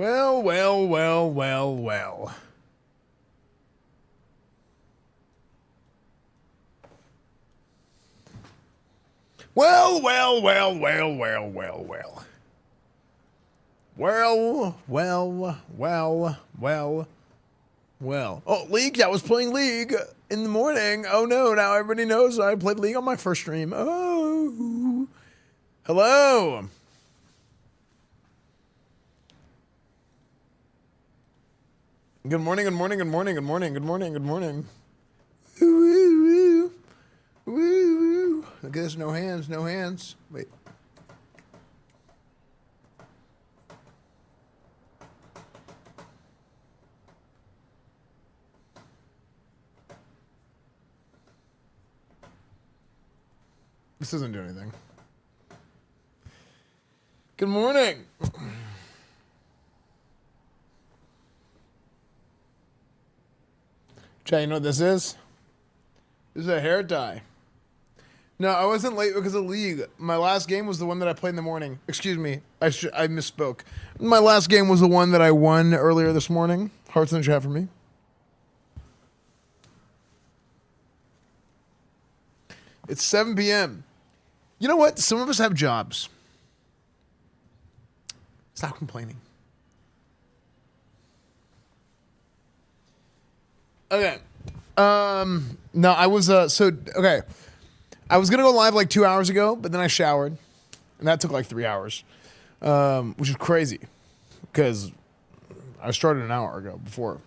Well, well, well, well, well. Well, well, well, well, well, well, well. Well, well, well, well, well. Oh, League. I was playing League in the morning. Oh, no. Now everybody knows I played League on my first stream. Oh. Hello. Good morning, good morning, good morning, good morning, good morning, good morning. Woo, woo, woo, woo. I guess no hands, no hands. Wait. This doesn't do anything. Good morning. Chat, you know what this is? This is a hair dye. No, I wasn't late because of League. My last game was the one that I played in the morning. Excuse me, I misspoke. My last game was the one that I won earlier this morning. Hearts in the chat for me. It's 7 p.m. You know what? Some of us have jobs. Stop complaining. Okay. No, I was, okay. I was going to go live like 2 hours ago, but then I showered. And that took like 3 hours. Which is crazy. Because I started an hour ago before.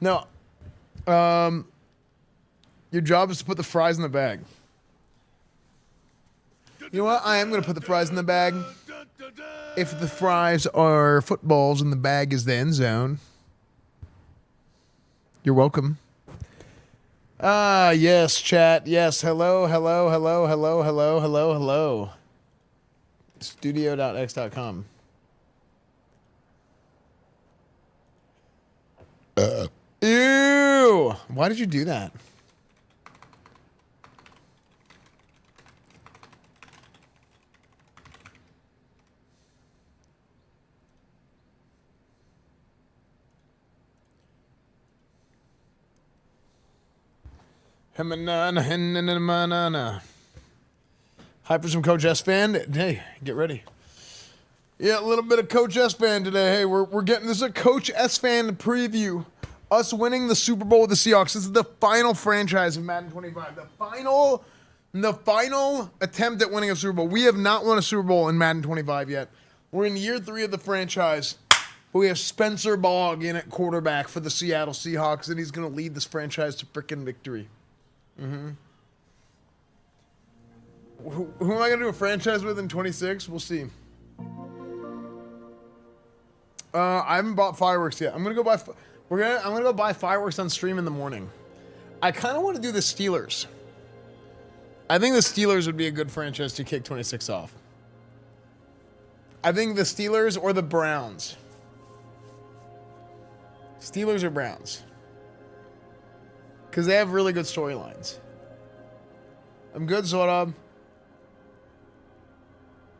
No. Your job is to put the fries in the bag. You know what? I am going to put the fries in the bag. If the fries are footballs and the bag is the end zone. You're welcome. Ah, yes, chat. Yes. Hello, hello, hello, hello, hello, hello, hello. Studio.x.com. Ew. Why did you do that? Hype for some Coach Esfand. Hey, get ready. Yeah, a little bit of Coach Esfand today. Hey, we're getting this is a Coach Esfand preview. Us winning the Super Bowl with the Seahawks. This is the final franchise of Madden 25. The final attempt at winning a Super Bowl. We have not won a Super Bowl in Madden 25 yet. We're in year 3 of the franchise. But we have Spencer Bogg in at quarterback for the Seattle Seahawks, and he's going to lead this franchise to frickin' victory. Mm-hmm. Who am I going to do a franchise with in 26? We'll see. I haven't bought fireworks yet. I'm gonna go buy fireworks on stream in the morning. I kind of want to do the Steelers. I think the Steelers would be a good franchise to kick 26 off. I think the Steelers or the Browns. Steelers or Browns. Because they have really good storylines. I'm good, Zorab.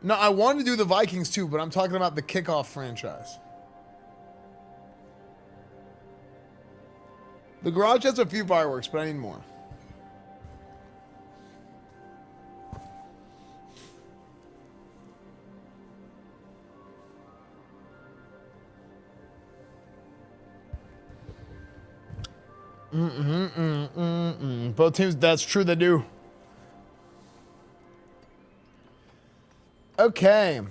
No, I wanted to do the Vikings too, but I'm talking about the kickoff franchise. The garage has a few fireworks, but I need more. Both teams, that's true, they do. Okay.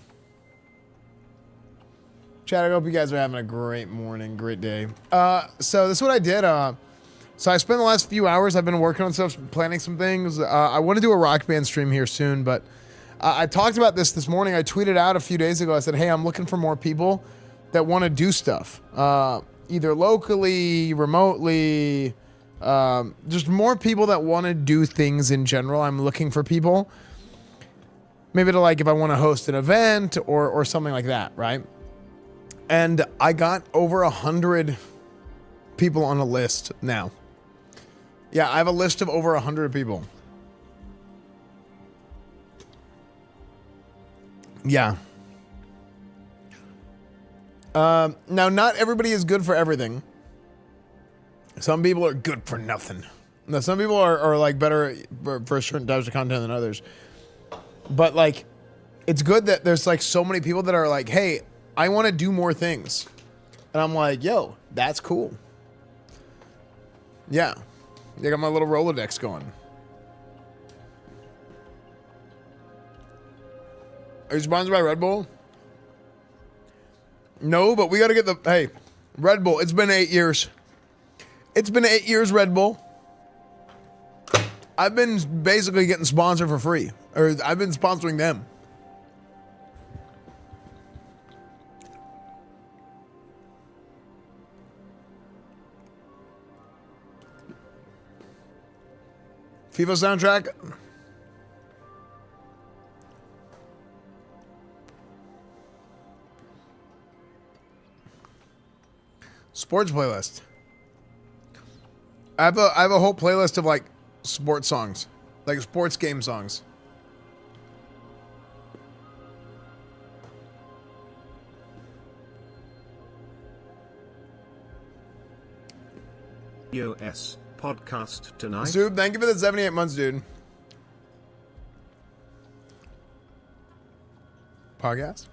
Chad, I hope you guys are having a great morning, great day. So this is what I did. So I spent the last few hours, I've been working on stuff, planning some things. I want to do a Rock Band stream here soon, but I talked about this morning. I tweeted out a few days ago. I said, hey, I'm looking for more people that want to do stuff. Either locally, remotely, just more people that want to do things in general. I'm looking for people. Maybe to like if I want to host an event or something like that, right? And I got over 100 people on a list now. Yeah, I have a list of over 100 people. Yeah. Now, not everybody is good for everything. Some people are good for nothing. Now, some people are like better for certain types of content than others. But like, it's good that there's like so many people that are like, hey, I want to do more things. And I'm like, yo, that's cool. Yeah. I got my little Rolodex going. Are you sponsored by Red Bull? No, but we got to get the... Hey, Red Bull, it's been 8 years. It's been 8 years, Red Bull. I've been basically getting sponsored for free. Or I've been sponsoring them. FIFA soundtrack. Sports playlist. I have a whole playlist of like sports songs, like sports game songs. US podcast tonight. Zoob, thank you for the 78 months, dude. Podcast?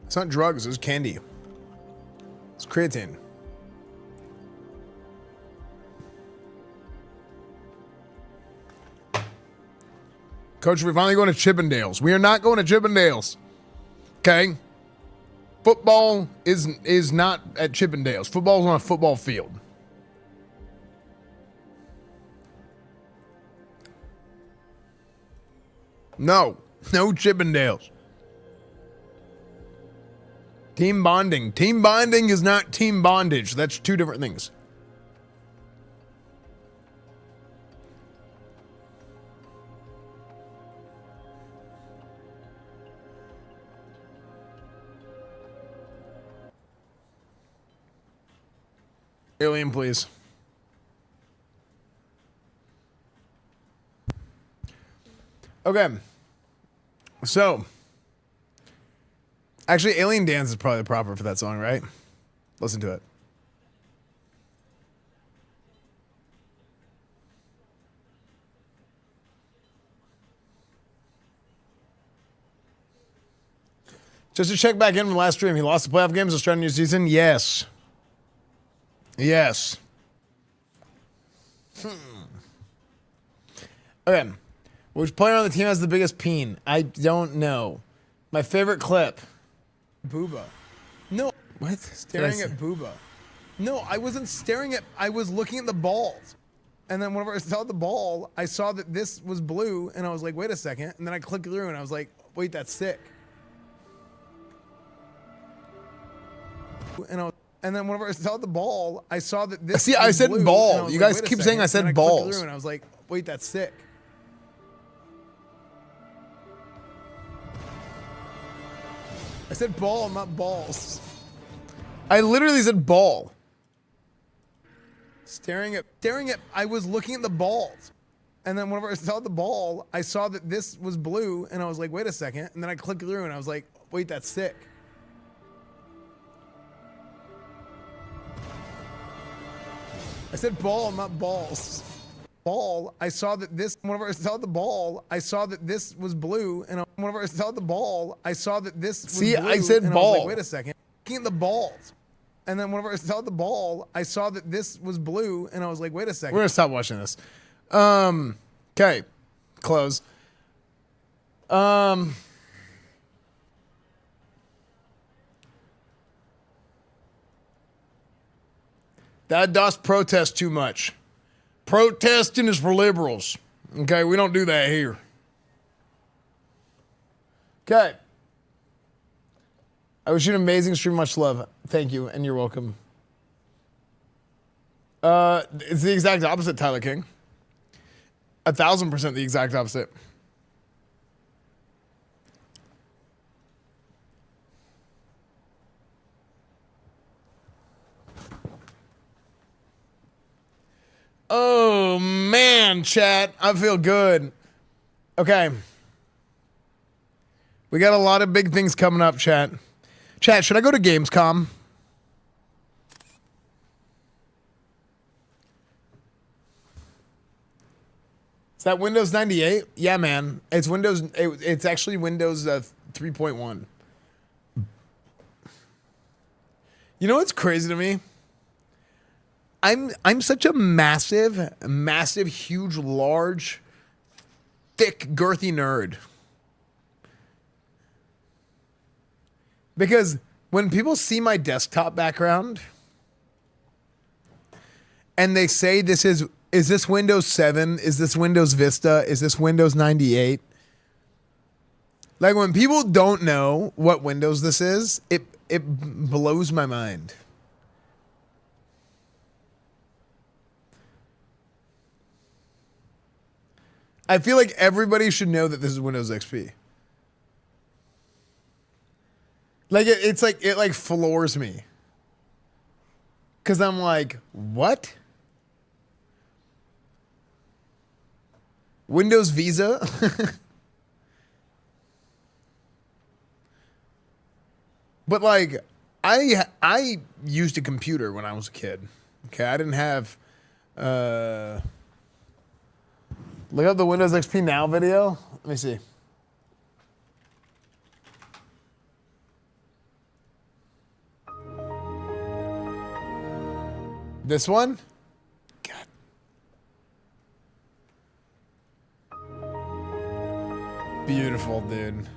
It's not drugs, it's candy. It's creatine. Coach, we're finally going to Chippendales. We are not going to Chippendales. Okay? Football is not at Chippendales. Football's on a football field. No Chippendales. Team bonding. Team bonding is not team bondage. That's two different things. Alien, please. Okay. So, actually, Alien Dance is probably proper for that song, right? Listen to it. Just to check back in from last stream, he lost the playoff games to start a new season? Yes. Yes. Okay. Which player on the team has the biggest peen? I don't know. My favorite clip. Booba. No. What? Staring at Booba. No, I wasn't staring at... I was looking at the balls. And then whenever I saw the ball, I saw that this was blue, and I was like, wait a second. And then I clicked through, and I was like, wait, that's sick. And then whenever I saw the ball, I saw that this. See, I said blue, ball. You guys keep saying I said balls. And I was like, wait, that's sick. I said ball, not balls. I literally said ball. Staring at. I was looking at the balls. And then whenever I saw the ball, I saw that this was blue, and I was like, wait a second. And then I clicked through, and I was like, wait, that's sick. I said ball, not balls. Ball. I saw that this. Whenever I saw the ball, I saw that this was blue, and whenever I saw the ball, I saw that this was blue. See, I said ball. I was like, wait a second. Looking at the balls. And then whenever I saw the ball, I saw that this was blue, and I was like, wait a second. We're gonna stop watching this. Okay. Close. That does protest too much. Protesting is for liberals. Okay, we don't do that here. Okay. I wish you an amazing stream. Much love. Thank you, and you're welcome. It's the exact opposite, Tyler King. 1,000% the exact opposite. Oh, man, chat. I feel good. Okay. We got a lot of big things coming up, chat. Chat, should I go to Gamescom? Is that Windows 98? Yeah, man. It's Windows. It's actually Windows 3.1. You know what's crazy to me? I'm such a massive, huge, large, thick, girthy nerd. Because when people see my desktop background and they say is this Windows 7? Is this Windows Vista? Is this Windows 98? Like when people don't know what Windows this is, it blows my mind. I feel like everybody should know that this is Windows XP. Like it floors me. Cause I'm like, what? Windows Visa? But like, I used a computer when I was a kid. Okay, I didn't have. Look up the Windows XP Now video. Let me see. This one? God. Beautiful, dude.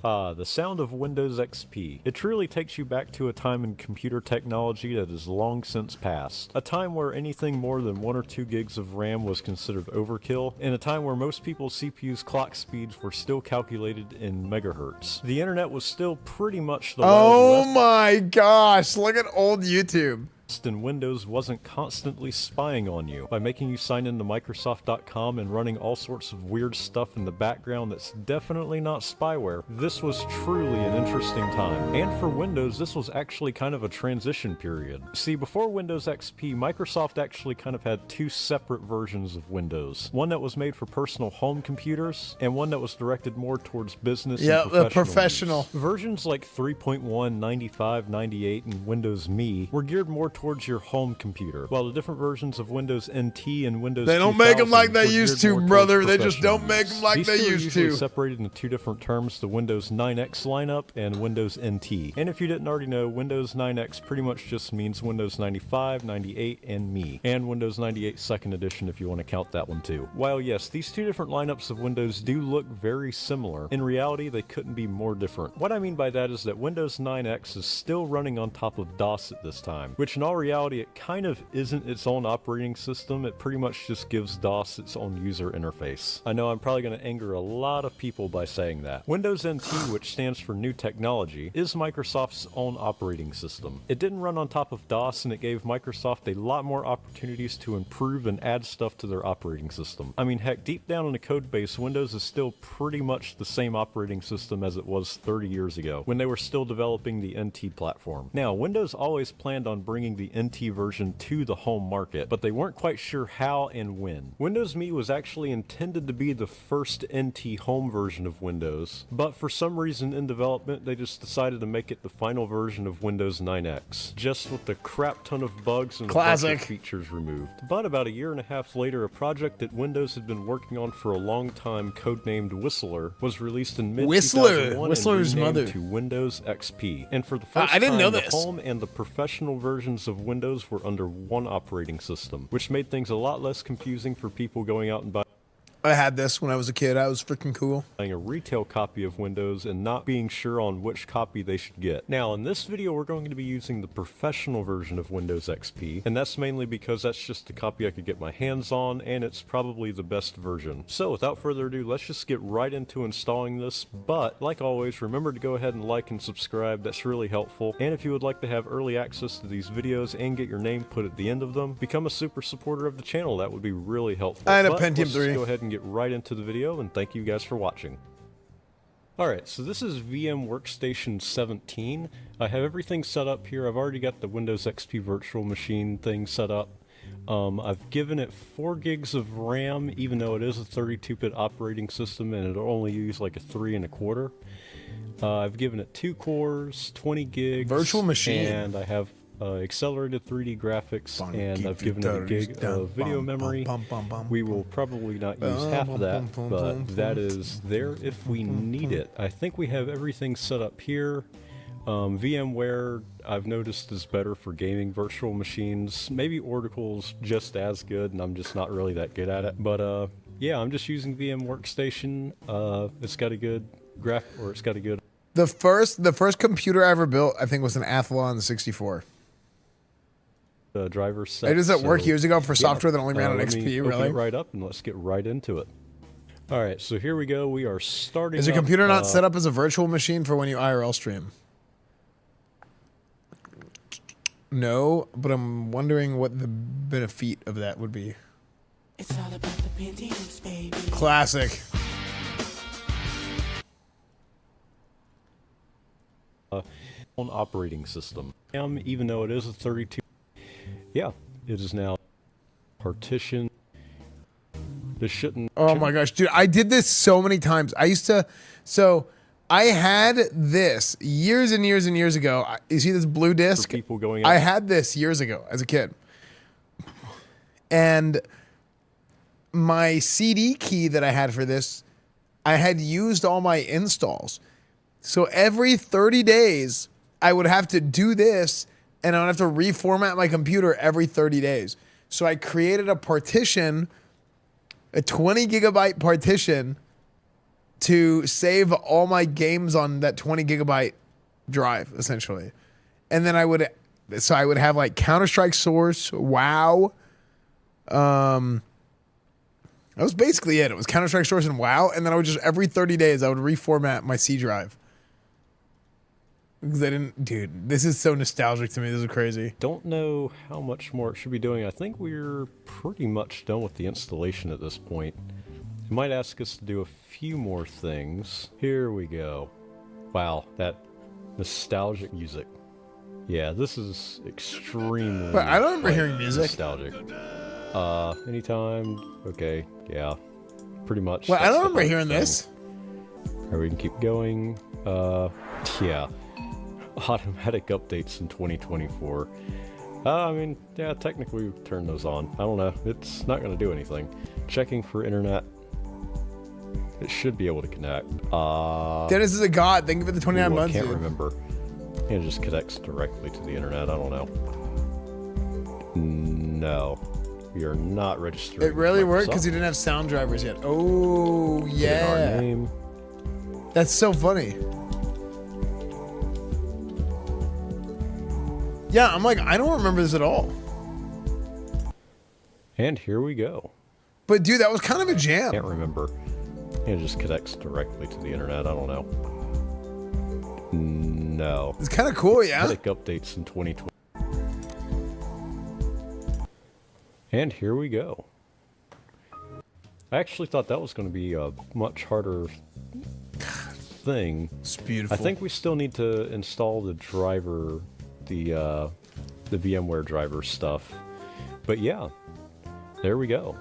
The sound of Windows XP. It truly takes you back to a time in computer technology that is long since past. A time where anything more than 1 or 2 gigs of RAM was considered overkill, and a time where most people's CPU's clock speeds were still calculated in megahertz. The internet was still pretty much the Oh my gosh, look at old YouTube. And Windows wasn't constantly spying on you by making you sign into Microsoft.com and running all sorts of weird stuff in the background that's definitely not spyware. This was truly an interesting time. And for Windows, this was actually kind of a transition period. See, before Windows XP, Microsoft actually kind of had 2 separate versions of Windows. One that was made for personal home computers, and one that was directed more towards business and professional use. Versions like 3.1, 95, 98, and Windows Me were geared more towards your home computer, while the different versions of Windows NT and Windows They don't make them like they used to, brother. They just don't make them like they used to. Separated into 2 different terms, the Windows 9X lineup and Windows NT. And if you didn't already know, Windows 9X pretty much just means Windows 95, 98, and Me. And Windows 98 Second Edition if you want to count that one too. While yes, these 2 different lineups of Windows do look very similar, in reality they couldn't be more different. What I mean by that is that Windows 9X is still running on top of DOS at this time, which in all reality it kind of isn't its own operating system. It pretty much just gives DOS its own user interface. I know I'm probably going to anger a lot of people by saying that. Windows NT, which stands for New Technology, is Microsoft's own operating system. It didn't run on top of DOS, and it gave Microsoft a lot more opportunities to improve and add stuff to their operating system. I mean, heck, deep down in the code base, Windows is still pretty much the same operating system as it was 30 years ago, when they were still developing the NT platform. Now, Windows always planned on bringing the NT version to the home market, but they weren't quite sure how and when. Windows Me was actually intended to be the first NT home version of Windows, but for some reason in development they just decided to make it the final version of Windows 9X, just with a crap ton of bugs and a bunch of features removed. But about a year and a half later, a project that Windows had been working on for a long time, codenamed Whistler, was released in mid-2001 Whistler's and renamed mother. to Windows XP. And for the first time, the home and the professional versions of Windows were under one operating system, which made things a lot less confusing for people going out and buying I had this when I was a kid. I was freaking cool. A retail copy of Windows and not being sure on which copy they should get. Now, in this video, we're going to be using the professional version of Windows XP, and that's mainly because that's just the copy I could get my hands on, and it's probably the best version. So, without further ado, let's just get right into installing this, but, like always, remember to go ahead and like and subscribe. That's really helpful, and if you would like to have early access to these videos and get your name put at the end of them, become a super supporter of the channel. That would be really helpful. I had a Pentium 3. Let's go ahead and get right into the video, and thank you guys for watching. Alright, so this is VM Workstation 17. I have everything set up here. I've already got the Windows XP virtual machine thing set up. I've given it 4 gigs of RAM, even though it is a 32-bit operating system and it'll only use like a 3 1/4. I've given it 2 cores, 20 gigs. Virtual machine. And I have accelerated 3D graphics, and I've given it a gig of video memory. We will probably not use half of that, but that is there if we need it. I think we have everything set up here. VMware, I've noticed, is better for gaming virtual machines. Maybe Oracle's just as good, and I'm just not really that good at it. But yeah, I'm just using VM Workstation. It's got a good it's got a good. The first computer I ever built, I think, was an Athlon 64. Driver set. It was at work years ago for software that only ran on XP. Open Really? it right up and let's get right into it. All right, so here we go. We are starting. Is your computer not set up as a virtual machine for when you IRL stream? No, but I'm wondering what the benefit of that would be. It's all about the Pentiums, baby. Classic. On operating system. Even though it is a 32. Yeah, it is now partition. This shouldn't. Oh my gosh, dude! I did this so many times. I had this years and years and years ago. You see this blue disc? People going. I had this years ago as a kid, and my CD key that I had for this, I had used all my installs. So every 30 days, I would have to do this, and I would have to reformat my computer every 30 days. So I created a partition, a 20 gigabyte partition, to save all my games on that 20 gigabyte drive, essentially. And then I would have like Counter-Strike Source, WoW. That was basically it. It was Counter-Strike Source and WoW. And then I would just, every 30 days, I would reformat my C drive. Because I didn't, dude, this is so nostalgic to me. This is crazy. Don't know how much more it should be doing. I think we're pretty much done with the installation at this point. It might ask us to do a few more things. Here we go. Wow, that nostalgic music. Yeah, this is extremely. But I don't remember hearing music. Nostalgic. Anytime. Okay, yeah. Pretty much. Well, I don't remember hearing this. Alright, we can keep going. Yeah. Automatic updates in 2024. I mean, yeah, technically we've turned those on. I don't know. It's not going to do anything. Checking for internet. It should be able to connect. Dennis is a god. Thank you for the 29 months. I can't remember. It just connects directly to the internet. I don't know. No. We are not registered. It really worked because you didn't have sound drivers yet. Oh, yeah. Our name. That's so funny. Yeah, I'm like, I don't remember this at all. And here we go. But dude, that was kind of a jam. Can't remember. It just connects directly to the internet. I don't know. No. It's kind of cool, yeah. Automatic updates in 2020. And here we go. I actually thought that was going to be a much harder thing. It's beautiful. I think we still need to install the driver, the VMware driver stuff. But yeah, there we go.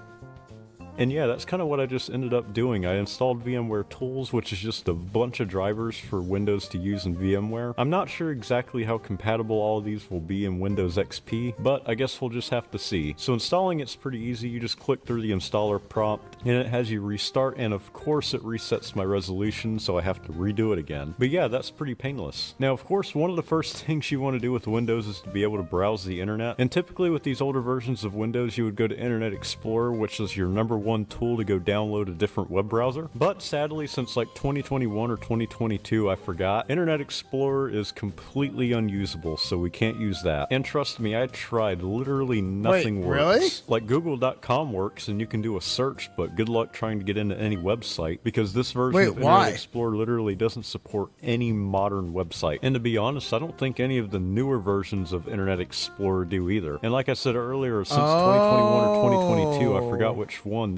And yeah, that's kind of what I just ended up doing. I installed VMware Tools, which is just a bunch of drivers for Windows to use in VMware. I'm not sure exactly how compatible all of these will be in Windows XP, but I guess we'll just have to see. So installing it's pretty easy. You just click through the installer prompt, and it has you restart, and of course it resets my resolution, so I have to redo it again. But yeah, that's pretty painless. Now, of course, one of the first things you want to do with Windows is to be able to browse the internet. And typically with these older versions of Windows, you would go to Internet Explorer, which is your number one tool to go download a different web browser. But sadly, since like 2021 or 2022, I forgot, Internet Explorer is completely unusable, so we can't use that. And trust me, I tried. Literally nothing works. Really? Like Google.com works and you can do a search, but good luck trying to get into any website because this version of Internet Explorer literally doesn't support any modern website. And to be honest, I don't think any of the newer versions of Internet Explorer do either. And like I said earlier, since 2021 or 2022, I forgot which one,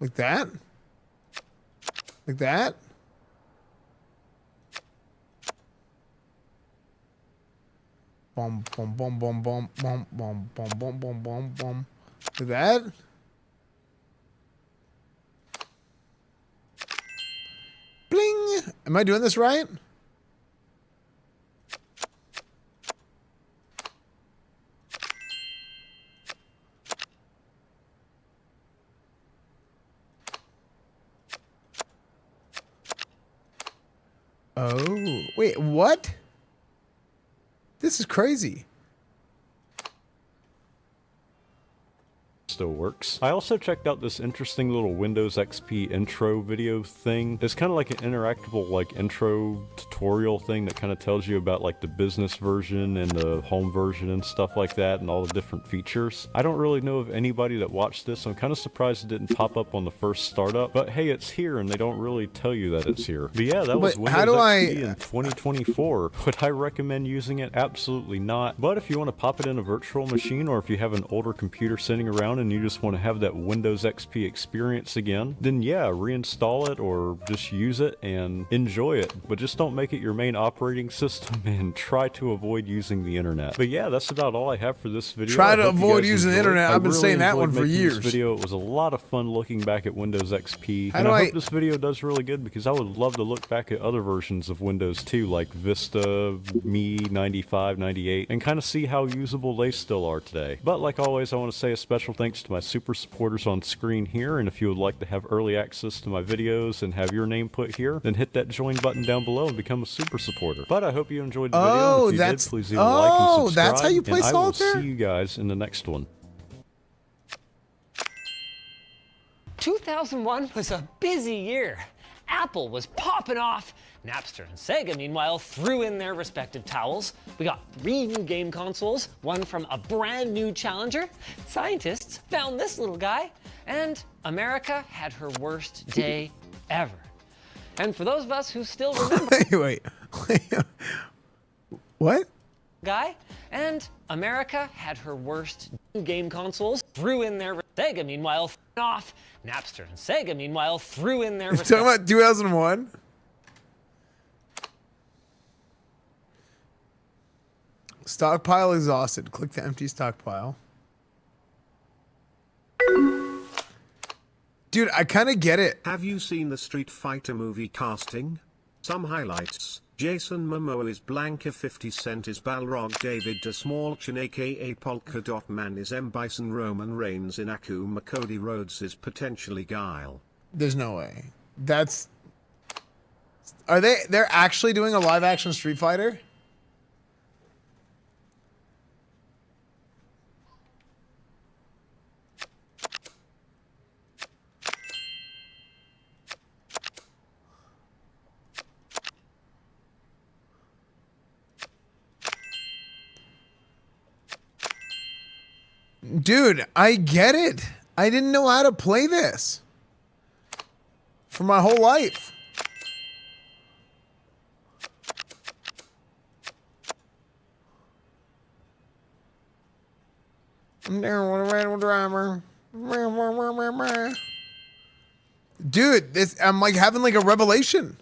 Like that? Like that? Bum, bum, bum, bum, bum, bum, bum, bum, bum, bum, bum, bum. Like that? Bling! Am I doing this right? Oh, wait, what? This is crazy. Still works. I also checked out this interesting little Windows XP intro video thing. It's kind of like an interactable like intro tutorial thing that kind of tells you about like the business version and the home version and stuff like that and all the different features. I don't really know of anybody that watched this. I'm kind of surprised it didn't pop up on the first startup, but hey, it's here and they don't really tell you that it's here. But yeah, that was But Windows how do XP in 2024. Would I recommend using it? Absolutely not. But if you want to pop it in a virtual machine, or if you have an older computer sitting around and you just want to have that Windows XP experience again, then yeah, reinstall it or just use it and enjoy it. But just don't make it your main operating system and try to avoid using the internet. But yeah, that's about all I have for this video. Try I to hope you avoid guys using the enjoyed. internet. I I've been really saying that enjoyed one for making this years. video. It was a lot of fun looking back at Windows XP. How And do I I- hope this video does really good because I would love to look back at other versions of Windows too, like Vista, Me, 95, 98, and kind of see how usable they still are today. But like always, I want to say a special thanks to my super supporters on screen here, and if you would like to have early access to my videos and have your name put here, then hit that join button down below and become a super supporter. But I hope you enjoyed the video, Oh, and if you that's- did, please leave a like and oh, subscribe, that's how you play and I will solitaire? see you guys in the next one. 2001 was a busy year. Apple was popping off. Napster and Sega, meanwhile, threw in their respective towels. We got 3 new game consoles, one from a brand new challenger. Scientists found this little guy. And America had her worst day ever. And for those of us who still remember wait. What? guy, and America had her worst game consoles, threw in their Sega, meanwhile, off. Napster and Sega, meanwhile, threw in their You're talking about 2001? Stockpile exhausted. Click the empty stockpile. Dude, I kind of get it. Have you seen the Street Fighter movie casting? Some highlights. Jason Momoa is Blanca, 50 Cent is Balrog, David Desmalchin aka Polka Dot Man is M. Bison, Roman Reigns in Akuma, Cody Rhodes is potentially Guile. There's no way. That's... They're actually doing a live action Street Fighter? Dude, I get it. I didn't know how to play this for my whole life. I'm down with a random driver. Dude, I'm like having like a revelation.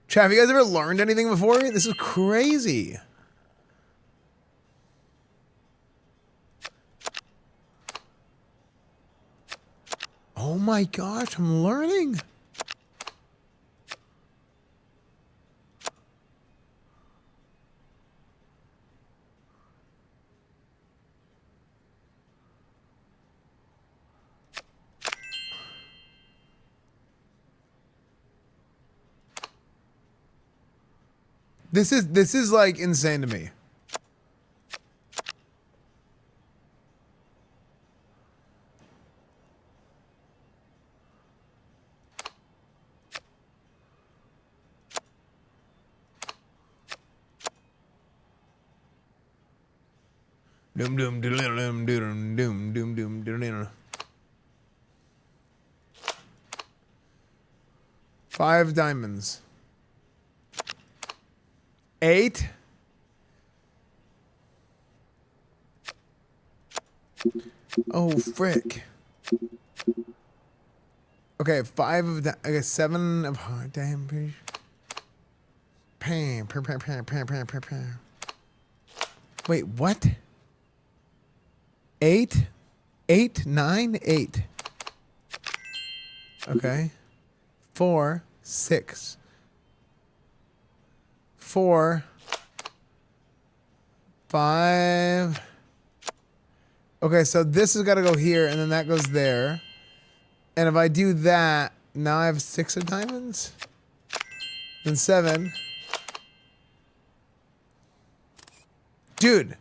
Chat, have you guys ever learned anything before? This is crazy. Oh my gosh, I'm learning. This is like insane to me. Doom doom doom doom doom doom doom doom doom. 5 diamonds. 8. Oh, frick. Okay, 5 of that. Okay, 7 of heart. Damn. Pam. Wait, what? 8? 8? 9? 8. Okay. 4, 6. 4, 5. Okay, so this has got to go here, and then that goes there. And if I do that, now I have 6 of diamonds. Then 7. Dude,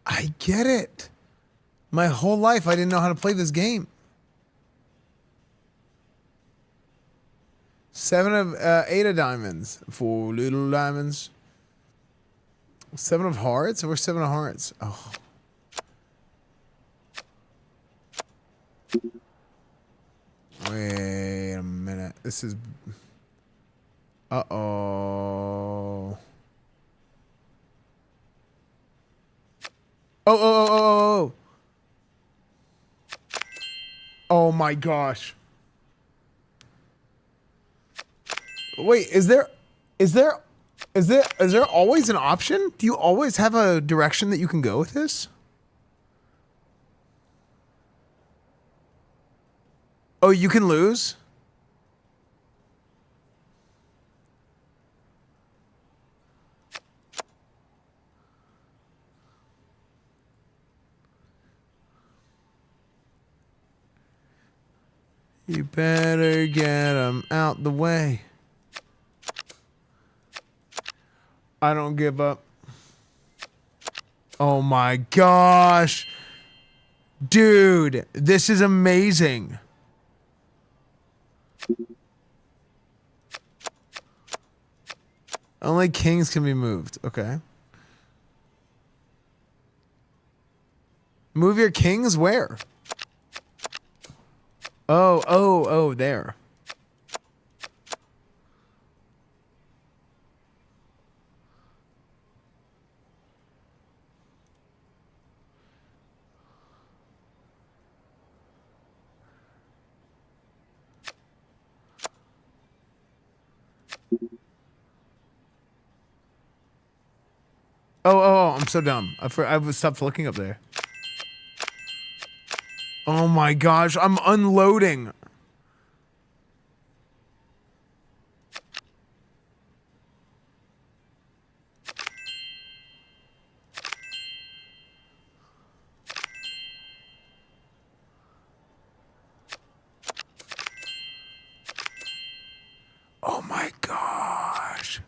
I get it. My whole life, I didn't know how to play this game. 7 of 8 of diamonds. 4 little diamonds. 7 of hearts? Where's 7 of hearts? Oh. Wait a minute. This is... Uh-oh. Oh. Oh my gosh. Wait, is there always an option? Do you always have a direction that you can go with this? Oh, you can lose? You better get them out the way. I don't give up. Oh my gosh. Dude, this is amazing. Only kings can be moved. Okay. Move your kings where? Oh, there. Oh, I'm so dumb. I stopped looking up there. Oh my gosh, I'm unloading. Oh my gosh.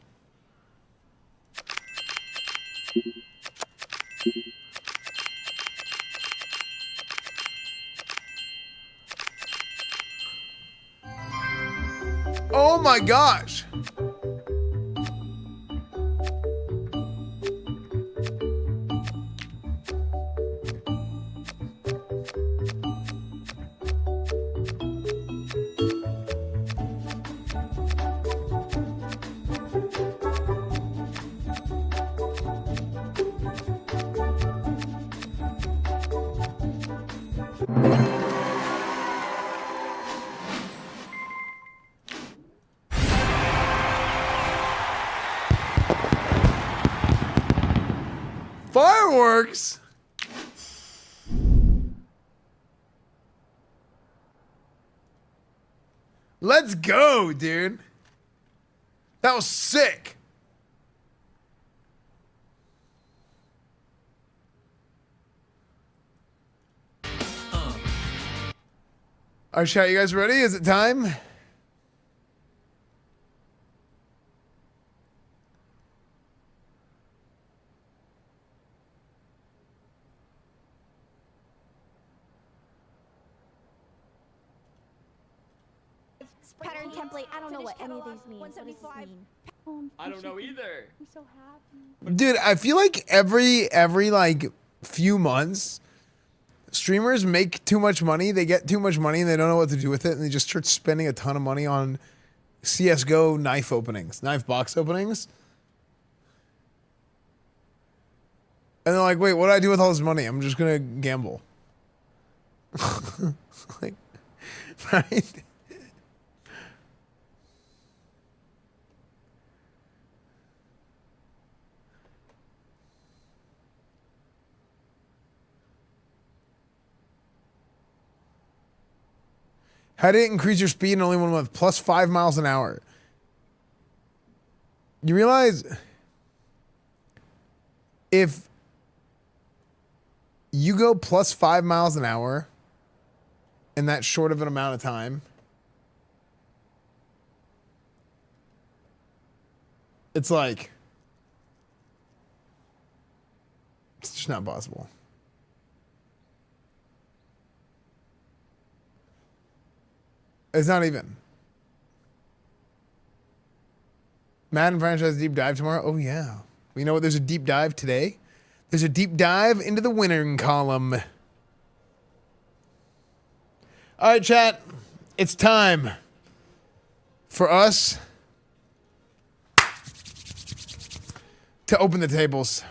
Oh my gosh. Fireworks? Let's go, dude. That was sick. All right, chat, you guys ready? Is it time? Pattern template. I don't know what any of these mean. What does this mean? I don't know either. I'm so happy. Dude, I feel like every like few months, streamers make too much money. They get too much money and they don't know what to do with it, and they just start spending a ton of money on CS:GO knife openings, knife box openings. And they're like, wait, what do I do with all this money? I'm just gonna gamble. Like, right? How did it increase your speed in only 1 month? Plus 5 miles an hour. You realize if you go plus 5 miles an hour in that short of an amount of time, it's like, it's just not possible. It's not even. Madden franchise deep dive tomorrow. Oh yeah. You know what? There's a deep dive today. There's a deep dive into the winning column. All right, chat. It's time for us to open the tables.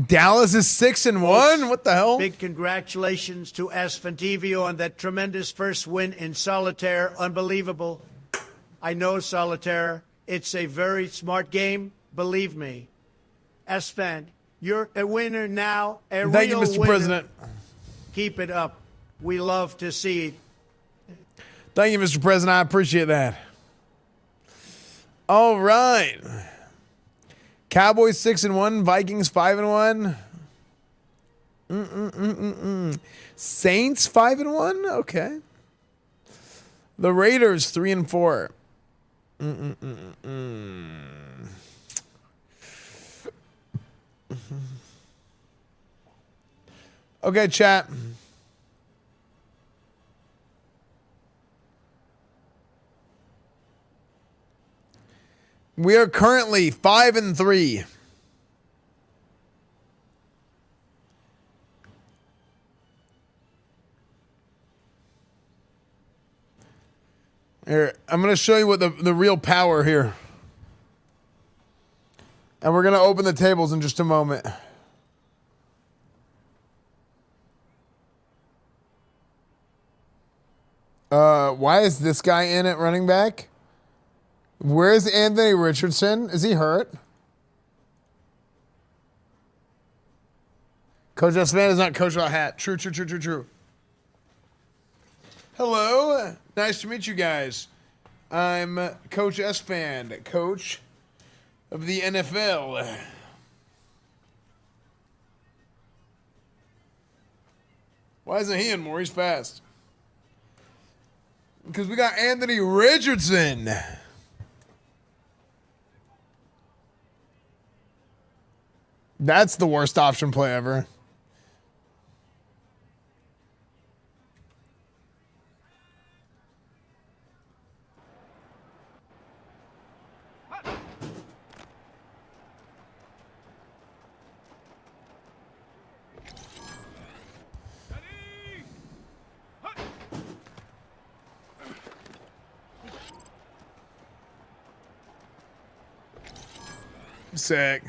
Dallas is 6-1. What the hell? Big congratulations to EsfandTV on that tremendous first win in solitaire. Unbelievable. I know solitaire. It's a very smart game. Believe me. Esfand, you're a winner now. Thank you, Mr. Winner. President. Keep it up. We love to see it. Thank you, Mr. President. I appreciate that. All right. Cowboys 6-1, Vikings 5-1. Saints 5-1. Okay. The Raiders 3-4. Okay, chat. We are currently 5-3. Here, I'm going to show you what the real power here. And we're going to open the tables in just a moment. Why is this guy in at running back? Where's Anthony Richardson? Is he hurt? Coach Esfand is not coach without hat. True. Hello. Nice to meet you guys. I'm Coach Esfand, coach of the NFL. Why isn't he in more? He's fast. Because we got Anthony Richardson. That's the worst option play ever. Sick.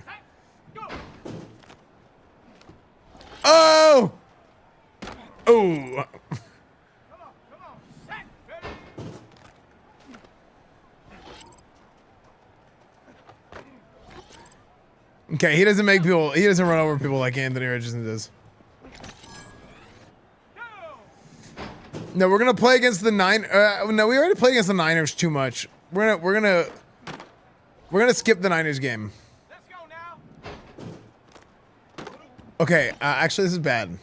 Oh! Oh! Okay, he doesn't make people. He doesn't run over people like Anthony Richardson does. No, we're gonna play against the no, we already played against the Niners too much. We're gonna skip the Niners game. Okay, actually, this is bad.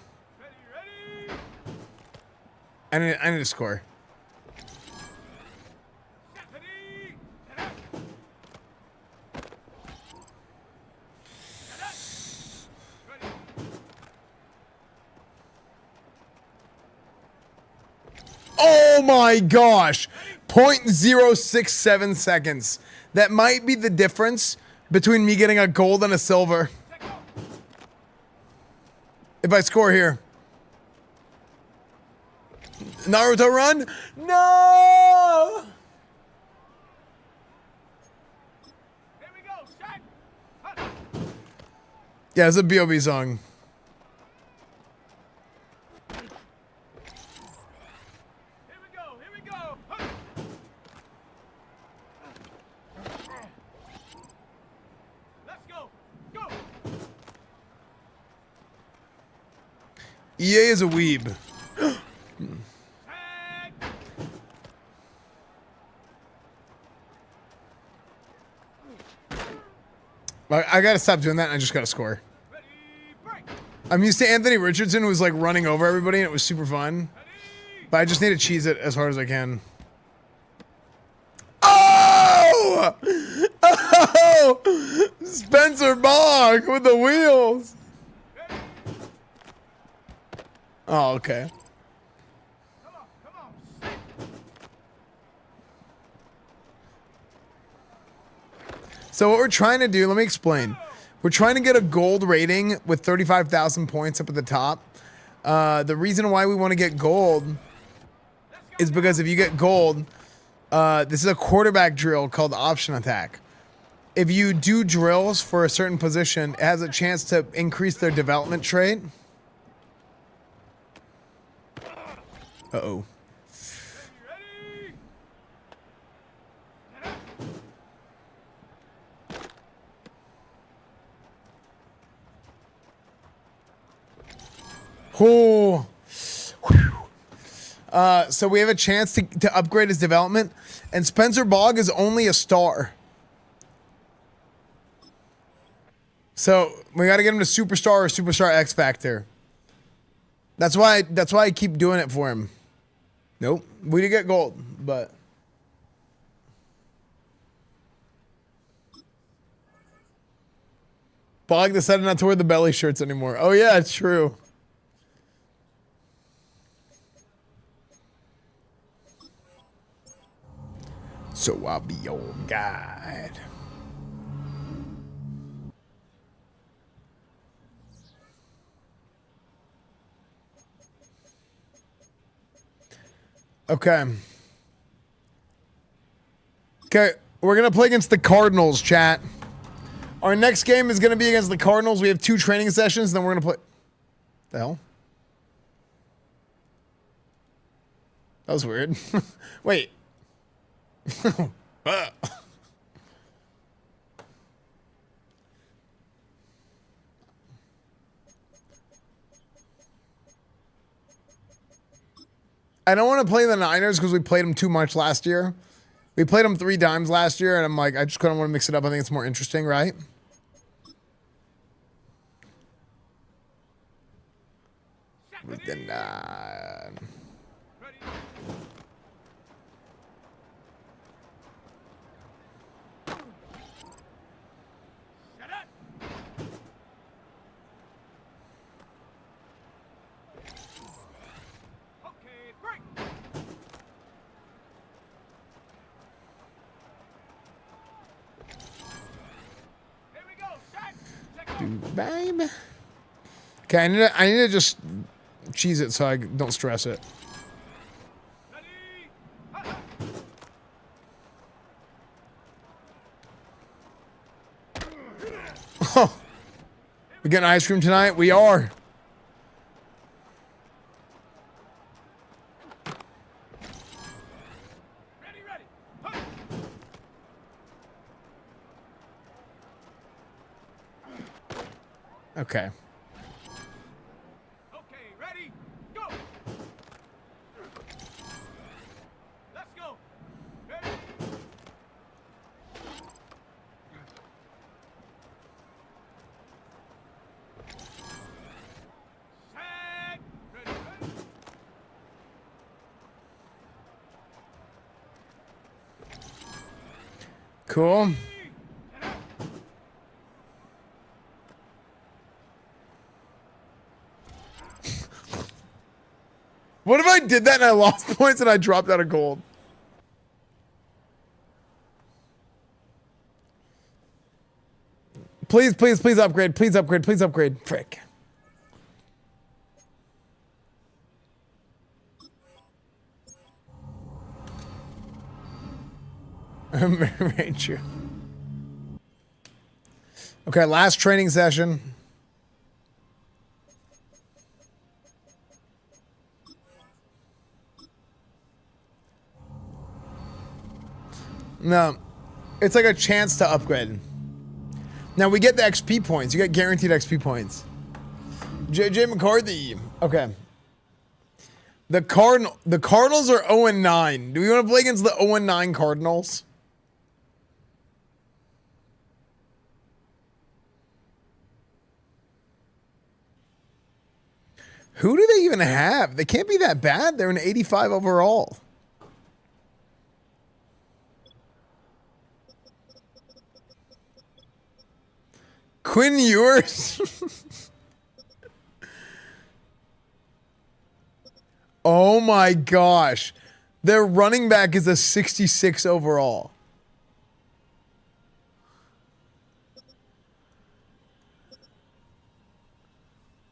I need to score. my gosh. 0.067 seconds. That might be the difference between me getting a gold and a silver. If I score here. Naruto run? No! Yeah, it's a B.O.B. song. EA is a weeb. I gotta stop doing that and I just gotta score. I'm used to Anthony Richardson who was like running over everybody and it was super fun. But I just need to cheese it as hard as I can. Oh! Oh! Spencer Bog with the wheels. Oh, okay. So what we're trying to do, let me explain. We're trying to get a gold rating with 35,000 points up at the top. The reason why we want to get gold is because if you get gold, this is a quarterback drill called option attack. If you do drills for a certain position, it has a chance to increase their development trait. Uh-oh. Oh. So we have a chance to upgrade his development, and Spencer Bog is only a star. So we got to get him to superstar or superstar X Factor. That's why I keep doing it for him. Nope, we did get gold, but Bog decided not to wear the belly shirts anymore. Oh yeah, it's true. So I'll be your guide. Okay. Okay, we're going to play against the Cardinals, chat. Our next game is going to be against the Cardinals. We have 2 training sessions, then we're going to play... The hell? That was weird. Wait. I don't want to play the Niners because we played them too much last year. We played them 3 times last year, and I'm like, I just kind of want to mix it up. I think it's more interesting, right? With the 9. Babe. Okay, I need to just cheese it so I don't stress it. Oh, we getting ice cream tonight? We are. Okay. Okay, ready, go. Let's go. Ready. Set. Ready. Cool. What have I did that and I lost points and I dropped out of gold. Please, please, please upgrade. Please upgrade. Please upgrade. Frick. Very true. Okay, last training session. No, it's like a chance to upgrade. Now we get the XP points. You get guaranteed XP points. JJ McCarthy. Okay. The Cardinals are 0-9. Do we want to play against the 0-9 Cardinals? Who do they even have? They can't be that bad. They're an 85 overall. Quinn Ewers. Oh my gosh. Their running back is a 66 overall.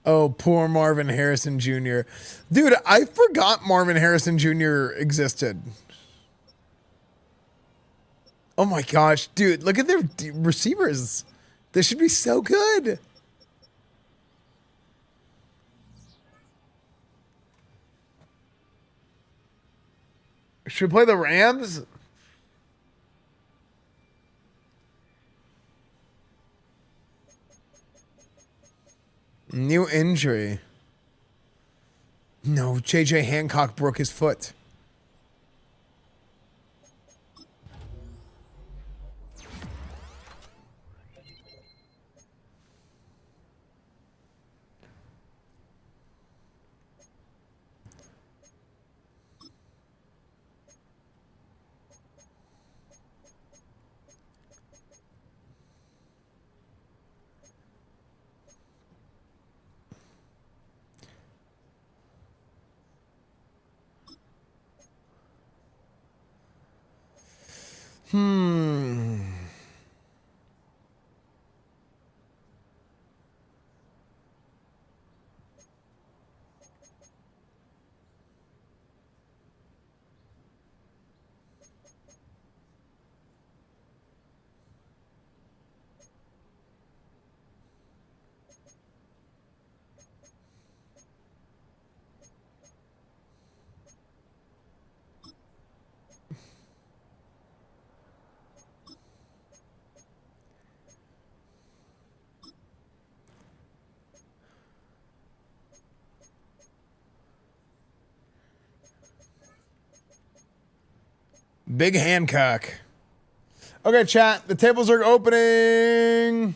Oh, poor Marvin Harrison Jr. Dude, I forgot Marvin Harrison Jr. existed. Oh my gosh, dude, look at their receivers. They should be so good. Should we play the Rams? New injury. No, JJ Hancock broke his foot. Big Hancock. Okay, chat. The tables are opening.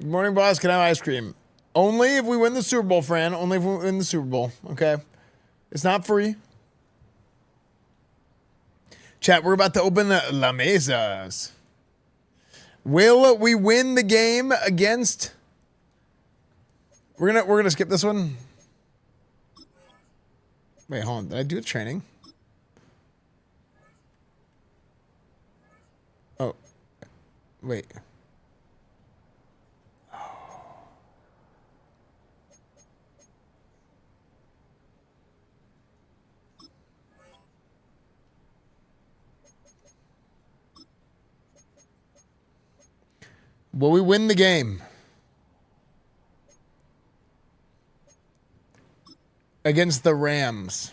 Good morning, boss. Can I have ice cream? Only if we win the Super Bowl, Fran. Only if we win the Super Bowl. Okay. It's not free. Chat, we're about to open the La Mesas. Will we win the game against? We're gonna skip this one. Wait, hold on. Did I do a training? Oh, wait. Will we win the game against the Rams?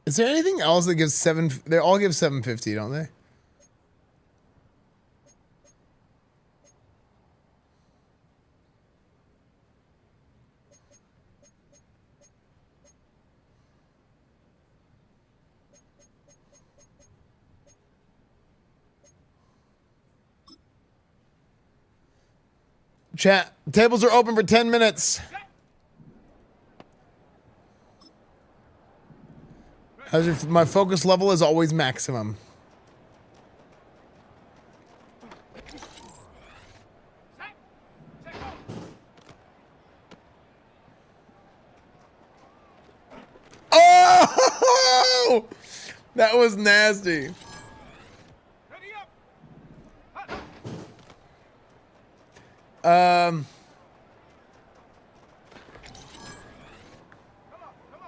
Is there anything else that gives 7? They all give 750, don't they? Chat, tables are open for 10 minutes. My focus level is always maximum. Oh! That was nasty.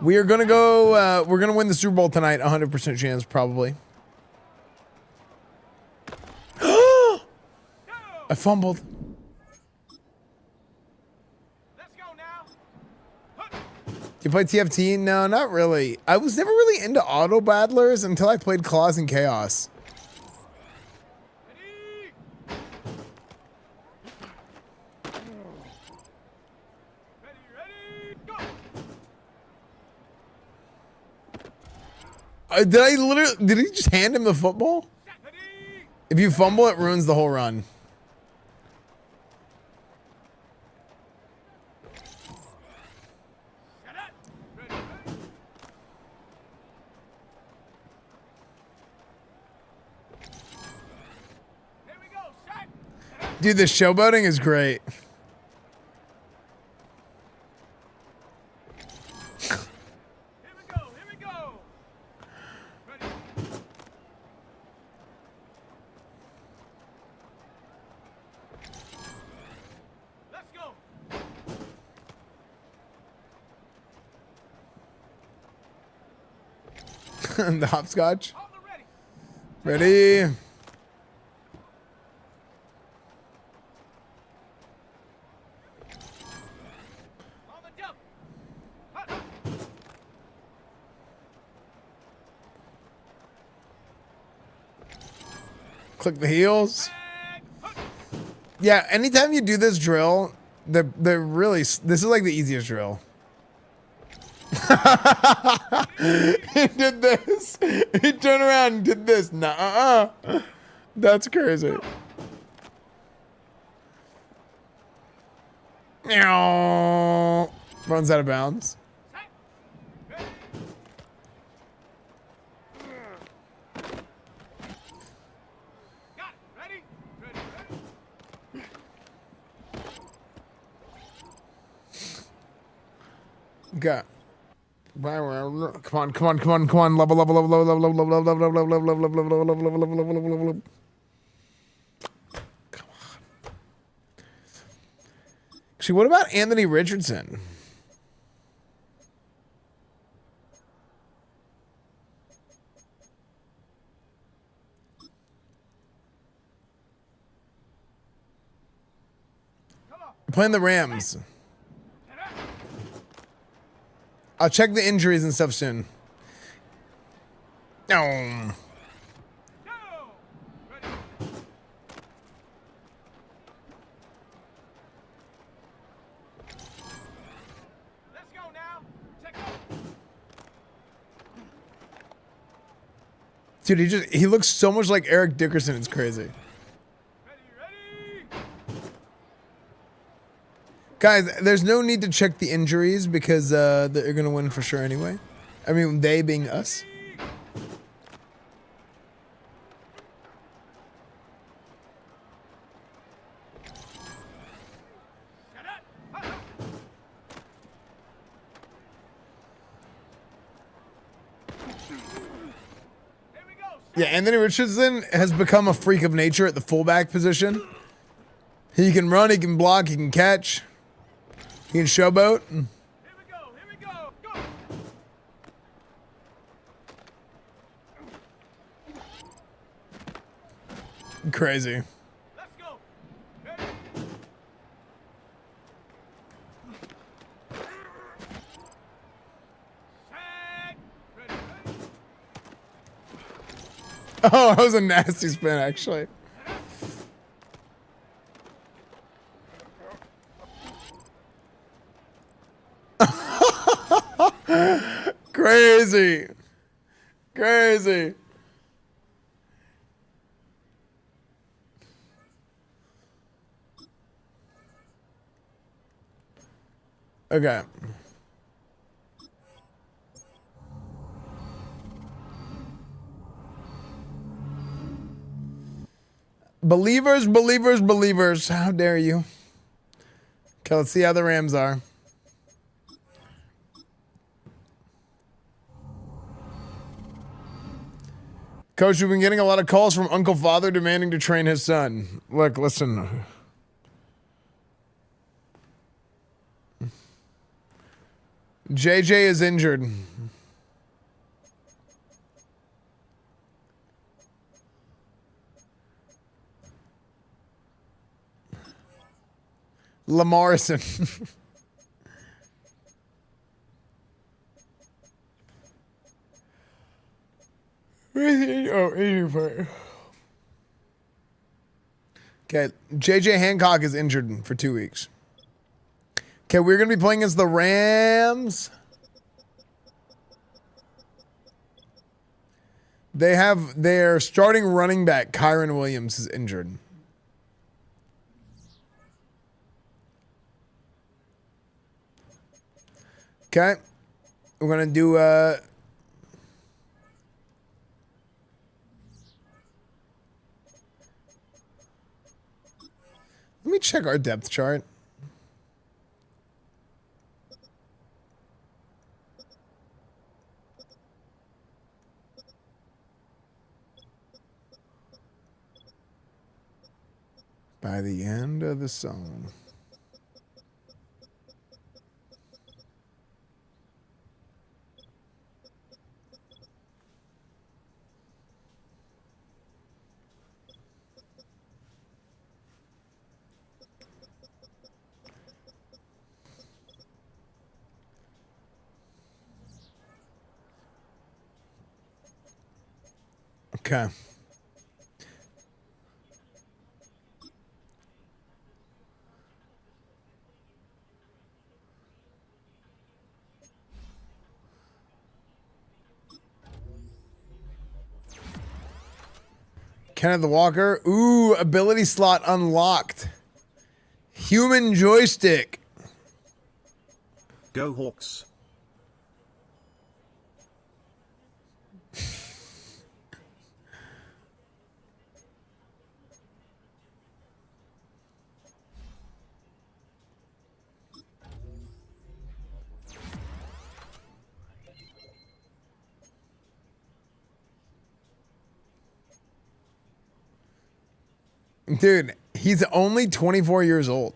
We are gonna go. We're gonna win the Super Bowl tonight. 100% chance, probably. I fumbled. Let's go now. You play TFT? No, not really. I was never really into auto battlers until I played Claws and Chaos. Ready? Ready, go. Did he just hand him the football? Ready? If you fumble, it ruins the whole run. Set up. Ready. Here we go. Set. Dude, the showboating is great. Here we go. Here we go. Ready. Let's go. The hopscotch. On the ready. Ready? On the jump. Hut. Click the heels. And hut. Yeah, anytime you do this drill, they're really. This is like the easiest drill. He did this. He turned around and did this. Nuh-uh. That's crazy. Meow. Runs out of bounds. Got it. Ready? Ready, ready. Got. Come on, come on, come on, come on. Level, level, level, level, level, level, level, level, level, level, level, level, level, level, level, level, level, level, level. Come on. Actually, what about Anthony Richardson? Playing the Rams. I'll check the injuries and stuff soon. No. Go. Ready. Let's go now. Check out. Dude, he looks so much like Eric Dickerson. It's crazy. Ready, ready. Guys, there's no need to check the injuries because they're going to win for sure anyway. I mean, they being us. Set up. Hut. Here we go. Yeah, Anthony Richardson has become a freak of nature at the fullback position. He can run, he can block, he can catch. He can showboat. Here we go. Here we go. Go. Crazy. Let's go. Ready. Set. Ready, ready. Oh, that was a nasty spin, actually. Crazy. Crazy. Okay. Believers, believers, believers. How dare you? Okay, let's see how the Rams are. Coach, we've been getting a lot of calls from Uncle Father demanding to train his son. Look, listen. JJ is injured. Lamarson. Oh, injured. Okay, JJ Hancock is injured for 2 weeks. Okay, we're going to be playing against the Rams. They have their starting running back, Kyron Williams, is injured. Okay, we're going to do let me check our depth chart. By the end of the song. Okay. Kenneth Walker. Ooh, ability slot unlocked. Human joystick. Go Hawks. Dude, he's only 24 years old.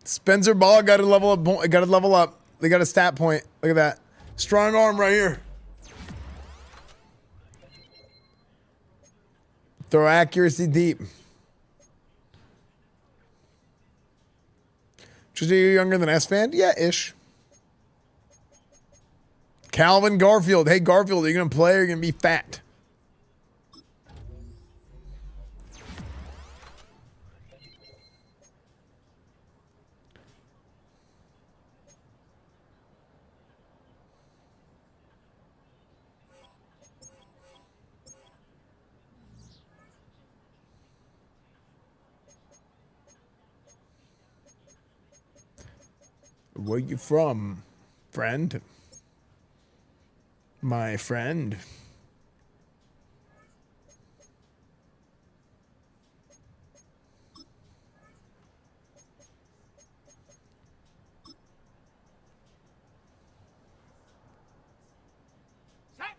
Spencer Ball got to level up. Got to level up. They got a stat point. Look at that. Strong arm right here. Throw accuracy deep. Just a year younger than Esfand? Yeah, ish. Calvin Garfield. Hey, Garfield, are you going to play or are you going to be fat? Where you from, friend? My friend. Set.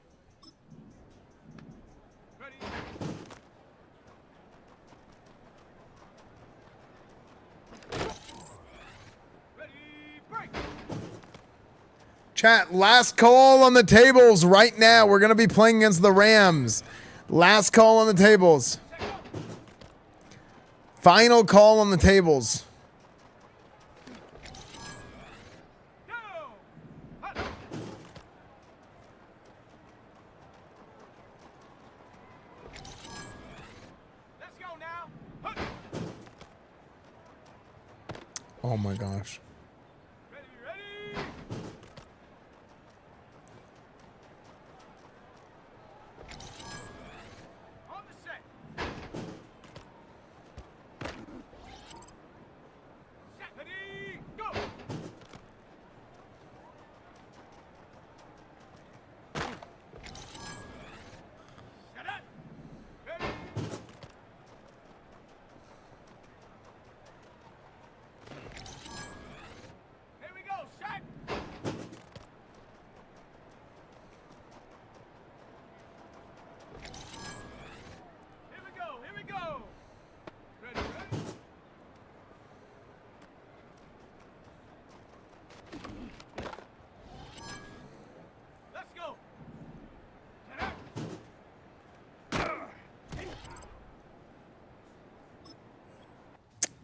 Ready. Ready, break. Chat, last call on the tables right now. We're going to be playing against the Rams. Last call on the tables. Final call on the tables. Go. Hut. Let's go now. Hut. Oh my gosh. Ready, ready. On the set. Set. Ready, go.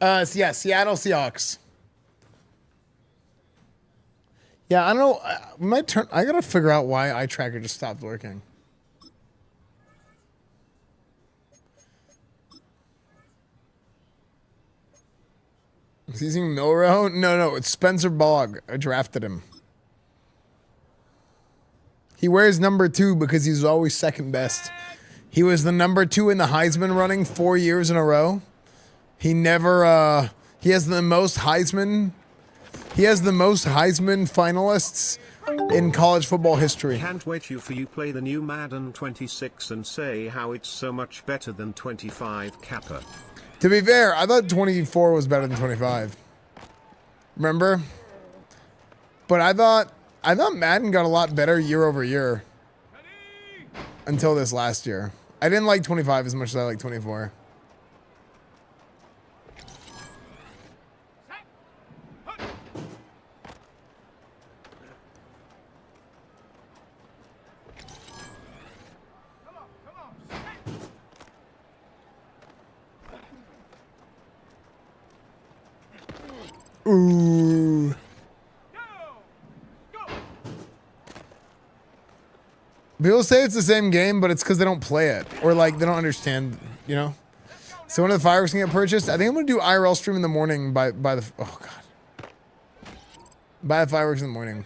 Yeah, Seattle Seahawks. Yeah, I don't know. My turn. I gotta figure out why eye tracker just stopped working. Is he using Milrow? No, it's Spencer Bogg. I drafted him. He wears number 2 because he's always second best. He was the number 2 in the Heisman running 4 years in a row. He never. He has the most Heisman. He has the most Heisman finalists in college football history. Can't wait for you play the new Madden 26 and say how it's so much better than 25 Kappa. To be fair, I thought 24 was better than 25. Remember? But I thought Madden got a lot better year over year until this last year. I didn't like 25 as much as I like 24. Ooh. People say it's the same game, but it's because they don't play it. Or, like, they don't understand, you know? So when the fireworks can get purchased, I think I'm going to do IRL stream in the morning by the... Oh, God. Buy the fireworks in the morning.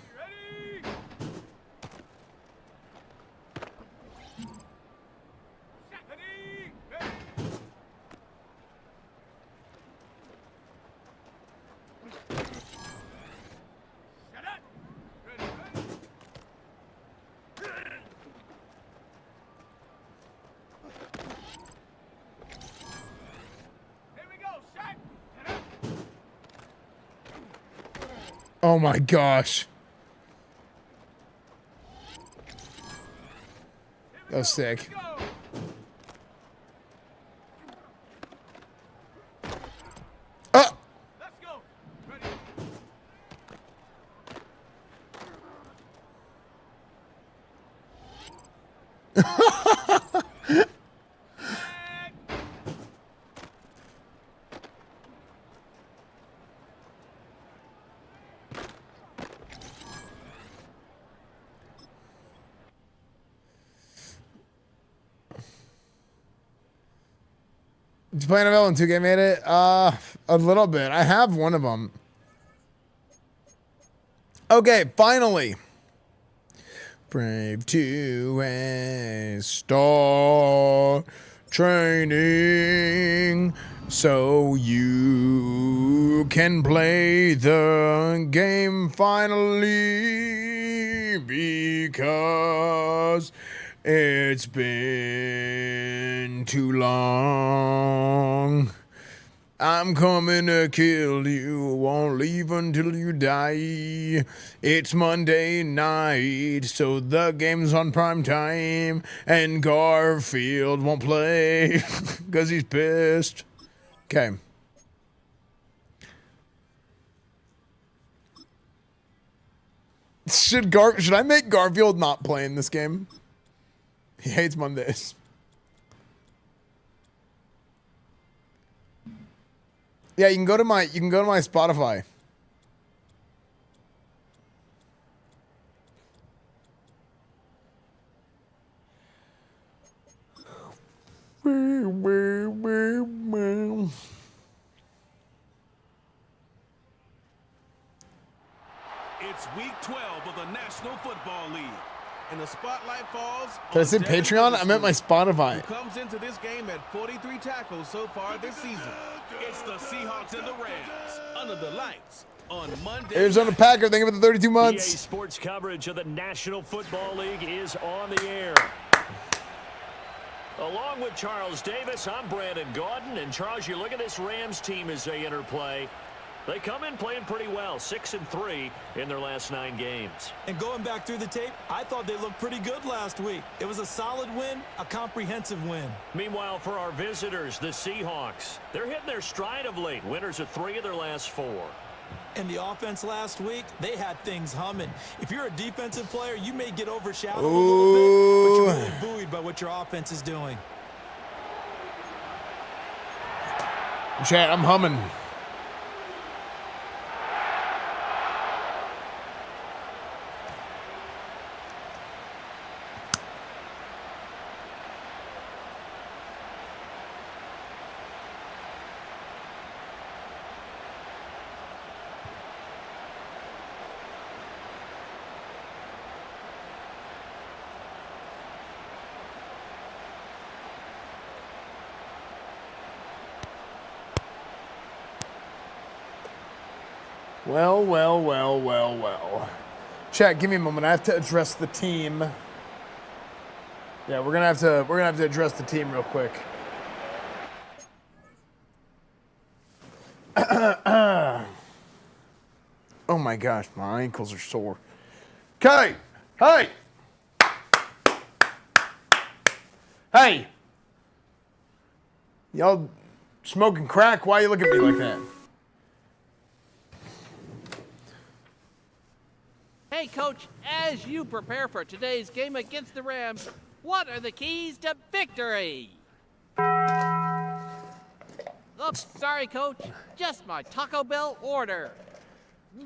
Oh my gosh. That was sick. Oh! Let's go. Ready? Did you play NFL when 2K made it? A little bit. I have one of them. Okay, finally. Brave to start training so you can play the game finally, because it's been too long. I'm coming to kill you, won't leave until you die. It's Monday night, so the game's on prime time, and Garfield won't play because he's pissed. Okay. Should I make Garfield not play in this game? He hates Mondays. Yeah, you can go to my Spotify. It's week 12 of the National Football League, and the spotlight falls. Did I say Patreon? I meant my Spotify. Who comes into this game at 43 tackles so far this season? It's the Seahawks and the Rams under the lights on Monday. Arizona Packer, thank you for the 32 months. EA Sports coverage of the National Football League is on the air. Along with Charles Davis, I'm Brandon Gaudin. And Charles, you look at this Rams team as they enter play. They come in playing pretty well, 6-3 in their last 9 games. And going back through the tape, I thought they looked pretty good last week. It was a solid win, a comprehensive win. Meanwhile, for our visitors, the Seahawks, they're hitting their stride of late. Winners of 3 of their last 4. And the offense last week, they had things humming. If you're a defensive player, you may get overshadowed a little bit, but you're really buoyed by what your offense is doing. Chat, I'm humming. Well, well, well, well, well. Chat, give me a moment. I have to address the team. Yeah, we're gonna have to address the team real quick. Oh my gosh, my ankles are sore. Okay, hey, hey, y'all smoking crack? Why you look at me like that? Hey, Coach, as you prepare for today's game against the Rams, what are the keys to victory? Oops, sorry, Coach. Just my Taco Bell order.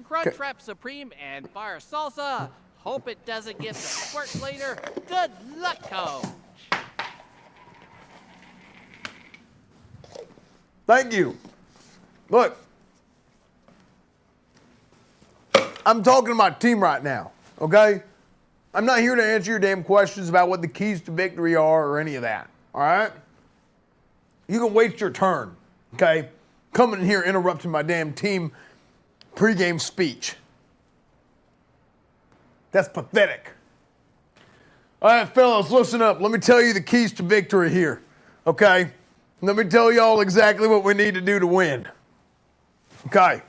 Crunchwrap Supreme and Fire Salsa. Hope it doesn't get the squirt later. Good luck, Coach. Thank you. Look, I'm talking to my team right now, okay? I'm not here to answer your damn questions about what the keys to victory are or any of that, all right? You can waste your turn, okay? Coming in here interrupting my damn team pregame speech. That's pathetic. All right, fellas, listen up. Let me tell you the keys to victory here, okay? Let me tell y'all exactly what we need to do to win. Okay.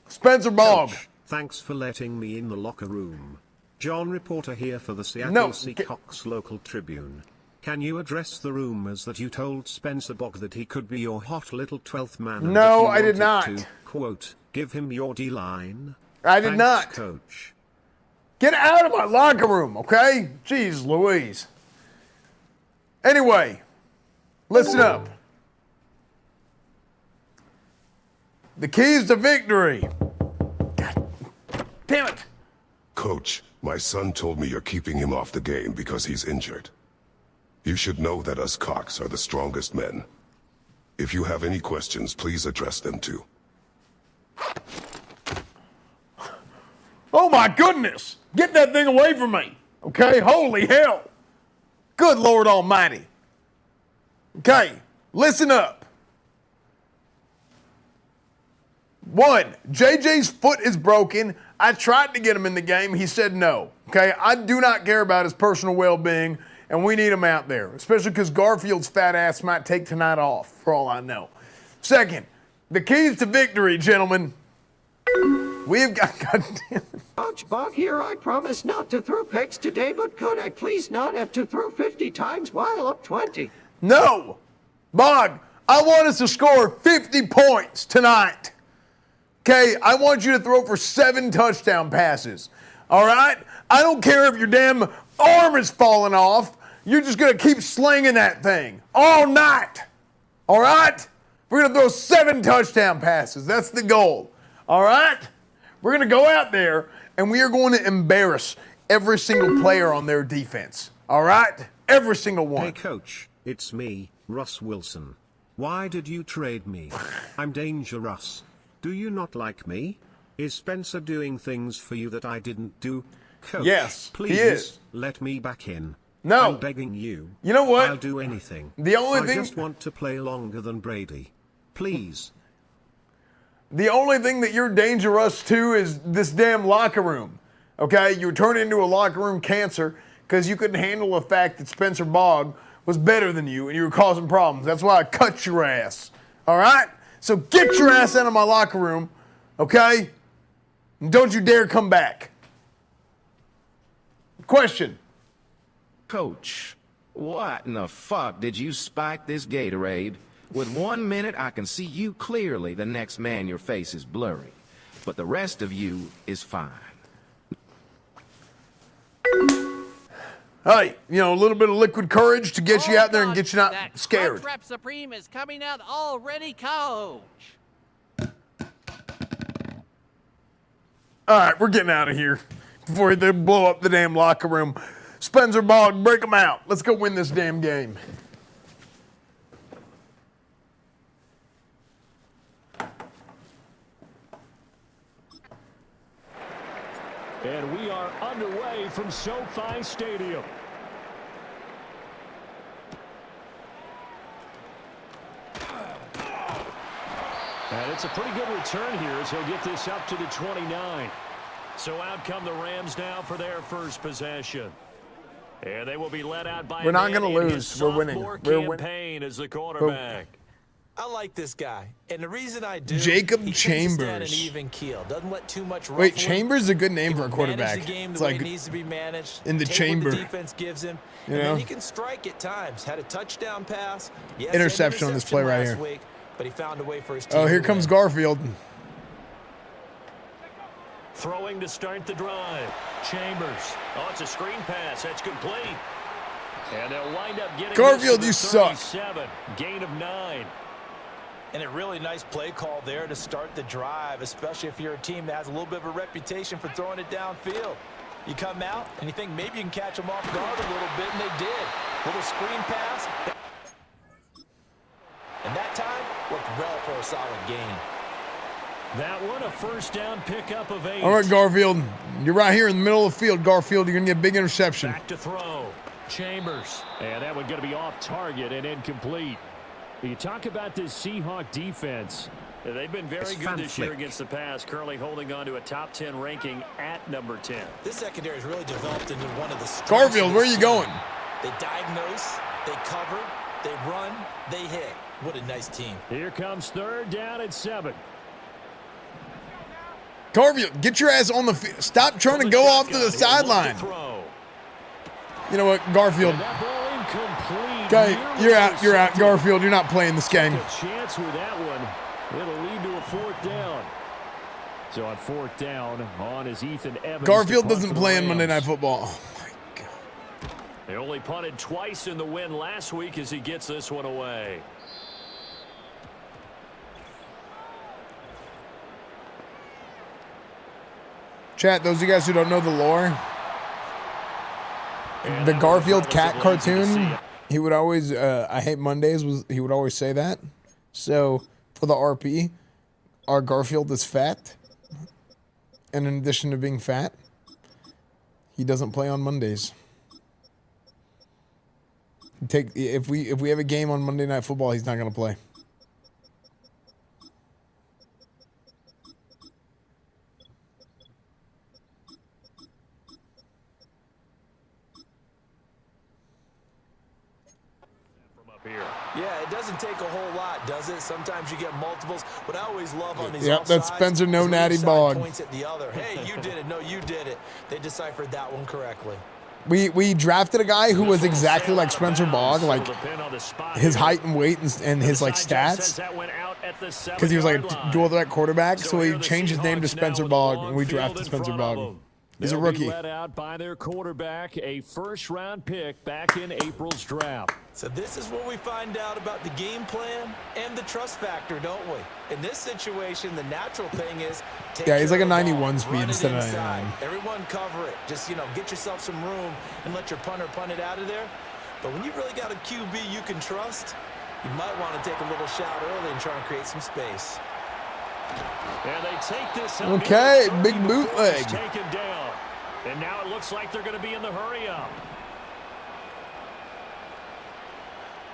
Spencer Bogg. Coach, thanks for letting me in the locker room. John, reporter here for the Seattle Seahawks local Tribune. Can you address the rumors that you told Spencer Bogg that he could be your hot little 12th man? And No, that you I did wanted not. To, quote, give him your D-line? I did Thanks, not. Coach. Get out of my locker room, okay? Jeez Louise. Anyway, listen up. The keys to victory. God damn it. Coach, my son told me you're keeping him off the game because he's injured. You should know that us Cox are the strongest men. If you have any questions, please address them too. Oh my goodness! Get that thing away from me! Okay, holy hell! Good Lord Almighty! Okay, listen up. 1, JJ's foot is broken. I tried to get him in the game. He said no. Okay, I do not care about his personal well-being, and we need him out there, especially because Garfield's fat ass might take tonight off, for all I know. 2nd, the keys to victory, gentlemen. We've got, goddamn. Coach Bogg here, I promise not to throw picks today, but could I please not have to throw 50 times while up 20? No! Bogg, I want us to score 50 points tonight. Okay, I want you to throw for 7 touchdown passes. All right? I don't care if your damn arm is falling off. You're just going to keep slinging that thing all night. All right? We're going to throw 7 touchdown passes. That's the goal. All right? We're going to go out there, and we are going to embarrass every single player on their defense. All right? Every single one. Hey, Coach, it's me, Russ Wilson. Why did you trade me? I'm dangerous. Do you not like me? Is Spencer doing things for you that I didn't do? Coach, yes, please he is. Let me back in. No. I'm begging you. You know what? I'll do anything. The only thing I just want to play longer than Brady. Please. The only thing that you're dangerous to is this damn locker room. Okay? You turned into a locker room cancer because you couldn't handle the fact that Spencer Bogg was better than you and you were causing problems. That's why I cut your ass. All right? So get your ass out of my locker room, okay? And don't you dare come back. Question. Coach, what in the fuck did you spike this Gatorade? With 1 minute, I can see you clearly. The next man, your face is blurry. But the rest of you is fine. Hey, you know, a little bit of liquid courage to get you out there and get you not scared. Crunchwrap Supreme is coming out already, Coach. All right, we're getting out of here before they blow up the damn locker room. Spencer Bogg, break them out. Let's go win this damn game. And we are underway from SoFi Stadium. And it's a pretty good return here as he'll get this up to the 29. So out come the Rams now for their first possession. And they will be led out by We're not going to lose. We're winning. We're winning. As the quarterback. I like this guy, and the reason I do, Jacob he Chambers. Stand an even keel. Doesn't let too much Wait, ruffle Chambers is a good name for a quarterback. The game It's the way like it needs to be managed. in the Take chamber. What the defense gives him, You and know? then he can strike at times. Had a touchdown pass. Yes, Interception on this play right last here. Week, but he found a way for his team. Oh, here to comes win. Garfield. Throwing to start the drive. Chambers. Oh, it's a screen pass. That's complete. And they'll wind up getting Garfield, you this to suck. 37. Gain of 9. And a really nice play call there to start the drive, especially if you're a team that has a little bit of a reputation for throwing it downfield. You come out and you think maybe you can catch them off guard a little bit, and they did. Little screen pass. And that time worked well for a solid gain. That one a first down pickup of 8. All right, Garfield. You're right here in the middle of the field, Garfield. You're going to get a big interception. Back to throw. Chambers. And that one going to be off target and incomplete. You talk about this Seahawk defense. They've been very good this year against the pass, currently holding on to a top 10 ranking at number 10. This secondary has really developed into one of the strengths. Garfield, where are you going? They diagnose, they cover, they run, they hit. What a nice team. Here comes third down at 7. Garfield, get your ass on the field. Stop trying to go off to the sideline. You know what, Garfield? Okay, you're out. You're out, Garfield. You're not playing this game. A chance with that one. It'll lead to a 4th down. So on 4th down, on is Ethan Evans. Garfield doesn't play in Monday Night Football. Oh my God. They only punted twice in the win last week as he gets this one away. Chat, those of you guys who don't know the lore, the Garfield cat cartoon, he would always, I hate Mondays, he would always say that. So, for the RP, our Garfield is fat. And in addition to being fat, he doesn't play on Mondays. If we have a game on Monday Night Football, he's not going to play. Yeah, it doesn't take a whole lot, does it? Sometimes you get multiples. What I always love on these Yep, that's Spencer No Natty Bog. Points at the other. Hey, you did it. No, you did it. They deciphered that one correctly. We drafted a guy who was exactly like Spencer Bogg, like his height and weight and his like stats, because he was like a dual threat quarterback. So we changed his name to Spencer Bogg, and we drafted Spencer Bogg. He's a rookie. Led out by their quarterback, a first-round pick back in April's draft. So this is where we find out about the game plan and the trust factor, don't we? In this situation, the natural thing is yeah, he's like a 91 speed instead of 99. Everyone cover it. Just, get yourself some room and let your punter punt it out of there. But when you really got a QB you can trust, you might want to take a little shot early and try and create some space. And they take this. Okay, big bootleg. Taken down. And now it looks like they're going to be in the hurry up.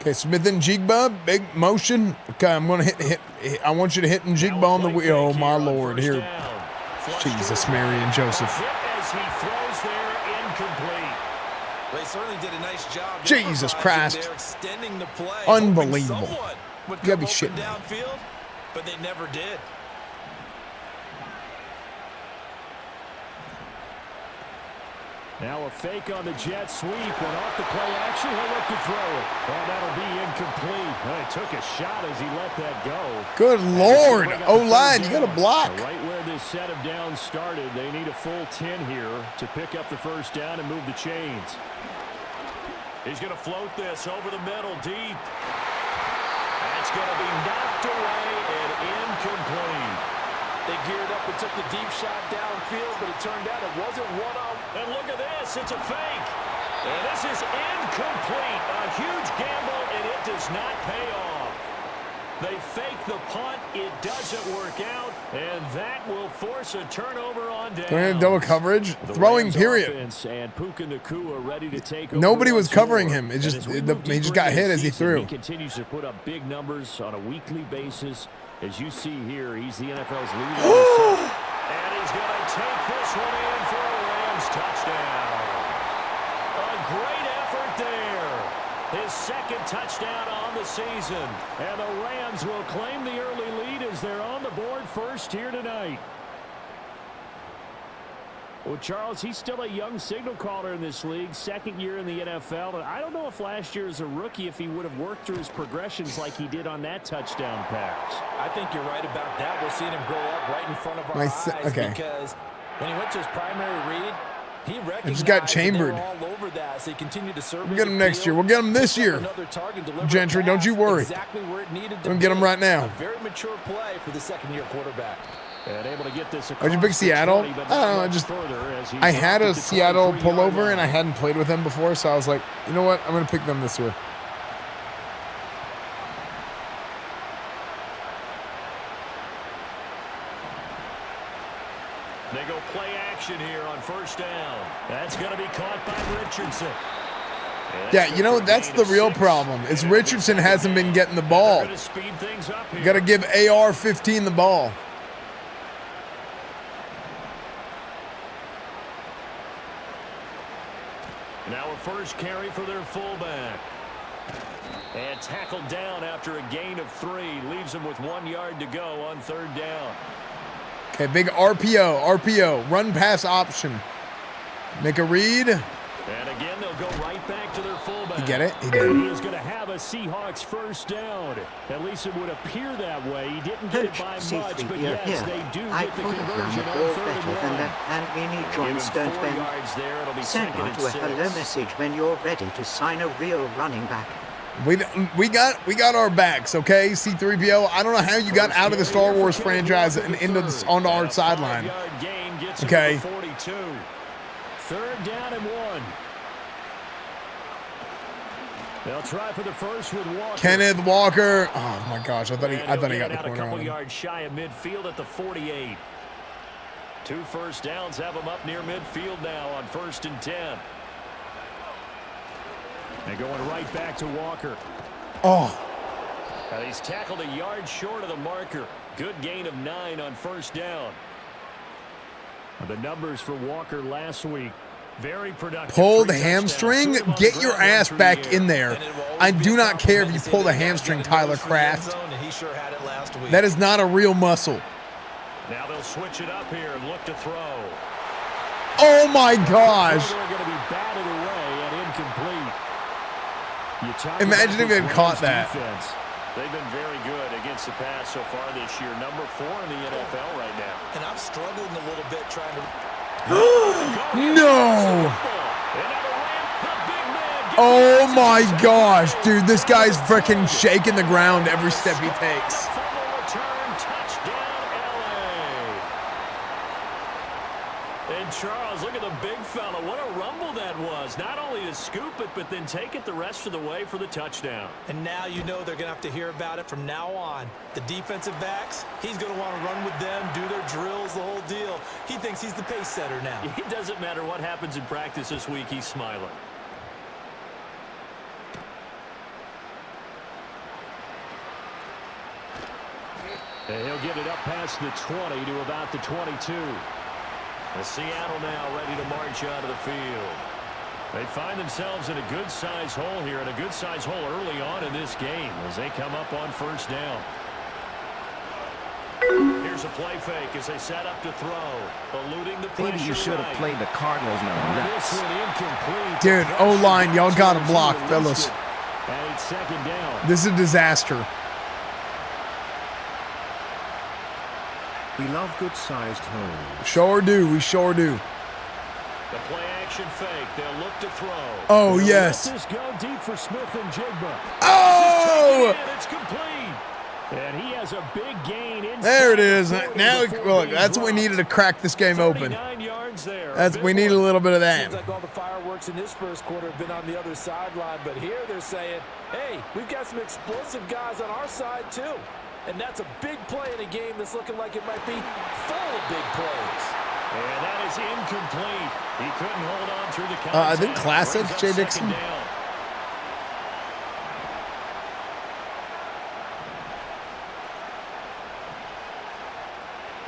Okay, Smith and Jigba, big motion. Okay, I'm gonna hit. I want you to hit and Jigba on the wheel. Oh my Lord, here, Jesus, Mary and Joseph. As he throws there, incomplete. They certainly did a nice job. Jesus Christ, extending the play, unbelievable. You gotta be shitting me. Downfield, but they never did. Now a fake on the jet sweep, and off the play action, he'll look to throw it. Oh, that'll be incomplete. Well, he took a shot as he let that go. Good Lord, O-line, you got to block. Right where this set of downs started, they need a full 10 here to pick up the first down and move the chains. He's going to float this over the middle, deep. That's going to be knocked away and incomplete. They geared up and took the deep shot downfield, but it turned out it wasn't one-on. And look at this, it's a fake. And this is incomplete. A huge gamble, and it does not pay off. They fake the punt, it doesn't work out, and that will force a turnover on down. They're in double coverage, throwing period. And Puka Nacua ready to take Nobody was covering him. It just he just got hit as he threw. He continues to put up big numbers on a weekly basis. As you see here, he's the NFL's leader. And he's going to take this one in for a Rams touchdown. A great effort there. His second touchdown on the season. And the Rams will claim the early lead as they're on the board first here tonight. Well, Charles, he's still a young signal caller in this league, second year in the NFL. And I don't know if last year as a rookie, if he would have worked through his progressions like he did on that touchdown pass. I think you're right about that. We're seeing him grow up right in front of our eyes. Okay. Because when he went to his primary read, he recognized just got chambered. all over that, so he continued to serve. We'll get him next year. We'll get him this year. Gentry, don't you worry. Exactly where it needed to We'll get him right now. A very mature play for the second-year quarterback. And able to get this Are you a big Seattle? I had a Seattle pullover and I hadn't played with them before, so I was like, you know what? I'm going to pick them this year. They go play action here on first down. That's going to be caught by Richardson. Yeah, you know, that's the real problem. Is Richardson hasn't been getting the ball. You got to give AR-15 the ball. Now a first carry for their fullback. And tackled down after a gain of 3. Leaves him with 1 yard to go on third down. Okay, big RPO, run pass option. Make a read. And again, they'll go right back to their fullback. You get it? He did. He is going to have a Seahawks first down. At least it would appear that way. He didn't get it by much, but yes, they do get the conversion on third and 1. And many joints don't bend. Send out a hello message when you're ready to sign a real running back. We got our backs, okay, C-3PO. I don't know how you got out of the Star Wars franchise and onto our sideline. Okay. 42. Third down and 1. They'll try for the first with Walker. Kenneth Walker. Oh my gosh, I thought he got the corner a couple on him. yards shy of midfield at the 48. 2 first downs have him up near midfield now on 1st and 10. And going right back to Walker. Oh. And he's tackled a yard short of the marker. Good gain of 9 on first down. The numbers for Walker last week. Very productive. Pulled hamstring? Get your ass back in there. I do not care if you pull the hamstring, Tyler Kraft. That is not a real muscle. Now they'll switch it up here and look to throw. Oh my gosh. They're going to be batted away and incomplete. Imagine if he had caught that. Defense. They've been very good against the pass so far this year. Number 4 in the NFL right now. And I'm struggling a little bit trying to... No! Oh my gosh, dude. This guy's freaking shaking the ground every step he takes. And Charles, look at the big fella. What a rumble that was. Not only to scoop it, but then take it the rest of the way for the touchdown. And now you know they're going to have to hear about it from now on. The defensive backs, he's going to want to run with them, do their drills, the whole deal. He thinks he's the pace setter now. It doesn't matter what happens in practice this week. He's smiling. And he'll get it up past the 20 to about the 22. And Seattle now ready to march out of the field. They find themselves in a good-sized hole here, and a good-sized hole early on in this game as they come up on first down. Here's a play fake as they set up to throw, eluding the pressure. Maybe you should have played the Cardinals now. This one incomplete. Dude, O-line, y'all got to block, fellas. And it's second down. This is a disaster. We love good-sized holes. Sure do. We sure do. The play action fake. They'll look to throw. Oh, yes. Let this go deep for Smith and Jigba. Oh! It's complete. And he has a big gain inside. There it is. Now, look, that's what we needed to crack this game open. We need a little bit of that. Seems like all the fireworks in this first quarter have been on the other sideline, but here they're saying, hey, we've got some explosive guys on our side too. And that's a big play in a game that's looking like it might be full of big plays. And that is incomplete. He couldn't hold on through the contact. I think classic Jay Dixon.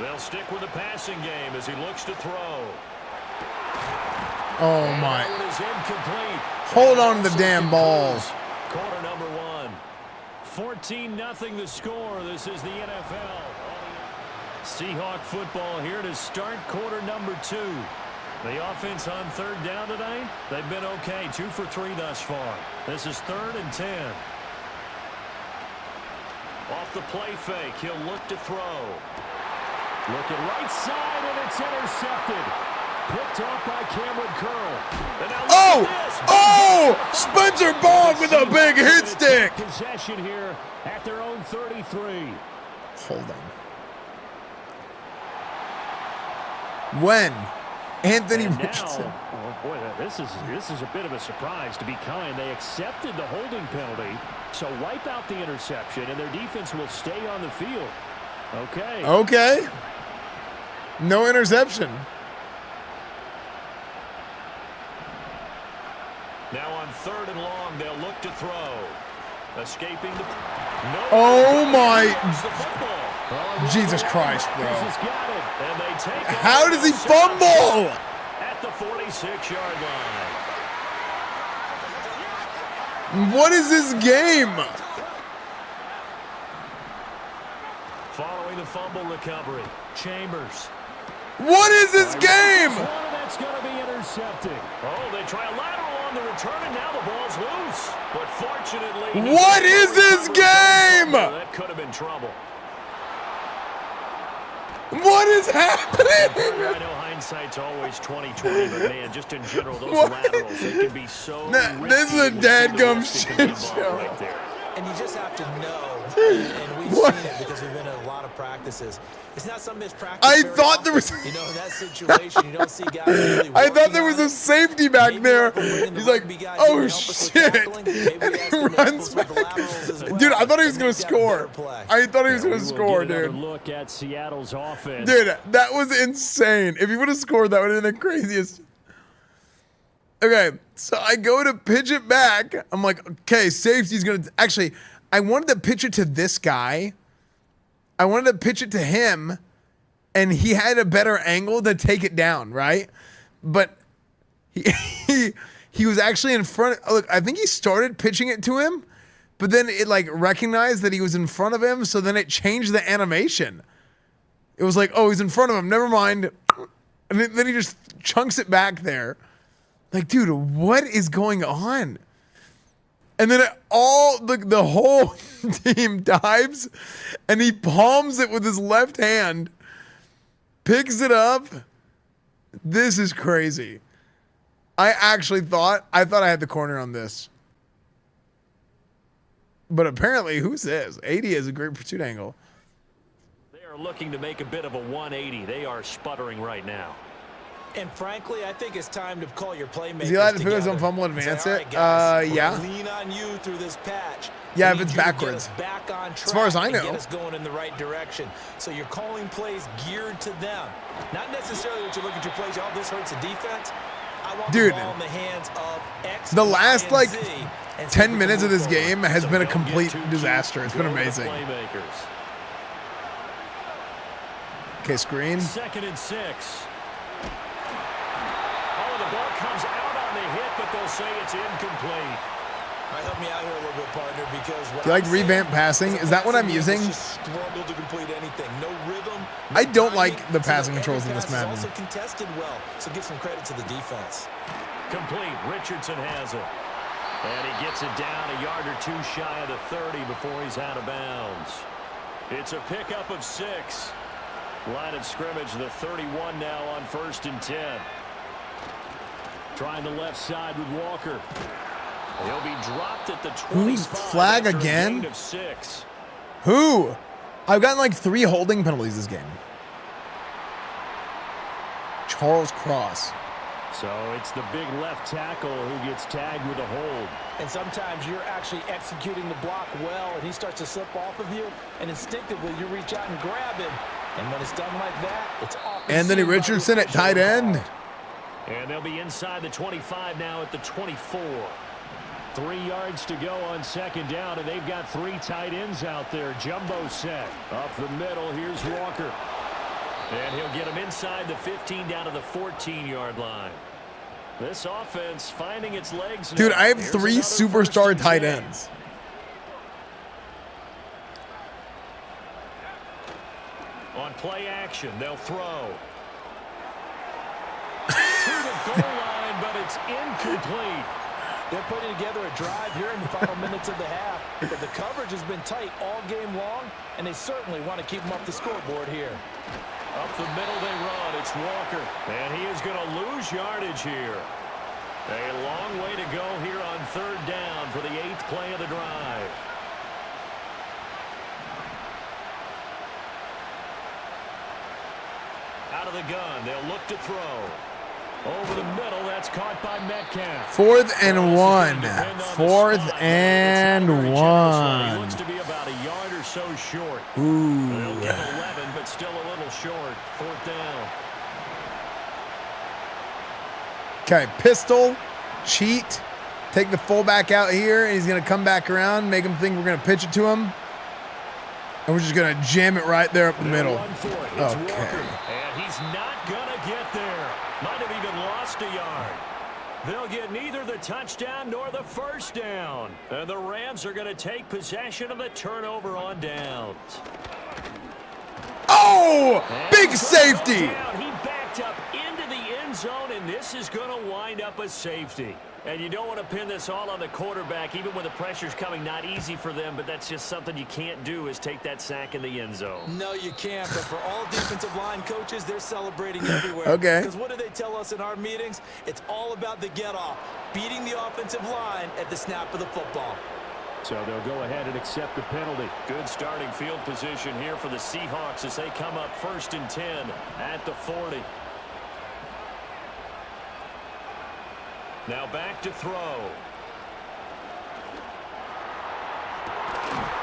They'll stick with the passing game as he looks to throw. Oh my. That one is incomplete. Hold on to the damn ball. Quarter number 1. 14-0 the score. This is the NFL. Seahawk football here to start quarter number 2. The offense on third down tonight, they've been okay. 2 for 3 thus far. This is 3rd and 10. Off the play fake, he'll look to throw. Looking right side, and it's intercepted. Picked off by Cameron Curl. And now oh! Spencer Bond with a big hit stick. Possession here at their own 33. Hold on. When Anthony Richardson. Oh boy, this is a bit of a surprise, to be kind. They accepted the holding penalty, so wipe out the interception, and their defense will stay on the field. Okay. Okay. No interception. Now on 3rd and long, they'll look to throw. Escaping the... No, oh my... Oh, Jesus Christ, bro. Got it, and they take how does he fumble? At the 46-yard line. What is this game? Following the fumble recovery, Chambers. What is this game? That's going to be intercepted. Oh, they try a lateral on the return, and now the ball's loose. But fortunately... What is this game? That could have been trouble. What is happening? I know hindsight's always 20/20, but man, just in general, those laterals, they can be so this is a dadgum shit show. Right there. And you just have to know, and we've seen it because we've been in a lot of practices. It's not some mispractice. I thought there was... You know, in that situation, you don't see guys really I thought there was a safety back there. He's like, oh, shit. And he runs back. Dude, I thought he was going to score. I thought he was going to score, dude. Look at Seattle's offense. Dude, that was insane. If he would have scored, that would have been the craziest. Okay, so I go to pitch it back. I'm like, okay, safety's going to... Actually, I wanted to pitch it to this guy. I wanted to pitch it to him, and he had a better angle to take it down, right? But he was actually in front. Look, I think he started pitching it to him, but then it like recognized that he was in front of him, so then it changed the animation. It was like, oh, he's in front of him. Never mind. And then he just chunks it back there. Like, dude, what is going on? And then the whole team dives, and he palms it with his left hand, picks it up. This is crazy. I thought I had the corner on this. But apparently, who's this? 80 is a great pursuit angle. They are looking to make a bit of a 180. They are sputtering right now. And frankly, I think it's time to call your playmakers. Is he allowed to put his own fumble and advance it? Yeah. Lean on you through this patch. Yeah, if it's backwards. Back on track, as far as I know. Get us going in the right direction. So you're calling plays geared to them. Not necessarily what you look at your plays. Oh, this hurts the defense. I want the ball in the hands of X, the last like Z, 10 minutes of this game has been a complete disaster. It's been amazing. Okay, screen. 2nd and 6. The ball comes out on the hit, but they'll say it's incomplete. Help me out here a little bit, partner, because do you like revamp passing? Is that what I'm using? Struggle to complete anything. No rhythm. I don't like the passing controls in this map. Also contested well, so give some credit to the defense. Complete. Richardson has it. And he gets it down a yard or two shy of the 30 before he's out of bounds. It's a pickup of 6. Line of scrimmage, the 31 now on 1st and 10. Trying the left side with Walker. He'll be dropped at the 25. Flag again? Of 6. Who? I've gotten like 3 holding penalties this game. Charles Cross. So it's the big left tackle who gets tagged with a hold. And sometimes you're actually executing the block well, and he starts to slip off of you, and instinctively you reach out and grab him. And when it's done like that, it's off. Anthony Richardson at tight end. And they'll be inside the 25 now at the 24. 3 yards to go on 2nd down, and they've got 3 tight ends out there. Jumbo set. Up the middle, here's Walker. And he'll get him inside the 15 down to the 14-yard line. This offense finding its legs. Dude, now. I have Here's 3 another superstar 1st and tight 10. ends. On play action, they'll throw. To the goal line, but it's incomplete. They're putting together a drive here in the final minutes of the half. But the coverage has been tight all game long, and they certainly want to keep them off the scoreboard here. Up the middle they run. It's Walker. And he is going to lose yardage here. A long way to go here on 3rd down for the 8th play of the drive. Out of the gun, they'll look to throw. Over the middle, that's caught by Metcalf. 4th and 1. 4th and He 1. looks to be about a yard or so short. Ooh. They'll get 11, but still a little short. 4th down. Okay, pistol, cheat, take the fullback out here, and he's going to come back around, make him think we're going to pitch it to him. And we're just going to jam it right there up the middle. Okay. And he's not going to get there. Might have even lost a yard. They'll get neither the touchdown nor the 1st down. And the Rams are going to take possession of the turnover on downs. Oh, big safety. He backed up into the end zone, and this is going to wind up a safety. And you don't want to pin this all on the quarterback, even when the pressure's coming. Not easy for them, but that's just something you can't do, is take that sack in the end zone. No, you can't. But for all defensive line coaches, they're celebrating everywhere. Okay. Because what do they tell us in our meetings? It's all about the get-off, beating the offensive line at the snap of the football. So they'll go ahead and accept the penalty. Good starting field position here for the Seahawks as they come up 1st and 10 at the 40. Now back to throw.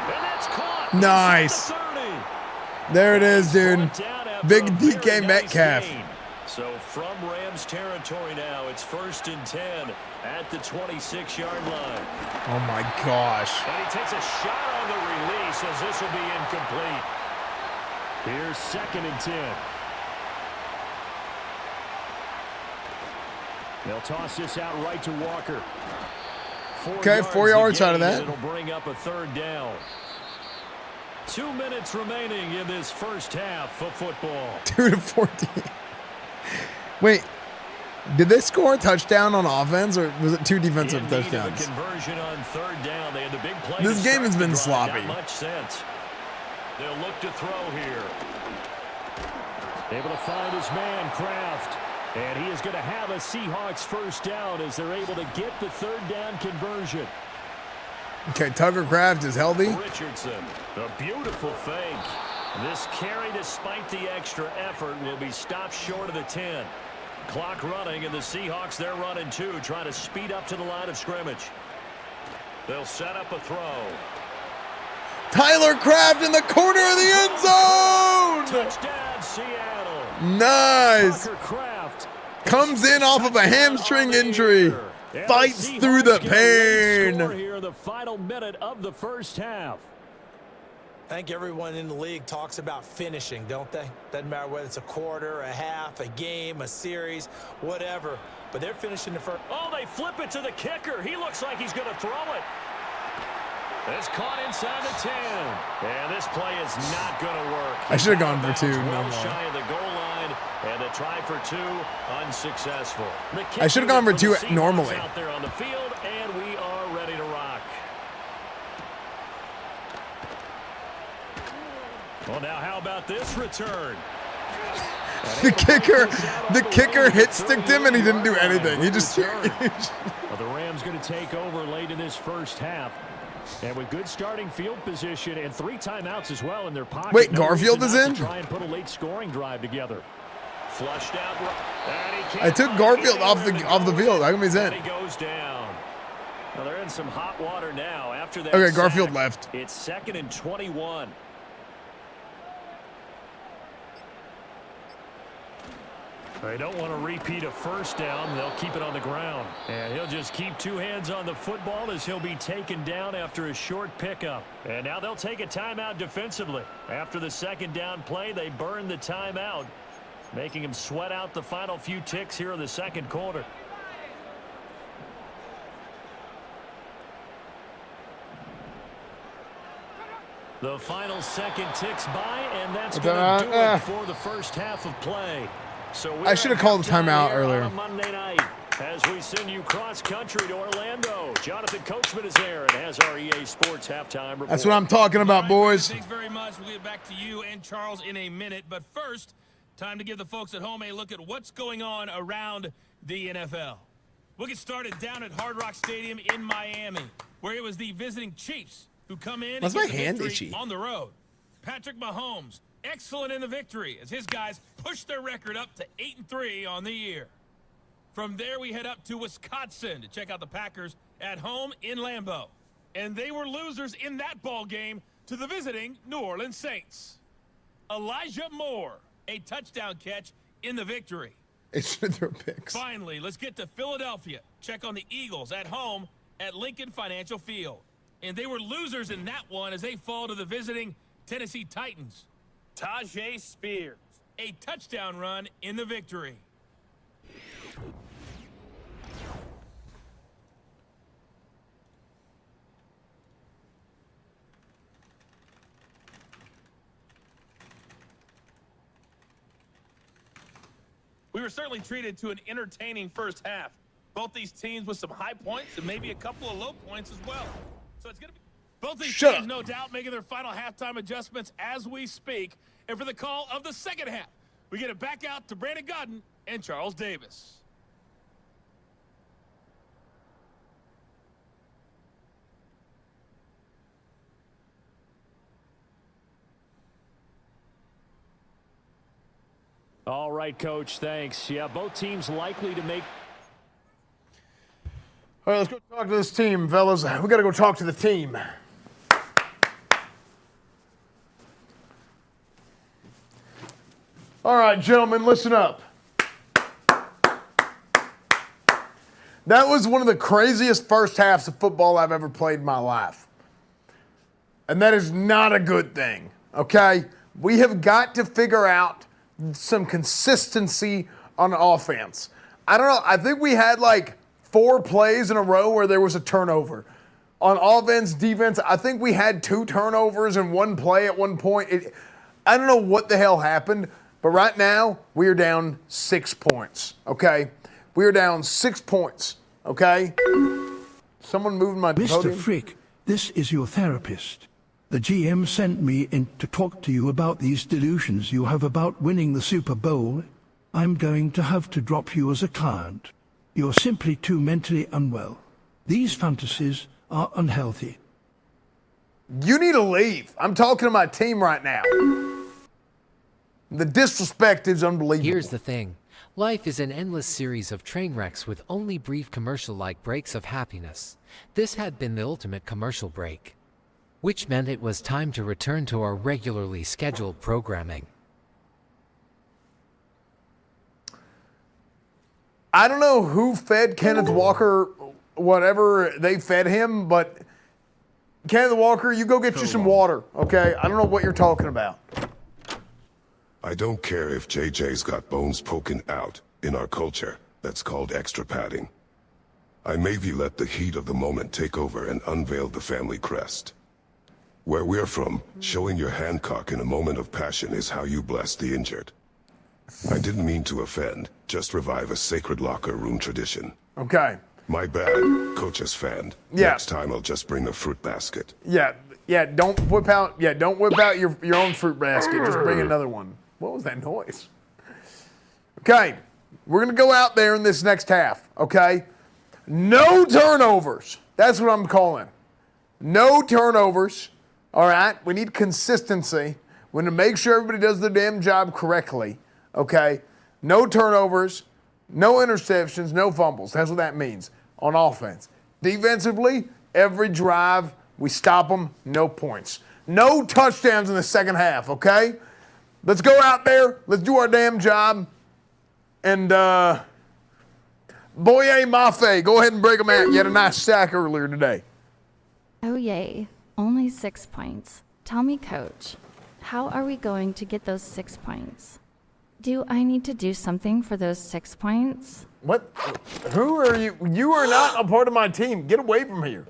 And that's caught. Nice. There it is, dude. Big DK Metcalf. So from Rams territory now, it's 1st and 10 at the 26-yard line. Oh, my gosh. And he takes a shot on the release as this will be incomplete. Here's 2nd and 10. They'll toss this out right to Walker. 4 yards out of that. It'll bring up a 3rd down. 2 minutes remaining in this first half of football. 2-14. Wait, did they score a touchdown on offense, or was it 2 defensive touchdowns? Conversion on 3rd down. They had the big play. This game has been sloppy. Not much sense. They'll look to throw here. Able to find his man, Kraft. And he is going to have a Seahawks 1st down as they're able to get the 3rd down conversion. Okay, Tucker Kraft is healthy. Richardson, a beautiful fake. This carry, despite the extra effort, will be stopped short of the 10. Clock running, and the Seahawks, they're running 2, trying to speed up to the line of scrimmage. They'll set up a throw. Tyler Kraft in the corner of the end zone. Touchdown, Seattle. Nice. Tucker Kraft comes in off of a hamstring injury. Fights through the pain. Here in the final minute of the first half. I think everyone in the league talks about finishing, don't they? Doesn't matter whether it's a quarter, a half, a game, a series, whatever. But they're finishing the first. Oh, they flip it to the kicker. He looks like he's going to throw it. It's caught inside the 10. And this play is not going to work. I should have gone for 2. Well No shy more. of the goal line, and the try for 2 unsuccessful. I should have gone for 2 Seahawks normally. Out there on the field, and we are ready to rock. Well, now how about this return? The kicker hit sticked him, and he didn't do anything. He just. Well, the Rams going to take over late in this first half. And with good starting field position and 3 timeouts as well in their pocket. Wait, Garfield is in? Try and put a late scoring drive together. Flushed out. I took Garfield off the field. How come he's in? He goes down. Well, they're in some hot water now after that. Okay, Garfield sack. left. It's 2nd and 21. They don't want to repeat a first down. They'll keep it on the ground. And he'll just keep two hands on the football as he'll be taken down after a short pickup. And now they'll take a timeout defensively. After the second down play, they burn the timeout, making him sweat out the final few ticks here in the second quarter. The final second ticks by, and that's going to do it for the first half of play. So I should have called a timeout earlier. Monday night, as we send you cross country to Orlando, Jonathan Coachman is there and has our EA Sports halftime report. That's what I'm talking about, boys. Thanks very much. We'll get back to you and Charles in a minute. But first, time to give the folks at home a look at what's going on around the NFL. We'll get started down at Hard Rock Stadium in Miami, where it was the visiting Chiefs who come in and get the victory on the road. Patrick Mahomes, excellent in the victory as his guys push their record up to 8-3 on the year. From there, we head up to Wisconsin to check out the Packers at home in Lambeau. And they were losers in that ball game to the visiting New Orleans Saints. Elijah Moore, a touchdown catch in the victory. Finally, let's get to Philadelphia. Check on the Eagles at home at Lincoln Financial Field. And they were losers in that one as they fall to the visiting Tennessee Titans. Tajay Spears, a touchdown run in the victory. We were certainly treated to an entertaining first half. Both these teams with some high points and maybe a couple of low points as well. So it's going to be both these teams, no doubt, making their final halftime adjustments as we speak. And for the call of the second half, we get it back out to Brandon Godden and Charles Davis. All right, Coach, thanks. Yeah, both teams likely to make... All right, let's go talk to this team, fellas. We got to go talk to the team. All right, gentlemen, listen up. That was one of the craziest first halves of football I've ever played in my life. And that is not a good thing, okay? We have got to figure out some consistency on offense. I don't know. I think we had like 4 plays in a row where there was a turnover. On offense, defense, I think we had 2 turnovers in one play at one point. I don't know what the hell happened, but right now we are down 6 points, okay? We are down 6 points, okay? Someone moved my podium. Mr. Frick, this is your therapist. The GM sent me in to talk to you about these delusions you have about winning the Super Bowl. I'm going to have to drop you as a client. You're simply too mentally unwell. These fantasies are unhealthy. You need to leave. I'm talking to my team right now. The disrespect is unbelievable. Here's the thing. Life is an endless series of train wrecks with only brief commercial-like breaks of happiness. This had been the ultimate commercial break, which meant it was time to return to our regularly scheduled programming. I don't know who fed Kenneth Walker whatever they fed him, but Kenneth Walker, you go get you some water, okay? I don't know what you're talking about. I don't care if JJ's got bones poking out. In our culture, that's called extra padding. I maybe let the heat of the moment take over and unveiled the family crest. Where we're from, showing your Hancock in a moment of passion is how you bless the injured. I didn't mean to offend, just revive a sacred locker room tradition. Okay. My bad, Coach Esfand. Yeah. Next time I'll just bring a fruit basket. Yeah, don't whip out your own fruit basket. Just bring another one. What was that noise? Okay, we're going to go out there in this next half, okay? No turnovers. That's what I'm calling. No turnovers, all right? We need consistency. We need to make sure everybody does their damn job correctly, okay? No turnovers, no interceptions, no fumbles. That's what that means on offense. Defensively, every drive, we stop them, no points. No touchdowns in the second half, okay? Let's go out there. Let's do our damn job. And Boye Mafe, go ahead and break them out. You had a nice sack earlier today. Oh, yay. Only 6 points. Tell me, Coach, how are we going to get those 6 points? Do I need to do something for those 6 points? What? Who are you? You are not a part of my team. Get away from here.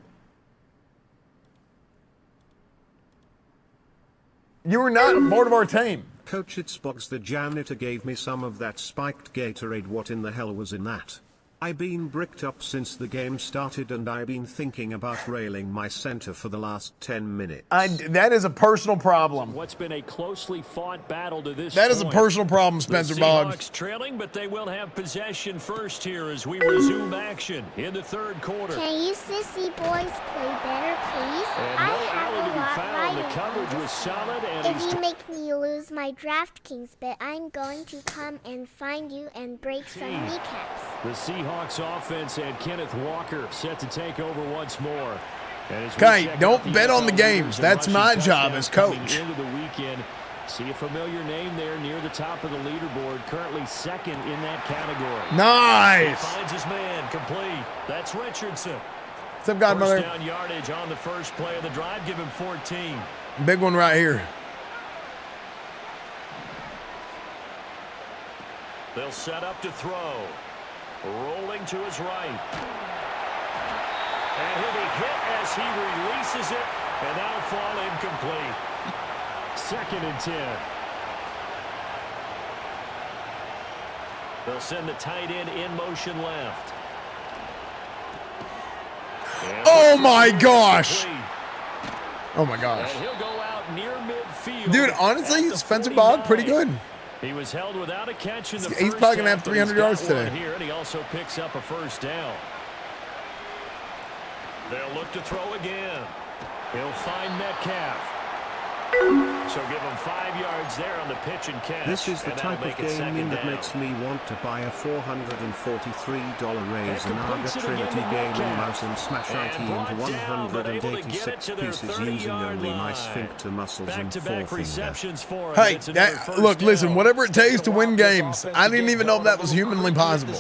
You are not a part of our team. Coach, it's Boggs the janitor gave me some of that spiked Gatorade. What in the hell was in that? I've been bricked up since the game started and I've been thinking about railing my center for the last 10 minutes. That is a personal problem. What's been a closely fought battle to this That is point. a personal problem, Spencer Boggs. The Seahawks trailing, but they will have possession first here as we resume action in the third quarter. Can you sissy boys play better, please? And no alley to be found. The coverage was solid. And if you make me lose my DraftKings bet, I'm going to come and find you and break some kneecaps. The Seahawks offense and Kenneth Walker set to take over once more. Okay, don't bet on the games. That's my job as coach. Into the weekend, see a familiar name there near the top of the leaderboard, currently second in that category. Nice. He finds his man, complete. That's Richardson. What's up, Godmother? First down yardage on the first play of the drive. Give him 14. Big one right here. They'll set up to throw. Rolling to his right. And he'll be hit as he releases it, and that'll fall incomplete. 2nd and 10. They'll send the tight end in motion left. And oh my gosh. Oh my gosh. And he'll go out near midfield. Dude, honestly, Spencer Boggs, pretty good. He was held without a catch in the first He's probably going to have half, but 300 he's got yards one today. Here, and he also picks up a first down. They'll look to throw again. He'll find Metcalf. So give him 5 yards there on the pitch and catch. This is the and type that'll of make it gaming that second down. makes me want to buy a $443 raise an Arga completes it Trinity again to gaming Metcalf. mouse and smash IT And into brought down, but able to get it 186 to their pieces 30-yard using only my line. sphincter muscles and Back-to-back forefinger. receptions for him. Hey, It's another that, first look, down. listen, whatever it takes to win games. I didn't even know if that was humanly possible.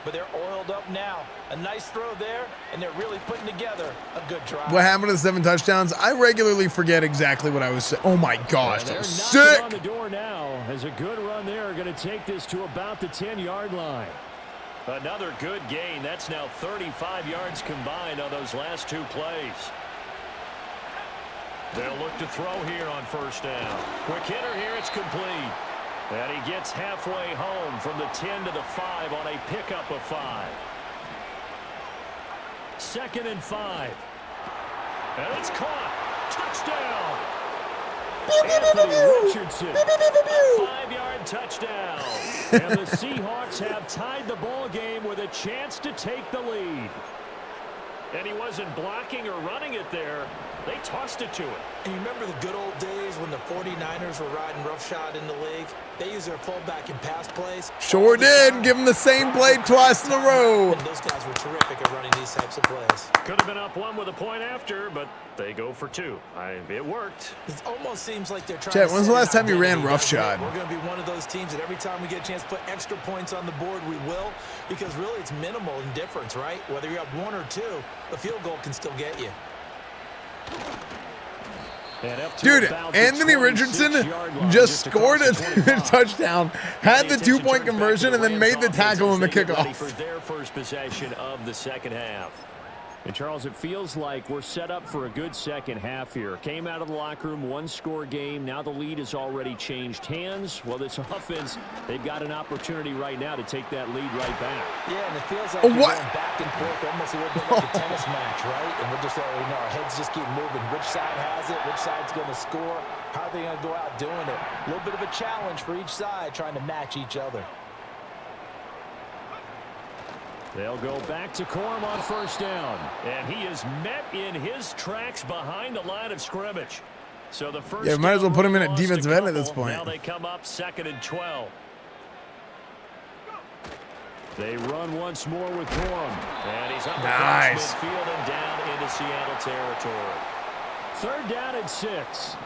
But they're oiled up now. A nice throw there, and they're really putting together a good drive. What happened to the 7 touchdowns? I regularly forget exactly what I was saying. Oh my gosh, that was Knocking sick. on the door now as a good run there. Going to take this to about the 10-yard line. Another good gain. That's now 35 yards combined on those last 2 plays. They'll look to throw here on first down. Quick hitter here. It's complete. And he gets halfway home from the 10 to the 5 on a pickup of 5. 2nd and 5. And it's caught. Touchdown. Anthony Richardson. A 5-yard touchdown. And the Seahawks have tied the ball game with a chance to take the lead. And he wasn't blocking or running it there. They tossed it to him. And you remember the good old days when the 49ers were riding roughshod in the league? They used their fullback in pass plays. Sure did. Give him the same play twice in a row. And those guys were terrific at running these types of plays. Could have been up 1 with a point after, but they go for 2. It worked. It almost seems like they're trying Chet, to when's the last time you ran identity. roughshod? We're going to be one of those teams that every time we get a chance to put extra points on the board, we will. Because really it's minimal in difference, right? Whether you have 1 or 2, a field goal can still get you. Dude, Anthony Richardson just scored a touchdown, had the 2-point conversion, and then made the tackle on the kickoff. For their first possession of the second half. And Charles, it feels like we're set up for a good second half here. Came out of the locker room, 1-score game. Now the lead has already changed hands. Well, this offense, they've got an opportunity right now to take that lead right back. Yeah, and it feels like you're going back and forth, almost a little bit like a tennis match, right? And we're just letting you know, our heads just keep moving. Which side has it? Which side's going to score? How are they going to go out doing it? A little bit of a challenge for each side, trying to match each other. They'll go back to Corum on first down. And he is met in his tracks behind the line of scrimmage. So the first Yeah, might as well put him in at lost a defensive end at this couple. point. Now they come up 2nd and 12. They run once more with Corum. And he's up across midfield and down into Seattle territory. 3rd down and 6.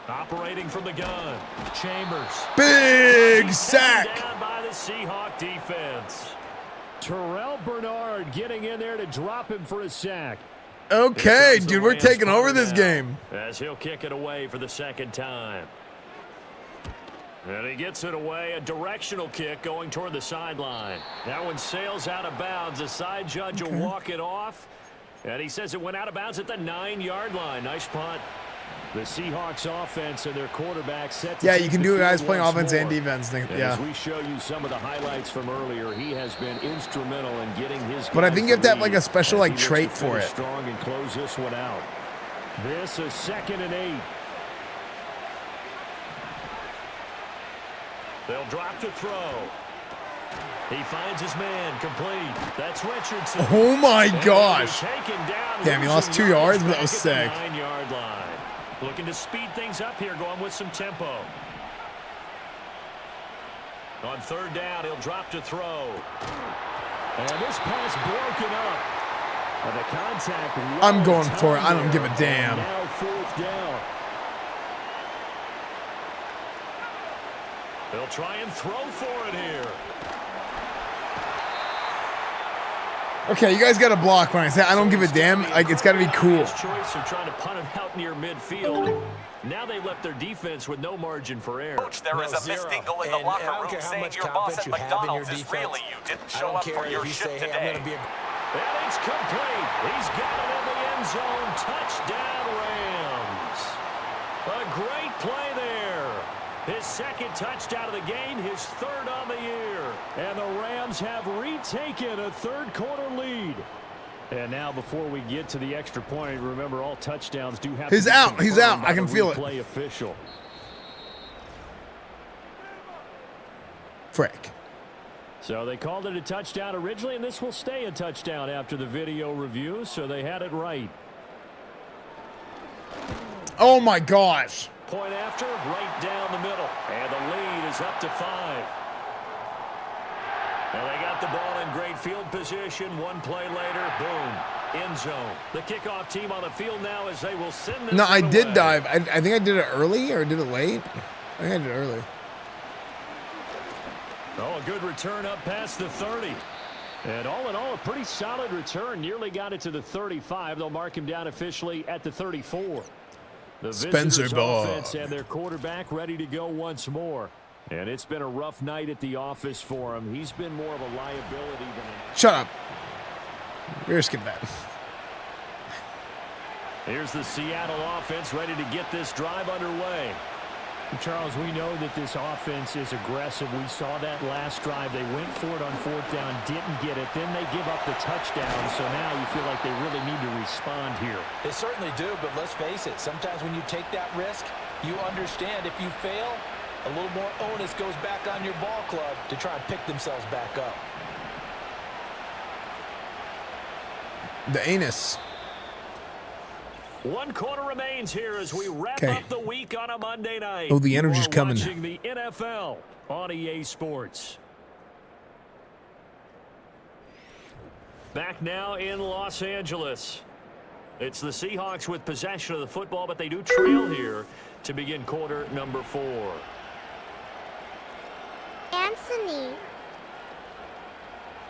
Operating from the gun, Chambers. Big sack. Down by the Seahawk defense. Terrell Bernard getting in there to drop him for a sack. Okay, dude, we're taking over this game. As he'll kick it away for the second time. And he gets it away, a directional kick going toward the sideline. That one sails out of bounds. The side judge will walk it off. And he says it went out of bounds at the 9-yard line. Nice punt. The Seahawks offense and their quarterback set to you can do it, guys, playing offense and defense. As we show you some of the highlights from earlier, he has been instrumental in getting his. But I think you have to have like a special like trait for it. Strong and close this one out. This is 2nd and 8. They'll drop to throw. He finds his man complete. That's Richardson. Oh my gosh! Down, damn, he lost 2 yards, but that was sick. 9-yard line. Looking to speed things up here, going with some tempo. On 3rd down, he'll drop to throw. And this pass broken up. And the contact. I'm going for it. I don't give a damn. Now 4th down. They'll try and throw for it here. Okay, you guys got to block when I say I don't give a damn. Like, it's got to be cool. Choice of trying to punt him out near midfield. Now they left their defense with no margin for error. Coach, there is a mistingle in the locker room saying your boss at McDonald's is really you. Didn't show up for your shift today. And it's complete. He's got it in the end zone. Touchdown, Rams. A great play there. His 2nd touchdown of the game, his 3rd on the year. And the Rams have retaken a 3rd quarter lead. And now before we get to the extra point, remember all touchdowns do have He's to be out. He's out. confirmed I can by the feel it. replay official. Frick. So they called it a touchdown originally, and this will stay a touchdown after the video review, so they had it right. Oh my gosh. Point after, right down the middle. And the lead is up to 5. And they got the ball in great field position. One play later, boom, end zone. The kickoff team on the field now as they will send this. No, I did away. dive. I think I did it early or did it late. I think I did it early. Oh, a good return up past the 30. And all in all, a pretty solid return. Nearly got it to the 35. They'll mark him down officially at the 34. The Spencer visitors' Ball. offense and their quarterback ready to go once more. And it's been a rough night at the office for him. He's been more of a liability than a... Shut up. You're skip that. Here's the Seattle offense ready to get this drive underway. Charles, we know that this offense is aggressive. We saw that last drive. They went for it on 4th down, didn't get it. Then they give up the touchdown. So now you feel like they really need to respond here. They certainly do, but let's face it. Sometimes when you take that risk, you understand if you fail, a little more onus goes back on your ball club to try and pick themselves back up. The anus. 1 quarter remains here as we wrap up the week on a Monday night. Oh, the energy's coming. Watching the NFL on EA Sports. Back now in Los Angeles. It's the Seahawks with possession of the football, but they do trail here to begin quarter number 4. Anthony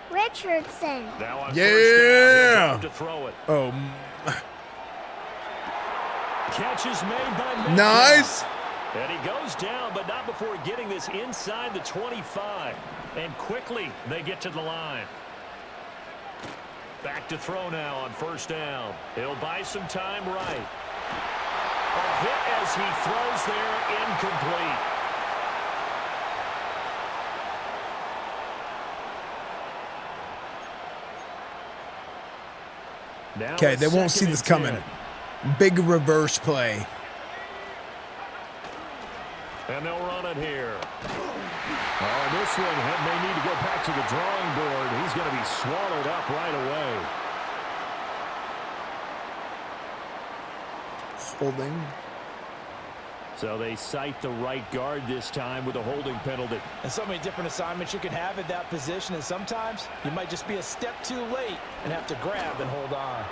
Richardson. Now on Yeah. first down, to throw it. Oh. Catch is made by Metcalf. Nice. And he goes down, but not before getting this inside the 25. And quickly they get to the line. Back to throw now on first down. He'll buy some time right. A hit as he throws there, incomplete. Now Okay, they won't see second this and coming. 10. Big reverse play. And they'll run it here. Oh, this one may need to go back to the drawing board. He's going to be swallowed up right away. Holding. So they cite the right guard this time with a holding penalty. And so many different assignments you can have at that position, and sometimes you might just be a step too late and have to grab and hold on.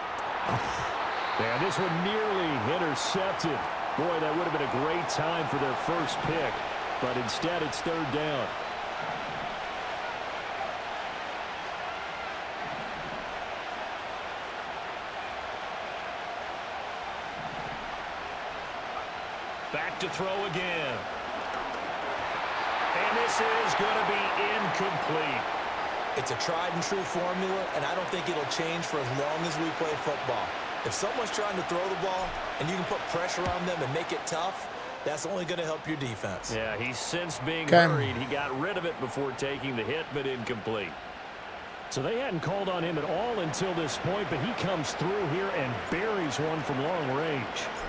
And this one nearly intercepted. Boy, that would have been a great time for their first pick, but instead it's third down. Back to throw again. And this is going to be incomplete. It's a tried and true formula, and I don't think it'll change for as long as we play football. If someone's trying to throw the ball and you can put pressure on them and make it tough, that's only going to help your defense. Yeah, he's since being hurried. He got rid of it before taking the hit, but incomplete. So they hadn't called on him at all until this point, but he comes through here and buries one from long range.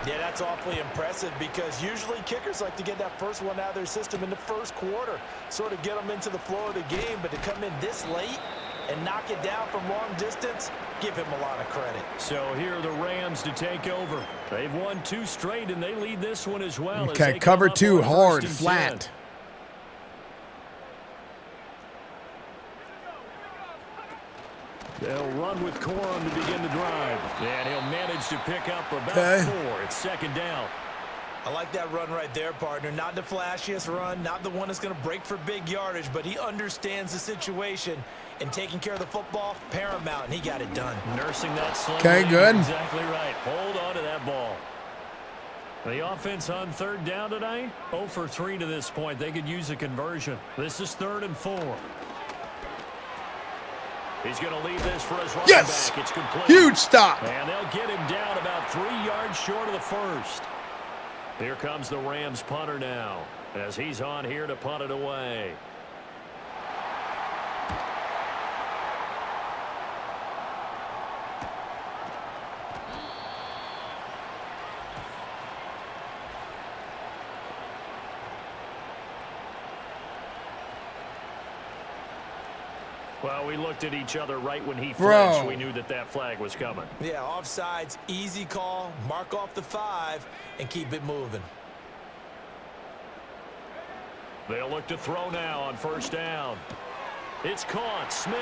Yeah, that's awfully impressive because usually kickers like to get that first one out of their system in the first quarter, sort of get them into the flow of the game, but to come in this late and knock it down from long distance, give him a lot of credit. So here are the Rams to take over. They've won 2 straight, and they lead this one as well. Okay, cover 2, hard, flat. They'll run with Corum to begin the drive. And he'll manage to pick up about 4. It's second down. I like that run right there, partner. Not the flashiest run, not the one that's going to break for big yardage, but he understands the situation, and taking care of the football, paramount, and he got it done. Nursing that slow. Okay, good. Exactly right. Hold on to that ball. The offense on third down tonight, 0 for 3 to this point. They could use a conversion. This is 3rd and 4. He's going to leave this for his running back. It's complete. Huge stop. And they'll get him down about 3 yards short of the first. Here comes the Rams punter now as he's on here to punt it away. Well, we looked at each other right when he flinched. We knew that that flag was coming. Yeah, offsides, easy call, mark off the 5, and keep it moving. They'll look to throw now on first down. It's caught. Smith.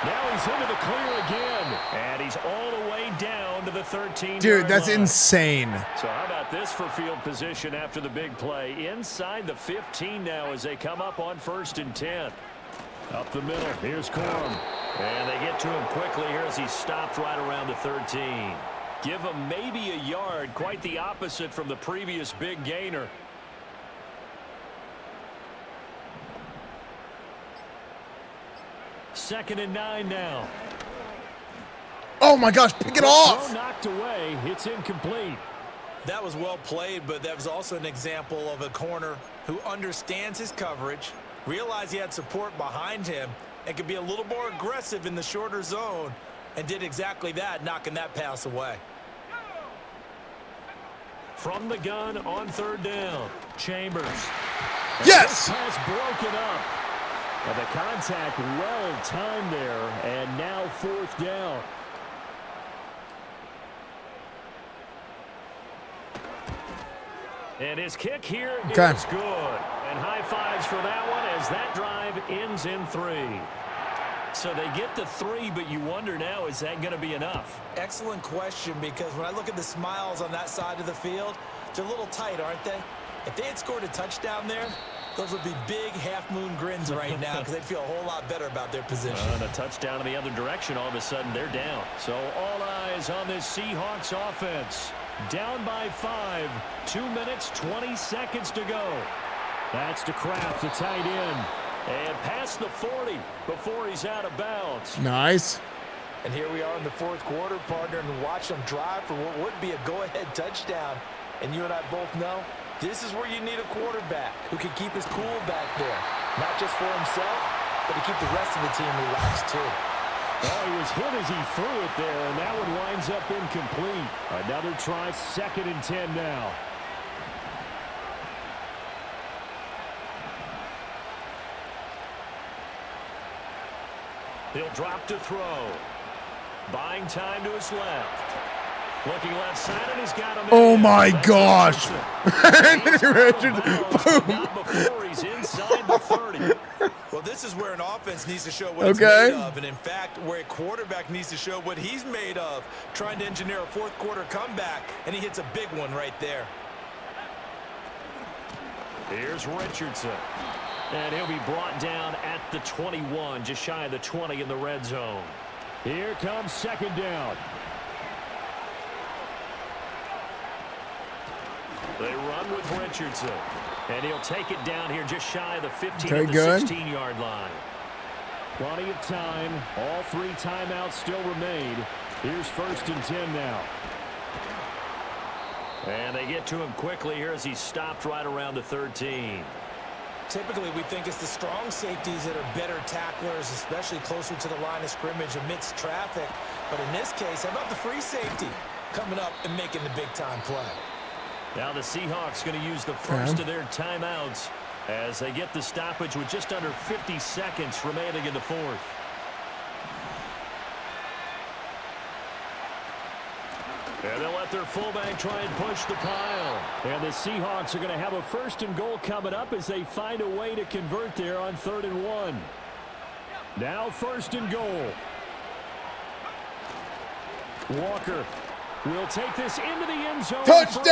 Now he's into the clear again. And he's all the way down to the 13. Dude, that's insane. So how about this for field position after the big play? Inside the 15 now as they come up on 1st and 10. Up the middle. Here's Corum. And they get to him quickly here as he stopped right around the 13. Give him maybe a yard. Quite the opposite from the previous big gainer. Second and 9 now. Oh my gosh, pick it off. Knocked away. It's incomplete. That was well played, but that was also an example of a corner who understands his coverage, realized he had support behind him, and could be a little more aggressive in the shorter zone, and did exactly that, knocking that pass away. From the gun on third down, Chambers. Yes! Pass broken up. And the contact well timed there, and now 4th down. And his kick here is good. And high fives for that one as that drive ends in 3. So they get the 3, but you wonder now, is that going to be enough? Excellent question, because when I look at the smiles on that side of the field, they're a little tight, aren't they? If they had scored a touchdown there, those would be big half-moon grins right now because they'd feel a whole lot better about their position. And a touchdown in the other direction, all of a sudden they're down. So all eyes on this Seahawks offense. Down by 5, 2 minutes, 20 seconds to go. That's to Kraft, the tight end. And past the 40 before he's out of bounds. Nice. And here we are in the 4th quarter, partner, and watch them drive for what would be a go-ahead touchdown. And you and I both know this is where you need a quarterback who can keep his cool back there. Not just for himself, but to keep the rest of the team relaxed too. Well, he was hit as he threw it there, and that one winds up incomplete. Another try, 2nd and 10 now. He'll drop to throw. Buying time to his left. Looking left side, and he's got him. Oh my gosh. Boom. Not before he's inside the 30. Well, this is where an offense needs to show what it's Okay. made of, and in fact, where a quarterback needs to show what he's made of, trying to engineer a fourth quarter comeback, and he hits a big one right there. Here's Richardson. And he'll be brought down at the 21, just shy of the 20 in the red zone. Here comes second down. They run with Richardson. And he'll take it down here just shy of the 15 Okay, at the good. 16-yard line. Plenty of time. All 3 timeouts still remain. Here's 1st and 10 now. And they get to him quickly here as he's stopped right around the 13. Typically, we think it's the strong safeties that are better tacklers, especially closer to the line of scrimmage amidst traffic. But in this case, how about the free safety coming up and making the big-time play? Now the Seahawks going to use the first of their timeouts as they get the stoppage with just under 50 seconds remaining in the 4th. And they'll let their fullback try and push the pile. And the Seahawks are going to have a 1st and goal coming up as they find a way to convert there on 3rd and 1. Now 1st and goal. Walker will take this into the end zone. Touchdown!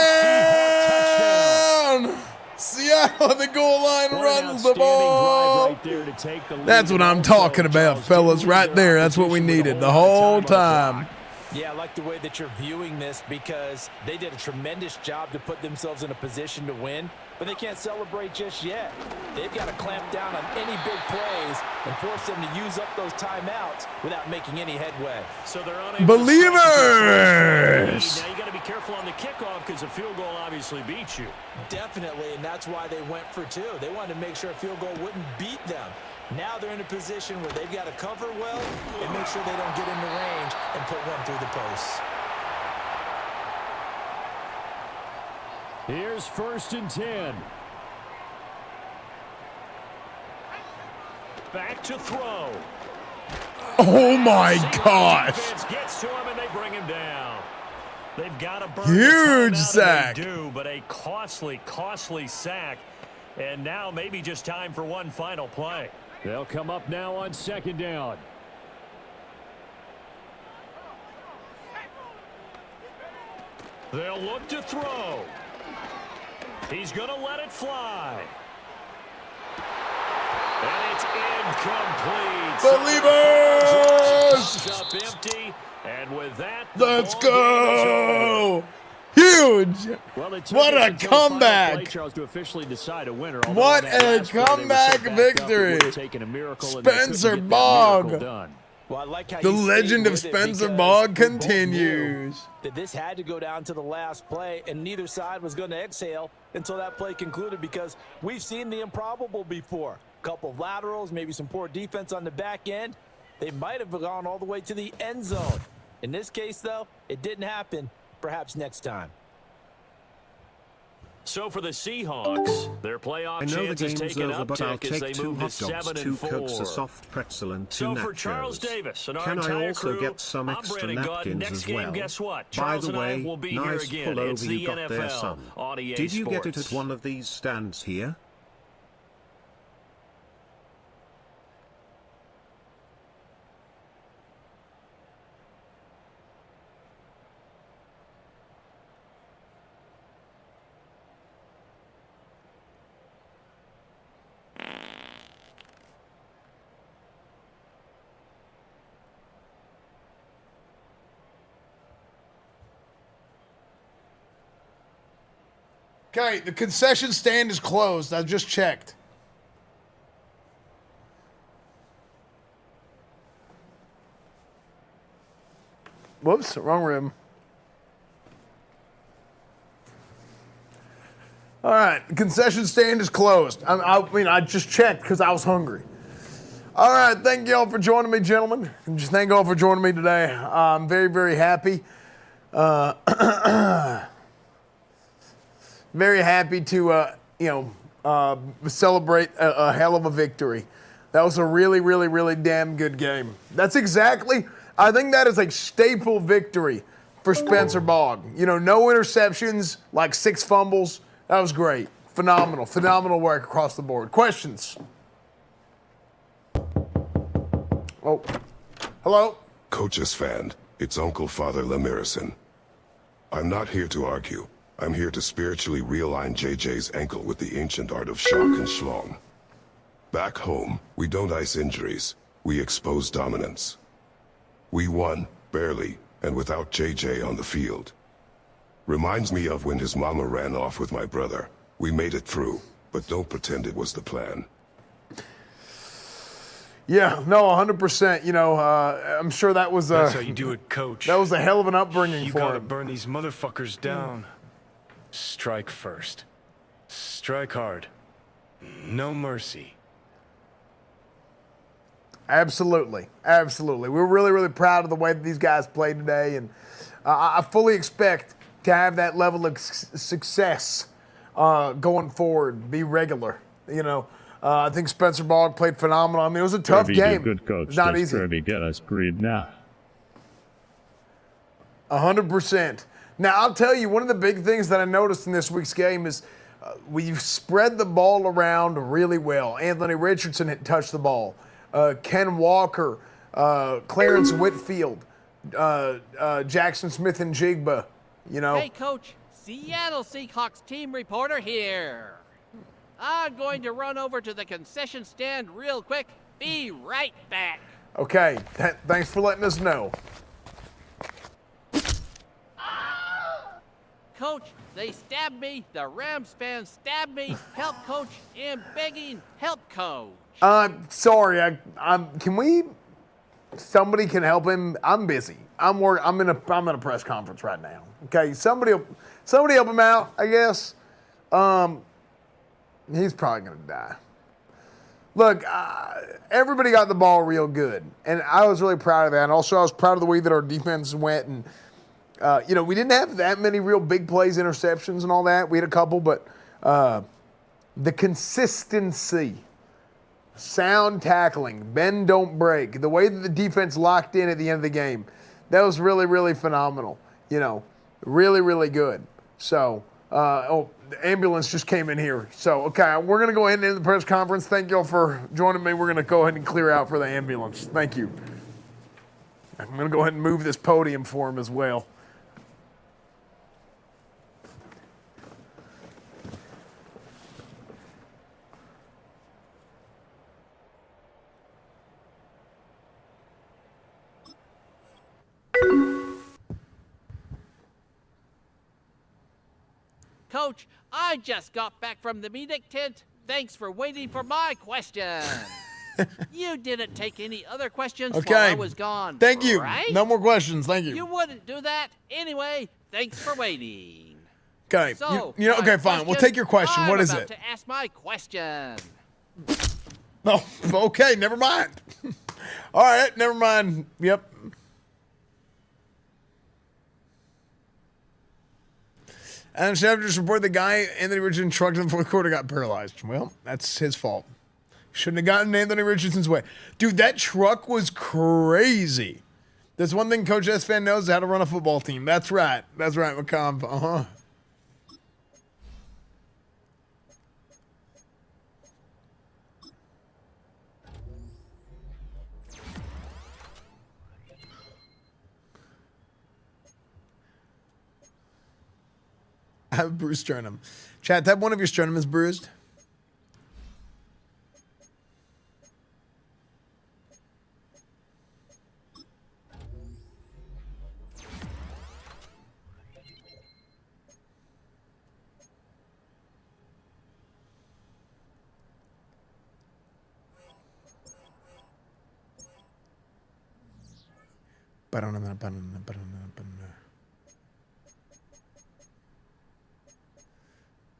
Seattle at the goal line runs the ball. Right there to take the lead. That's what I'm talking about, fellas. Right there. That's what we needed the whole time. Yeah, I like the way that you're viewing this because they did a tremendous job to put themselves in a position to win, but they can't celebrate just yet. They've got to clamp down on any big plays and force them to use up those timeouts without making any headway. So they're unable Believers! Now you got to be careful on the kickoff because a field goal obviously beats you. Definitely, and that's why they went for 2. They wanted to make sure a field goal wouldn't beat them. Now they're in a position where they've got to cover well and make sure they don't get into range and put one through the posts. Here's 1st and 10. Back to throw. Oh my gosh. Defense gets to him and they bring him down. They've got to burn Huge the timeout, sack. and they do, but a costly sack. And now maybe just time for one final play. They'll come up now on 2nd down. They'll look to throw. He's going to let it fly. And it's incomplete. Believers! Up empty. And with that, let's go! Huge! What a comeback! To officially decide a winner, what a comeback victory! Spencer Bogg! Well, I like how the legend of Spencer Bogg continues. That this had to go down to the last play, and neither side was going to exhale until that play concluded because we've seen the improbable before. A couple of laterals, maybe some poor defense on the back end. They might have gone all the way to the end zone. In this case, though, it didn't happen. Perhaps next time. So for the Seahawks, their playoff chance is taken up but I'll as they take 2 move to hot dogs, 2 7-4. Cokes, a soft pretzel, and 2 So nachos. for Charles Davis and our Can entire I also crew, get some I'm extra Brandon Gaunt. napkins Next as game, well? guess what? By Charles the and I way, will be nice here again. pullover It's the you got there, NFL son. on EA Did you get it Sports. at one of these stands here? Okay, the concession stand is closed. I just checked. Whoops, wrong room. All right, the concession stand is closed. I just checked because I was hungry. All right, thank you all for joining me, gentlemen. Just thank you all for joining me today. I'm very, very happy. Very happy to, celebrate a hell of a victory. That was a really, really, really damn good game. That's exactly, I think that is a staple victory for Spencer Bogg. No interceptions, like 6 fumbles. That was great. Phenomenal work across the board. Questions? Oh, hello? Coach Esfand, it's Uncle Father Lemirison. I'm not here to argue. I'm here to spiritually realign JJ's ankle with the ancient art of shock and schlong. Back home, we don't ice injuries. We expose dominance. We won, barely, and without JJ on the field. Reminds me of when his mama ran off with my brother. We made it through, but don't pretend it was the plan. Yeah, no, 100%. You know, I'm sure that was That's how you do it, Coach. That was a hell of an upbringing you for gotta him. burn these motherfuckers down. Strike first. Strike hard. No mercy. Absolutely, absolutely. We're really, really proud of the way that these guys played today, and I fully expect to have that level of success going forward, be regular. You know, I think Spencer Bogg played phenomenal. I mean, it was a tough game. Good coach. It's not easy. Get us breed now. 100%. Now, I'll tell you, one of the big things that I noticed in this week's game is we've spread the ball around really well. Anthony Richardson had touched the ball. Ken Walker, Clarence Whitfield, Jackson Smith and Jigba, you know. Hey, Coach, Seattle Seahawks team reporter here. I'm going to run over to the concession stand real quick. Be right back. Okay, thanks for letting us know. Coach, they stabbed me. The Rams fans stabbed me. Help, Coach. I'm begging. Help, Coach. Sorry, somebody can help him. I'm busy. I'm in a press conference right now. Okay, somebody help him out, I guess. He's probably gonna die. Look, everybody got the ball real good, and I was really proud of that. And also, I was proud of the way that our defense went. And you know, we didn't have that many real big plays, interceptions, and all that. We had a couple, but the consistency. Sound tackling, bend, don't break. The way that the defense locked in at the end of the game, that was really, really phenomenal. You know, really, really good. So, the ambulance just came in here. So, okay, we're going to go ahead and end the press conference. Thank y'all for joining me. We're going to go ahead and clear out for the ambulance. Thank you. I'm going to go ahead and move this podium for him as well. Coach, I just got back from the meeting tent. Thanks for waiting for my question. You didn't take any other questions while I was gone. Thank you. Right? No more questions. Thank you. You wouldn't do that. Anyway, thanks for waiting. Okay. So, you know, okay, fine. We'll take your question. What is I'm it? about to ask my question. Oh, okay. Never mind. All right. Never mind. Yep. Adam Schefter just reported the guy Anthony Richardson trucked in the fourth quarter got paralyzed. Well, that's his fault. Shouldn't have gotten Anthony Richardson's way. Dude, that truck was crazy. There's one thing Coach Esfand knows, how to run a football team. That's right. That's right, McComb. Uh-huh. I have a bruised sternum. Chat, that one of your sternum is bruised.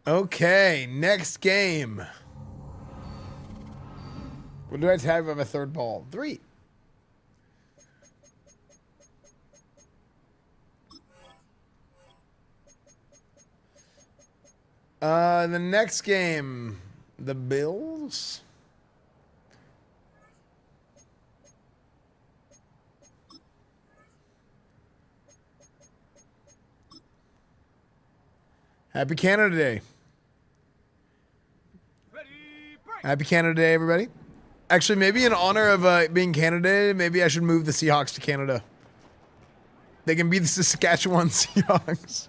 Okay, next game. What do I have of a third ball? 3. The next game, the Bills. Happy Canada Day. Happy Canada Day, everybody. Actually, maybe in honor of being Canada, maybe I should move the Seahawks to Canada. They can be the Saskatchewan Seahawks.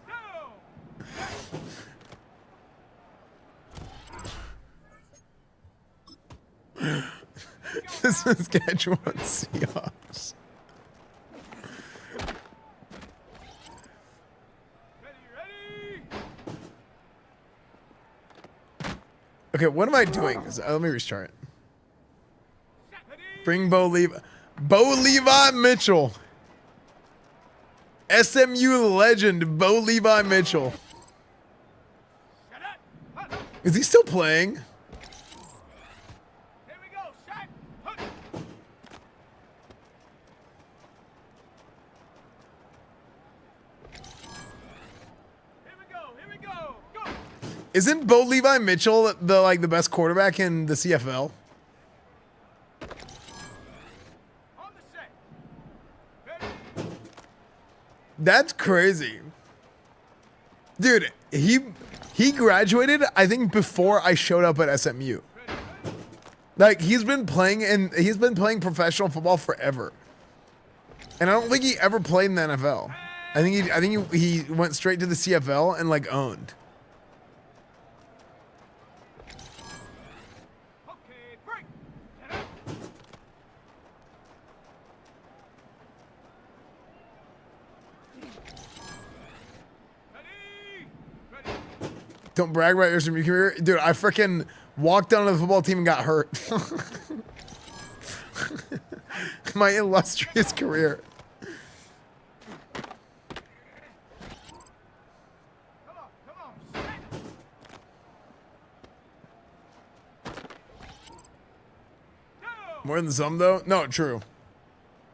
The Saskatchewan Seahawks. Okay, what am I doing? Let me restart. Bring Bo Levi Mitchell. SMU legend Bo Levi Mitchell. Is he still playing? Isn't Bo Levi Mitchell the best quarterback in the CFL? That's crazy. Dude, he graduated, I think, before I showed up at SMU. Like, he's been playing professional football forever. And I don't think he ever played in the NFL. I think he went straight to the CFL and like owned. Don't brag about your career. Dude, I freaking walked onto the football team and got hurt. My illustrious career. More than some, though? No, true.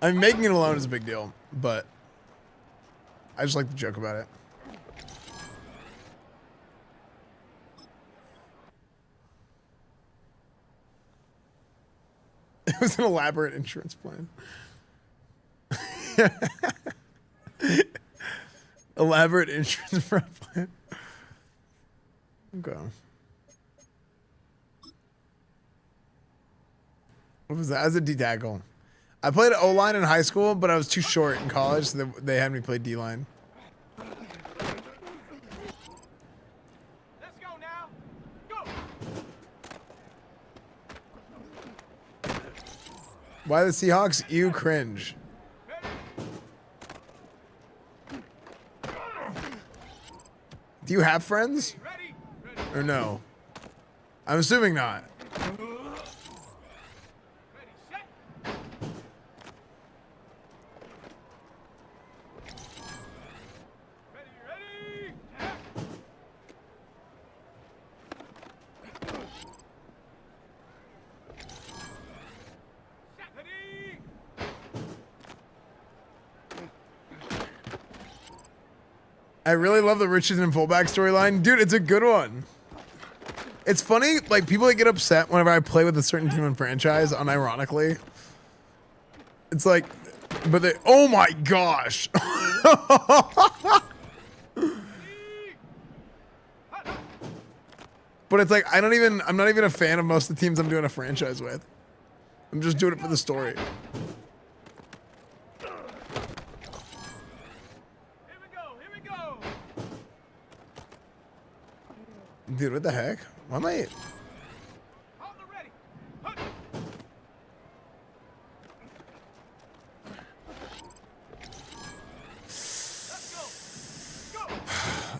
I mean, making it alone is a big deal, but I just like to joke about it. It was an elaborate insurance plan. Elaborate insurance plan. Okay. What was that? As a D-tackle. I played O-line in high school, but I was too short in college, so they had me play D-line. Let's go now. Go. Why the Seahawks? You cringe. Do you have friends? Or no? I'm assuming not. I really love the Richardson fullback storyline. Dude, it's a good one. It's funny, like, people that get upset whenever I play with a certain team and franchise, unironically. It's like, but they, oh my gosh. But it's like, I'm not even a fan of most of the teams I'm doing a franchise with. I'm just doing it for the story. Dude, what the heck? Why am I...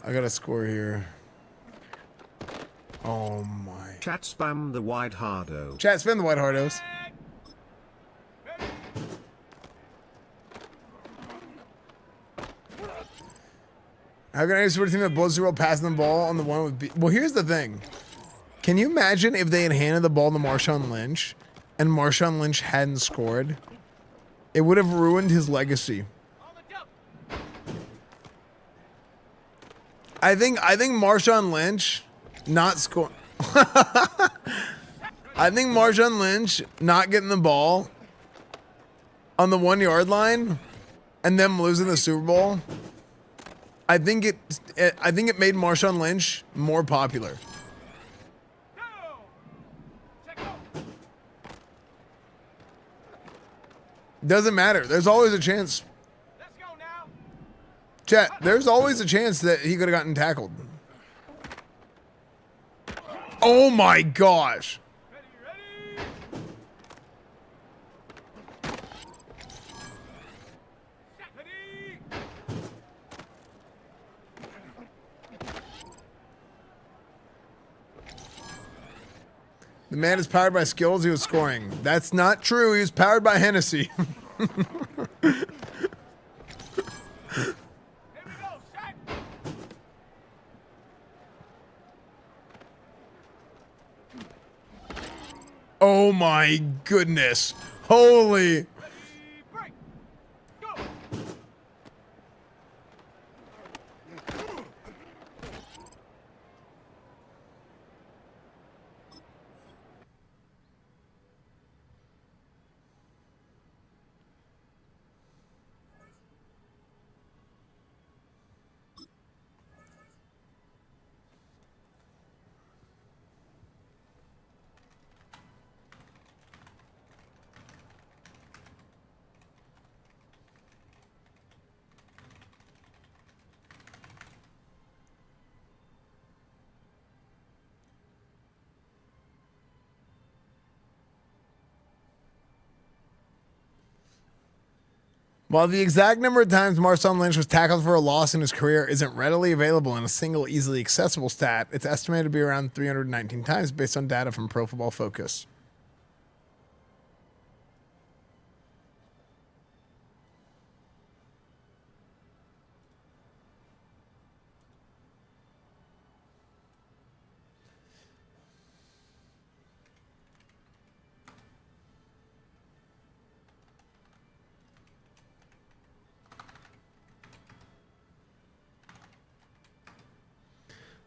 I got a score here. Oh my. Chat spam the wide hardo. Chat spam the wide hardos. How can I support a team that blows the world passing the ball on the one with B? Well, here's the thing. Can you imagine if they had handed the ball to Marshawn Lynch and Marshawn Lynch hadn't scored? It would have ruined his legacy. I think Marshawn Lynch not scoring. I think Marshawn Lynch not getting the ball on the 1 yard line and them losing the Super Bowl. I think it made Marshawn Lynch more popular. Doesn't matter. There's always a chance. Chat, there's always a chance that he could have gotten tackled. Oh my gosh. The man is powered by skills he was scoring. That's not true. He was powered by Hennessy. Oh my goodness. Holy. While the exact number of times Marshawn Lynch was tackled for a loss in his career isn't readily available in a single easily accessible stat, it's estimated to be around 319 times based on data from Pro Football Focus.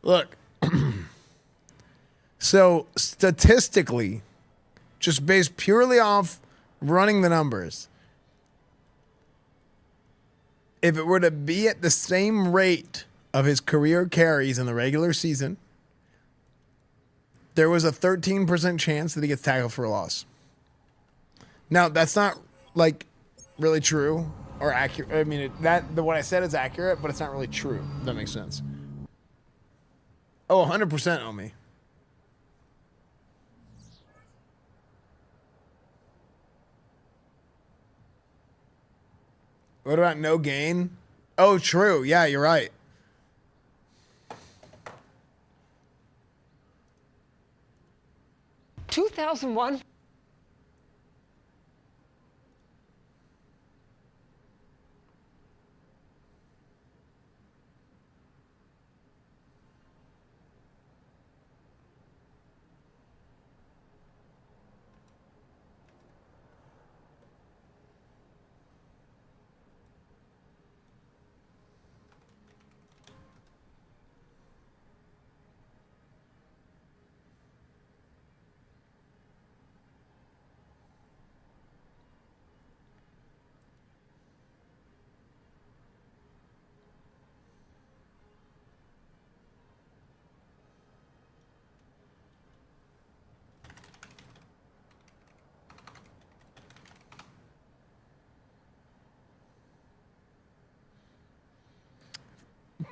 Look, so statistically, just based purely off running the numbers, if it were to be at the same rate of his career carries in the regular season, there was a 13% chance that he gets tackled for a loss. Now, that's not like really true or accurate. I mean, what I said is accurate, but it's not really true. If that makes sense. Oh, 100% on me. What about no gain? Oh, true. Yeah, you're right. $2,001.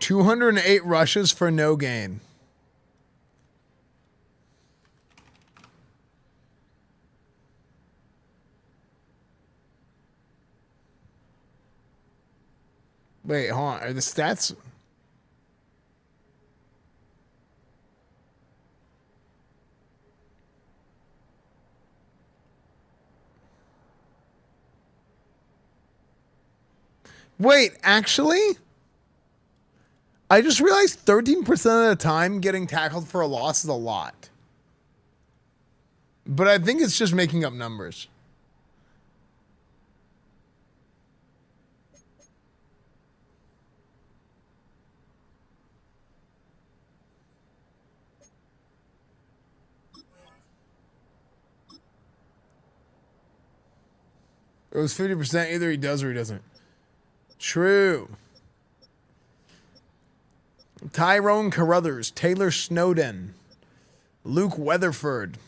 $208 rushes for no gain. Wait, hold on. Are the stats? Wait, actually? I just realized 13% of the time getting tackled for a loss is a lot. But I think it's just making up numbers. It was 50%. Either he does or he doesn't. True. Tyrone Carruthers, Taylor Snowden, Luke Weatherford,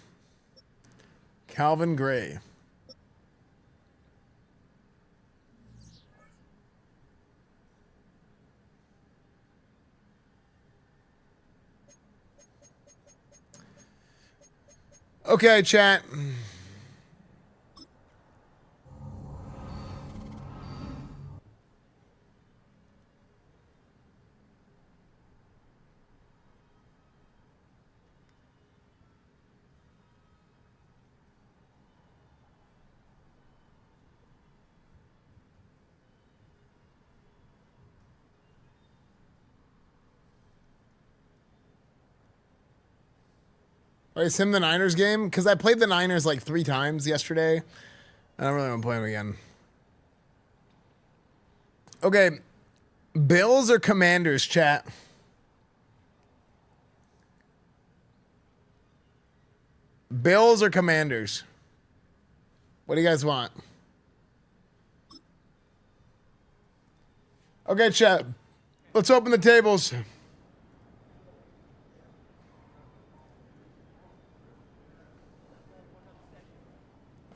Calvin Gray. Okay, chat. Wait, sim the Niners game? Because I played the Niners like 3 times yesterday. I don't really want to play them again. Okay. Bills or Commanders, chat? Bills or Commanders? What do you guys want? Okay, chat. Let's open the tables.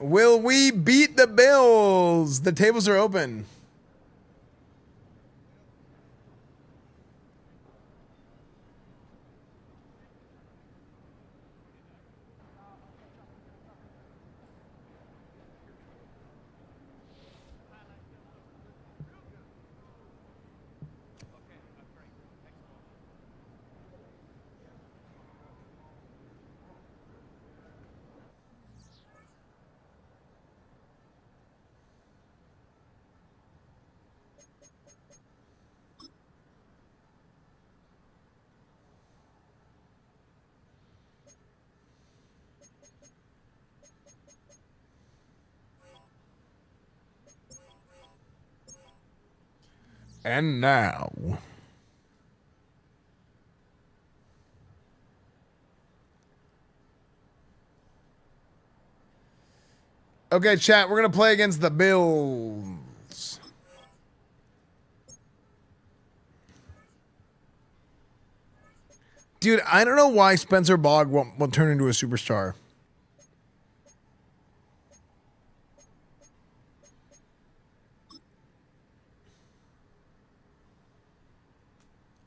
Will we beat the Bills? The tables are open. And now. Okay, chat, we're going to play against the Bills. Dude, I don't know why Spencer Bogg won't turn into a superstar.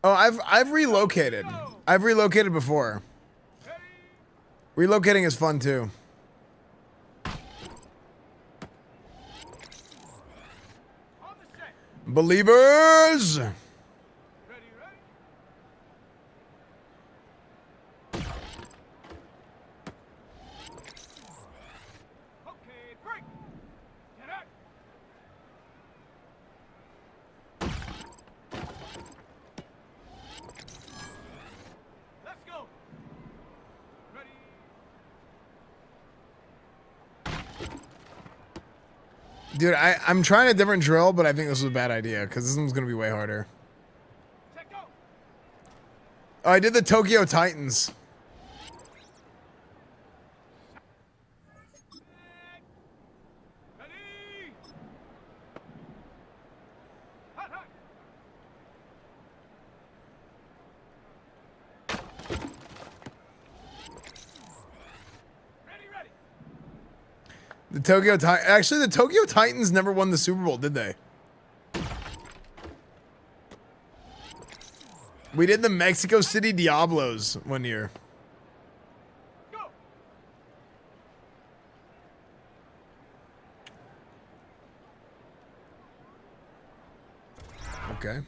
Oh, I've relocated. I've relocated before. Relocating is fun too. Believers. Dude, I'm trying a different drill, but I think this was a bad idea because this one's going to be way harder. Oh, I did the Tokyo Titans. The Tokyo Titans. Actually, the Tokyo Titans never won the Super Bowl, did they? We did the Mexico City Diablos one year. Okay.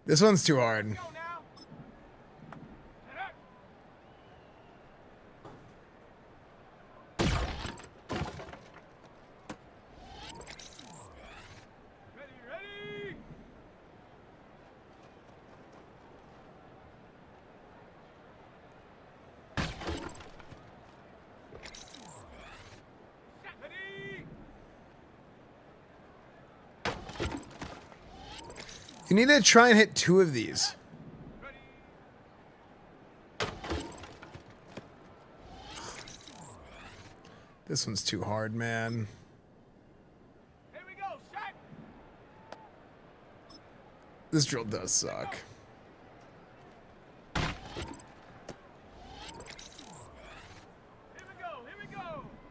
This one's too hard. You need to try and hit 2 of these. This one's too hard, man. This drill does suck.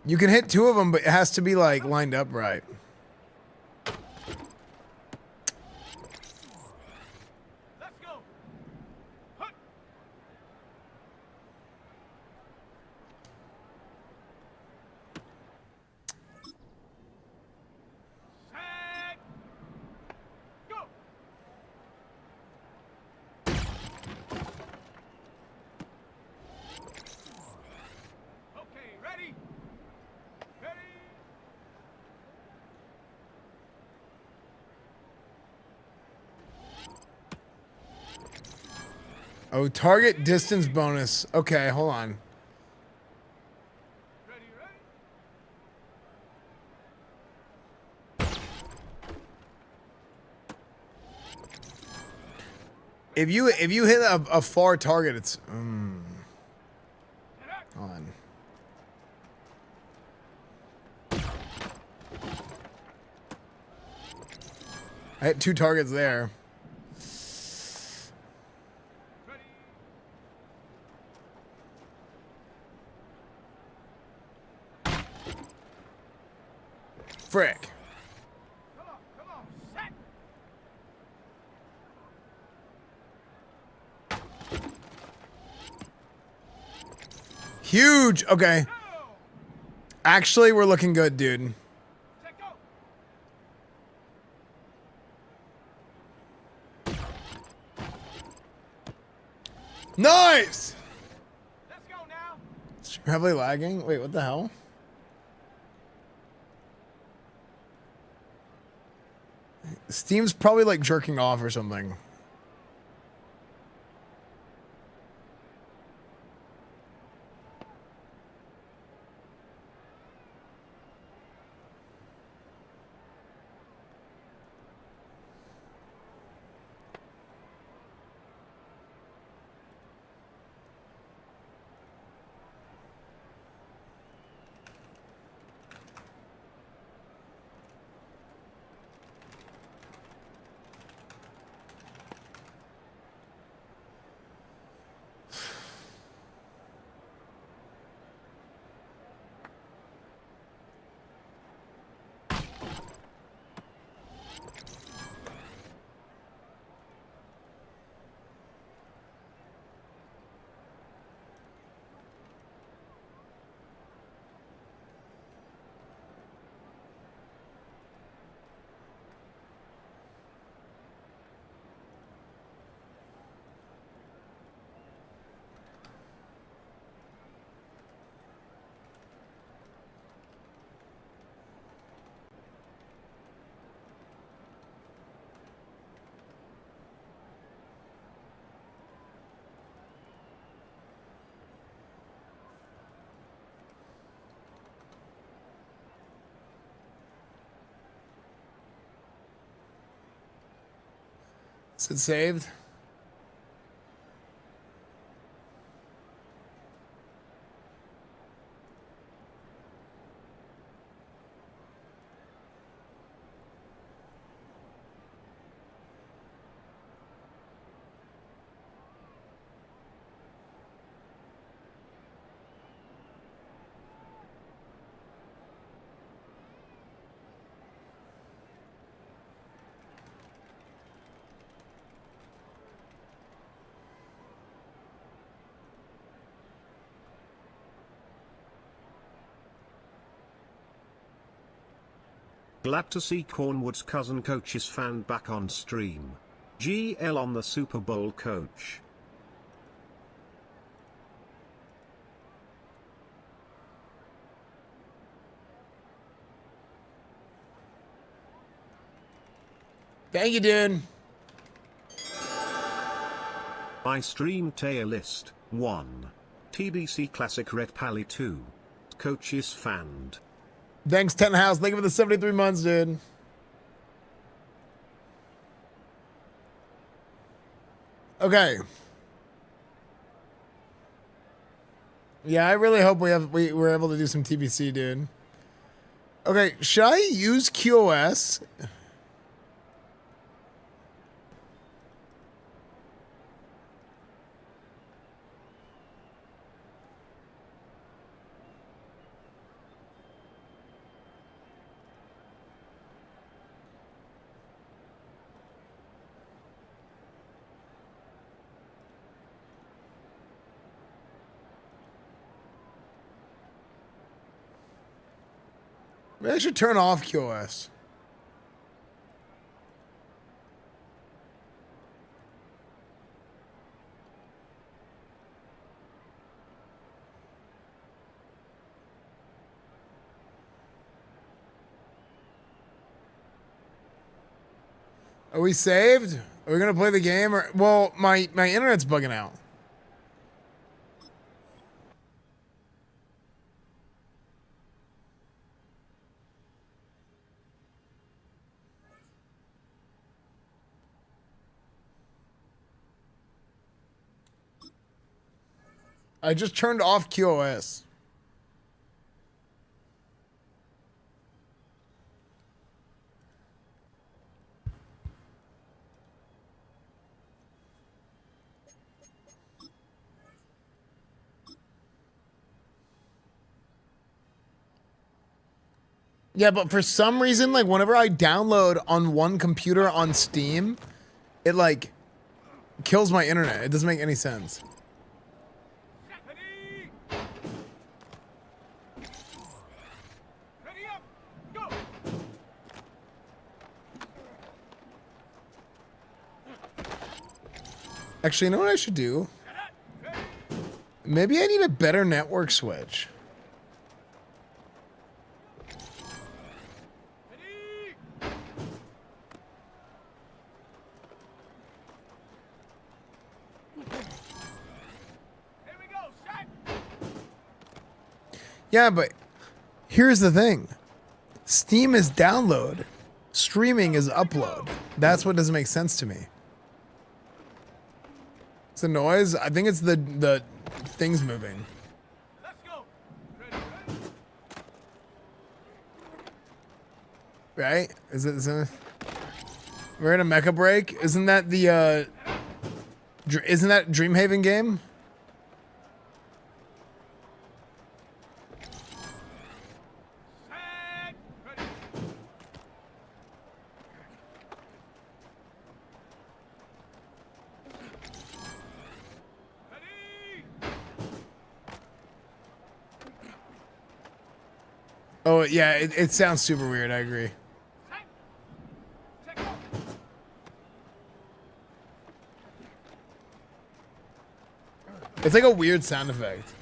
You can hit 2 of them, but it has to be like lined up right. Oh, target distance bonus. Okay, hold on. If you hit a far target, it's hold on. I hit 2 targets there. Frick. Huge. Okay. Actually, we're looking good, dude. Nice. Let's go now. It's heavily lagging. Wait, what the hell? Steam's probably like jerking off or something. Is it saved? Glad to see Cornwood's cousin Coach Esfand back on stream. GL on the Super Bowl, Coach. Thank you, dude. My stream tier list: 1. TBC Classic Red Pally 2. Coach Esfand. Thanks, 10 House. Thank you for the 73 months, dude. Okay. Yeah, I really hope we're able to do some TBC, dude. Okay, should I use QoS? Maybe I should turn off QoS. Are we saved? Are we gonna play the game? Or well, my internet's bugging out. I just turned off QoS. Yeah, but for some reason, like whenever I download on one computer on Steam, it like kills my internet. It doesn't make any sense. Actually, you know what I should do? Maybe I need a better network switch. Yeah, but here's the thing. Steam is download. Streaming is upload. That's what doesn't make sense to me. It's the noise. I think it's the things moving. Right? Is it? We're in a mecha break. Isn't that the? Isn't that Dreamhaven game? Oh, yeah, it sounds super weird. I agree. It's like a weird sound effect.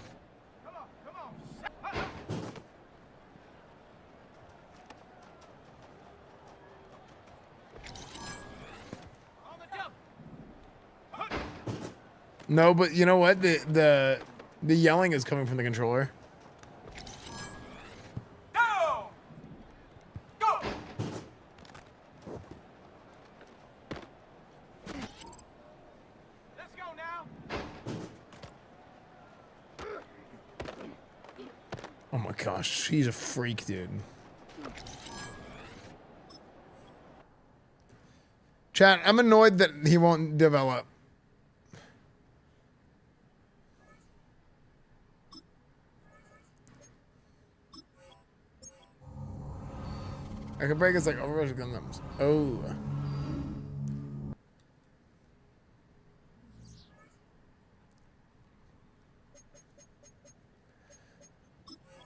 No, but you know what? The yelling is coming from the controller. Oh my gosh, he's a freak, dude. Chat, I'm annoyed that he won't develop. I can break us like Overwatch Gundams. Oh.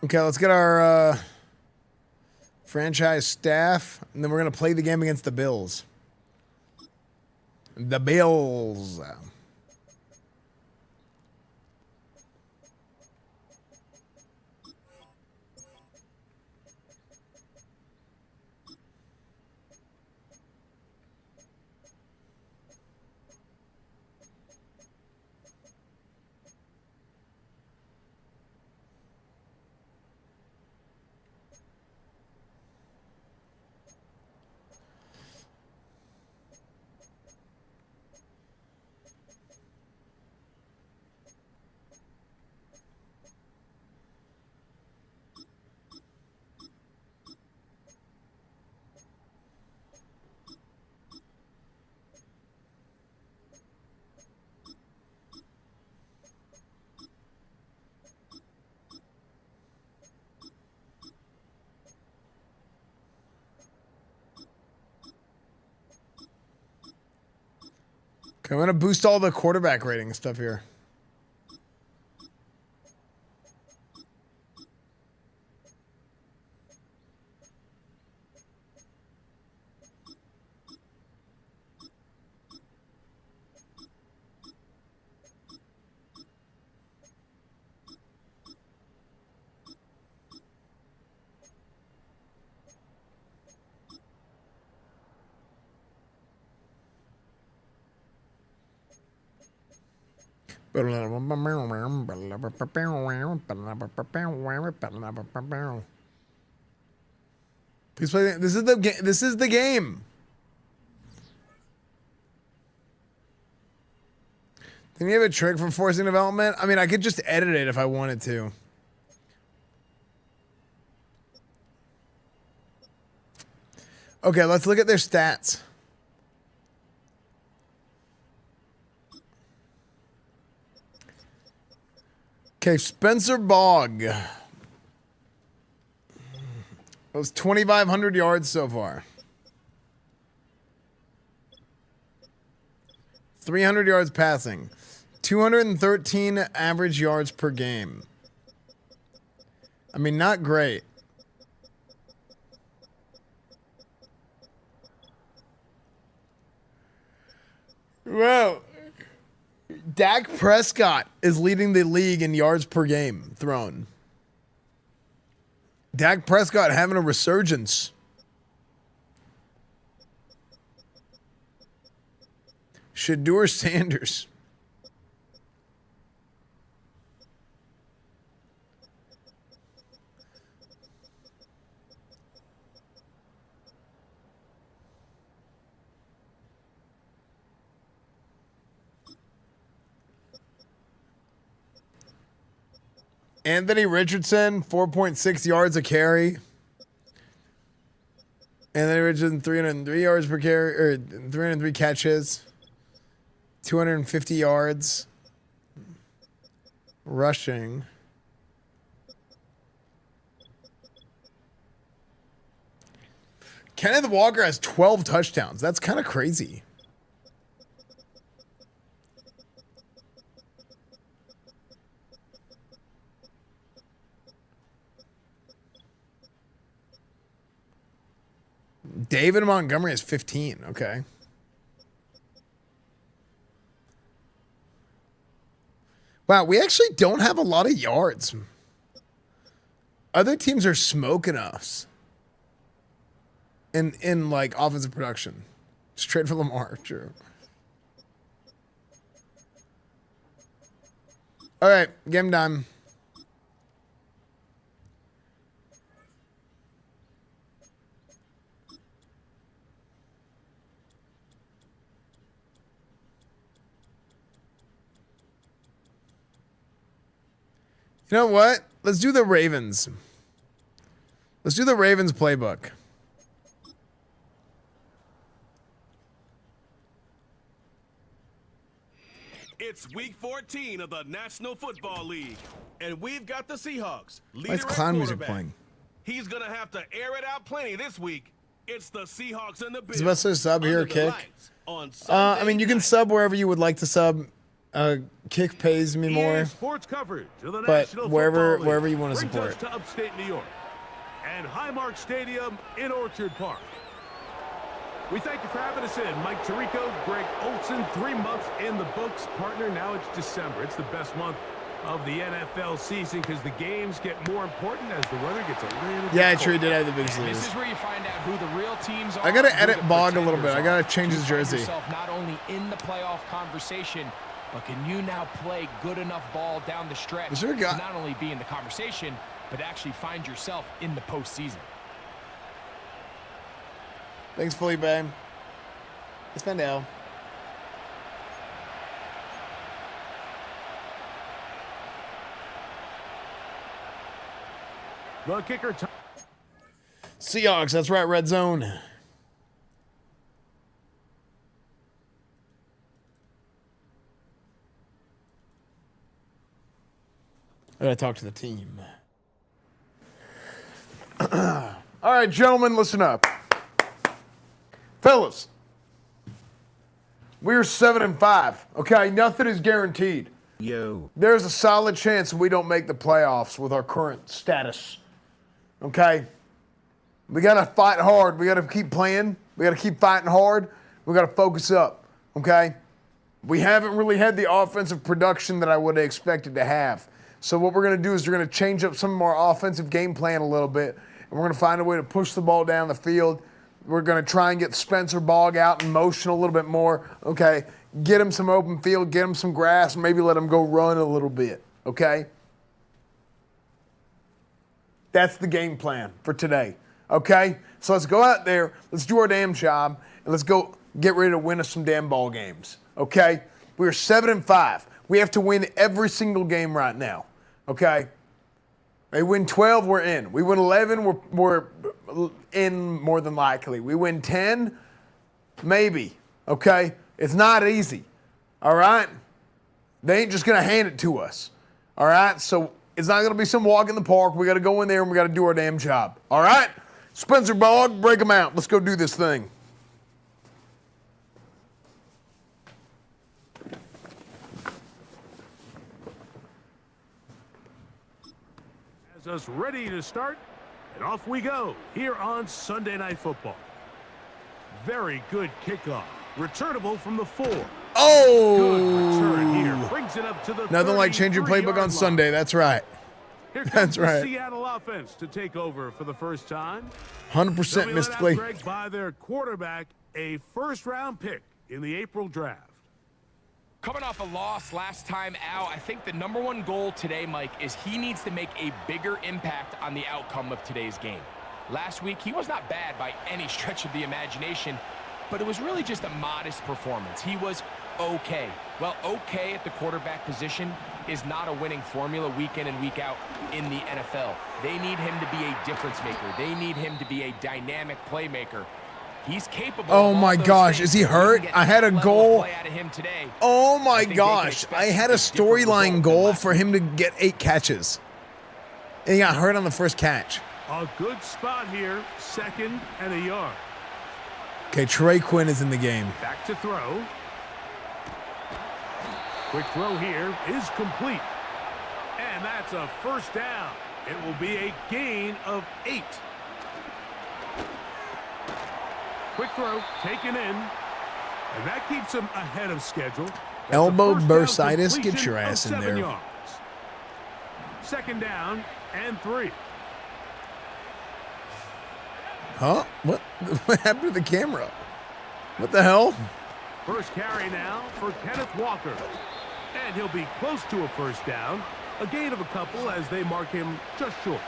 Okay, let's get our franchise staff, and then we're going to play the game against the Bills. The Bills. Okay, I'm going to boost all the quarterback rating stuff here. Please play. This is the game. This is the game. Didn't you have a trick for forcing development? I mean, I could just edit it if I wanted to. Okay, let's look at their stats. Okay, Spencer Bogg. It was 2,500 yards so far. 300 yards passing. 213 average yards per game. I mean, not great. Well, Dak Prescott is leading the league in yards per game thrown. Dak Prescott having a resurgence. Shedeur Sanders. Anthony Richardson, 4.6 yards a carry. Anthony Richardson, 303 yards per carry, or 303 catches. 250 yards. Rushing. Kenneth Walker has 12 touchdowns. That's kind of crazy. David Montgomery has 15. Okay. Wow, we actually don't have a lot of yards. Other teams are smoking us in like offensive production. Straight for Lamar, true. All right, game time. You know what? Let's do the Ravens. Let's do the Ravens playbook. It's week 14 of the National Football League, and we've got the Seahawks. Why is clown music playing? He's going to have to air it out plenty this week. It's the Seahawks and the Bills. Is the best to sub here or kick? I mean, you can sub wherever you would like to sub. Kick pays me more, sports coverage of the but National wherever you want to support. Brings us to upstate New York and Highmark Stadium in Orchard Park. We thank you for having us in. Mike Tirico, Greg Olson, 3 months in the books. Partner, now it's December. It's the best month of the NFL season because the games get more important as the weather gets a little Yeah, I sure did have the biggest This lose. is where you find out who the real teams are. I gotta and who edit the Bog a little bit. pretenders I gotta are. change You his find jersey. yourself not only in the playoff conversation, but can you now play good enough ball down the stretch Is there a guy- to not only be in the conversation, but actually find yourself in the postseason? Thanks, Felipe. Esfand out. The kicker time. Seahawks, that's right, red zone. I gotta talk to the team. All right, gentlemen, listen up. Fellas, we're 7-5. Okay, nothing is guaranteed. Yo. There's a solid chance we don't make the playoffs with our current status. Okay? We gotta fight hard. We gotta keep playing. We gotta keep fighting hard. We gotta focus up. Okay? We haven't really had the offensive production that I would have expected to have. So what we're gonna do is we're gonna change up some of our offensive game plan a little bit, and we're gonna find a way to push the ball down the field. We're gonna try and get Spencer Bogg out in motion a little bit more. Okay? get him some open field, get him some grass, maybe let him go run a little bit, okay? That's the game plan for today, okay? So let's go out there, let's do our damn job, and let's go get ready to win us some damn ball games, okay? We're 7-5. We have to win every single game right now, okay? They win 12, we're in. We win 11, we're in more than likely. We win 10, maybe, okay? It's not easy, all right? They ain't just going to hand it to us, all right? So it's not going to be some walk in the park. We got to go in there and we got to do our damn job, all right? Spencer Bog, break them out. Let's go do this thing. Us ready to start, and off we go here on Sunday Night Football. Very good kickoff, returnable from the 4. Oh! Good return here, brings it up to the Nothing like change your playbook on Sunday. That's right. Here comes That's right. The Seattle offense to take over for the first time. 100% misplay. Greg, by their quarterback, a first-round pick in the April draft. Coming off a loss last time out, I think the #1 goal today, Mike, is he needs to make a bigger impact on the outcome of today's game. Last week, he was not bad by any stretch of the imagination, but it was really just a modest performance. He was okay. Well, okay at the quarterback position is not a winning formula week in and week out in the NFL. They need him to be a difference maker. They need him to be a dynamic playmaker. He's capable. Oh my gosh, is he hurt? I had a goal. Oh my gosh, I had a storyline goal for him to get 8 catches. And he got hurt on the first catch. A good spot here, 2nd and a yard. Okay, Trey Quinn is in the game. Back to throw. Quick throw here is complete. And that's a first down. It will be a gain of 8. Quick throw, taken in, and that keeps him ahead of schedule. That's Elbow bursitis, get your ass in 7 there. yards. 2nd down and 3. Huh? What happened to the camera? What the hell? First carry now for Kenneth Walker. And he'll be close to a first down. A gain of a couple as they mark him just short.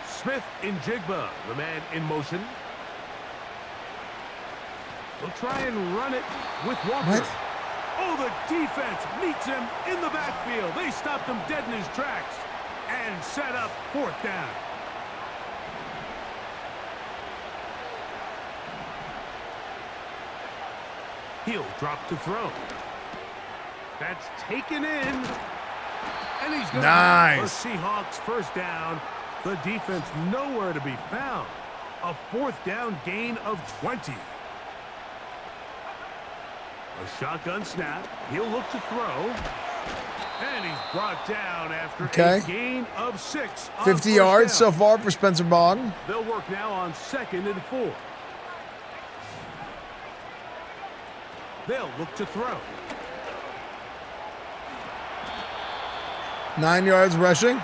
Smith in Jigba, the man in motion. They'll try and run it with Walker. What? Oh, the defense meets him in the backfield. They stopped him dead in his tracks and set up 4th down. He'll drop to throw. That's taken in. And he's going to have the Seahawks first down. The defense nowhere to be found. A 4th down gain of 20. A shotgun snap. He'll look to throw. And he's brought down after a gain of 6. 50 yards so far for Spencer Bog. They'll work now on 2nd and 4. They'll look to throw. 9 yards rushing.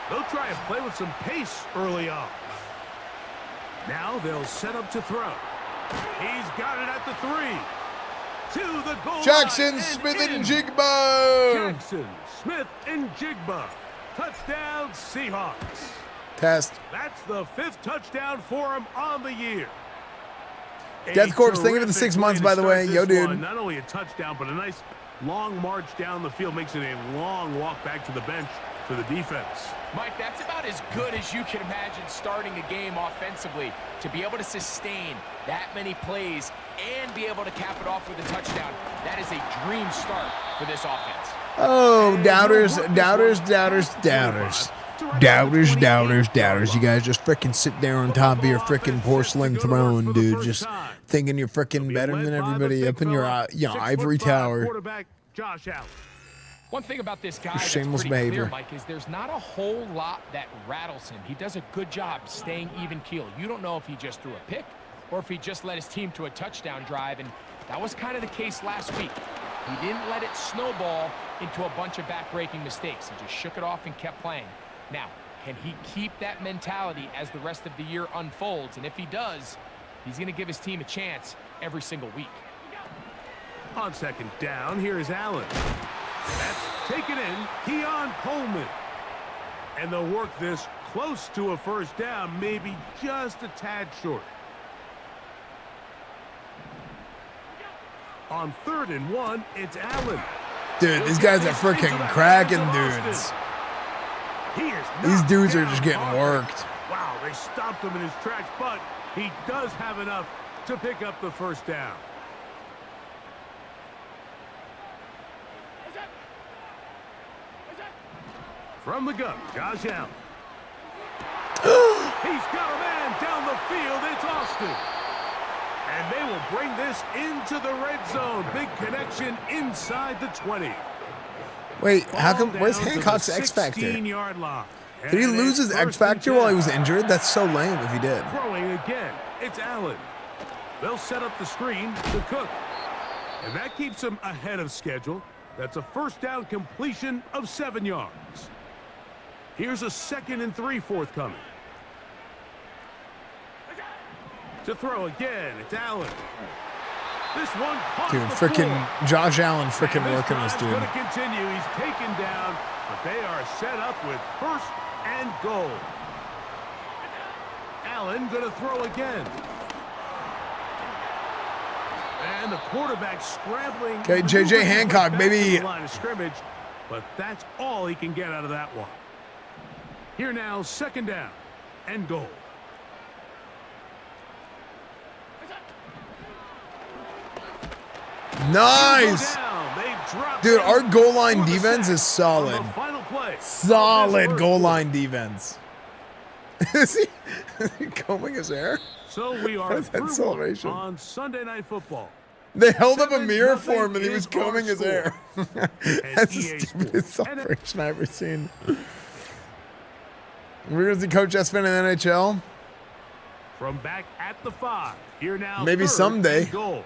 They'll try and play with some pace early on. Now they'll set up to throw. He's got it at the 3. To the goal Jackson, line Smith, and in. Jigba. Jackson, Smith, and Jigba. Touchdown, Seahawks. Test. That's the 5th touchdown for him on the year. Death Corpse, thank you for the 6 months, by the way. Yo, dude. Not only a touchdown, but a nice long march down the field. Makes it a long walk back to the bench for the defense. Mike, that's about as good as you can imagine starting a game offensively. To be able to sustain that many plays and be able to cap it off with a touchdown, that is a dream start for this offense. Oh, doubters, doubters, doubters, doubters. Doubters, doubters, doubters. You guys just frickin' sit there on top of your frickin' porcelain throne, dude. Just thinking you're frickin' better than everybody up in your ivory tower. Quarterback Josh Allen. One thing about this guy Shameless that's pretty behavior. clear, Mike, is there's not a whole lot that rattles him. He does a good job staying even keel. You don't know if he just threw a pick or if he just led his team to a touchdown drive, and that was kind of the case last week. He didn't let it snowball into a bunch of back-breaking mistakes. He just shook it off and kept playing. Now, Can he keep that mentality as the rest of the year unfolds? And if he does, he's going to give his team a chance every single week. On second down, here is Allen. That's taken in, Keon Coleman. And they'll work this close to a first down, maybe just a tad short. On 3rd and 1, it's Allen. Dude, these guys are freaking cracking dudes. These dudes are just getting worked. Wow, they stopped him in his tracks, but he does have enough to pick up the first down. From the gun, Josh Allen. He's got a man down the field. It's Austin. And they will bring this into the red zone. Big connection inside the 20. Wait, how come? Where's Hancock's X Factor? Did he lose his X Factor while he was injured? That's so lame if he did. Throwing again. It's Allen. They'll set up the screen to Cook. And that keeps him ahead of schedule. That's a first down completion of 7 yards. Here's a 2nd and 3 forthcoming. To throw again, it's Allen. This one caught Dude, freaking Josh Allen freaking working this dude. Going to continue. He's taken down, but they are set up with 1st and goal. Allen going to throw again. And the quarterback scrambling. Okay, J.J. Hancock, maybe. Line of scrimmage, but that's all he can get out of that one. Here now, 2nd down and goal. Nice. Dude, our goal line defense is solid. Solid goal line defense. Is he combing his hair? So we are that celebration? On Sunday Night Football. They held up a mirror for him and he was combing his hair. That's the stupidest celebration I've ever seen. We're going to see Coach Esfand in the NHL. From back at the 5. Here now. Maybe someday. Goal.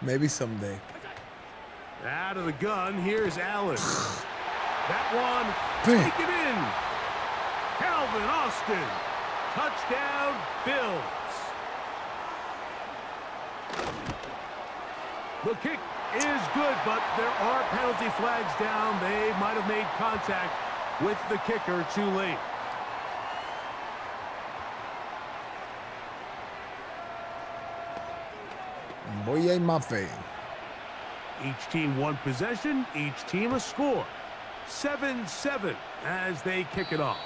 Maybe someday. Out of the gun, here's Allen. That one taken in. Calvin Austin. Touchdown, Bills. The kick is good, but there are penalty flags down. They might have made contact with the kicker too late. Boye Mafe. Each team one possession, each team a score. 7-7 as they kick it off.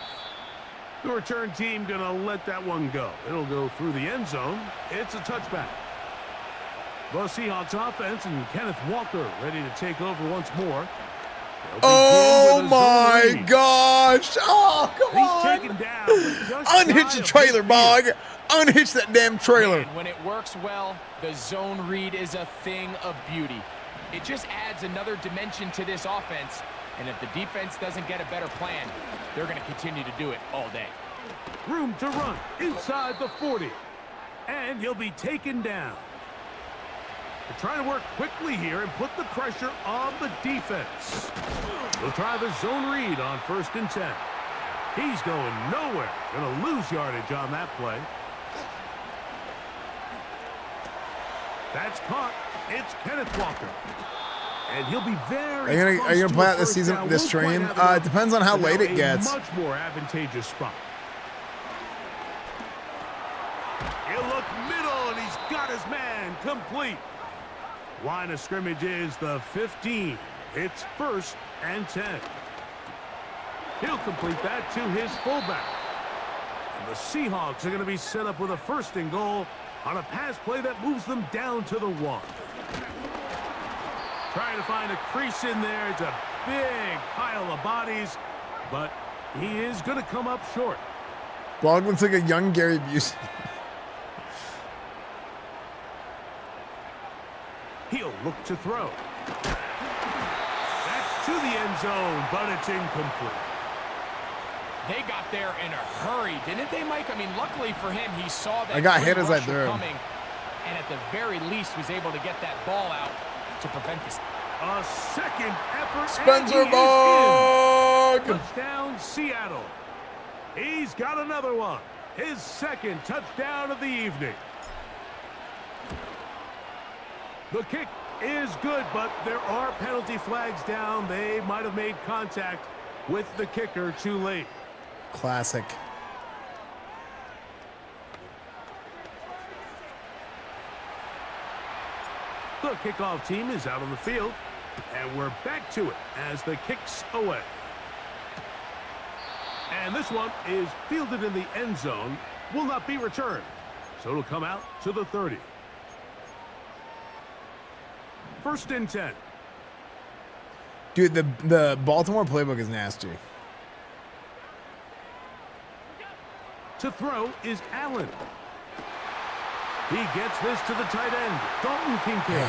The return team gonna let that one go. It'll go through the end zone. It's a touchback. The Seahawks offense and Kenneth Walker ready to take over once more. Oh my gosh! Oh, come on! Taken down, unhitch the trailer, Bog! Unhitch that damn trailer! Man, when it works well, the zone read is a thing of beauty. It just adds another dimension to this offense, and if the defense doesn't get a better plan, they're going to continue to do it all day. Room to run inside the 40, and he'll be taken down. They're trying to work quickly here and put the pressure on the defense. They'll try the zone read on 1st and 10. He's going nowhere. Going to lose yardage on that play. That's caught. It's Kenneth Walker. And he'll be very Are you gonna play out this season, this stream? It depends on how late it gets. Much more advantageous spot. He'll look middle, and he's got his man complete. Line of scrimmage is the 15. It's 1st and 10. He'll complete that to his fullback. And the Seahawks are going to be set up with a 1st and goal on a pass play that moves them down to the 1. Trying to find a crease in there. It's a big pile of bodies, but he is going to come up short. Blog looks like a young Gary Busey. He'll look to throw. That's to the end zone, but it's incomplete. They got there in a hurry, didn't they, Mike? I mean, luckily for him, he saw that I got hit as I threw. Coming, and at the very least was able to get that ball out to prevent this. A second effort. Spencer Bog! Touchdown, Seattle. He's got another one. His second touchdown of the evening. The kick is good, but there are penalty flags down. They might have made contact with the kicker too late. Classic. The kickoff team is out on the field, and we're back to it as the kick's away. And this one is fielded in the end zone, will not be returned. So it'll come out to the 30. 1st and 10. Dude, the Baltimore playbook is nasty. To throw is Allen. He gets this to the tight end, Dalton Kincaid.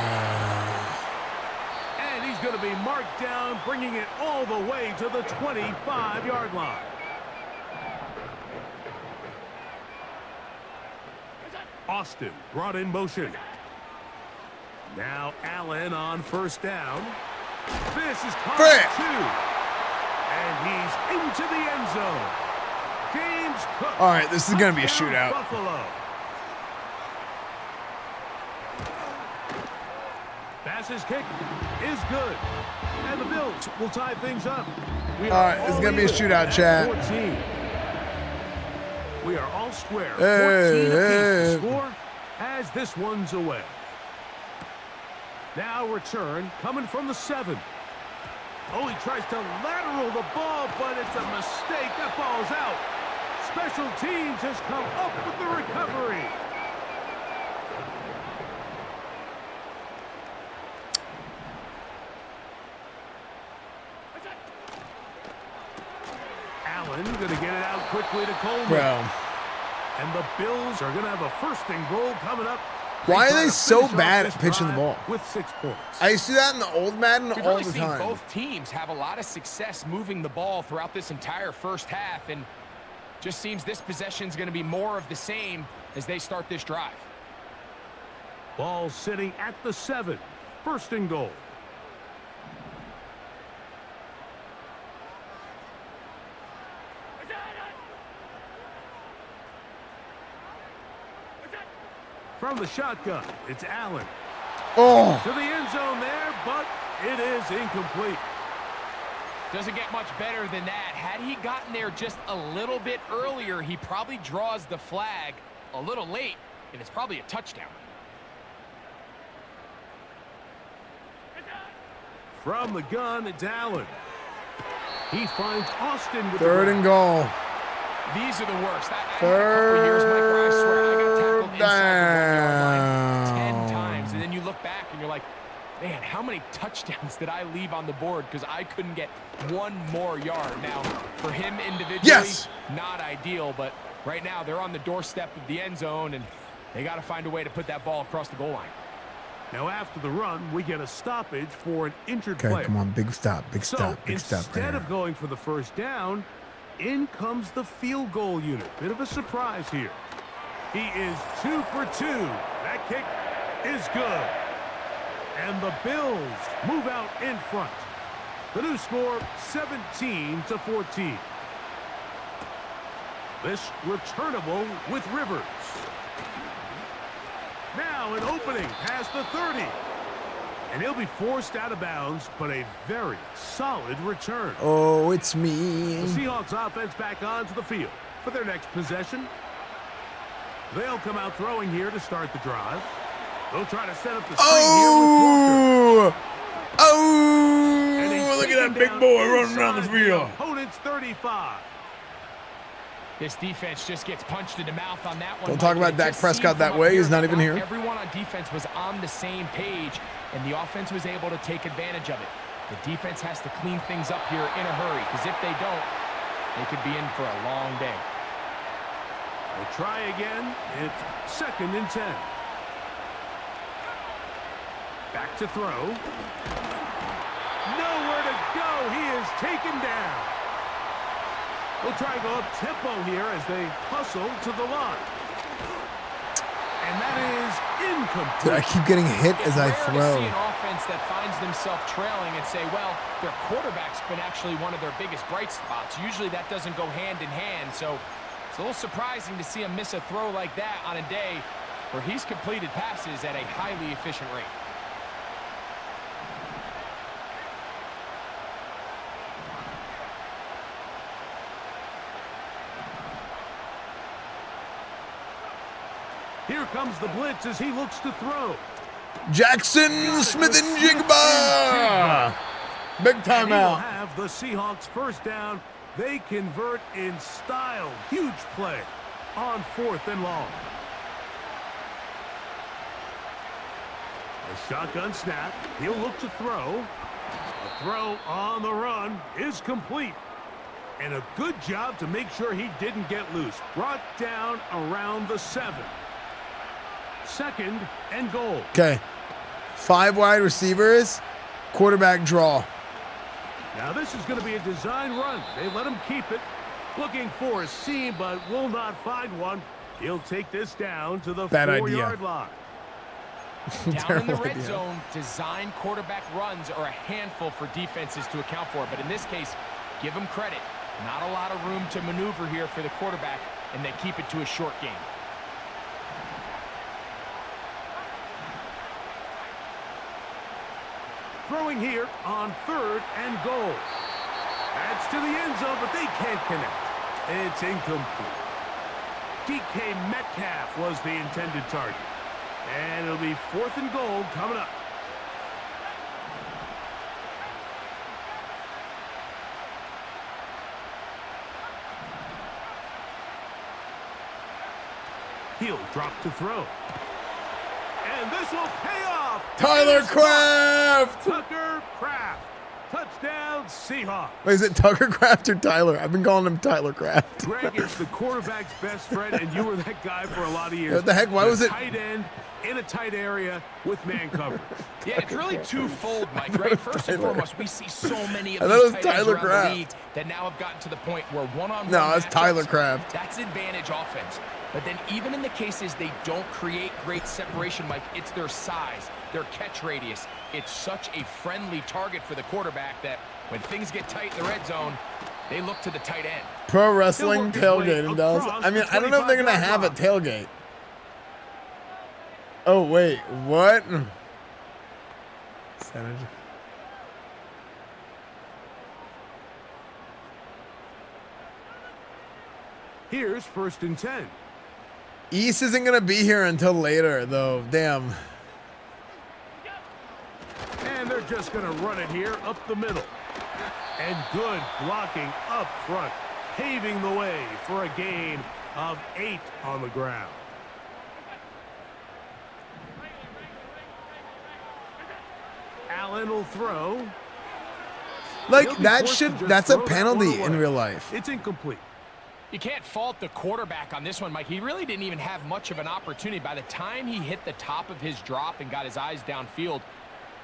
And he's going to be marked down, bringing it all the way to the 25-yard line. Austin brought in motion. Now Allen on 1st down. This is caught 2. And he's into the end zone. James Cook. All right, this is going to be a shootout. Buffalo. Bass's kick is good. And the Bills will tie things up. All right, this is going to be a shootout, chat. 14. We are all square. 14 Hey. apiece to score as this one's away. Now return coming from the 7. Oh, he tries to lateral the ball, but it's a mistake. That ball's out. Special teams has come up with the recovery. Allen going to get it out quickly to Coleman. Bro. And the Bills are going to have a 1st and goal coming up. Why are they so bad at pitching the ball? With 6 points. I used to do that in the old Madden We've all really the seen time. both teams have a lot of success moving the ball throughout this entire first half, and just seems this possession is going to be more of the same as they start this drive. Ball sitting at the 7. 1st and goal. From the shotgun, it's Allen. Oh. To the end zone there, but it is incomplete. Doesn't get much better than that. Had he gotten there just a little bit earlier, he probably draws the flag a little late, and it's probably a touchdown. From the gun, it's Allen. He finds Austin with 3rd and goal. These are the worst. I had a couple years, Mike, where I swear I got tackled inside the 1-yard line 10 times, and then you look back and you're like, man, how many touchdowns did I leave on the board because I couldn't get one more yard? Now, for him individually, not ideal, but right now they're on the doorstep of the end zone, and they got to find a way to put that ball across the goal line. Now, after the run, we get a stoppage for an injured Okay, player. come on, big stop, big So stop, big stop. instead of going for the 1st down, in comes the field goal unit. Bit of a surprise here. He is 2 for 2. That kick is good. And the Bills move out in front. The new score, 17-14. This returnable with Rivers. Now an opening past the 30. And he'll be forced out of bounds, but a very solid return. Oh, it's me. The Seahawks offense back onto the field for their next possession. They'll come out throwing here to start the drive. They'll try to set up the screen here with Walker. Oh, look at that big boy running down the field. Opponent's 35. This defense just gets punched in the mouth on that one. Don't talk about Dak Prescott that way. He's not even here. Everyone on defense was on the same page, and the offense was able to take advantage of it. The defense has to clean things up here in a hurry, because if they don't, they could be in for a long day. We'll try again. It's 2nd and 10. Back to throw. Nowhere to go. He is taken down. We'll try to go up tempo here as they hustle to the line. And that is incomplete. Dude, I keep getting hit as I It's rare to throw. see an offense offense that finds themselves trailing and say, well, their quarterback's been actually one of their biggest bright spots. Usually that doesn't go hand in hand, so it's a little surprising to see him miss a throw like that on a day where he's completed passes at a highly efficient rate. Here comes the blitz as he looks to throw. Jackson Smith-Njigba. Big And he will timeout. have the Seahawks first down. They convert in style. Huge play on 4th and long. A shotgun snap. He'll look to throw. A throw on the run is complete. And a good job to make sure he didn't get loose. Brought down around the 7. 2nd and goal. Okay. 5 wide receivers, quarterback draw. Now this is going to be a design run. They let him keep it. Looking for a seam, but will not find one. He'll take this down to the 4-yard line. Down in the red zone, design quarterback runs are a handful for defenses to account for. But in this case, give them credit. Not a lot of room to maneuver here for the quarterback, and they keep it to a short game. Throwing here on 3rd and goal. That's to the end zone, but they can't connect. It's incomplete. DK Metcalf was the intended target. And it'll be 4th and goal coming up. He'll drop to throw. And this will pay off. Tyler Kraft. Tucker Kraft. Touchdown, Seahawks. Wait, is it Tucker Kraft or Tyler? I've been calling him Tyler Kraft. Greg is the quarterback's best friend, and you were that guy for a lot of years. What the heck? Why was it? Tight end in a tight area with man coverage. Yeah, it's really twofold, Mike, right? First and foremost, we see so many of I thought it these was tight ends Tyler around the Kraft. league that now have gotten to the point where one-on-one No, it's Tyler matchups, Kraft. That's advantage offense. But then even in the cases they don't create great separation, Mike, it's their size, their catch radius. It's such a friendly target for the quarterback that when things get tight in the red zone, they look to the tight end. Pro wrestling tailgate in Dallas. I mean, I don't know if they're going to have a tailgate. Oh, wait. What? Here's 1st and 10. East isn't going to be here until later, though. Damn. And they're just going to run it here up the middle. And good blocking up front, paving the way for a gain of 8 on the ground. Allen will throw. Like, that's a penalty in real life. It's incomplete. You can't fault the quarterback on this one, Mike. He really didn't even have much of an opportunity. By the time he hit the top of his drop and got his eyes downfield,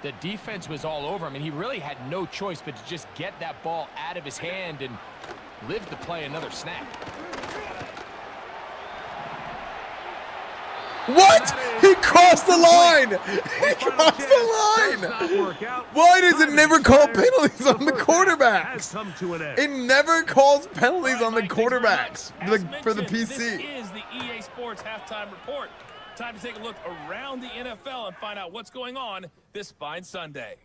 the defense was all over him, and he really had no choice but to just get that ball out of his hand and live to play another snap. What? He crossed the line! He crossed the line! Why does it never call penalties on the quarterbacks? It never calls penalties on the quarterbacks for the PC. This is the EA Sports Halftime Report. Time to take a look around the NFL and find out what's going on this fine Sunday.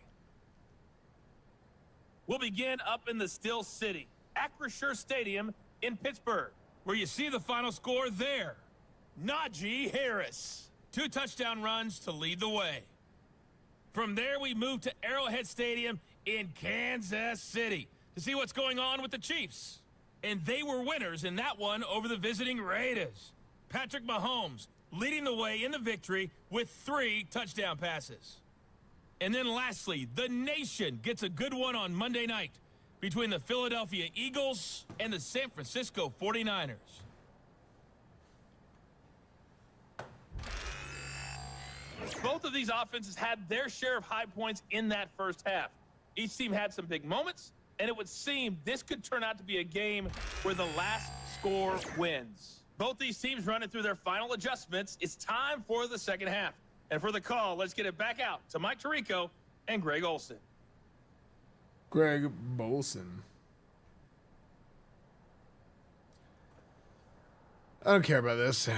We'll begin up in the Still City, Acrisure Stadium in Pittsburgh, where you see the final score there. Najee Harris, 2 touchdown runs to lead the way. From there, we move to Arrowhead Stadium in Kansas City to see what's going on with the Chiefs. And they were winners in that one over the visiting Raiders. Patrick Mahomes leading the way in the victory with 3 touchdown passes. And then lastly, the nation gets a good one on Monday night between the Philadelphia Eagles and the San Francisco 49ers. Both of these offenses had their share of high points in that first half. Each team had some big moments, and it would seem this could turn out to be a game where the last score wins. Both these teams running through their final adjustments. It's time for the second half. And for the call, let's get it back out to Mike Tirico and Greg Olsen. Greg Bolson. I don't care about this.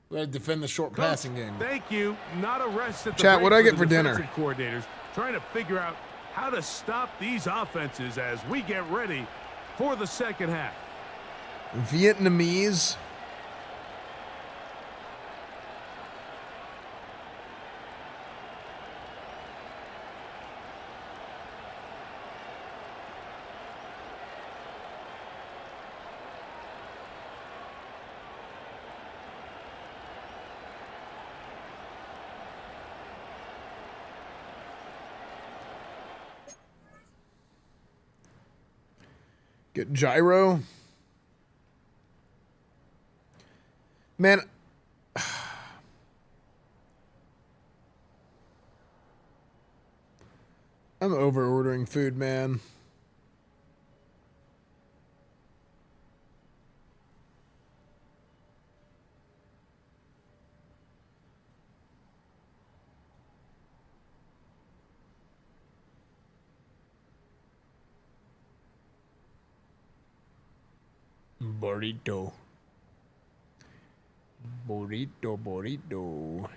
We gotta defend the short passing game. Thank you. Not a rest at the Chat, break what'd I for get the for dinner? defensive coordinators trying to figure out how to stop these offenses as we get ready for the second half. Vietnamese. Get gyro. Man. I'm over ordering food, man. Burrito. Burrito, burrito.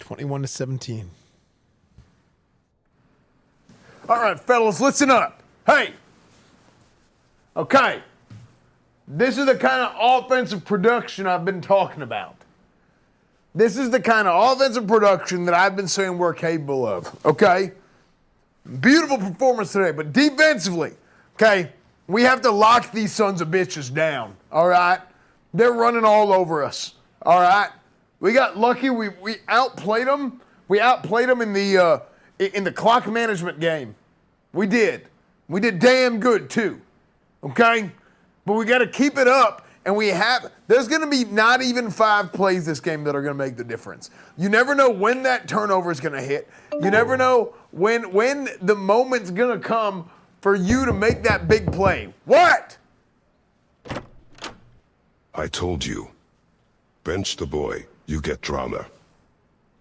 $21-17. All right, fellas, listen up. Hey. Okay. This is the kind of offensive production I've been talking about. This is the kind of offensive production that I've been saying we're capable of. Okay? Beautiful performance today, but defensively, okay, we have to lock these sons of bitches down. All right? They're running all over us. All right? We got lucky. We outplayed them. We outplayed them in the clock management game. We did. We did damn good too. Okay? But we got to keep it up, and there's going to be not even 5 plays this game that are going to make the difference. You never know when that turnover is going to hit. You never know when the moment's going to come for you to make that big play. What? I told you. Bench the boy, you get drama.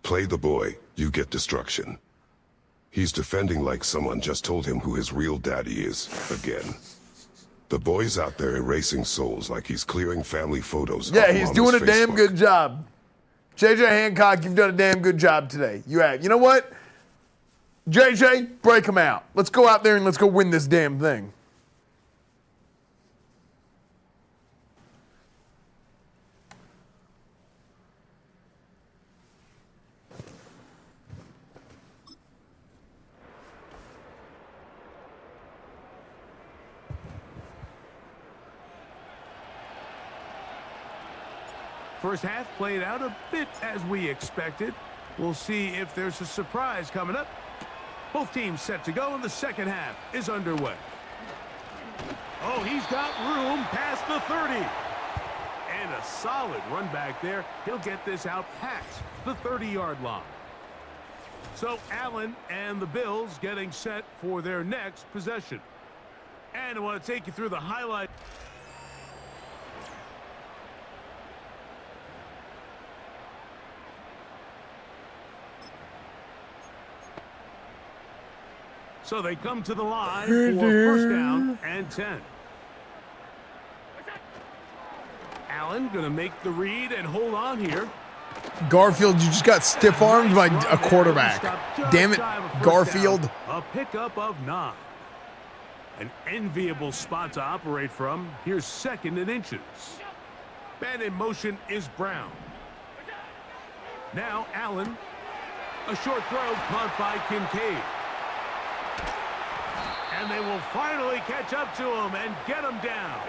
Play the boy, you get destruction. He's defending like someone just told him who his real daddy is, again. The boy's out there erasing souls like he's clearing family photos. Yeah, he's doing a damn good job. JJ Hancock, you've done a damn good job today. You have. You know what? JJ, break him out. Let's go out there and let's go win this damn thing. First half played out a bit as we expected. We'll see if there's a surprise coming up. Both teams set to go, and the second half is underway. Oh, he's got room past the 30. And a solid run back there. He'll get this out past the 30-yard line. So Allen and the Bills getting set for their next possession. And I want to take you through the highlight. So they come to the line for first down and 10. Allen going to make the read and hold on here. Garfield, you just got stiff-armed by a quarterback. Damn it, Garfield. A pickup of 9. An enviable spot to operate from. Here's 2nd and inches. Man in motion is Brown. Now Allen. A short throw caught by Kincaid. And they will finally catch up to him and get him down.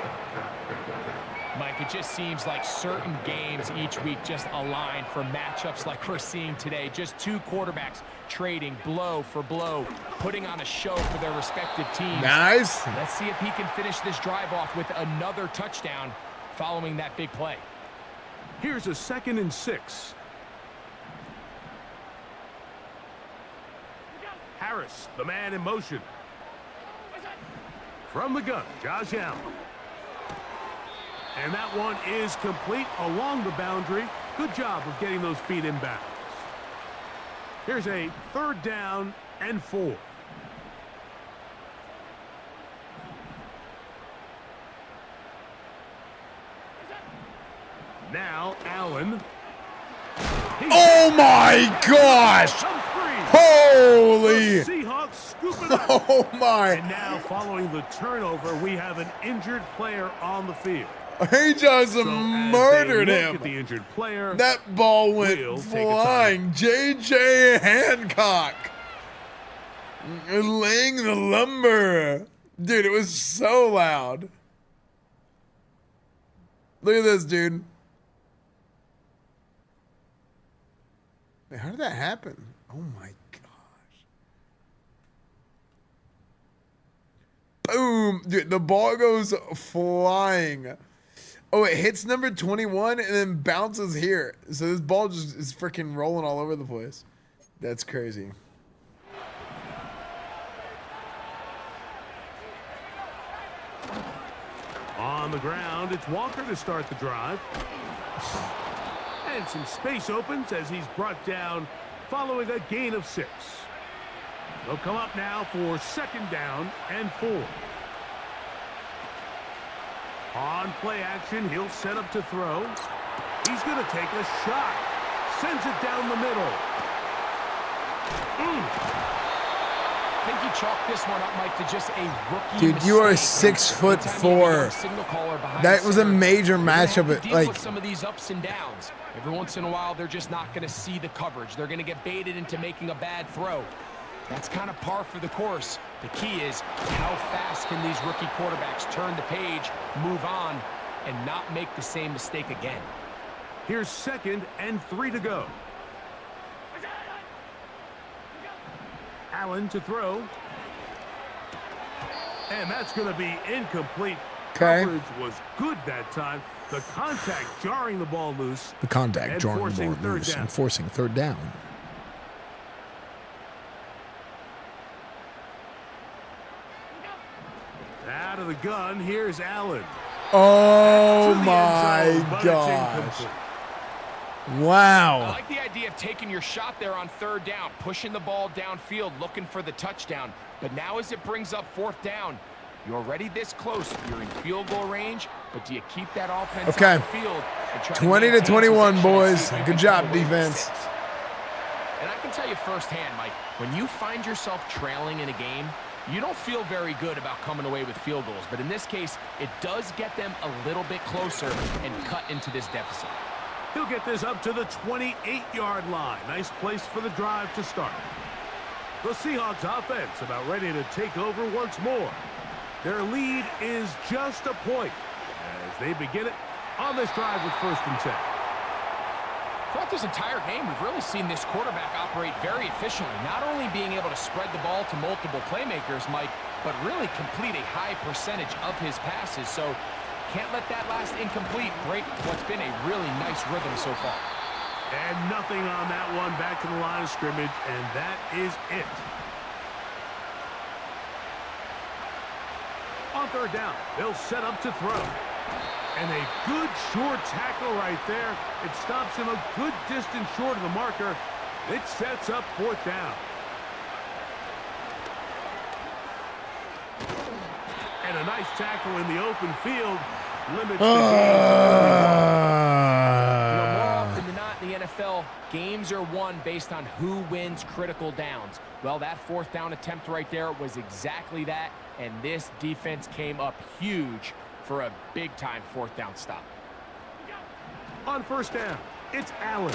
Mike, it just seems like certain games each week just align for matchups like we're seeing today. Just two quarterbacks trading blow for blow, putting on a show for their respective teams. Nice. Let's see if he can finish this drive off with another touchdown following that big play. Here's a 2nd and 6. Harris, the man in motion. From the gun, Josh Allen. And that one is complete along the boundary. Good job of getting those feet in bounds. Here's a 3rd down and 4. Now Allen. Oh my gosh! Holy! The Seahawks scoop it up. Oh my! And now, following the turnover, we have an injured player on the field. He just murdered him. At the injured player, that ball went flying. J.J. Hancock laying the lumber. Dude, it was so loud. Look at this, dude. Wait, how did that happen? Oh my gosh. Boom. Dude, the ball goes flying. Oh, it hits number 21 and then bounces here. So this ball just is freaking rolling all over the place. That's crazy. On the ground, it's Walker to start the drive. And some space opens as he's brought down following a gain of 6. They'll come up now for 2nd down and 4. On play action, he'll set up to throw. He's going to take a shot. Sends it down the middle. I think he chalked this one up, Mike, to just a rookie Dude, you are mistake. 6'4". That was a major matchup. Like some of these ups and downs. Every once in a while, they're just not going to see the coverage. They're going to get baited into making a bad throw. That's kind of par for the course. The key is how fast can these rookie quarterbacks turn the page, move on, and not make the same mistake again. Here's 2nd and 3 to go. Allen to throw. And that's going to be incomplete. Okay. Coverage was good that time. The contact jarring the ball loose. The contact jarring the ball third loose down. and forcing 3rd down. Out of the gun, here's Allen. Oh To the my end zone, but it's gosh. incomplete. Wow. I like the idea of taking your shot there on 3rd down, pushing the ball downfield, looking for the touchdown. But now as it brings up 4th down, you're already this close. You're in field goal range, but do you keep that offense Okay. on the field? 20 to 21, boys. Good job, defense. And I can tell you firsthand, Mike, when you find yourself trailing in a game, you don't feel very good about coming away with field goals. But in this case, it does get them a little bit closer and cut into this deficit. He'll get this up to the 28-yard line. Nice place for the drive to start. The Seahawks offense about ready to take over once more. Their lead is just a point as they begin it on this drive with 1st and 10. Throughout this entire game, we've really seen this quarterback operate very efficiently, not only being able to spread the ball to multiple playmakers, Mike, but really complete a high percentage of his passes. So can't let that last incomplete break what's been a really nice rhythm so far. And nothing on that one. Back to the line of scrimmage, and that is it. On 3rd down, they'll set up to throw. And a good short tackle right there. It stops him a good distance short of the marker. It sets up 4th down. And a nice tackle in the open field limits the game. More often than not in the NFL, games are won based on who wins critical downs. Well, that 4th down attempt right there was exactly that, and this defense came up huge for a big-time 4th down stop. On 1st down, it's Allen.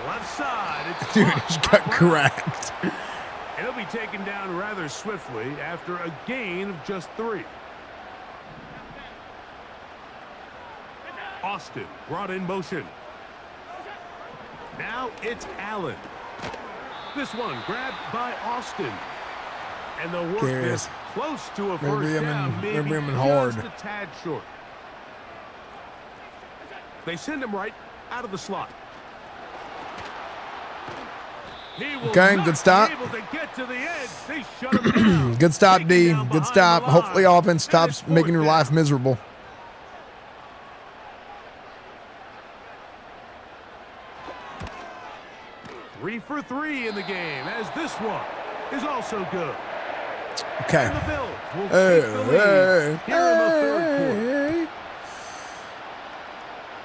Left side, it's Dude, he got cracked. And he'll be taken down rather swiftly after a gain of just 3. Austin brought in motion. Now it's Allen. This one grabbed by Austin. And the work is close to a first down, maybe just a tad short. They send him right out of the slot. Okay, good stop. Good stop, D. Good stop. Hopefully offense stops making your life miserable. Three for 3 in the game, as this one is also good. Okay. And the Bills will take the lead here in the third quarter.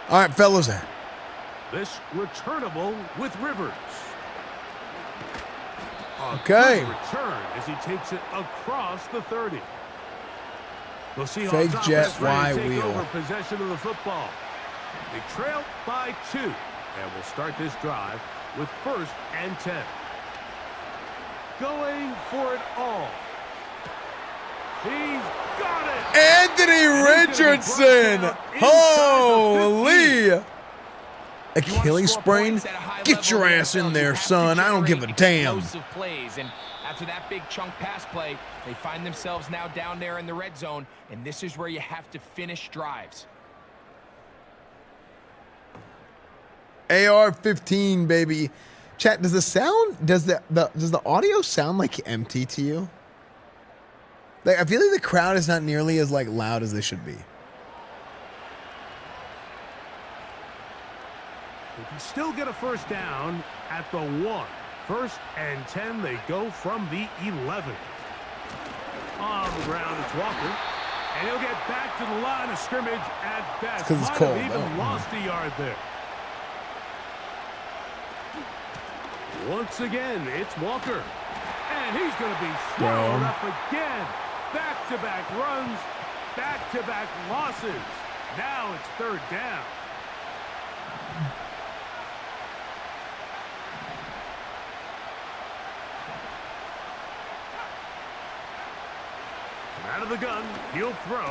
All right, fellas. This returnable with Rivers. Okay. Return as he takes it across the 30. The Seahawks Fake jet offense ready to take Y-wheel. over possession of the football. They trail by 2, and will start this drive with 1st and 10. Going for it all. He's got it. Anthony Richardson. Holy. Achilles sprain? Get your ass in there, son. I don't give a damn. Plays. And after that big chunk pass play, they find themselves now down there in the red zone, and this is where you have to finish drives. AR-15, baby. Chat, does the sound, does the audio sound like empty to you? Like, I feel like the crowd is not nearly as like loud as they should be. They can still get a first down at the 1. 1st and 10, they go from the 11. On the ground, it's Walker. And he'll get back to the line of scrimmage at best. Because it's Might cold. have even lost a yard there. Once again, it's Walker. And he's going to be swallowed up again. Back-to-back runs, back-to-back losses. Now it's 3rd down. Out of the gun, he'll throw.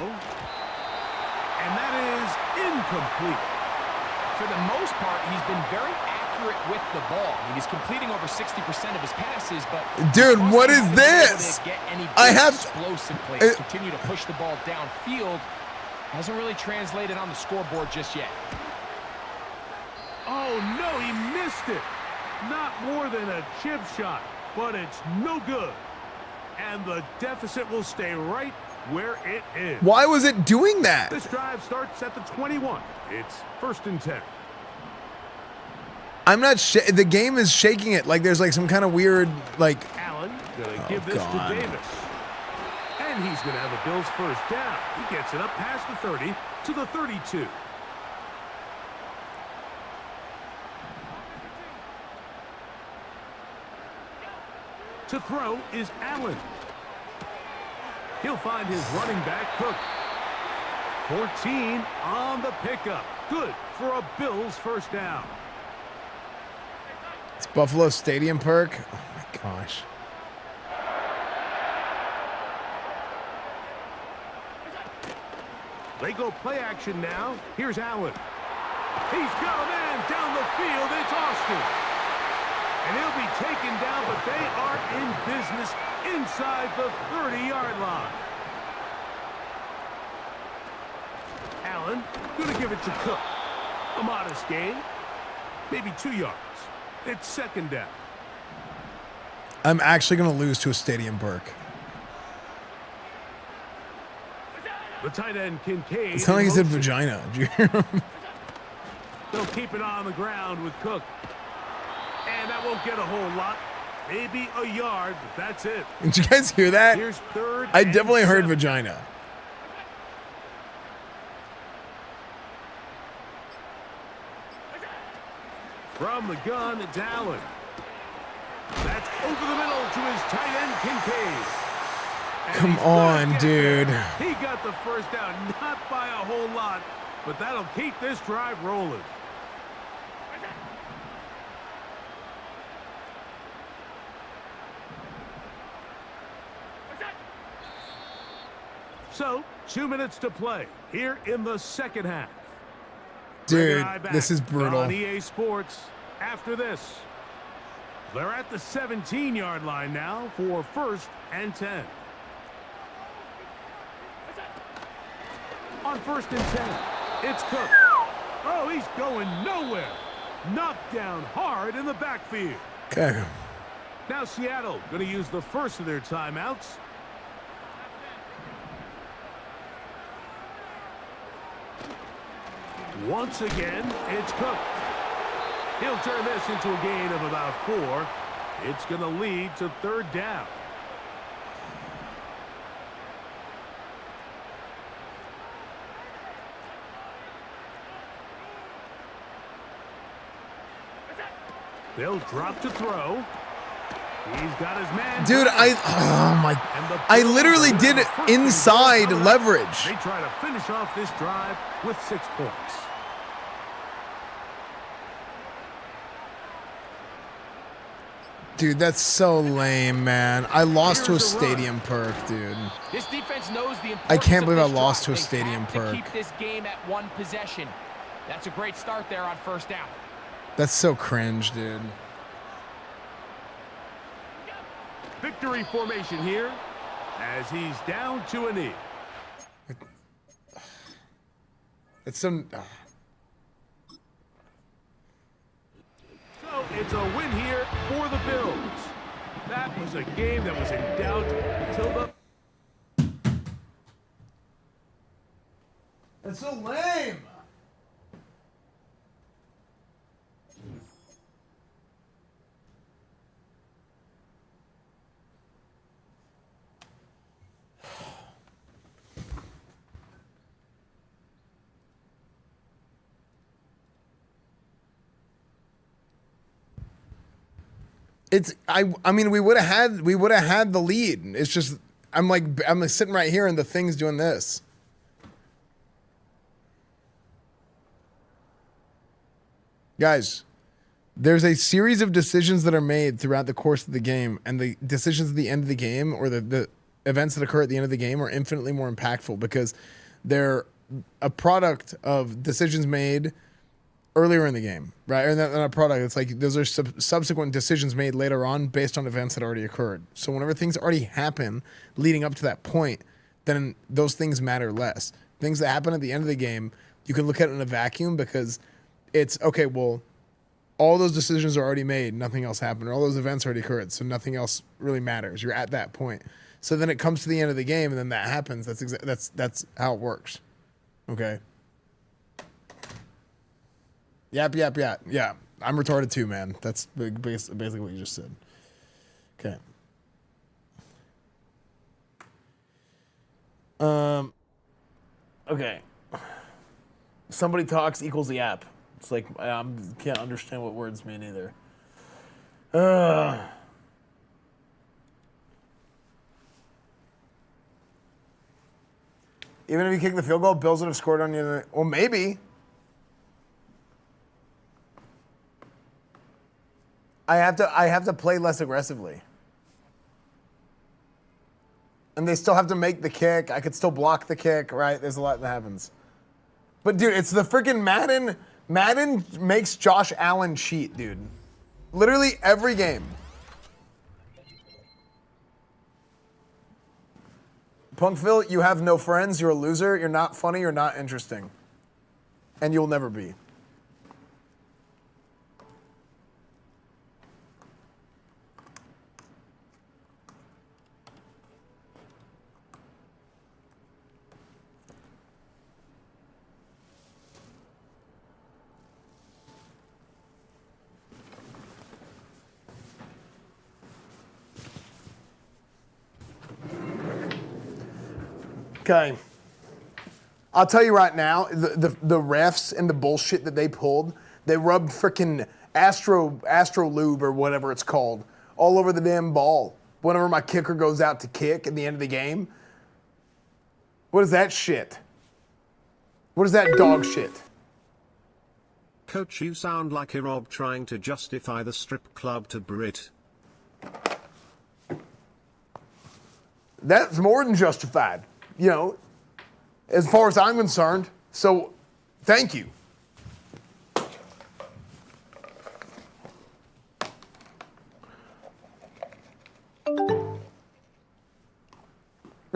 And that is incomplete. For the most part, he's been very accurate with the ball. I mean, he's completing over 60% of his passes, but dude, what is this? I have explosive plays. Continue to push the ball downfield. Hasn't really translated on the scoreboard just yet. Oh no, he missed it. Not more than a chip shot, but it's no good. And the deficit will stay right where it is. Why was it doing that? This drive starts at the 21. It's 1st and 10. I'm not. The game is shaking it. Like there's like some kind of weird like. Allen gonna give this to Davis, and he's gonna have a Bills first down. He gets it up past the 30 to the 32. To throw is Allen. He'll find his running back, Cook. 14 on the pickup. Good for a Bills first down. It's Buffalo Stadium perk. Oh my gosh. They go play action now. Here's Allen. He's got a man down the field. It's Austin. And he'll be taken down, but they are in business inside the 30-yard line. Allen going to give it to Cook. A modest gain. Maybe 2 yards. It's 2nd down. I'm actually going to lose to a stadium perk. The tight end, Kincaid. It's not like he said vagina. Did you hear him? They'll keep it on the ground with Cook. And that won't get a whole lot. Maybe a yard, but that's it. Did you guys hear that? Here's 3rd I definitely and heard 7. vagina. From the gun, it's Allen. That's over the middle to his tight end, Kincaid. And Come on, dude. He got the first down, not by a whole lot, but that'll keep this drive rolling. So, 2 minutes to play here in the 2nd half. Dude, this is brutal. On EA Sports after this. They're at the 17-yard line now for 1st and 10. On 1st and 10, it's Cook. Oh, he's going nowhere. Knocked down hard in the backfield. Okay. Now Seattle going to use the first of their timeouts. Once again, it's Cook. He'll turn this into a gain of about 4. It's going to lead to 3rd down. They'll drop to throw. He's got his man. Dude, I literally did it inside leverage. They try to finish off this drive with 6 points. Dude, that's so lame, man. I lost to a stadium perk, dude. This defense knows the I can't believe I of this lost to a drive. stadium They have perk. to keep this game at 1 possession. That's a great start there on 1st down. That's so cringe, dude. Victory formation here as he's down to a knee. It's some. So it's a win here for the Bills. That was a game that was in doubt until the... That's so lame. It's I mean we would have had the lead. It's just I'm like sitting right here and the thing's doing this. Guys, there's a series of decisions that are made throughout the course of the game, and the decisions at the end of the game or the events that occur at the end of the game are infinitely more impactful because they're a product of decisions made earlier in the game, right? Or not a product. It's like those are subsequent decisions made later on based on events that already occurred. So whenever things already happen leading up to that point, then those things matter less. Things that happen at the end of the game, you can look at it in a vacuum because it's, okay, well, all those decisions are already made. Nothing else happened. Or all those events already occurred. So nothing else really matters. You're at that point. So then it comes to the end of the game and then that happens. That's how it works. Okay. Yap. Yeah, I'm retarded too, man. That's basically what you just said. Okay. Okay. Somebody talks equals the app. It's like I can't understand what words mean either. Even if you kick the field goal, Bills would have scored on you. Well, maybe. I have to play less aggressively. And they still have to make the kick. I could still block the kick, right? There's a lot that happens. But dude, it's the freaking Madden. Madden makes Josh Allen cheat, dude. Literally every game. Punkville, you have no friends. You're a loser. You're not funny. You're not interesting. And you'll never be. Okay. I'll tell you right now, the refs and the bullshit that they pulled, they rubbed freaking Astro Lube or whatever it's called all over the damn ball. Whenever my kicker goes out to kick at the end of the game. What is that shit? What is that dog shit? Coach, you sound like a Rob trying to justify the strip club to Brit. That's more than justified. You know, as far as I'm concerned. So, thank you.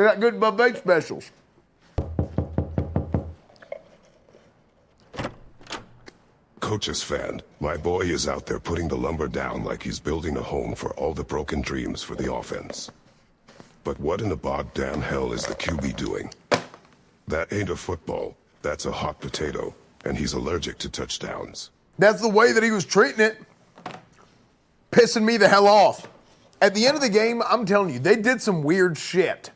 They got good buffet specials. Coach Esfand, my boy is out there putting the lumber down like he's building a home for all the broken dreams for the offense. But what in the goddamn hell is the QB doing? That ain't a football. That's a hot potato, and he's allergic to touchdowns. That's the way that he was treating it. Pissing me the hell off. At the end of the game, I'm telling you, they did some weird shit.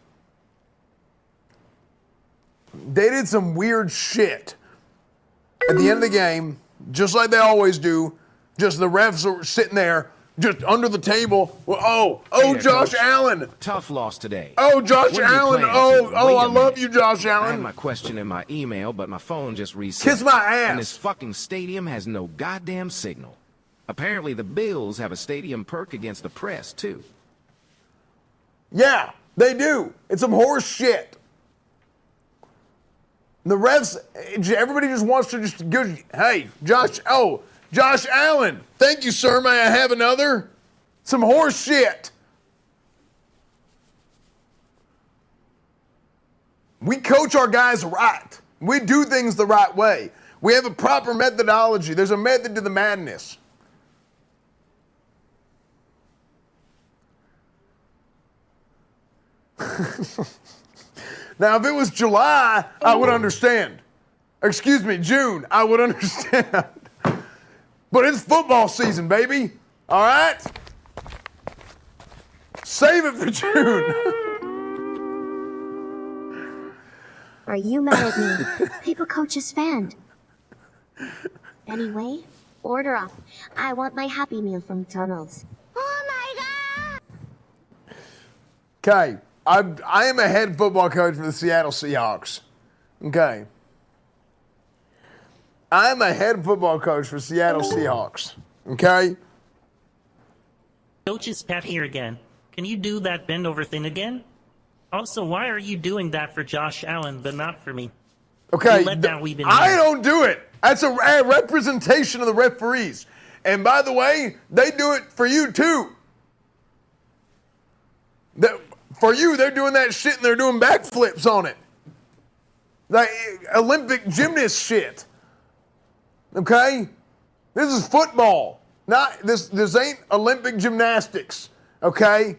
They did some weird shit. At the end of the game, just like they always do, just the refs are sitting there, just under the table. Well, Hey, Josh Coach. Allen. Tough loss today. Oh, Josh What are you Allen. planning to? Wait a I love minute. you, Josh I had Allen. my question in my email, but my phone just reset. Kiss my ass. And this fucking stadium has no goddamn signal. Apparently the Bills have a stadium perk against the press, too. Yeah, they do. It's some horse shit. The refs, everybody just wants to just go, hey, Josh Allen. Thank you, sir. May I have another? Some horse shit. We coach our guys right. We do things the right way. We have a proper methodology. There's a method to the madness. Now, if it was July, I would understand. Excuse me, June, I would understand. But it's football season, baby. All right? Save it for June. Are you mad at me? People coach Esfand. Anyway, order up. I want my Happy Meal from McDonald's. Okay, I am a head football coach for the Seattle Seahawks. Okay. I'm a head football coach for Seattle Seahawks. Okay? Coach is Pat here again. Can you do that bend over thing again? Also, why are you doing that for Josh Allen but not for me? Okay, You let down we've been I here. don't do it. That's a representation of the referees. And by the way, they do it for you too. For you, they're doing that shit and they're doing backflips on it. Like Olympic gymnast shit. Okay? This is football. Not this ain't Olympic gymnastics. Okay?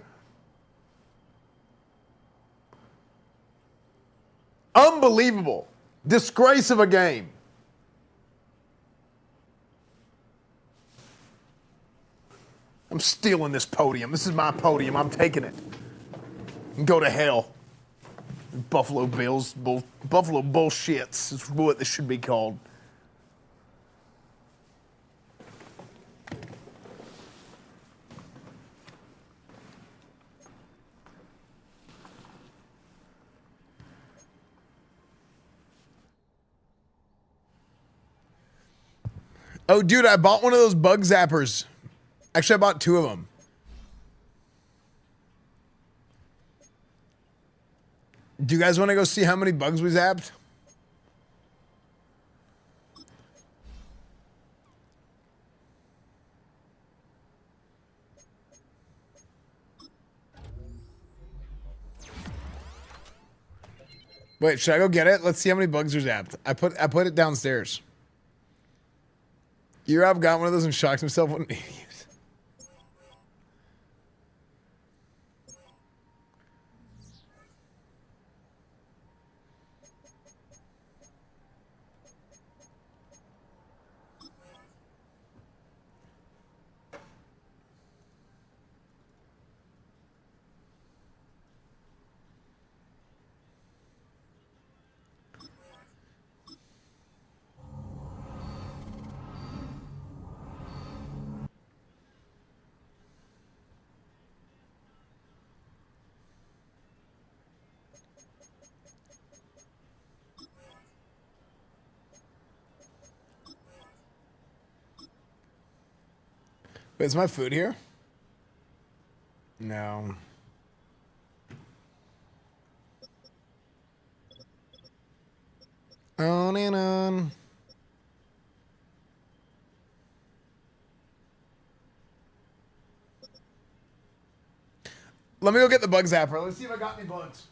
Unbelievable. Disgrace of a game. I'm stealing this podium. This is my podium. I'm taking it. Go to hell. Buffalo Bills, Buffalo bullshits is what this should be called. Oh, dude, I bought one of those bug zappers. Actually, I bought 2 of them. Do you guys want to go see how many bugs we zapped? Wait, should I go get it? Let's see how many bugs are zapped. I put it downstairs. Eurob got one of those and shocked himself. What an idiot. Wait, is my food here? No. On and on. Let me go get the bug zapper. Let's see if I got any bugs.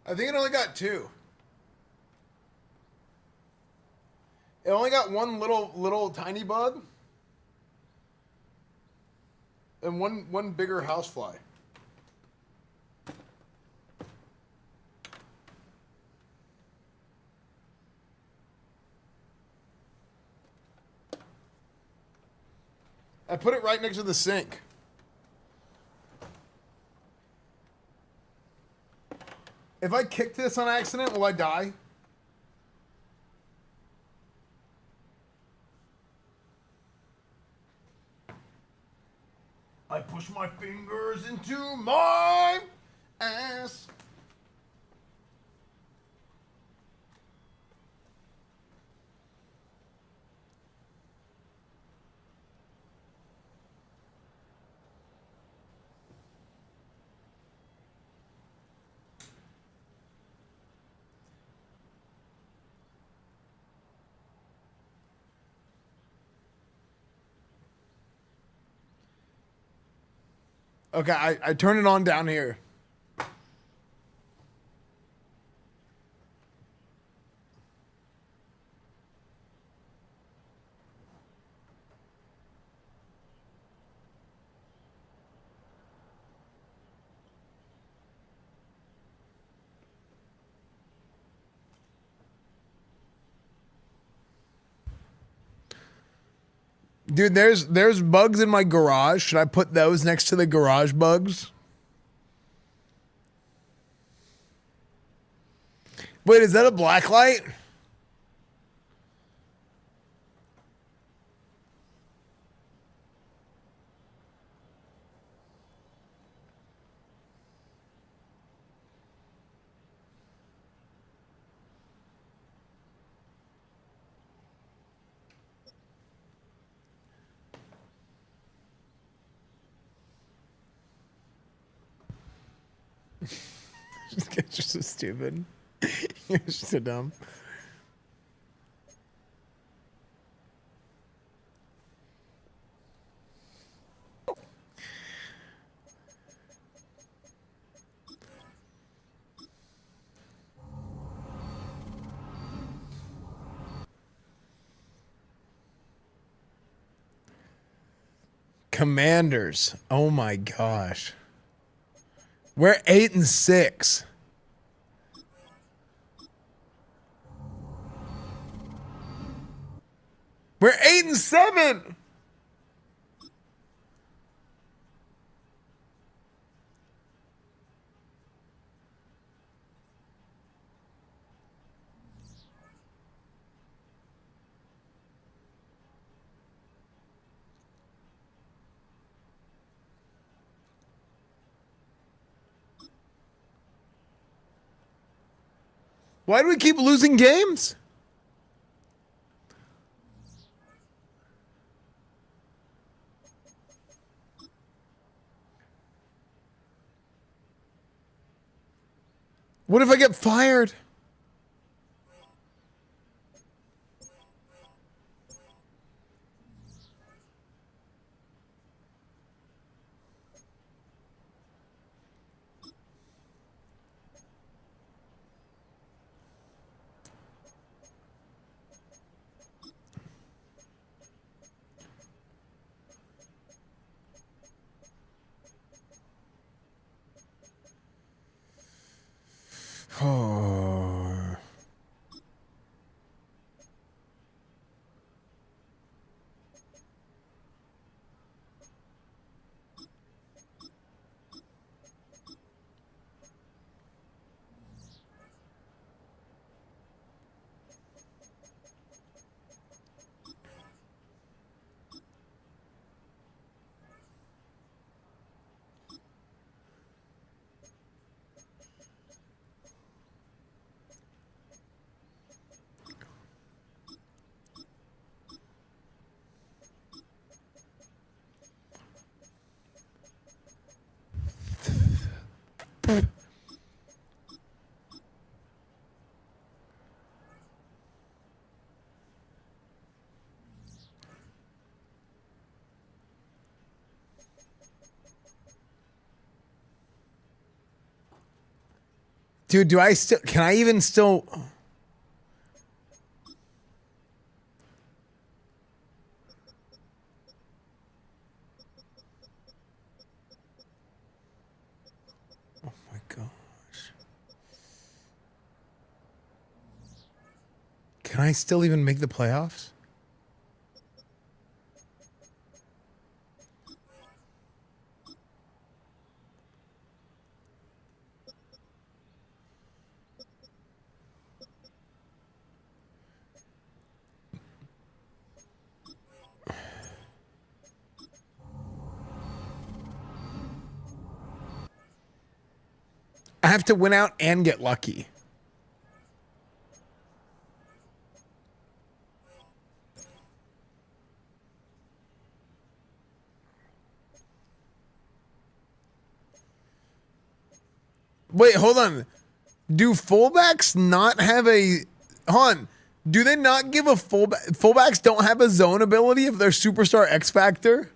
I think it only got 2. It only got one little tiny bug. And one bigger housefly. I put it right next to the sink. If I kick this on accident, will I die? I push my fingers into my ass. Okay, I turn it on down here. Dude, there's bugs in my garage. Should I put those next to the garage bugs? Wait, is that a black light? You're just so stupid. You're so dumb. Commanders. Oh my gosh. We're 8-6. We're 8-7. Why do we keep losing games? What if I get fired? Oh. Dude, do I still... Can I even still... Oh my gosh. Can I still even make the playoffs? I have to win out and get lucky. Wait, hold on. Do fullbacks not have a... Hold on. Do they not give a fullback... Fullbacks don't have a zone ability if they're superstar X Factor?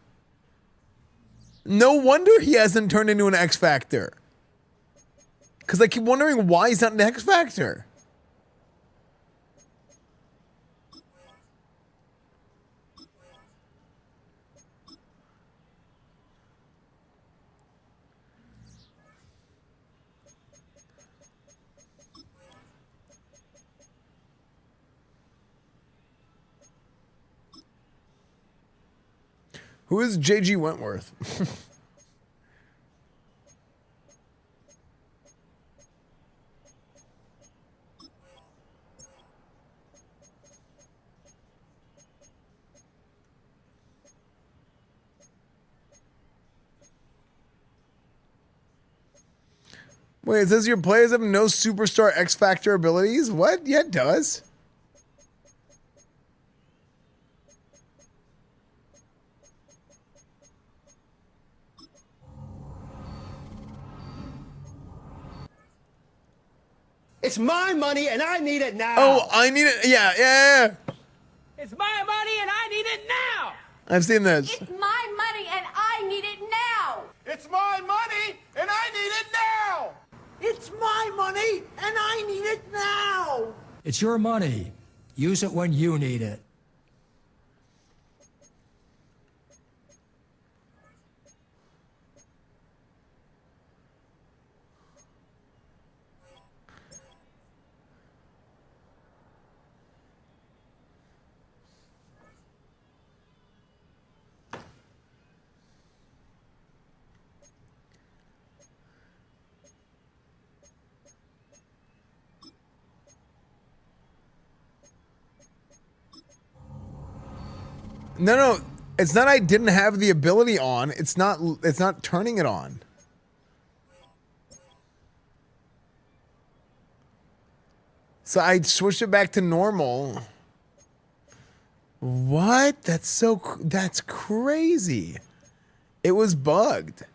No wonder he hasn't turned into an X Factor. Because I keep wondering why he's not an X Factor. Who is JG Wentworth? Wait, it says your players have no superstar X Factor abilities? What? Yeah, it does. It's my money and I need it now. Oh, I need it. Yeah. It's my money and I need it now. I've seen this. It's my money and I need it now. It's my money and I need it now. It's my money and I need it now. It's your money. Use it when you need it. No, it's not I didn't have the ability on. It's not turning it on. So I switched it back to normal. What? That's crazy. It was bugged.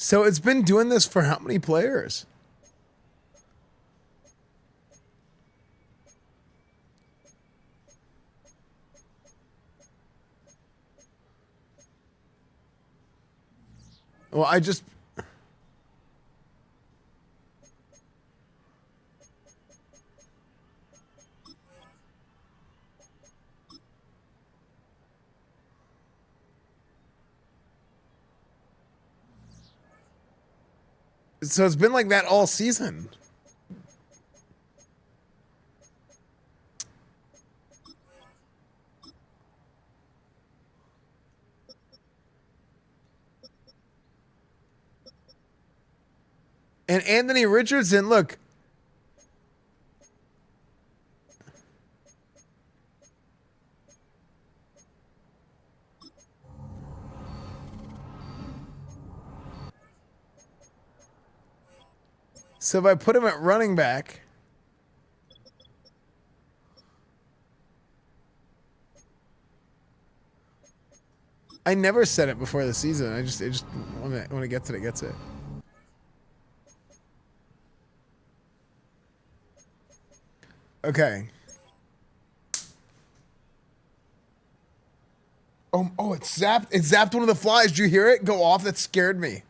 So it's been doing this for how many players? Well, I just... So it's been like that all season. And Anthony Richardson, look. So if I put him at running back, I never said it before the season. It just when it gets it, it gets it. Okay. Oh, it zapped. It zapped one of the flies. Did you hear it go off? That scared me.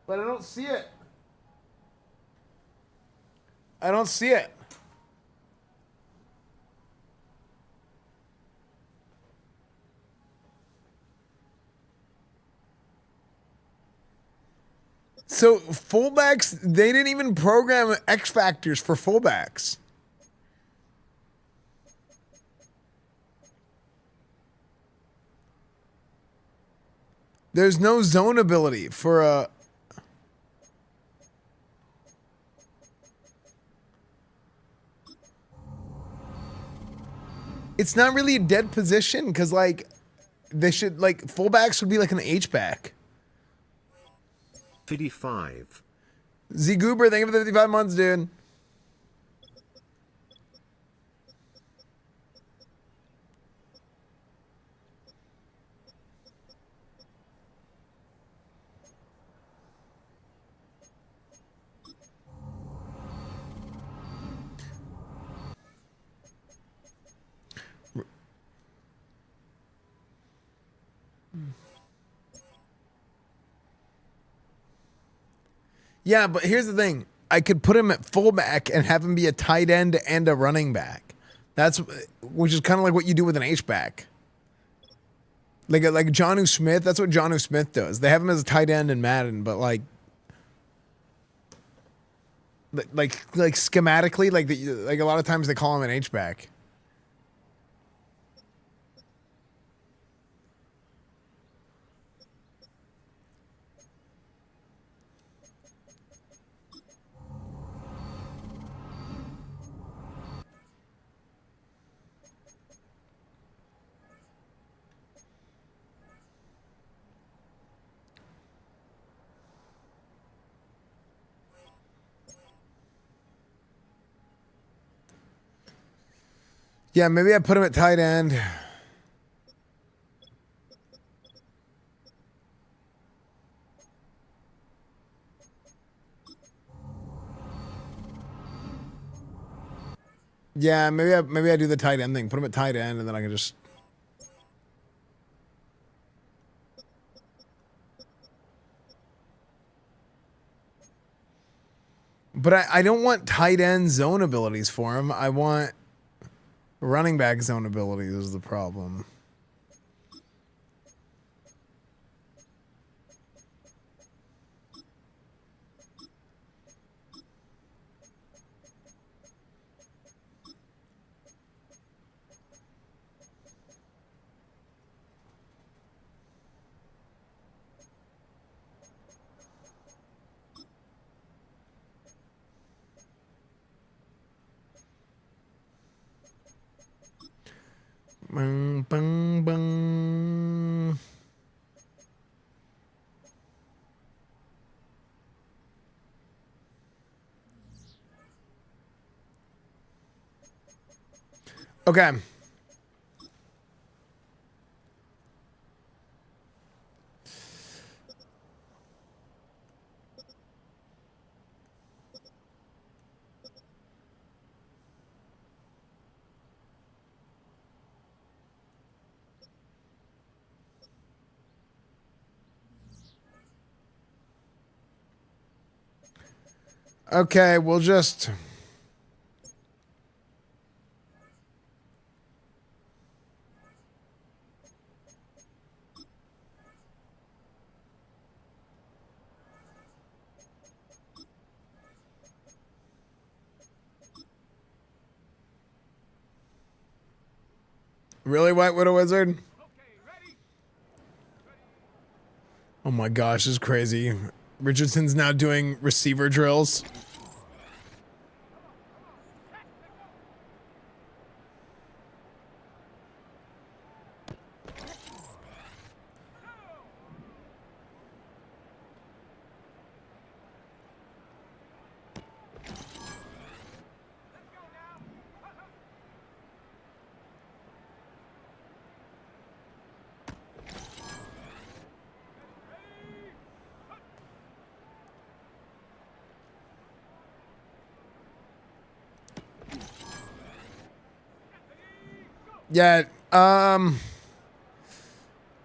But I don't see it. I don't see it. So fullbacks, they didn't even program X factors for fullbacks. There's no zone ability for a... It's not really a dead position because, like, they should, like, fullbacks would be like an H-back. 55. Z Goober, thank you for the 55 months, dude. Yeah, but here's the thing. I could put him at fullback and have him be a tight end and a running back. Which is kind of like what you do with an H-back. Like Jonnu Smith, that's what Jonnu Smith does. They have him as a tight end in Madden, but like schematically, like a lot of times they call him an H-back. Yeah, maybe I put him at tight end. Yeah, maybe I do the tight end thing. Put him at tight end, and then I can just... But I don't want tight end zone abilities for him. I want running back zone abilities is the problem. Bang, bang, bang. Okay. Okay, we'll just... Really, White Widow Wizard? my gosh, this is crazy. Richardson's now doing receiver drills. Yeah,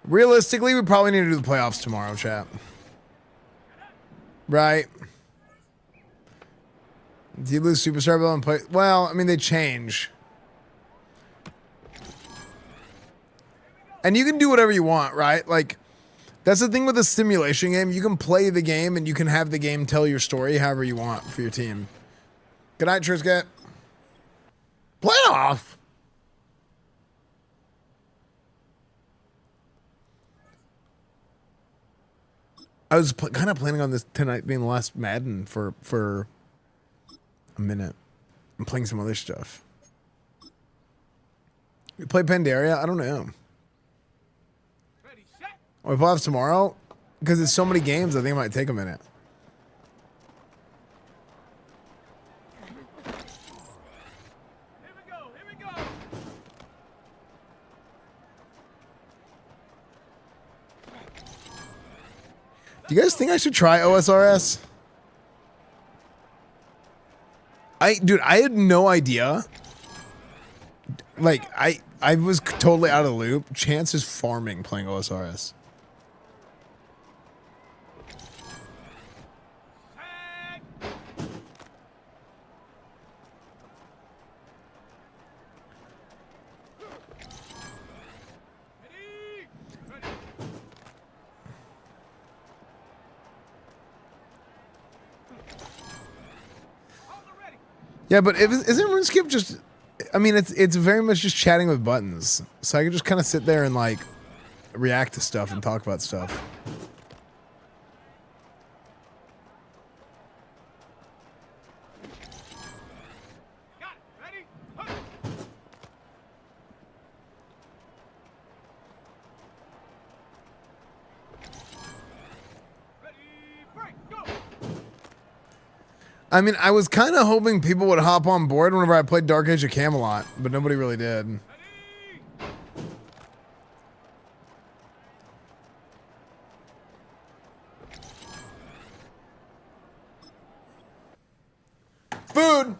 realistically, we probably need to do the playoffs tomorrow, chat. Right? Do you lose Superstar Bill and play? Well, I mean, they change. And you can do whatever you want, right? Like, that's the thing with the simulation game. You can play the game and you can have the game tell your story however you want for your team. Good night, Trisket. Playoff? I was kind of planning on this tonight being the last Madden for a minute. I'm playing some other stuff. We play Pandaria? I don't know. We play off tomorrow? Because it's so many games, I think it might take a minute. Do you guys think I should try OSRS? Dude, I had no idea. Like, I was totally out of the loop. Chance is farming playing OSRS. Yeah, but isn't RuneScape just... I mean, it's very much just chatting with buttons. So I can just kind of sit there and, like, react to stuff and talk about stuff. I mean, I was kind of hoping people would hop on board whenever I played Dark Age of Camelot, but nobody really did. Food!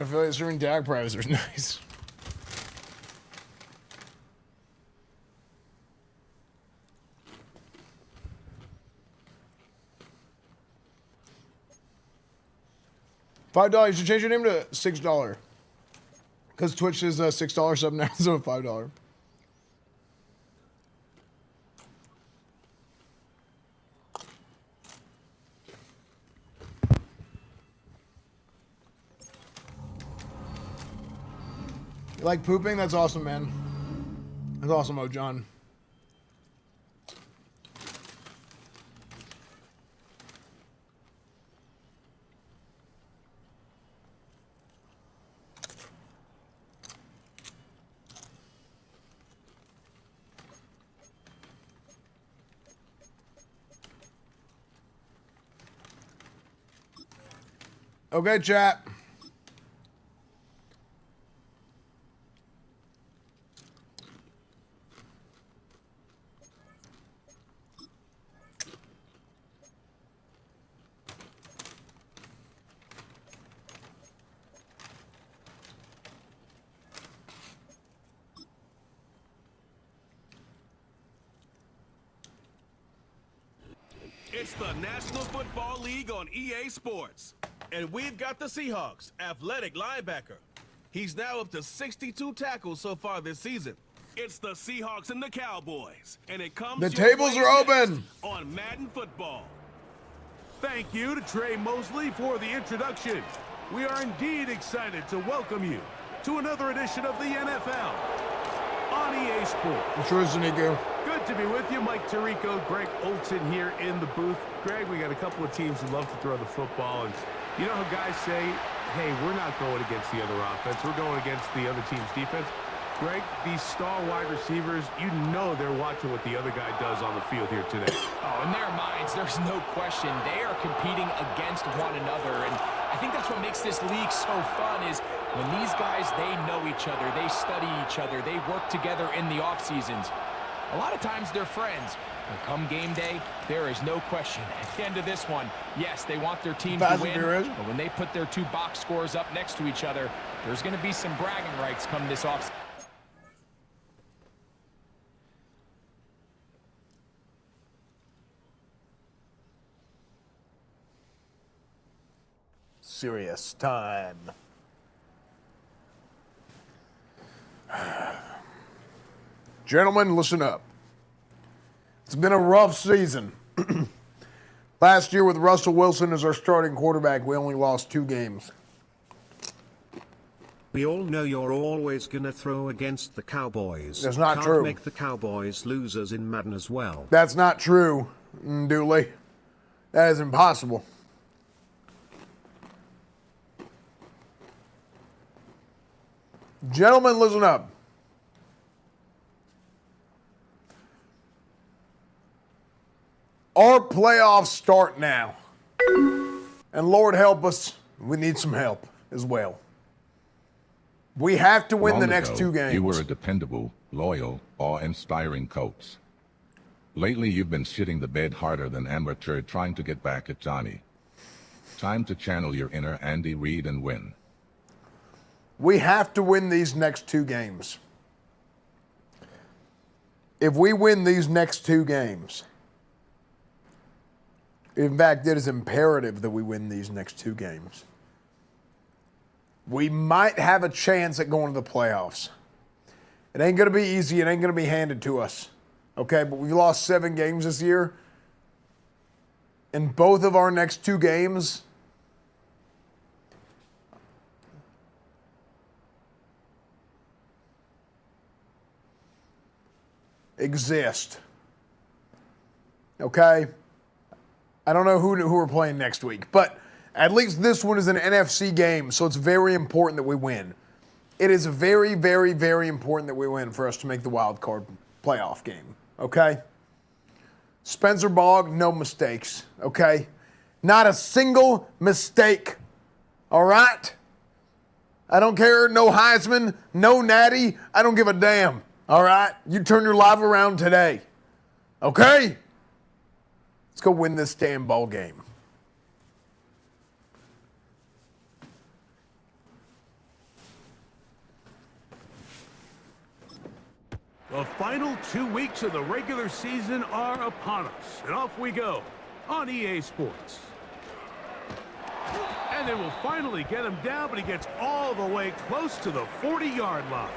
I feel like serving DAG browsers nice. $5. You should change your name to $6. Because Twitch is a $6 sub now, so $5. You like pooping? That's awesome, man. That's awesome, John. Okay, chat. It's the National Football League on EA Sports. And we've got the Seahawks, athletic linebacker. He's now up to 62 tackles so far this season. It's the Seahawks and the Cowboys. And it comes The tables are open on Madden Football. Thank you to Trey Mosley for the introduction. We are indeed excited to welcome you to another edition of the NFL on EA Sports. Sure, Nico. Good to be with you, Mike Tirico, Greg Olson here in the booth. Greg, we got a couple of teams who love to throw the football, and you know how guys say, hey, we're not going against the other offense, we're going against the other team's defense. Greg, these star wide receivers, you know they're watching what the other guy does on the field here today. Oh, in their minds, there's no question. They are competing against one another, and I think that's what makes this league so fun is when these guys, they know each other, they study each other, they work together in the off seasons. A lot of times they're friends, but come game day, there is no question. At the end of this one, yes, they want their team to win, but when they put their two box scores up next to each other, there's going to be some bragging rights come this offseason. Serious time. Gentlemen, listen up. It's been a rough season. Last year with Russell Wilson as our starting quarterback, we only lost 2 games. We all know you're always gonna throw against the Cowboys. That's not Can't true. Make the Cowboys losers in Madden as well. That's not true, Dooley. That is impossible. Gentlemen, listen up. Our playoffs start now. And Lord help us, we need some help as well. We have to win the next 2 games. You were a dependable, loyal, awe-inspiring coach. Lately, you've been shitting the bed harder than amateur trying to get back at Johnny. Time to channel your inner Andy Reid and win. We have to win these next 2 games. If we win these next 2 games, in fact, it is imperative that we win these next 2 games. We might have a chance at going to the playoffs. It ain't going to be easy. It ain't going to be handed to us. Okay, but we've lost 7 games this year. In both of our next 2 games, exist. Okay? I don't know who we're playing next week, but at least this one is an NFC game, so it's very important that we win. It is very, very, very important that we win for us to make the wild card playoff game. Okay? Spencer Bogg, no mistakes. Okay? Not a single mistake. All right? I don't care. No Heisman, no Natty. I don't give a damn. All right? You turn your life around today. Okay? Let's go win this damn ball game. The final 2 weeks of the regular season are upon us, and off we go on EA Sports. And they will finally get him down, but he gets all the way close to the 40-yard line.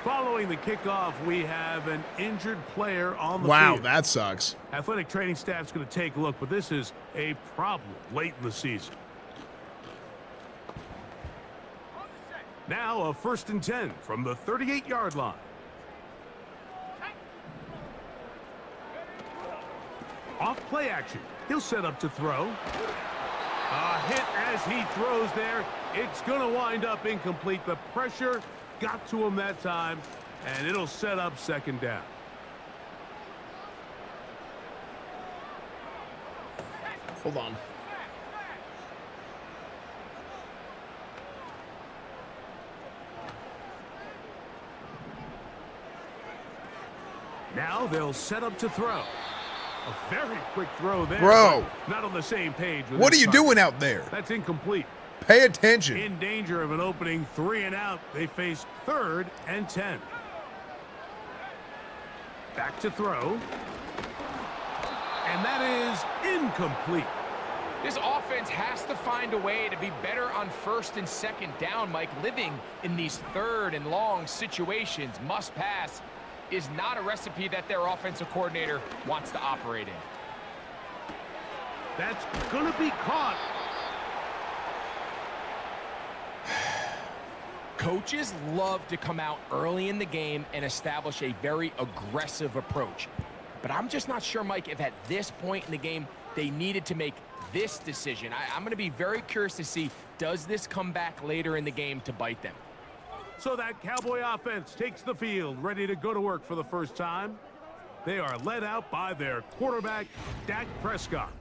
Following the kickoff, we have an injured player on the field. Wow, that sucks. Athletic training staff's going to take a look, but this is a problem late in the season. Now a 1st and 10 from the 38-yard line. Off play action. He'll set up to throw. A hit as he throws there. It's going to wind up incomplete. The pressure got to him that time, and it'll set up 2nd down. Hold on. Now they'll set up to throw. A very quick throw there. Bro. Not on the same page. What are you doing out there? That's incomplete. Pay attention. In danger of an opening 3 and out. They face 3rd and 10. Back to throw. And that is incomplete. This offense has to find a way to be better on first and second down, Mike. Living in these third and long situations, must pass, is not a recipe that their offensive coordinator wants to operate in. That's going to be caught. Coaches love to come out early in the game and establish a very aggressive approach. But I'm just not sure, Mike, if at this point in the game they needed to make this decision. I'm going to be very curious to see, does this come back later in the game to bite them? So that Cowboy offense takes the field, ready to go to work for the first time. They are led out by their quarterback, Dak Prescott.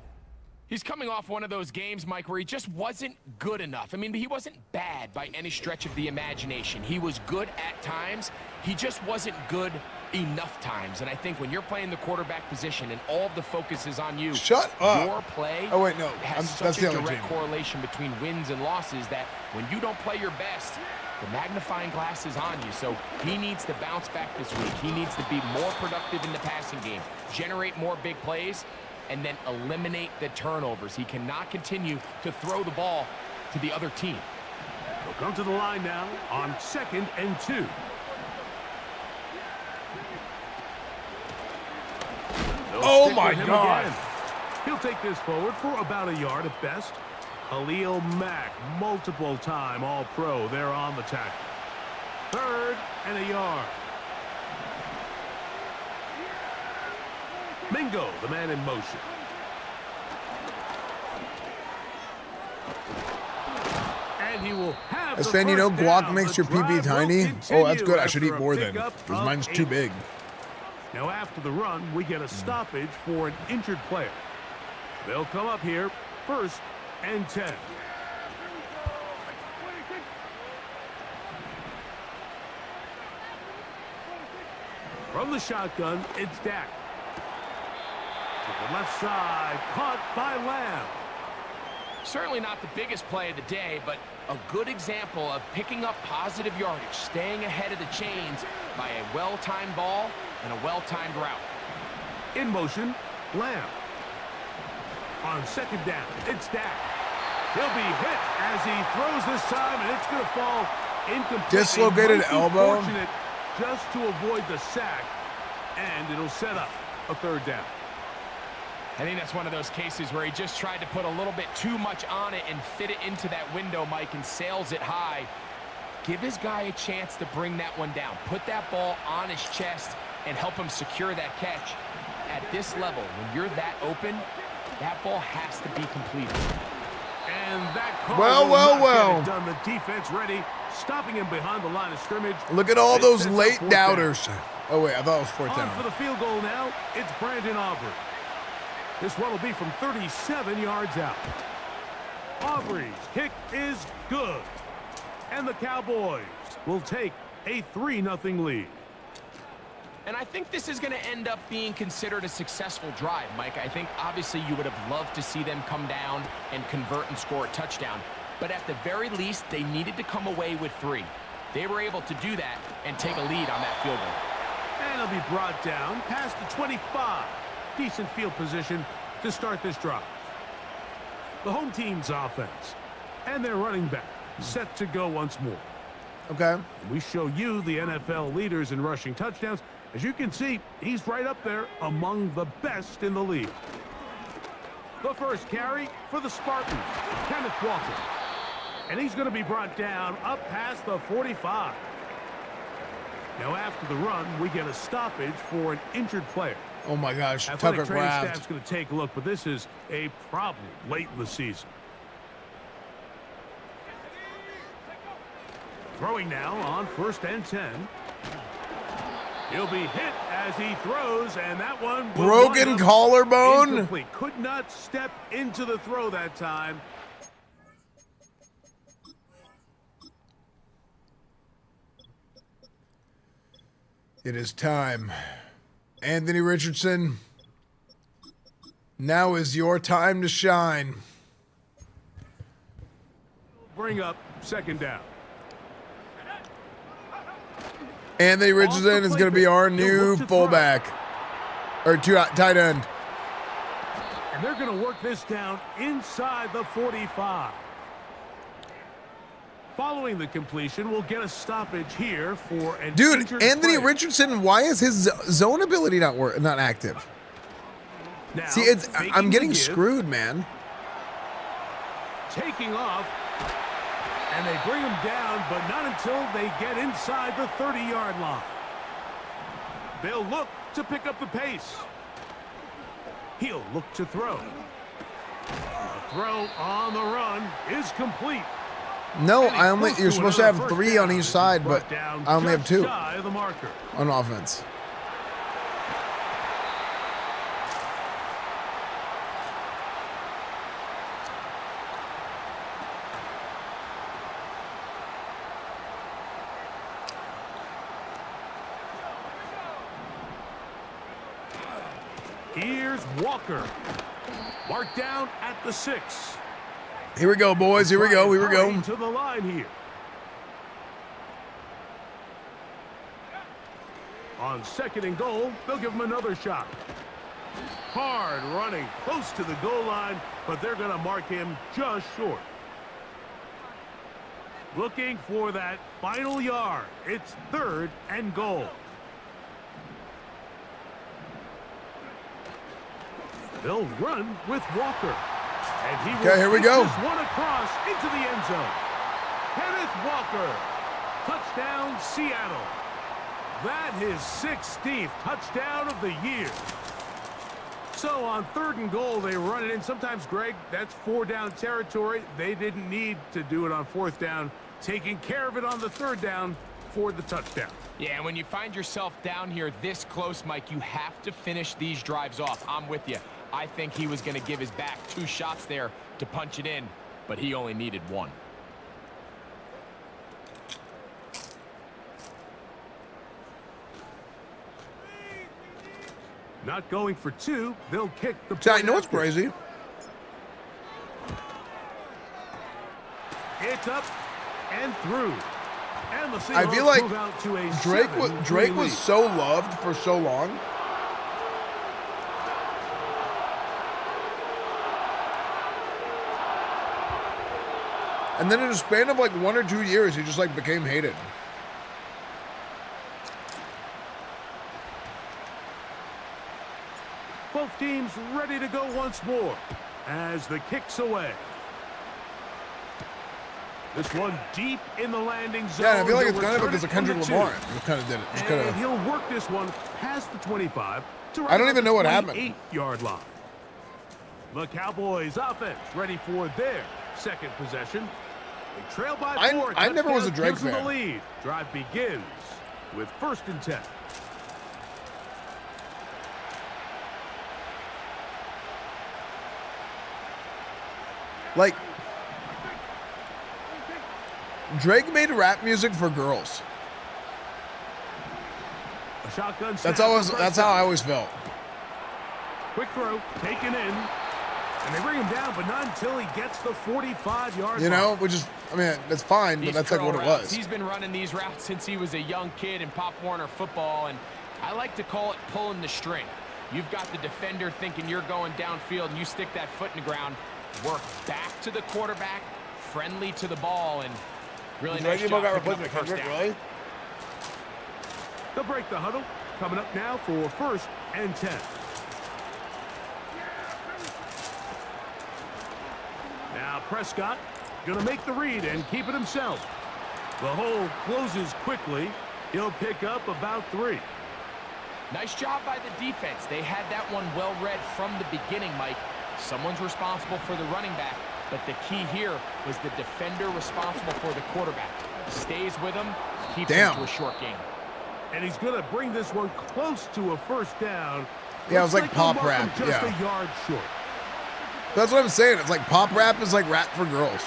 He's coming off one of those games, Mike, where he just wasn't good enough. I mean, he wasn't bad by any stretch of the imagination. He was good at times. He just wasn't good enough times. And I think when you're playing the quarterback position and all of the focus is on you, shut up. Your play has that's such a direct correlation between wins and losses that when you don't play your best, the magnifying glass is on you. So he needs to bounce back this week. He needs to be more productive in the passing game, generate more big plays, and then eliminate the turnovers. He cannot continue to throw the ball to the other team. We'll come to the line now on 2nd and 2. Oh my God. Again. He'll take this forward for about a yard at best. Khalil Mack, multiple time All-Pro there on the tackle. 3rd and a yard. Mingo, the man in motion. And he will have the Esfand, you know first guac down. makes The your pee-pee drive will tiny? Oh, continue that's good. I should eat after a more then, pickup because of mine's too 8. big. Now after the run, we get a stoppage for an injured player. They'll come up here 1st and 10. From the shotgun, it's Dak. To the left side, caught by Lamb. Certainly not the biggest play of the day, but a good example of picking up positive yardage, staying ahead of the chains by a well-timed ball and a well-timed route. In motion, Lamb. On 2nd down, it's Dak. He'll be hit as he throws this time, and it's going to fall incomplete. Dislocated elbow. Fortunate just to avoid the sack, and it'll set up a 3rd down. I think that's one of those cases where he just tried to put a little bit too much on it and fit it into that window, Mike, and sails it high. Give his guy a chance to bring that one down. Put that ball on his chest and help him secure that catch. At this level, when you're that open, that ball has to be completed. And that call well. done. The defense ready, stopping him behind the line of scrimmage. Look at all It those sets up late 4th doubters. down. Oh, wait, I thought it was 4th On down. for the field goal now, it's Brandon Aubrey. This one will be from 37 yards out. Aubrey's kick is good. And the Cowboys will take a 3-0 lead. And I think this is going to end up being considered a successful drive, Mike. I think obviously you would have loved to see them come down and convert and score a touchdown. But at the very least, they needed to come away with 3. They were able to do that and take a lead on that field goal. And he'll be brought down past the 25. Decent field position to start this drive. The home team's offense and their running back set to go once more. Okay. We show you the NFL leaders in rushing touchdowns. As you can see, he's right up there among the best in the league. The first carry for the Spartans, Kenneth Walker. And he's going to be brought down up past the 45. Now after the run, we get a stoppage for an injured player. Oh my gosh, Athletic Tucker training grabbed. staff's going to take a look, but this is a problem late in the season. Throwing now on 1st and 10. He'll be hit as he throws, and that one will Broken wind up collarbone? incomplete. Could not step into the throw that time. It is time. Anthony Richardson, now is your time to shine. Bring up 2nd down. Anthony Richardson is going to be our new fullback. Or tight end. And they're going to work this down inside the 45. Following the completion, we'll get a stoppage here for an Dude, injured Anthony player. Richardson, why is his zone ability not active? Now, See, I'm getting the give, screwed, man. taking off, and they bring him down, but not until they get inside the 30-yard line. They'll look to pick up the pace. He'll look to throw. The throw on the run is complete. No, you're supposed to have 3 on each side, but I only have 2 Shy of the marker. on offense. Here's Walker. Marked down at the 6. Here we go, boys. Here we go. Here we go. To the line here. On 2nd and goal, they'll give him another shot. Hard running close to the goal line, but they're going to mark him just short. Looking for that final yard. It's 3rd and goal. They'll run with Walker. And he will here we go. this one across into the end zone. Kenneth Walker. Touchdown, Seattle. That is 16th touchdown of the year. So on 3rd and goal, they run it in. Sometimes, Greg, that's 4-down territory. They didn't need to do it on 4th down. Taking care of it on the 3rd down for the touchdown. Yeah, and when you find yourself down here this close, Mike, you have to finish these drives off. I'm with you. I think he was going to give his back 2 shots there to punch it in, but he only needed 1. Not going for 2. They'll kick the See, I point know it's after. crazy. It's up and through. And the I feel Seahawks like move out to a Drake 7-3 was lead. so loved for so long. And then in a span of like 1 or 2 years, he just like became hated. Both teams ready to go once more as the kick's away. This one deep in the landing zone. Yeah, I feel like He'll it's kind of return because it of Kendrick from the Lamar. 2. Just kind of did it. Just And kind of. he'll work this one past the 25 to I don't even know what happened. 28-yard line. The Cowboys offense ready for their 2nd possession. They trail by 4. I never was a Drake Touchdown gives them fan. the lead. Drive begins with 1st and 10. Like, Drake made rap music for girls. A shotgun That's snap. that's how I always felt. Quick throw, taken in, and they bring him down, but not until he gets the 45-yard You line. know, which is, I mean, that's fine, but These that's like curl what it routes, was. He's been running these routes since he was a young kid in Pop Warner football, and I like to call it pulling the string. You've got the defender thinking you're going downfield, and you stick that foot in the ground, work back to the quarterback, friendly to the ball, and really nice job picking up the first down. Really? They'll break the huddle. Coming up now for 1st and 10. Now Prescott going to make the read and keep it himself. The hole closes quickly. He'll pick up about 3. Nice job by the defense. They had that one well read from the beginning, Mike. Someone's responsible for the running back, but the key here was the defender responsible for the quarterback. Stays with him, keeps him to a short game. And he's going to bring this one close to a 1st down. Yeah, it was like Looks pop they'll mark him rap, Just yeah. a yard short. That's what I'm saying. It's like pop rap is like rap for girls.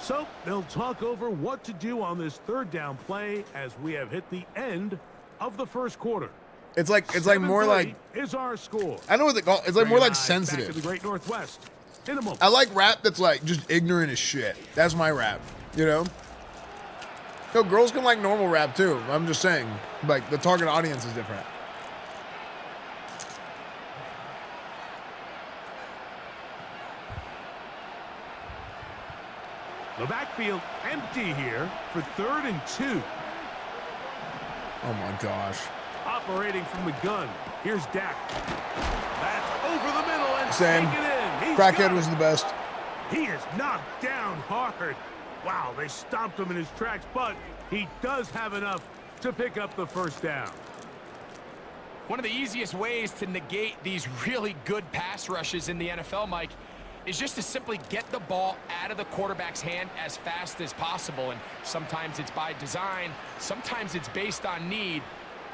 So they'll talk over what to do on this 3rd down play as we have hit the end of the 1st quarter. It's like more like, is our score. I don't know what they call it. It's like more like Back in sensitive. the Great Northwest. In a moment. I like rap that's like just ignorant as shit. That's my rap, you know? No, girls can like normal rap too. I'm just saying, like the target audience is different. backfield empty here for 3rd and 2. Oh my gosh. Operating from the gun. Here's Dak. That's over the middle and Same. take it in. He's Crackhead got was it. the best. He is knocked down hard. Wow, they stopped him in his tracks, but he does have enough to pick up the first down. One of the easiest ways to negate these really good pass rushes in the NFL, Mike, is just to simply get the ball out of the quarterback's hand as fast as possible. And sometimes it's by design, sometimes it's based on need.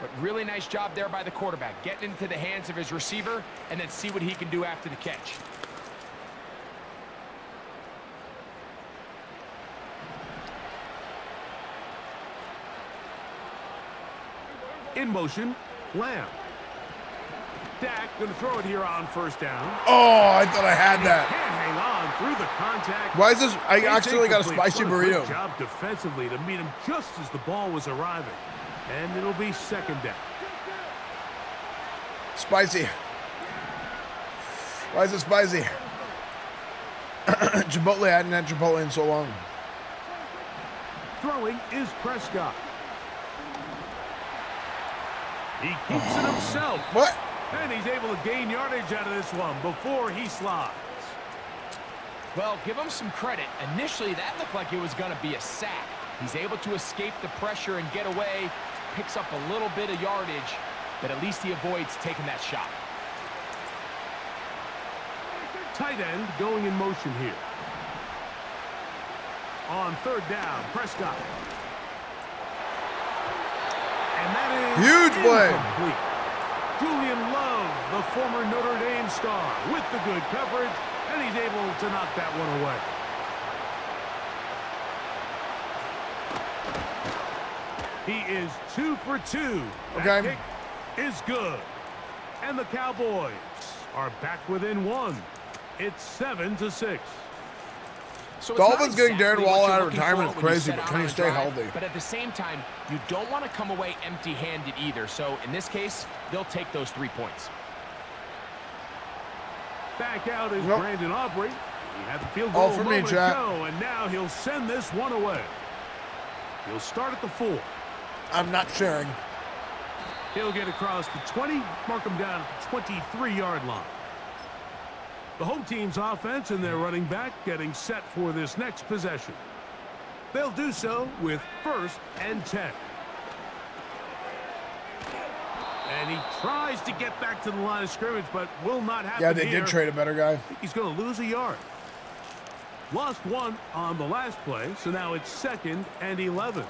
But really nice job there by the quarterback, getting into the hands of his receiver and then see what he can do after the catch. In motion, Lamb. Dak going to throw it here on 1st down. Oh, I thought I had that. Can't hang on through the contact. Why is this? I It's accidentally got a incomplete. spicy What a burrito. good job defensively to meet him just as the ball was arriving. And it'll be 2nd down. Spicy. Why is it spicy? Chipotle, I hadn't had Chipotle in so long. Throwing is Prescott. He keeps it himself. What? And he's able to gain yardage out of this one before he slides. Well, give him some credit. Initially, that looked like it was going to be a sack. He's able to escape the pressure and get away, picks up a little bit of yardage, but at least he avoids taking that shot. Tight end going in motion here. On 3rd down, Prescott. And that is huge play. Incomplete. Julian Love, the former Notre Dame star, with the good coverage, and he's able to knock that one away. He is 2 for 2. That Okay. kick is good. And the Cowboys are back within 1. It's 7-6. So it's Dolphins not getting exactly Darren Waller what you're out of looking retirement for is when you crazy, set but out can he on a stay drive. healthy? But at the same time, you don't want to come away empty-handed either. So in this case, they'll take those 3 points. Back out is Nope. Brandon Aubrey. He had the field All goal for a me, moment chat. ago, and now he'll send this one away. He'll start at the 4. I'm not sharing. He'll get across the 20, mark him down at the 23-yard line. The home team's offense and their running back getting set for this next possession. They'll do so with 1st and 10. And he tries to get back to the line of scrimmage, but will not happen. Yeah, they here. did trade a better guy. I think he's going to lose a yard. Lost 1 on the last play, so now it's 2nd and 11.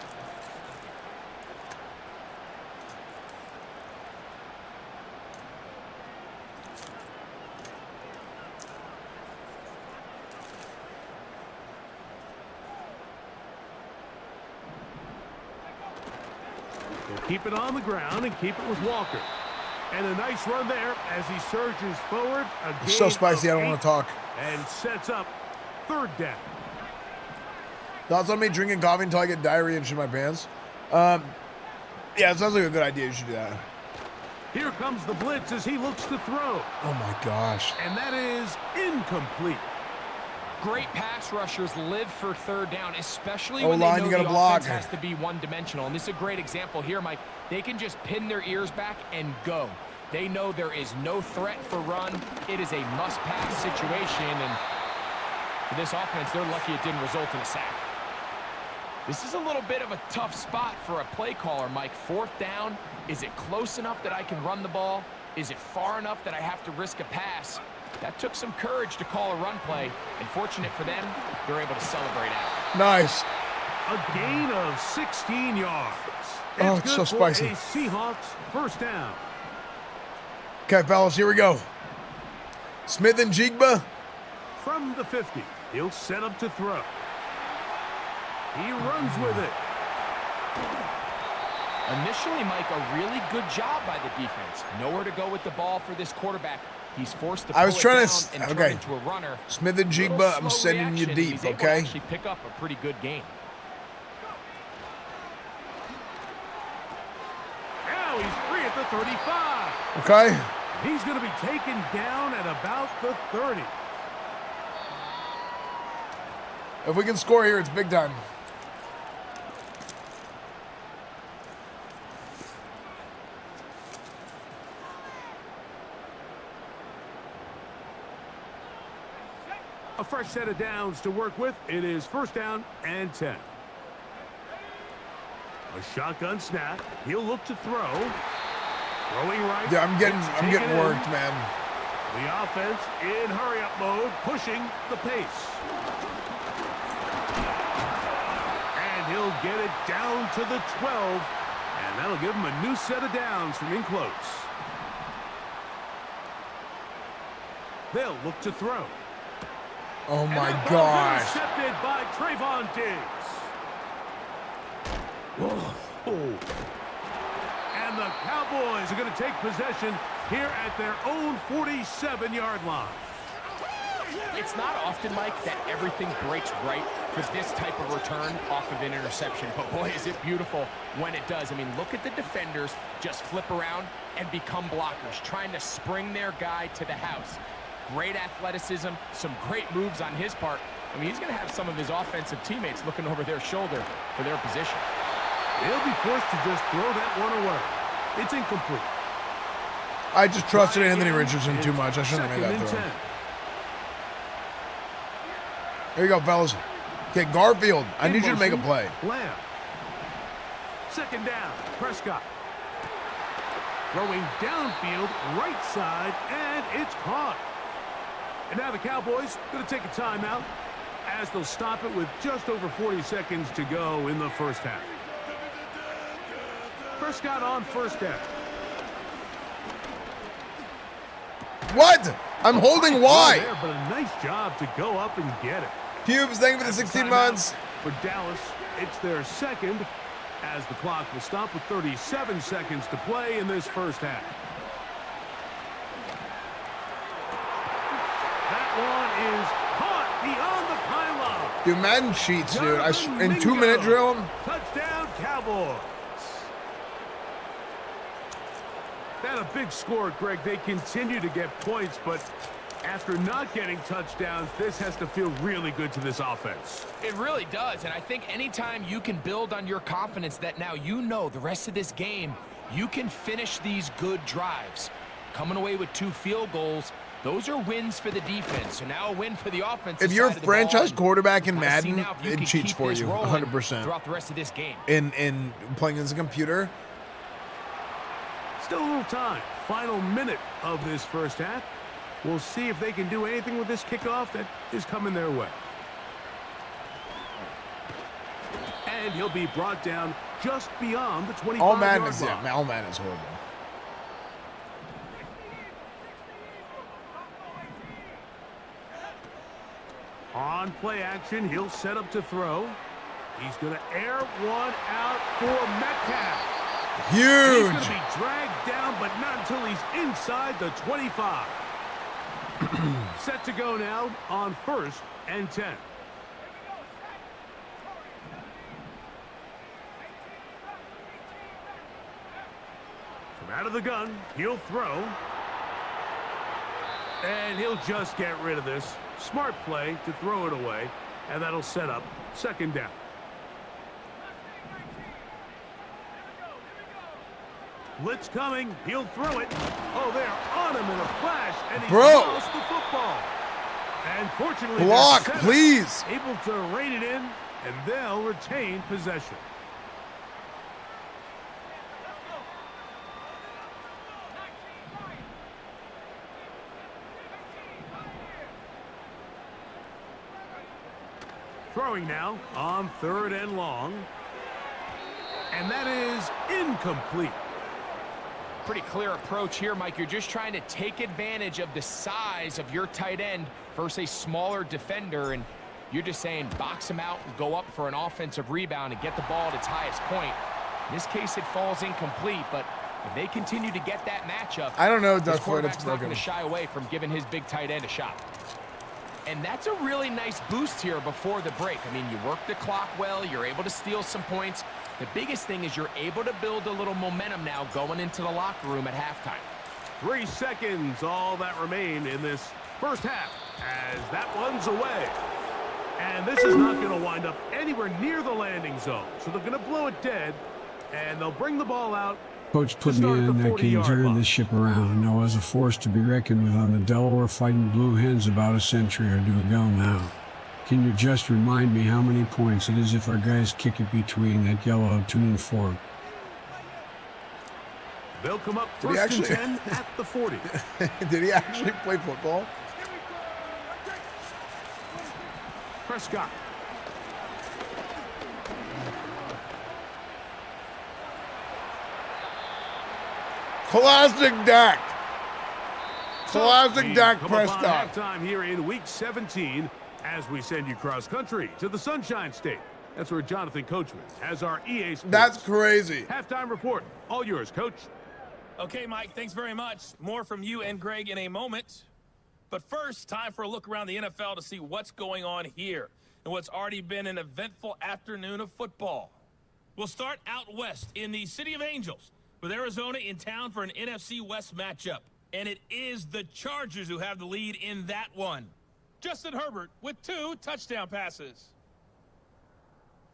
He'll keep it on the ground and keep it with Walker. And a nice run there as he surges forward. It's so spicy, I don't want to talk. And sets up 3rd down. Thoughts on me drinking coffee until I get diarrhea and shit my pants? Yeah, it sounds like a good idea. You should do that. Here comes the blitz as he looks to throw. Oh my gosh. And that is incomplete. Great pass rushers live for 3rd down, especially Oh, when line, they you know gotta the block. offense has to be one-dimensional. And this is a great example here, Mike. They can just pin their ears back and go. They know there is no threat for run. It is a must-pass situation, and for this offense, they're lucky it didn't result in a sack. This is a little bit of a tough spot for a play caller, Mike. 4th down, is it close enough that I can run the ball? Is it far enough that I have to risk a pass? That took some courage to call a run play, and fortunate for them, they're able to celebrate after. Nice. A gain of 16 yards. Oh, it's so good for spicy. a Seahawks 1st down. Okay, fellas, here we go. Smith and Jigba. From the 50, he'll set up to throw. He runs with it. Initially, Mike, a really good job by the defense. Nowhere to go with the ball for this quarterback. He's forced to pull I was trying it to down and turn okay. into a runner. Smith and Little Jigba, I'm slow sending you reaction, deep, he's able to okay? actually pick up a pretty good game. Now he's free at the 35. Okay. He's going to be taken down at about the 30. If we can score here, it's big time. A fresh set of downs to work with. It is 1st down and 10. A shotgun snap. He'll look to throw. Throwing right. Yeah, I'm getting worked, man. The offense in hurry-up mode, pushing the pace. And he'll get it down to the 12. And that'll give him a new set of downs from in close. They'll look to throw. Oh my gosh. Intercepted by Trayvon Diggs. Whoa. And the Cowboys are going to take possession here at their own 47-yard line. It's not often, Mike, that everything breaks right for this type of return off of an interception. But boy, is it beautiful when it does. I mean, look at the defenders just flip around and become blockers, trying to spring their guy to the house. Great athleticism, some great moves on his part. I mean, he's going to have some of his offensive teammates looking over their shoulder for their position. He'll be forced to just throw that one away. It's incomplete. I just trusted Anthony Richardson too much. I shouldn't have made that throw. Here you go, fellas. Okay, Garfield, I need you to make a play. Lamb. 2nd down, Prescott. Throwing downfield, right side, and it's caught. And now the Cowboys going to take a timeout as they'll stop it with just over 40 seconds to go in the 1st half. Prescott on 1st down. What? I'm holding Y. There, but a nice job to go up and get it. Cubes, thank you for the 16 months. For Dallas, it's their 2nd as the clock will stop with 37 seconds to play in this 1st half. That one is caught beyond the pylon. Dude, Madden cheats, dude. In 2-minute drill. Touchdown, Cowboys. That a big score, Greg. They continue to get points, but after not getting touchdowns, this has to feel really good to this offense. It really does, and I think anytime you can build on your confidence that now you know the rest of this game, you can finish these good drives. Coming away with 2 field goals, those are wins for the defense. So now a win for the offense. If you're a franchise quarterback in Madden, it cheats for you 100%. Throughout the rest of this game. In playing against a computer. Still a little time. Final minute of this 1st half. We'll see if they can do anything with this kickoff that is coming their way. And he'll be brought down just beyond the 25-yard line. All Madden is horrible. On play action, he'll set up to throw. He's going to air one out for Metcalf. Huge. He's going to be dragged down, but not until he's inside the 25. Set to go now on 1st and 10. From out of the gun, he'll throw. And he'll just get rid of this. Smart play to throw it away, and that'll set up 2nd down. Blitz coming. He'll throw it. Oh, they're on him in a flash, and he lost the football. And fortunately, block, please. Able to rein it in, and they'll retain possession. Throwing now on 3rd and long. And that is incomplete. Pretty clear approach here, Mike. You're just trying to take advantage of the size of your tight end versus a smaller defender, and you're just saying box him out and go up for an offensive rebound and get the ball at its highest point. In this case, it falls incomplete, but if they continue to get that matchup, I don't know, this quarterback's not going to shy away from giving his big tight end a shot. And that's a really nice boost here before the break. I mean, you work the clock well, you're able to steal some points. The biggest thing is you're able to build a little momentum now going into the locker room at halftime. 3 seconds, all that remain in this 1st half, as that one's away. And this is not going to wind up anywhere near the landing zone. So they're going to blow it dead, and they'll bring the ball out. Coach put me in that can turn this ship around. I was a force to be reckoned with on the Delaware fighting Blue Hens about a century or two ago now. Can you just remind me how many points it is if our guys kick it between that yellow tuning fork? They'll come up first and 10 at the 40. Did he actually play football? Prescott. Classic Dak. Classic Dak Prescott. Halftime here in Week 17 as we send you cross country to the Sunshine State. That's where Jonathan Coachman has our EA Sports. That's crazy. Halftime report. All yours, Coach. Okay, Mike, thanks very much. More from you and Greg in a moment. But first, time for a look around the NFL to see what's going on here and what's already been an eventful afternoon of football. We'll start out west in the City of Angels with Arizona in town for an NFC West matchup. And it is the Chargers who have the lead in that one. Justin Herbert with 2 touchdown passes.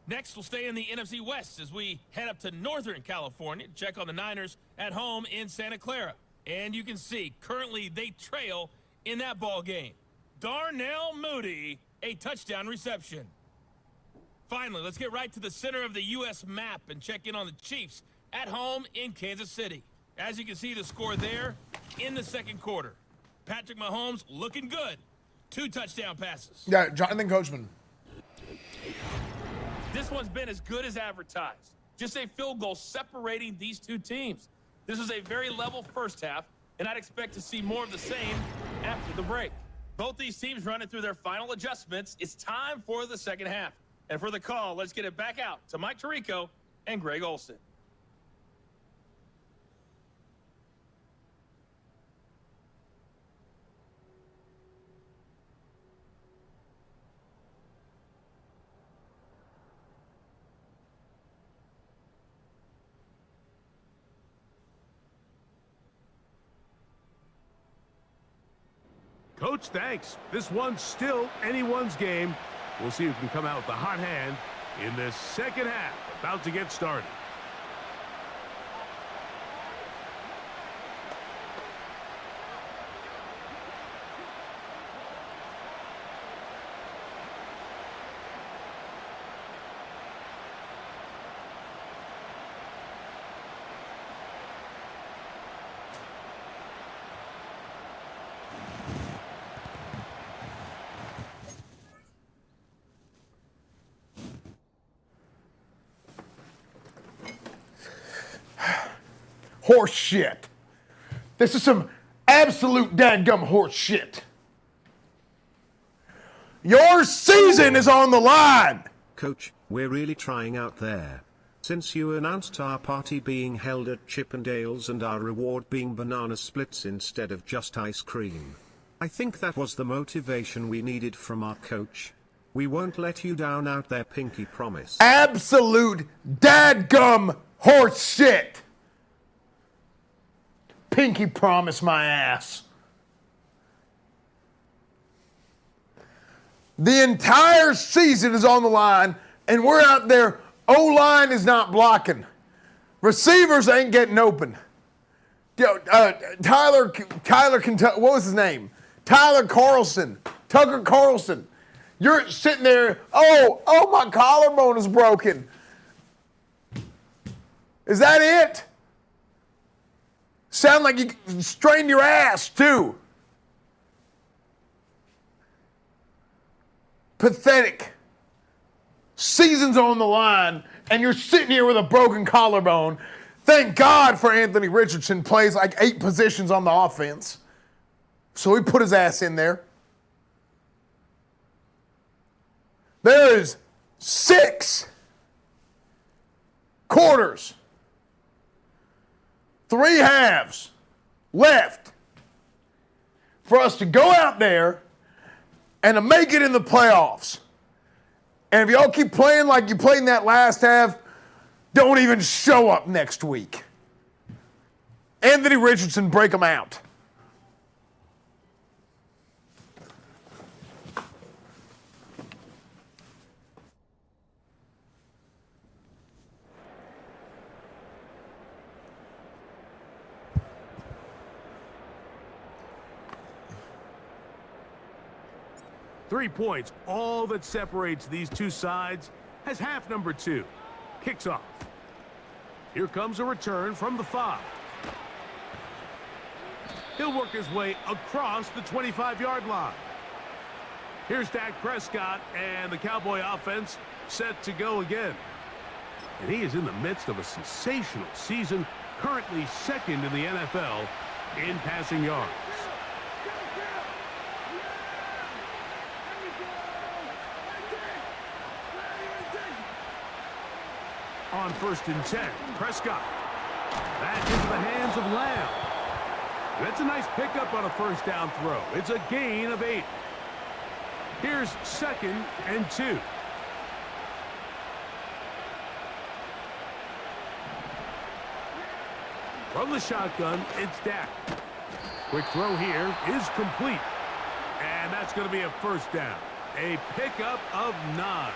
Next, we'll stay in the NFC West as we head up to Northern California to check on the Niners at home in Santa Clara. And you can see, currently they trail in that ball game. Darnell Mooney, a touchdown reception. Finally, let's get right to the center of the U.S. map and check in on the Chiefs at home in Kansas City. As you can see, the score there in the second quarter. Patrick Mahomes looking good. 2 touchdown passes. Yeah, Jonathan Coachman. This one's been as good as advertised. Just a field goal separating these two teams. This was a very level first half, and I'd expect to see more of the same after the break. Both these teams running through their final adjustments. It's time for the second half. And for the call, let's get it back out to Mike Tirico and Greg Olsen. Coach, thanks. This one's still anyone's game. We'll see who can come out with the hot hand in this second half. About to get started. Horse shit. This is some absolute dadgum horse shit. Your season is on the line. Coach, we're really trying out there. Since you announced our party being held at Chippendales and our reward being banana splits instead of just ice cream. I think that was the motivation we needed from our coach. We won't let you down out there, pinky promise. Absolute dadgum horse shit. Pinky promise my ass. The entire season is on the line, and we're out there. O-line is not blocking. Receivers ain't getting open. Tyler, what was his name? Tyler Carlson, Tucker Carlson. You're sitting there, oh, my collarbone is broken. Is that it? Sound like you strained your ass, too. Pathetic. Season's on the line, and you're sitting here with a broken collarbone. Thank God for Anthony Richardson, plays like 8 positions on the offense. So he put his ass in there. There is 6 quarters, 3 halves left for us to go out there and to make it in the playoffs. And if y'all keep playing like you played in that last half, don't even show up next week. Anthony Richardson, break them out. 3 points, all that separates these two sides, as half number 2 kicks off. Here comes a return from the 5. He'll work his way across the 25-yard line. Here's Dak Prescott, and the Cowboy offense set to go again. And he is in the midst of a sensational season, currently second in the NFL in passing yards. On 1st and 10, Prescott. Back into the hands of Lamb. That's a nice pickup on a 1st down throw. It's a gain of 8. Here's 2nd and 2. From the shotgun, it's Dak. Quick throw here is complete. And that's going to be a 1st down. A pickup of 9.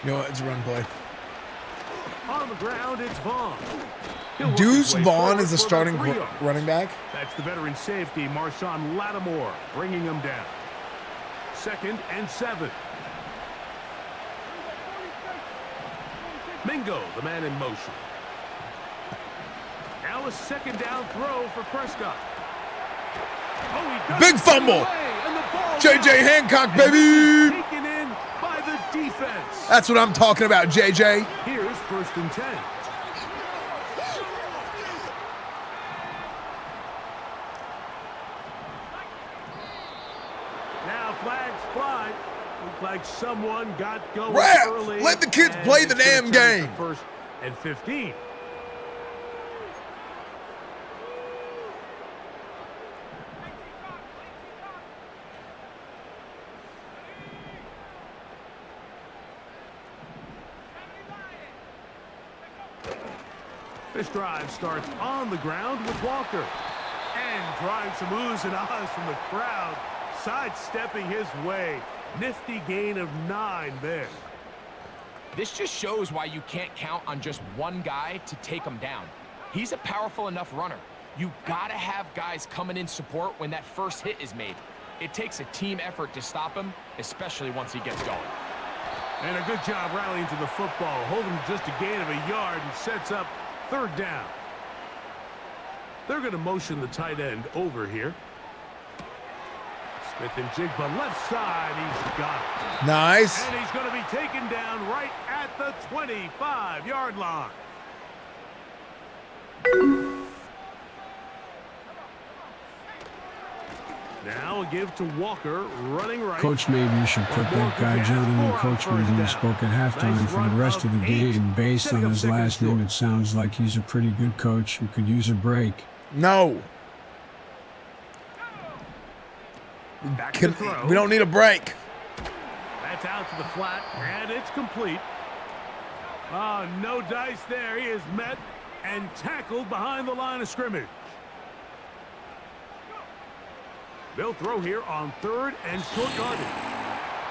You know what? It's a run play. On the ground, it's Vaughn. Deuce Vaughn is the starting running back. That's the veteran safety, Marshawn Lattimore, bringing him down. 2nd and 7. Mingo, the man in motion. Now a 2nd down throw for Prescott. Oh, big fumble. J.J. Hancock, baby. Taken in by the defense. That's what I'm talking about, J.J. Here's 1st and 10. Now flags fly. Looks like someone got going early. Let the kids play the damn game. 1st and 15. This drive starts on the ground with Walker. And drawing some oohs and ahs from the crowd, sidestepping his way. Nifty gain of 9 there. This just shows why you can't count on just one guy to take him down. He's a powerful enough runner. You gotta have guys coming in support when that first hit is made. It takes a team effort to stop him, especially once he gets going. And a good job rallying to the football, holding just a gain of a yard and sets up 3rd down. They're going to motion the tight end over here. Smith and Jigba left side. He's got it. Nice. And he's going to be taken down right at the 25-yard line. Now a give to Walker, running right. Coach, maybe you should put that guy Jonathan Coachman who spoke at halftime for the rest of the game. Based on his last name, it sounds like he's a pretty good coach who could use a break. No. We don't need a break. That's out to the flat, and it's complete. Oh, no dice there. He is met and tackled behind the line of scrimmage. They'll throw here on 3rd and short yardage.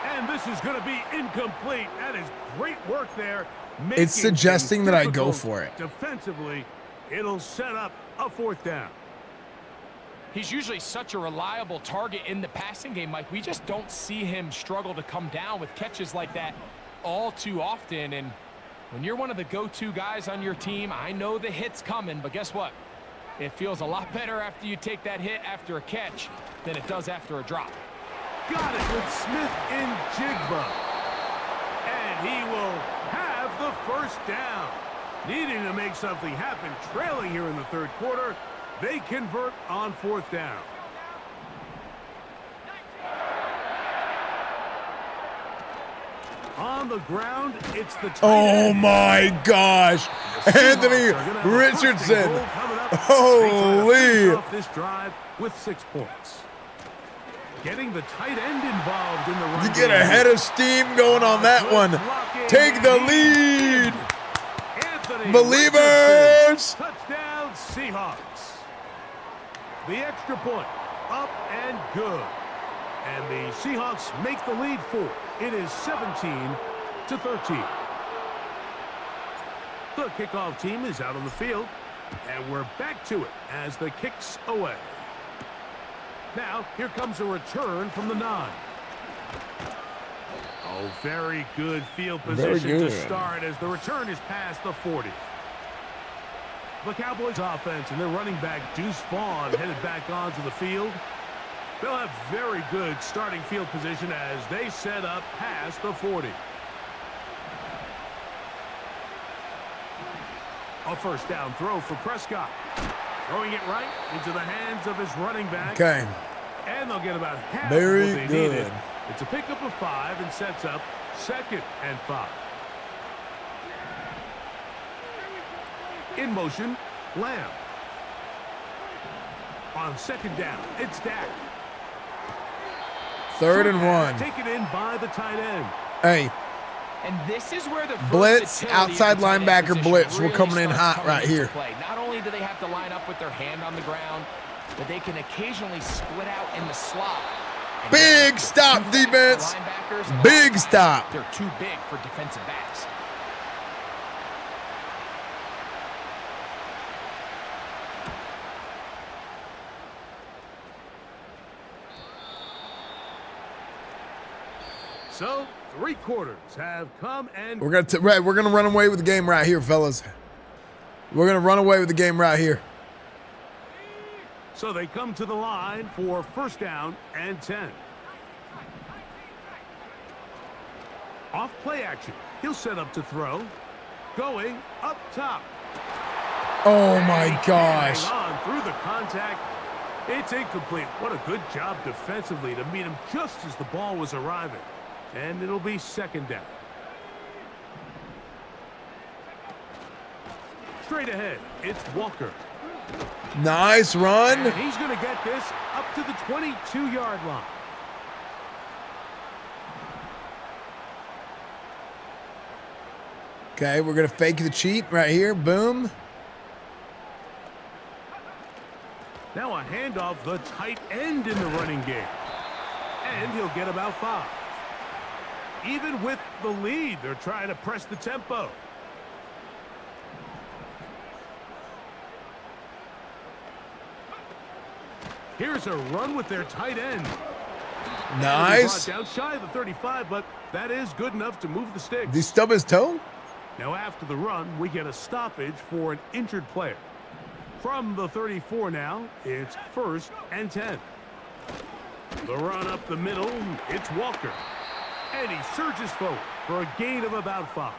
And this is going to be incomplete. That is great work there. It's suggesting that I go for it. Defensively, it'll set up a 4th down. He's usually such a reliable target in the passing game, Mike. We just don't see him struggle to come down with catches like that all too often. And when you're one of the go-to guys on your team, I know the hit's coming, but guess what? It feels a lot better after you take that hit after a catch than it does after a drop. Got it with Smith and Jigba. And he will have the 1st down. Needing to make something happen, trailing here in the 3rd quarter. They convert on 4th down. On the ground, it's the tight Oh end. my gosh. Anthony Richardson. Holy. Off this drive with 6 points. Getting the tight end involved in the run. You get a head of steam going on that one. Take the lead. Anthony Believers. Touchdown Seahawks. The extra point up and good. And the Seahawks make the lead 4. It is 17-13. The kickoff team is out on the field. And we're back to it as the kick's away. Now, here comes a return from the 9. Oh, very good field position to start as the return is past the 40. The Cowboys offense and their running back, Esfand, headed back onto the field. They'll have very good starting field position as they set up past the 40. A first down throw for Prescott. Throwing it right into the hands of his running back. Okay. And they'll get about half Very of what they good. needed. It's a pickup of 5 and sets up 2nd and 5. In motion, Lamb. On 2nd down, it's Dak. 3rd and 1. Taken in by the tight end. Hey. And this is where the Blitz, outside linebacker position blitz. really We're coming in starts hot coming right into here. play. Not only do they have to line up with their hand on the ground, but they can occasionally split out in the slot. And Big stop, defense. Big stop. They're too big for defensive backs. So, 3 quarters have come and We're gonna run away with the game right here, fellas. We're gonna run away with the game right here. so they come to the line for 1st down and 10. Off play action. He'll set up to throw. Going up top. Oh my gosh. Hang on through the contact. It's incomplete. What a good job defensively to meet him just as the ball was arriving. And it'll be 2nd down. Straight ahead, it's Walker. Nice run. And he's going to get this up to the 22-yard line. Okay, we're gonna fake the cheat right here. Boom. Now a handoff, the tight end in the running game. And he'll get about 5. Even with the lead, they're trying to press the tempo. Here's a run with their tight end. Nice. Brought down shy of the 35, but that is good enough to move the sticks. Did he stub his toe? Now after the run, we get a stoppage for an injured player. From the 34 now, it's 1st and 10. The run up the middle, it's Walker. And he surges forward for a gain of about 5.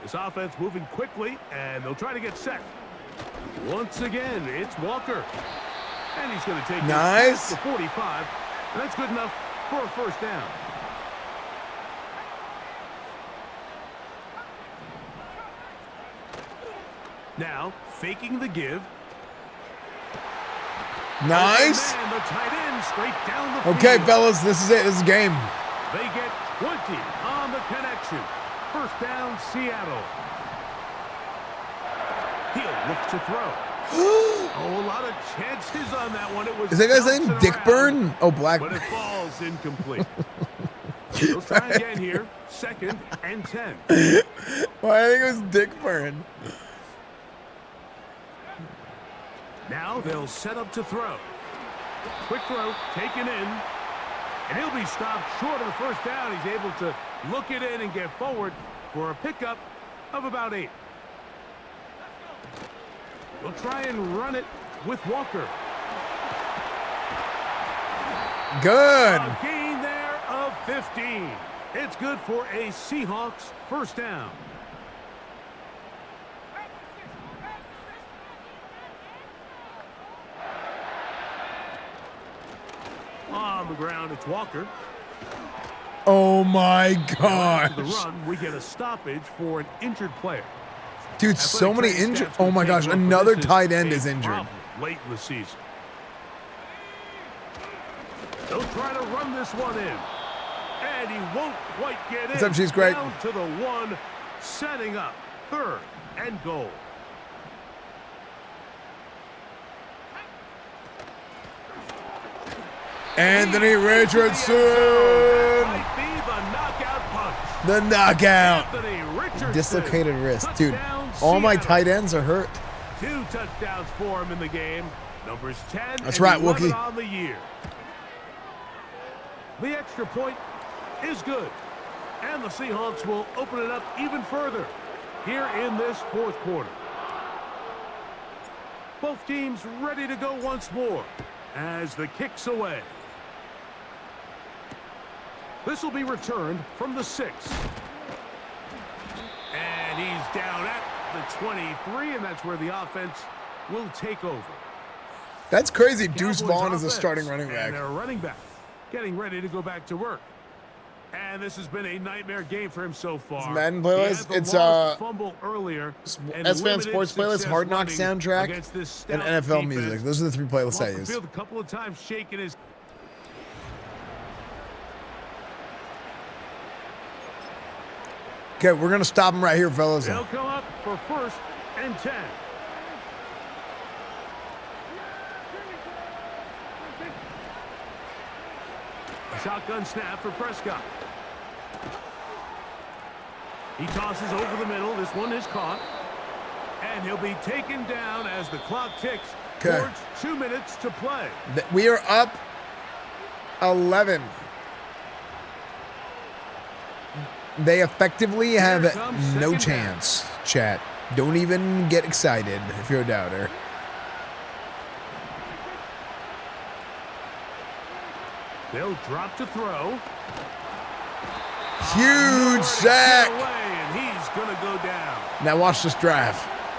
This offense moving quickly, and they'll try to get set. Once again, it's Walker. And he's going to take nice. the 45, and that's good enough for a 1st down. Now, faking the give. Nice. And the tight end straight down the field. Okay, fellas, this is it. This is the game. They get 20 on the connection. 1st down, Seattle. He'll look to throw. Oh, a lot of chances on that one. It was Is that guy's name Dick Burn? Oh, Black. But it falls incomplete. They'll try again here. 2nd and 10. Well, I think it was Dick Burn. Now they'll set up to throw. Quick throw, taken in. And he'll be stopped short of the 1st down. He's able to look it in and get forward for a pickup of about 8. They'll try and run it with Walker. Good. A gain there of 15. It's good for a Seahawks 1st down. On the ground, it's Walker. Oh my After the gosh. run, we get a stoppage for an injured player. Dude, so many Athletic injured. stats Oh will my take gosh, a look, but another this tight end a is injured. problem late in the season. They'll try to run this one in. And he won't quite get in. What's up, Cheese Greg? Down to the 1, setting up 3rd and goal. Anthony Richardson. Might be the knockout punch. The knockout. Anthony Richardson. Dislocated wrist. Dude, Touchdown, all my Seattle. tight ends are hurt. 2 touchdowns for him in the game. Numbers 10 That's and right, 11 Wookie. on the year. The extra point is good. And the Seahawks will open it up even further here in this fourth quarter. Both teams ready to go once more as the kick's away. This will be returned from the 6. And he's down at the 23, and that's where the offense will take over. That's crazy. Deuce Cowboys Vaughn is a offense, starting running and back. their running back getting ready to go back to work. And this has been a nightmare game for him so far. It's Madden He had playlist. the It's lost fumble earlier and Esfand limited Sports playlist, success Hard Knock running soundtrack, against this and stout NFL defense. music. Those are the 3 playlists I Off the use. field a couple of times, shaking his. Okay, we're gonna stop him right here, fellas. They'll come up for 1st and 10. A shotgun snap for Prescott. He tosses over the middle. This one is caught. And he'll be taken down as the clock ticks towards 2 minutes to play. We are up 11. They effectively have no chance, chat. Don't even get excited if you're a doubter. They'll drop to throw. Huge sack. And he's going to go down. Now watch this drive.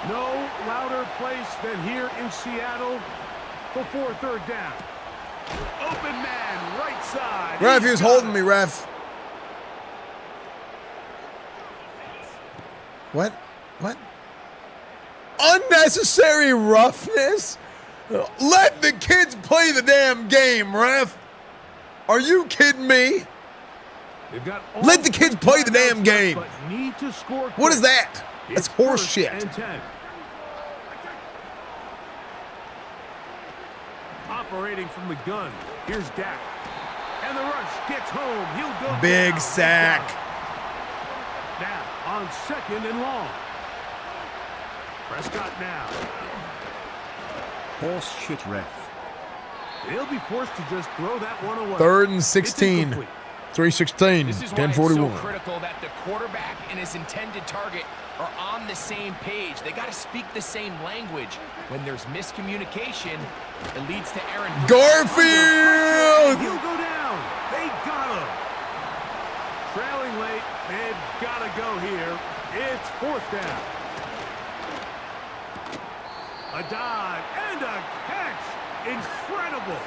No louder place than here in Seattle before 3rd down. Open man, right side. Ref, he was holding me, ref. What? What? Unnecessary roughness? Let the kids play the damn game, ref. Are you kidding me? Let the kids play the damn game. Need to score what is that? It's That's horse 1st shit. and 10. Operating from the gun. Here's Dak. And the rush gets home. He'll go Big down. sack. Now on 2nd and long. Prescott now. Horse shit, ref. They'll be forced to just throw that one away. 3rd and 16. 3:16. This is why it's so 10:41. critical that the quarterback and his intended target are on the same page. They got to speak the same language. When there's miscommunication, it leads to Aaron Garfield! He'll go down. They got him. Trailing late. They've got to go here. It's 4th down. A dive and a catch. Incredible.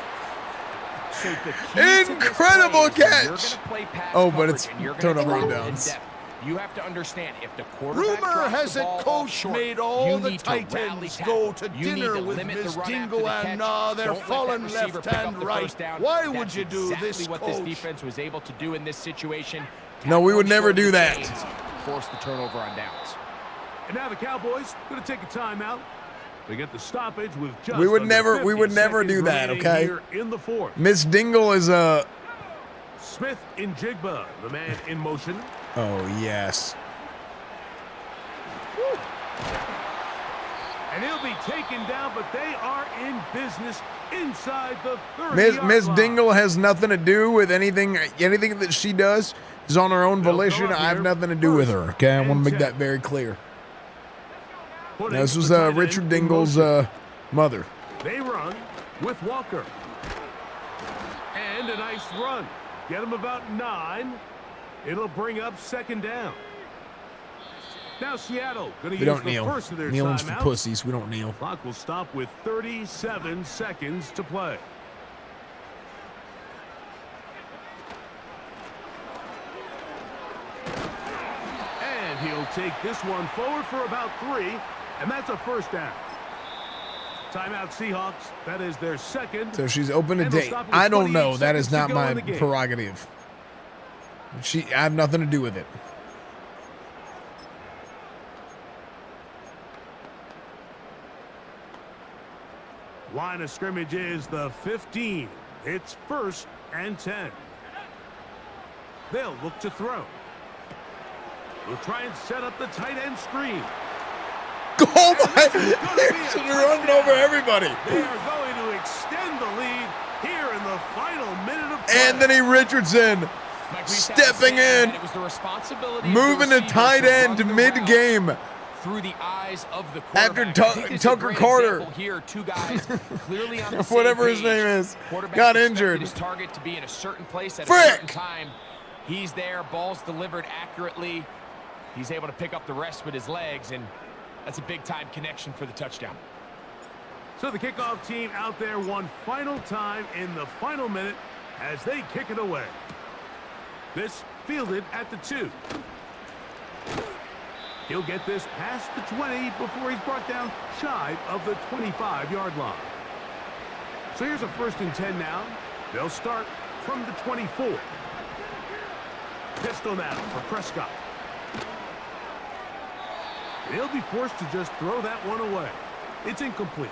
So the key Incredible to this play is when catch. you're gonna play pass Oh, but coverage it's and you're gonna turnover drop and in downs. depth. You have to understand, if the quarterback Rumor drops has the it ball Coach off short, made all you the need to rally Titans tackle. go to You need dinner to with limit the Miss run after Dingle the and catch. now they're Don't let that falling receiver left pick up and the right. first down. Why That's would you do exactly this, what Coach? this defense was able to do in this situation. No, we would Tackle never short do of the that. chains, force the turnover on downs. And now the Cowboys going to take a timeout. They get the stoppage with just We would under never 50 do that, seconds okay? remaining here in the 4th. Miss Dingle is a. Smith in Jigba, the man in motion. Oh yes. And he'll be taken down, but they are in business inside the 30-yard Miss line. Dingle has nothing to do with anything. Anything that she does is on her own volition. I have nothing to do with her. Okay, I want to make that very clear. Now, this was Richard Dingle's mother. They run with Walker. And a nice run. Get them about 9. It'll bring up 2nd down. Now Seattle going to We use don't the kneel. first of their Kneeling's for timeouts. pussies. We don't kneel. Clock will stop with 37 seconds to play. And he'll take this one forward for about 3, and that's a 1st down. Timeout Seahawks. That is their 2nd. So she's open to And they'll date. stop with I don't 28 know. That is seconds to not go my in the game. prerogative. I have nothing to do with it. Line of scrimmage is the 15. It's 1st and 10. They'll look to throw. We'll try and set up the tight end screen. Oh my! She's running over everybody. They are going to extend the lead here in the final minute of play. Anthony Richardson stepping in, it was the responsibility moving to tight end mid-game. Through the eyes of the After Tucker Carter, here, two guys clearly on the whatever same his name is, Quarterback got expected injured. His target to be in a certain place at a certain time. He's there. Ball's delivered accurately. He's able to pick up the rest with his legs, and that's a big-time connection for the touchdown. So the kickoff team out there one final time in the final minute as they kick it away. This fielded at the 2. He'll get this past the 20 before he's brought down shy of the 25-yard line. So here's a 1st and 10 now. They'll start from the 24. Pistol now for Prescott. He'll be forced to just throw that one away. It's incomplete.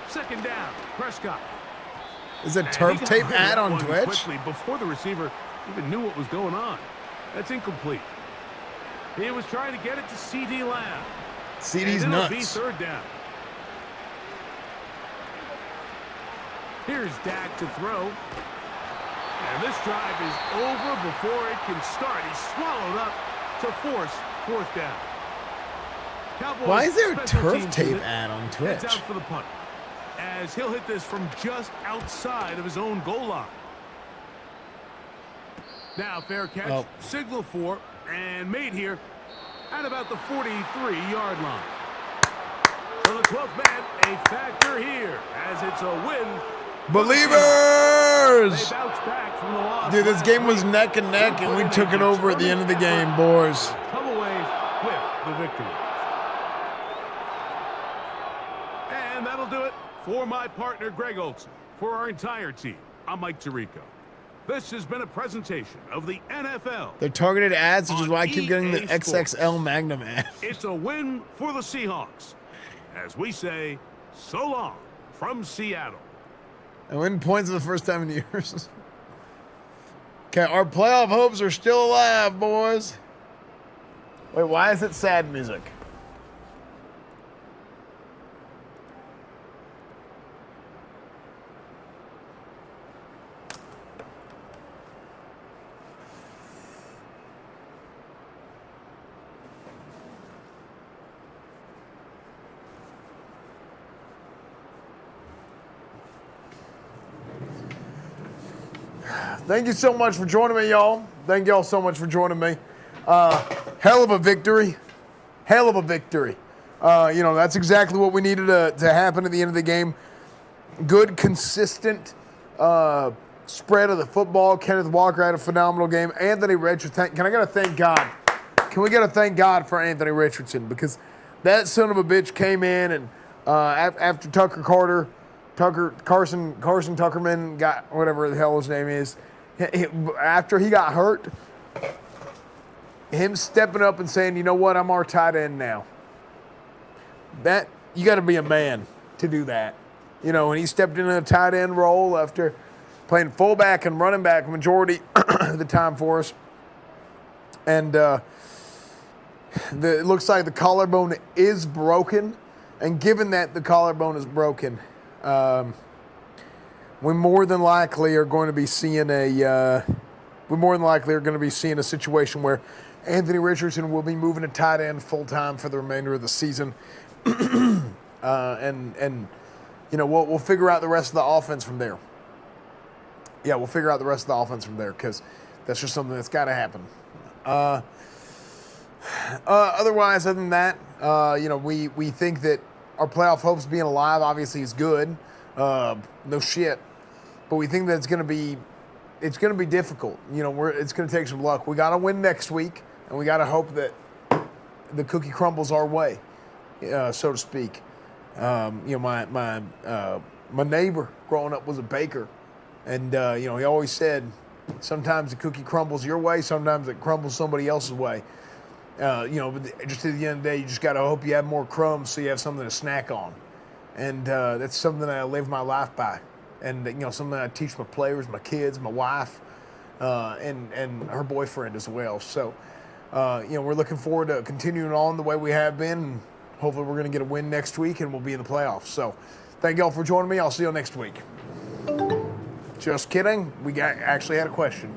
Second down, Prescott. Is it turf tape ad on Twitch? Quickly before the receiver even knew what was going on. That's incomplete. He was trying to get it to C.D. Lamb. CD's and it'll be nuts. 3rd down. Here's Dak to throw. And this drive is over before it can start. He's swallowed up to force 4th down. Cowboys Why is there a special turf teams tape unit ad on heads Twitch? out for the punt, as he'll hit this from just outside of his own goal line. Now fair catch, signal for, and made here at about the 43-yard line. So the 12th man, a factor here, as it's a win. Believers! They bounce back from the loss. Dude, this game was neck and neck, and we took it over at the end of the game, boys. Come away with the victory. And that'll do it for my partner, Greg Olson. For our entire team, I'm Mike Tirico. This has been a presentation of the NFL. They're targeted ads, which is why I keep getting the EA Sports. XXL Magnum ad. It's a win for the Seahawks. As we say, so long from Seattle. And win points for the first time in years. Okay, our playoff hopes are still alive, boys. Wait, why is it sad music? Thank you so much for joining me, y'all. Thank y'all so much for joining me. Hell of a victory. Hell of a victory. You know, that's exactly what we needed to happen at the end of the game. Good, consistent spread of the football. Kenneth Walker had a phenomenal game. Anthony Richardson. Can I gotta thank God? Can we gotta thank God for Anthony Richardson? Because that son of a bitch came in and after Carson Tuckerman got whatever the hell his name is. After he got hurt, him stepping up and saying, you know what, I'm our tight end now. That, you got to be a man to do that. You know, and he stepped into a tight end role after playing fullback and running back majority of the time for us. And it looks like the collarbone is broken. And given that the collarbone is broken, we more than likely are going to be seeing a situation where Anthony Richardson will be moving to tight end full time for the remainder of the season, and you know we'll figure out the rest of the offense from there. Yeah, we'll figure out the rest of the offense from there because that's just something that's got to happen. Otherwise, other than that, you know we think that our playoff hopes being alive obviously is good. No shit. But we think that it's going to be difficult. You know, it's going to take some luck. We got to win next week, and we got to hope that the cookie crumbles our way, so to speak. You know, my neighbor growing up was a baker, and you know, he always said, sometimes the cookie crumbles your way, sometimes it crumbles somebody else's way. You know, but just at the end of the day, you just got to hope you have more crumbs so you have something to snack on. And that's something that I live my life by. And, you know, something that I teach my players, my kids, my wife, and her boyfriend as well. So, we're looking forward to continuing on the way we have been. Hopefully we're going to get a win next week and we'll be in the playoffs. So thank y'all for joining me. I'll see you next week. Just kidding. We actually had a question.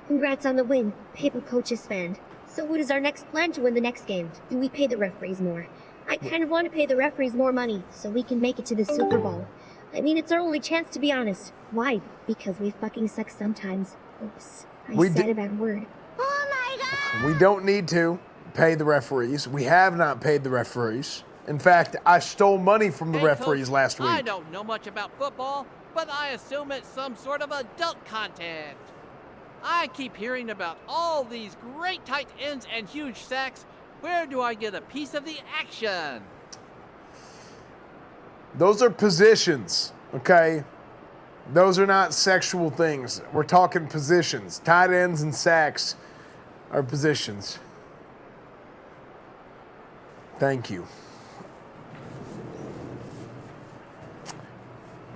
Congrats on the win, Paper Coach Esfand. So what is our next plan to win the next game? Do we pay the referees more? I kind of want to pay the referees more money so we can make it to the Super Bowl. I mean, it's our only chance, to be honest. Why? Because we fucking suck sometimes. Oops, I said a bad word. Oh my god! We don't need to pay the referees. We have not paid the referees. In fact, I stole money from the referees Coach, last week. I don't know much about football, but I assume it's some sort of adult content. I keep hearing about all these great tight ends and huge sacks. Where do I get a piece of the action? Those are positions, okay? Those are not sexual things. We're talking positions. Tight ends and sacks are positions. Thank you.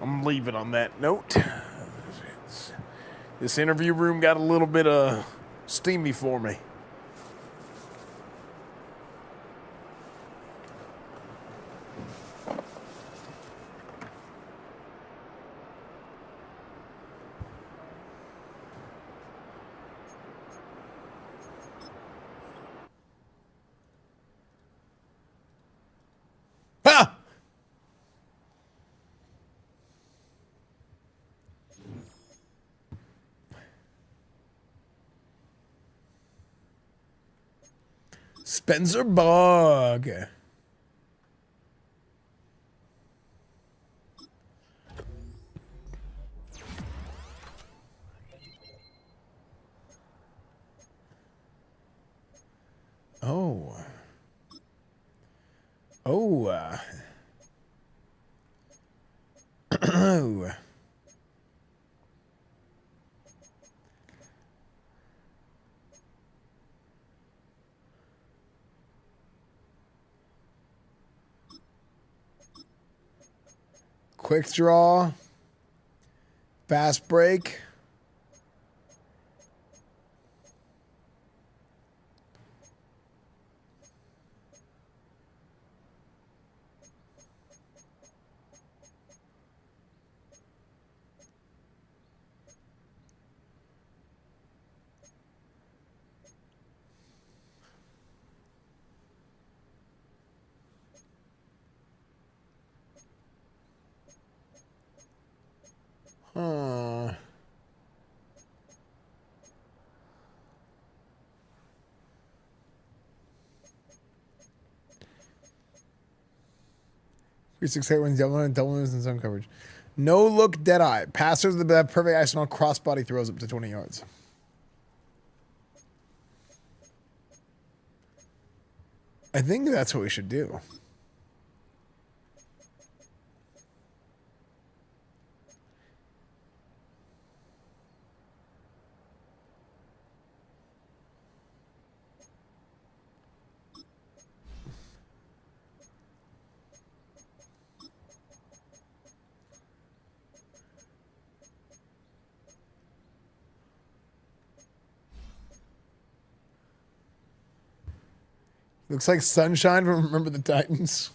I'm leaving on that note. This interview room got a little bit steamy for me. Ha! Spencer Bug. Oh. Oh. Oh. Quick draw. Fast break. Huh. Three 6 8 wins, double moves and zone coverage. No look dead eye. Passers that have perfect action on crossbody throws up to 20 yards. I think that's what we should do. Looks like Sunshine from Remember the Titans.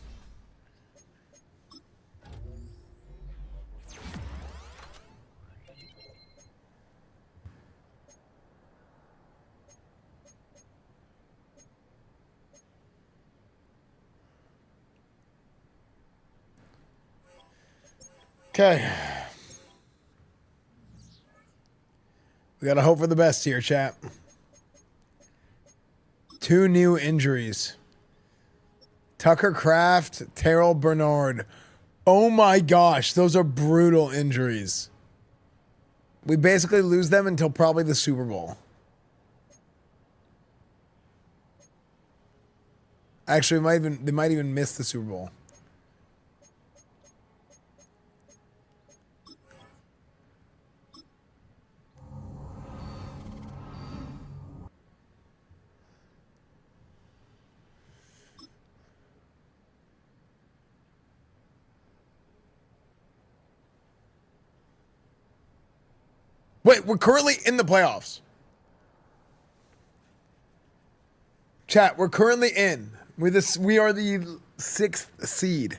Okay. We gotta hope for the best here, chat. 2 new injuries. Tucker Kraft, Terrell Bernard. Oh my gosh, those are brutal injuries. We basically lose them until probably the Super Bowl. Actually, they might even miss the Super Bowl. Wait, we're currently in the playoffs. Chat, we're currently in. We are the 6th seed.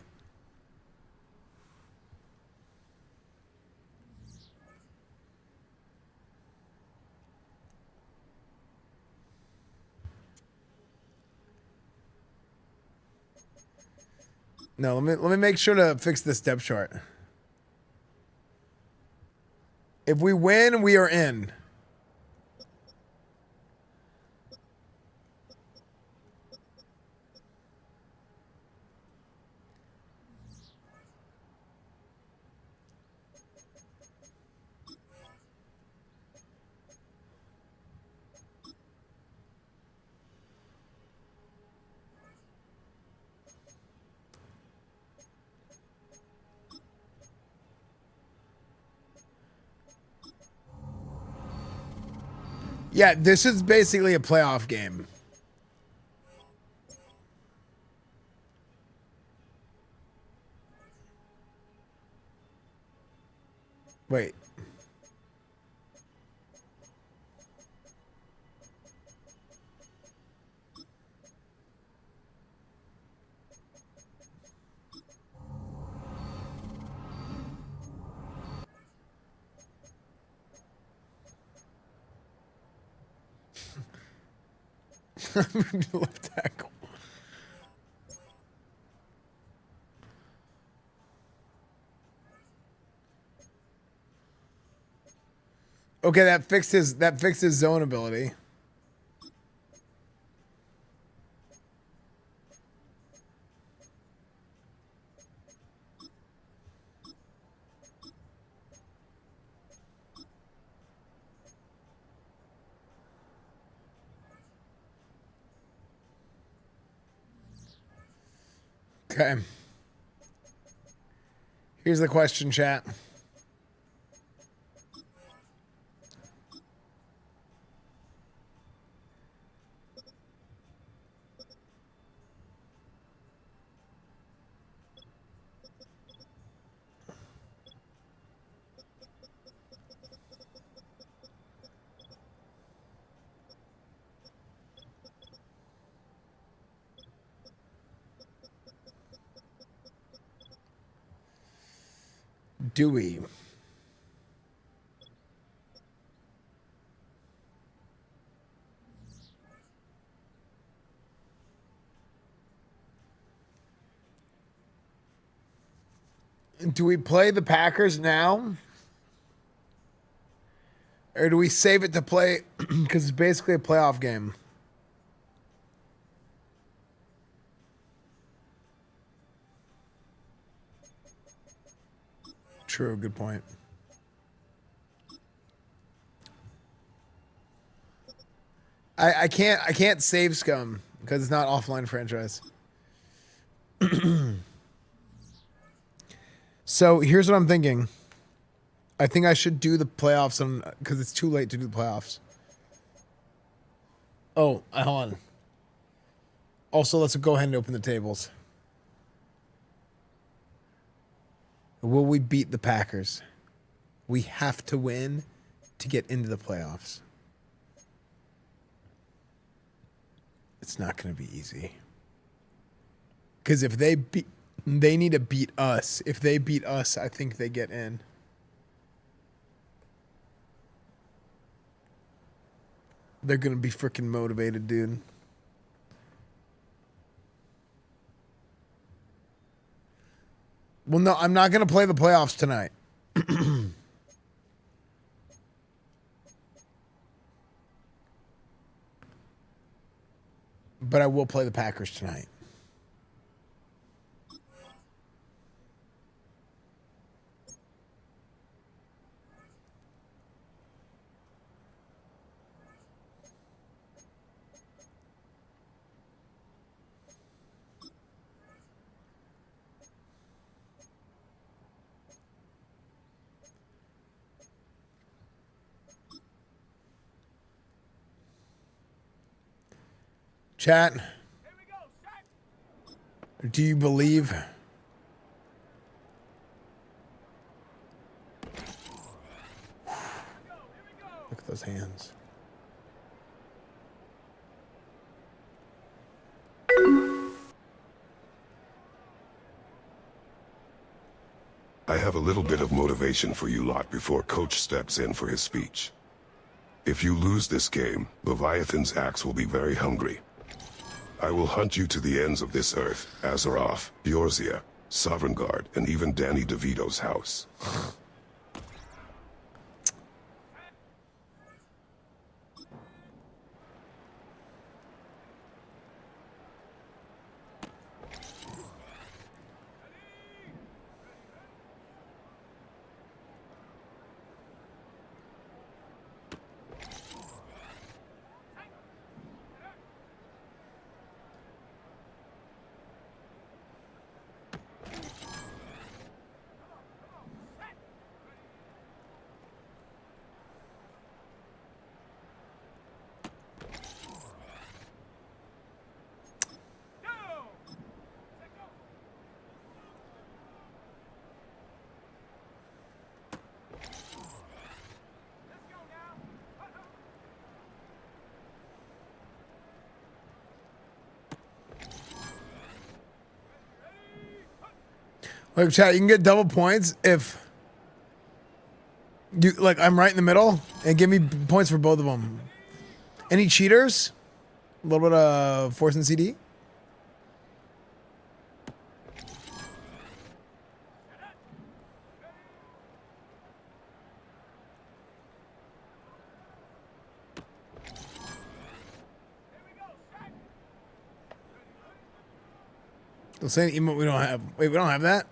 No, let me make sure to fix this depth chart. If we win, we are in. Yeah, this is basically a playoff game. Wait. Left tackle. Okay, that fixed his zone ability. Okay. Here's the question, chat. Do we? Do we play the Packers now? Or do we save it to play, because it's basically a playoff game? True, good point. I can't save Scum because it's not offline franchise. So here's what I'm thinking. I think I should do the playoffs because it's too late to do the playoffs. Oh, hold on. Also, let's go ahead and open the tables. Will we beat the Packers? We have to win to get into the playoffs. It's not going to be easy. Because if they need to beat us. If they beat us, I think they get in. They're going to be freaking motivated, dude. Well, no, I'm not going to play the playoffs tonight. But I will play the Packers tonight. Chat, do you believe? his hands. I have a little bit of motivation for you lot before Coach steps in for his speech. If you lose this game, Leviathan's axe will be very hungry. I will hunt you to the ends of this earth, Azeroth, Eorzea, Sovereign Guard, and even Danny DeVito's house. Like, chat, you can get double points if you, like, I'm right in the middle and give me points for both of them. Any cheaters? A little bit of force and CD. Don't say an emote we don't have. Wait, we don't have that?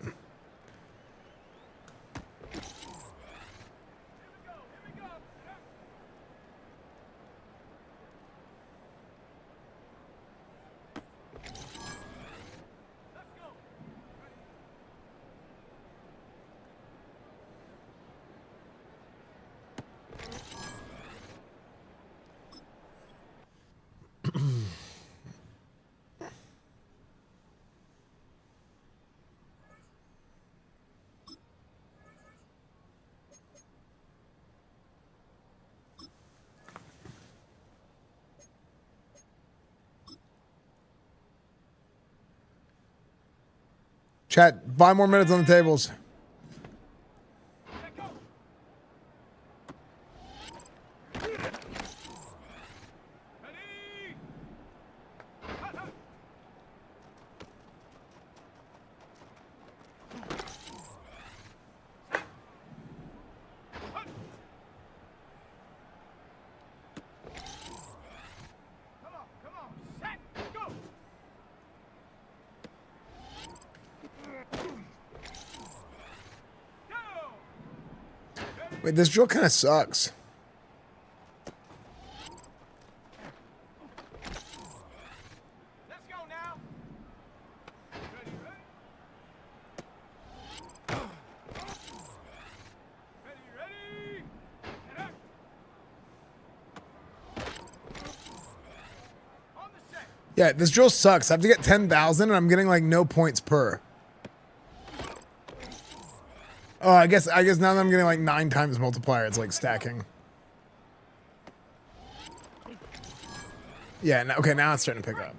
Chat, 5 more minutes on the tables. Wait, this drill kind of sucks. Yeah, this drill sucks. I have to get 10,000 and I'm getting like no points per. Oh, I guess now that I'm getting like 9 times multiplier, it's like stacking. Yeah, okay, now it's starting to pick up.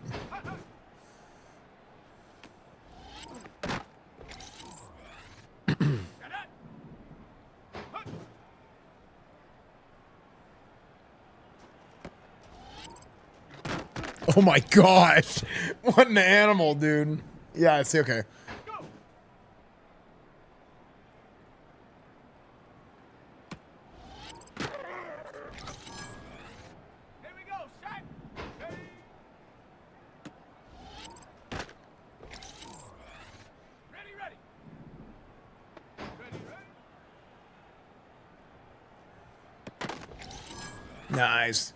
Oh my gosh. What an animal, dude. Yeah, I see, okay. Nice.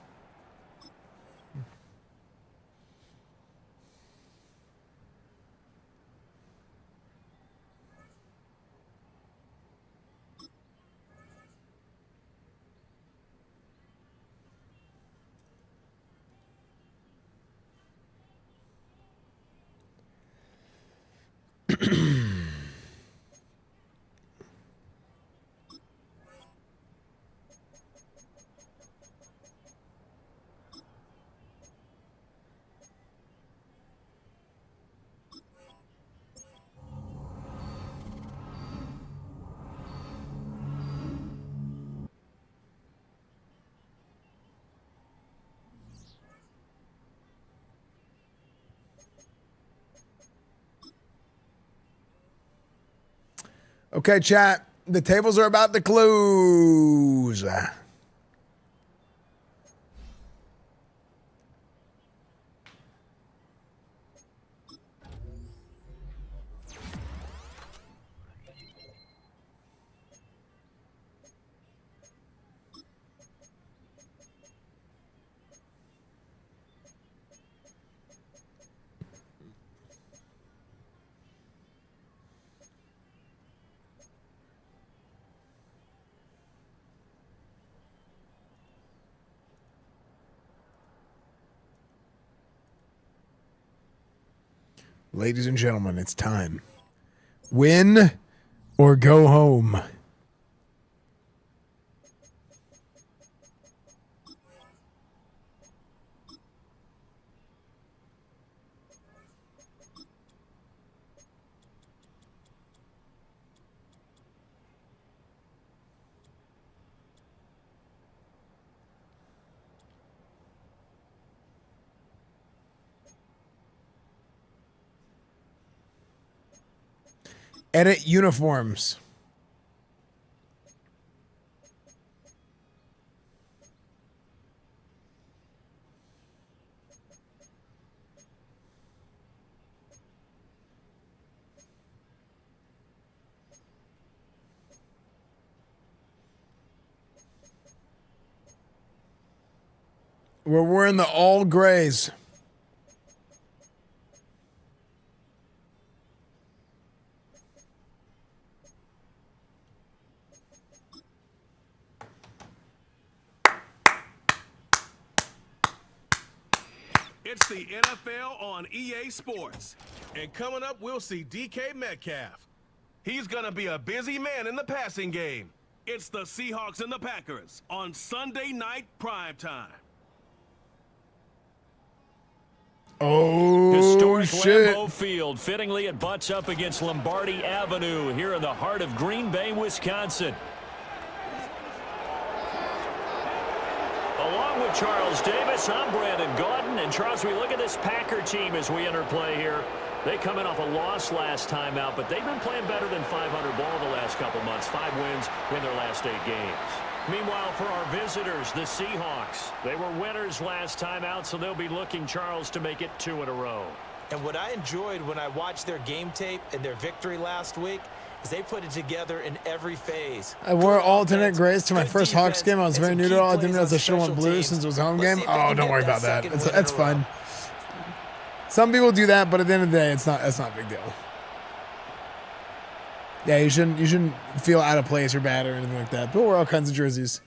Okay, chat. The tables are about to close. Ladies and gentlemen, it's time. Win or go home. Edit uniforms. We're wearing the all grays. It's the NFL on EA Sports. And coming up, we'll see DK Metcalf. He's going to be a busy man in the passing game. It's the Seahawks and the Packers on Sunday night primetime. Oh, Historic shit. Lambeau Field. Fittingly, it butts up against Lombardi Avenue here in the heart of Green Bay, Wisconsin. Along with Charles Davis, I'm Brandon Gaudin. And Charles, we look at this Packer team as we enter play here. They come in off a loss last time out, but they've been playing better than 500 ball the last couple months. 5 wins in their last 8 games. Meanwhile, for our visitors, the Seahawks, they were winners last time out, so they'll be looking, Charles, to make it 2 in a row. And what I enjoyed when I watched their game tape and their victory last week is they put it together in every phase. I wore alternate grays to my first Hawks game. I was very new to it all. I didn't realize I should have went blue since it was a home game. Oh, don't worry about that. That's fun. Some people do that, but at the end of the day, it's not a big deal. Yeah, you shouldn't feel out of place or bad or anything like that. But we're all kinds of jerseys.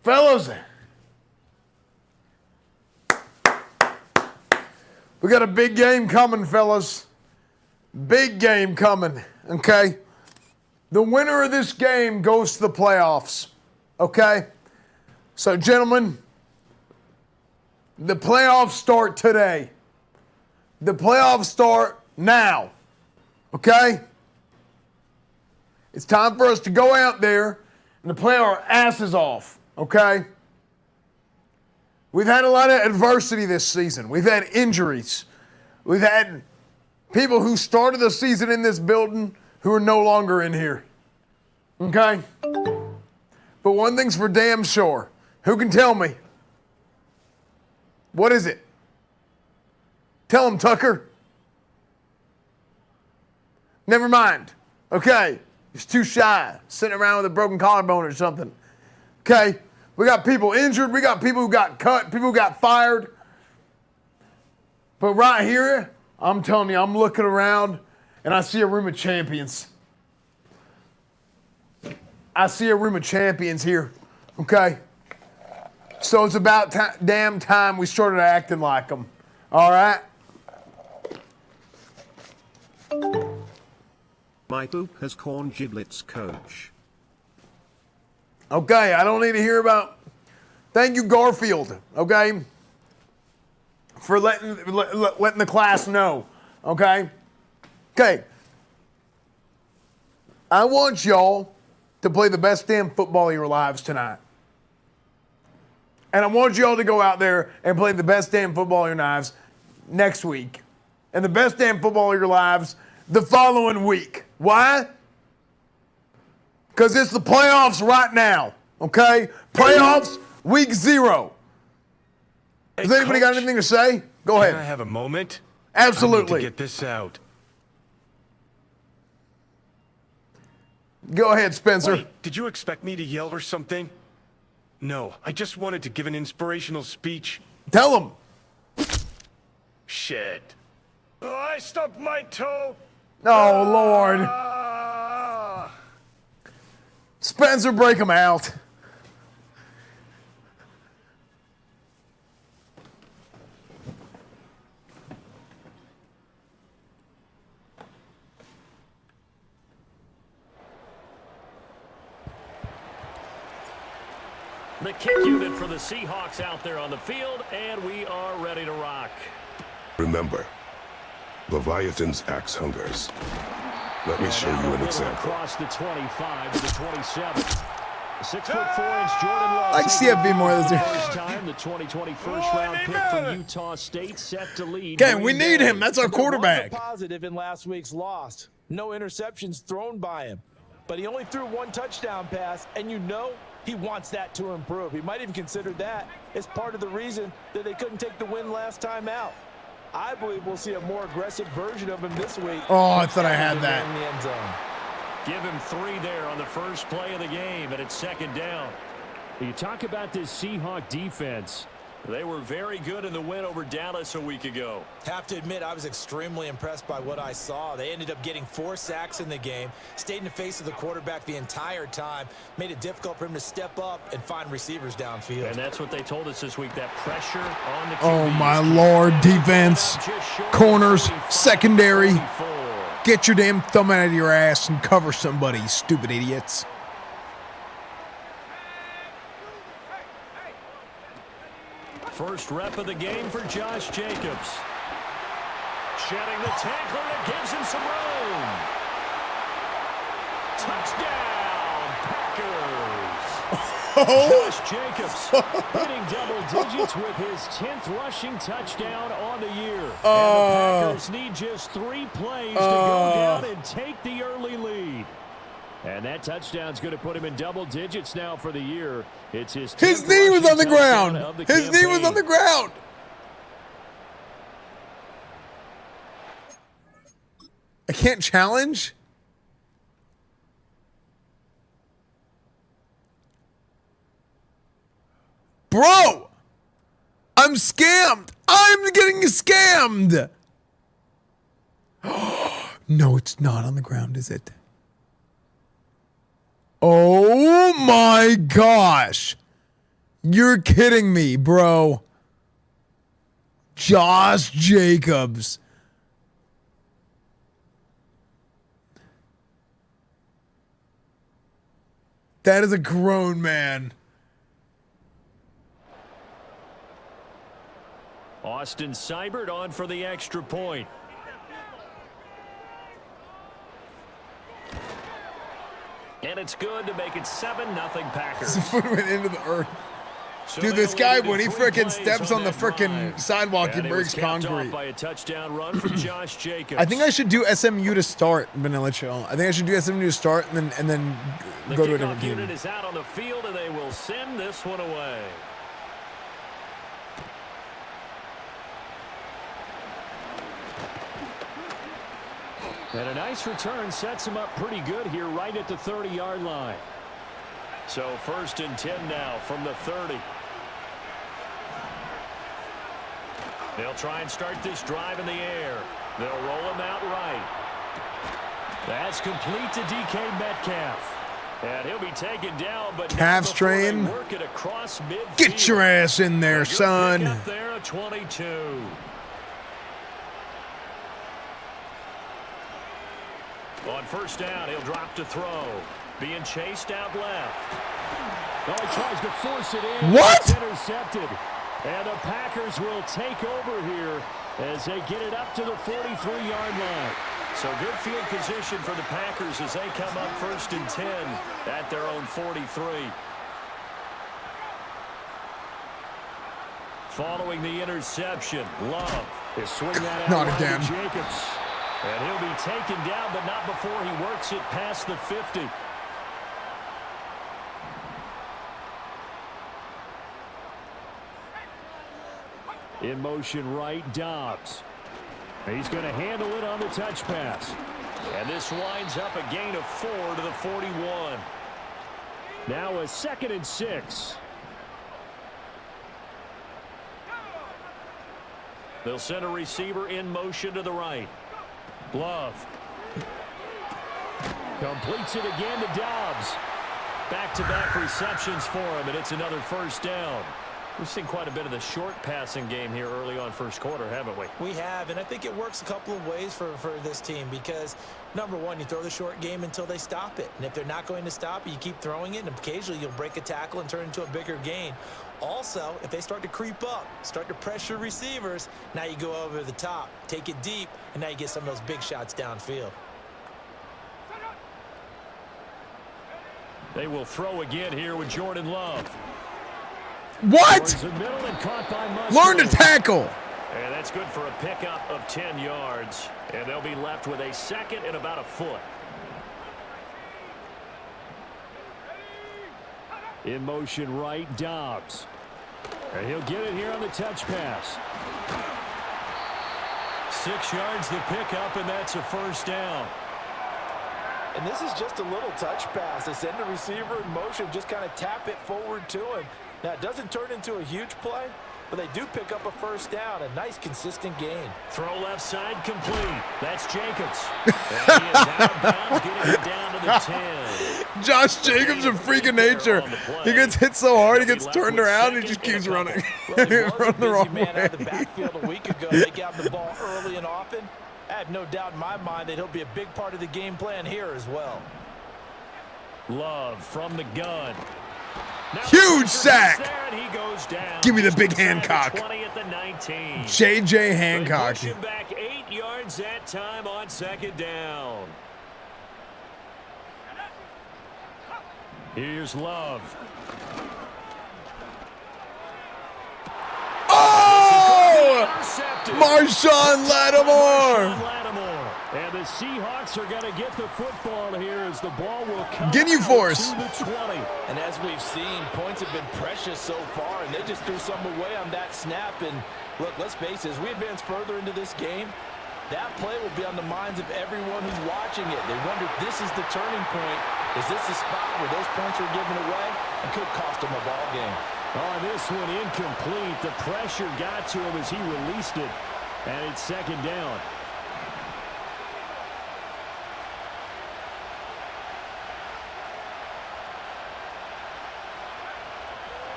Fellas, we got a big game coming, fellas. Big game coming, okay? The winner of this game goes to the playoffs, okay? So, gentlemen, the playoffs start today. The playoffs start now, okay? It's time for us to go out there and to play our asses off, okay? We've had a lot of adversity this season. We've had injuries. We've had people who started the season in this building who are no longer in here, okay? But one thing's for damn sure. Who can tell me? What is it? Tell him, Tucker. Never mind. Okay. He's too shy, sitting around with a broken collarbone or something. Okay. We got people injured. We got people who got cut, people who got fired. But right here, I'm telling you, I'm looking around and I see a room of champions. I see a room of champions here. Okay. So it's about damn time we started acting like them. All right? My poop has corn giblets, coach. Okay, I don't need to hear about. Thank you, Garfield. Okay, for letting the class know. Okay. Okay. I want y'all to play the best damn football of your lives tonight. And I want you all to go out there and play the best damn football of your lives next week. And the best damn football of your lives the following week. Why? Because it's the playoffs right now. Okay? Playoffs, week 0. Has anybody got anything to say? Go ahead. Can I have a moment? Absolutely. I need to get this out. Go ahead, Spencer. Wait, did you expect me to yell or something? No, I just wanted to give an inspirational speech. Tell him. Shit. Oh, I stubbed my toe. Oh, Lord. Spencer, break him out. The kick unit for the Seahawks out there on the field, and we are ready to rock. Remember, Leviathan's axe hungers. Let me show you an example. Across the 25 to the 27. 6'4" Jordan Love. I can see it be more this year. First time, the 2020 first-round pick from Utah State set to lead. Okay, we need him. That's our quarterback. There was a positive in last week's loss. No interceptions thrown by him. But he only threw 1 touchdown pass, and you know he wants that to improve. He might even consider that as part of the reason that they couldn't take the win last time out. I believe we'll see a more aggressive version of him this week. Oh, I thought I had that. In the end zone. Give him 3 there on the first play of the game, and it's 2nd down. You talk about this Seahawk defense. They were very good in the win over Dallas a week ago. Have to admit, I was extremely impressed by what I saw. They ended up getting 4 sacks in the game, stayed in the face of the quarterback the entire time, made it difficult for him to step up and find receivers downfield. And that's what they told us this week, that pressure on the QB. Oh, my Lord. Defense, corners, secondary. Get your damn thumb out of your ass and cover somebody, you stupid idiots. First rep of the game for Josh Jacobs. Shedding the tackler that gives him some room. Touchdown, Packers. Josh Jacobs hitting double digits with his 10th rushing touchdown on the year. And the Packers need just 3 plays to go down and take the early lead. And that touchdown's going to put him in double digits now for the year. It's his knee was on the ground. His knee was on the ground. I can't challenge? Bro, I'm scammed. I'm getting scammed. No, it's not on the ground, is it? Oh my gosh. You're kidding me, bro. Josh Jacobs. That is a grown man. Austin Seibert on for the extra point. And it's good to make it 7-0 Packers. His foot went into the earth. Dude, this guy, when he frickin' steps on the frickin' sidewalk, he breaks concrete. By a touchdown run from Josh Jacobs. I think I should do SMU to start, Vanilla Chill. I think I should do SMU to start and then go to a different team. The team. unit is out on the field, and they will send this one away. And a nice return sets him up pretty good here right at the 30-yard line. So 1st and 10 now from the 30. They'll try and start this drive in the air. They'll roll him out right. That's complete to DK Metcalf. And he'll be taken down, but calf strain. Work it across midfield. Get your ass in there, son. Up there at 22. On 1st down, he'll drop to throw. Being chased out left. Oh, he tries to force it in. What? It's intercepted. And the Packers will take over here as they get it up to the 43-yard line. So good field position for the Packers as they come up 1st and 10 at their own 43. Following the interception, Love is swinging that out Not again. to Jacobs. And he'll be taken down, but not before he works it past the 50. In motion right, Dobbs. He's going to handle it on the touch pass. And this winds up a gain of 4 to the 41. Now a 2nd and 6. They'll send a receiver in motion to the right. Love. Completes it again to Dobbs. Back-to-back receptions for him, and it's another 1st down. We've seen quite a bit of the short passing game here early on 1st quarter, haven't we? We have, and I think it works a couple of ways for this team because, number one, you throw the short game until they stop it. And if they're not going to stop it, you keep throwing it, and occasionally you'll break a tackle and turn it into a bigger gain. Also, if they start to creep up, start to pressure receivers, now you go over the top, take it deep, and now you get some of those big shots downfield. They will throw again here with Jordan Love. What? Learn to tackle. And that's good for a pickup of 10 yards. And they'll be left with a 2nd and about a foot. In motion right, Dobbs. And he'll get it here on the touch pass. 6 yards the pickup, and that's a 1st down. And this is just a little touch pass. They send the receiver in motion, just kind of tap it forward to him. Now, it doesn't turn into a huge play, but they do pick up a 1st down. A nice, consistent gain. Throw left side complete. That's Jacobs. And he is out of bounds, getting it down to the 10. Josh Jacobs of freak of nature. He gets hit so hard, he gets turned around, and he just keeps running. Well, he was Run a the busy wrong man way. out of the backfield a week ago. They got the ball early and often. I have no doubt in my mind that he'll be a big part of the game plan here as well. Love from the gun. Now Huge sack. There, he goes down. Give me the big Hancock. 20 at the 19. J.J. Hancock. They push him back 8 yards that time on 2nd down. Here's Love. Oh! Marshawn Lattimore. And the Seahawks are going to get the football here as the ball will come Guinea Force. to the 20. And as we've seen, points have been precious so far, and they just threw some away on that snap. And look, let's face it, as we advance further into this game, that play will be on the minds of everyone who's watching it. They wonder if this is the turning point. Is this the spot where those points are given away and could cost them a ball game? Oh, this one incomplete. The pressure got to him as he released it. And it's 2nd down.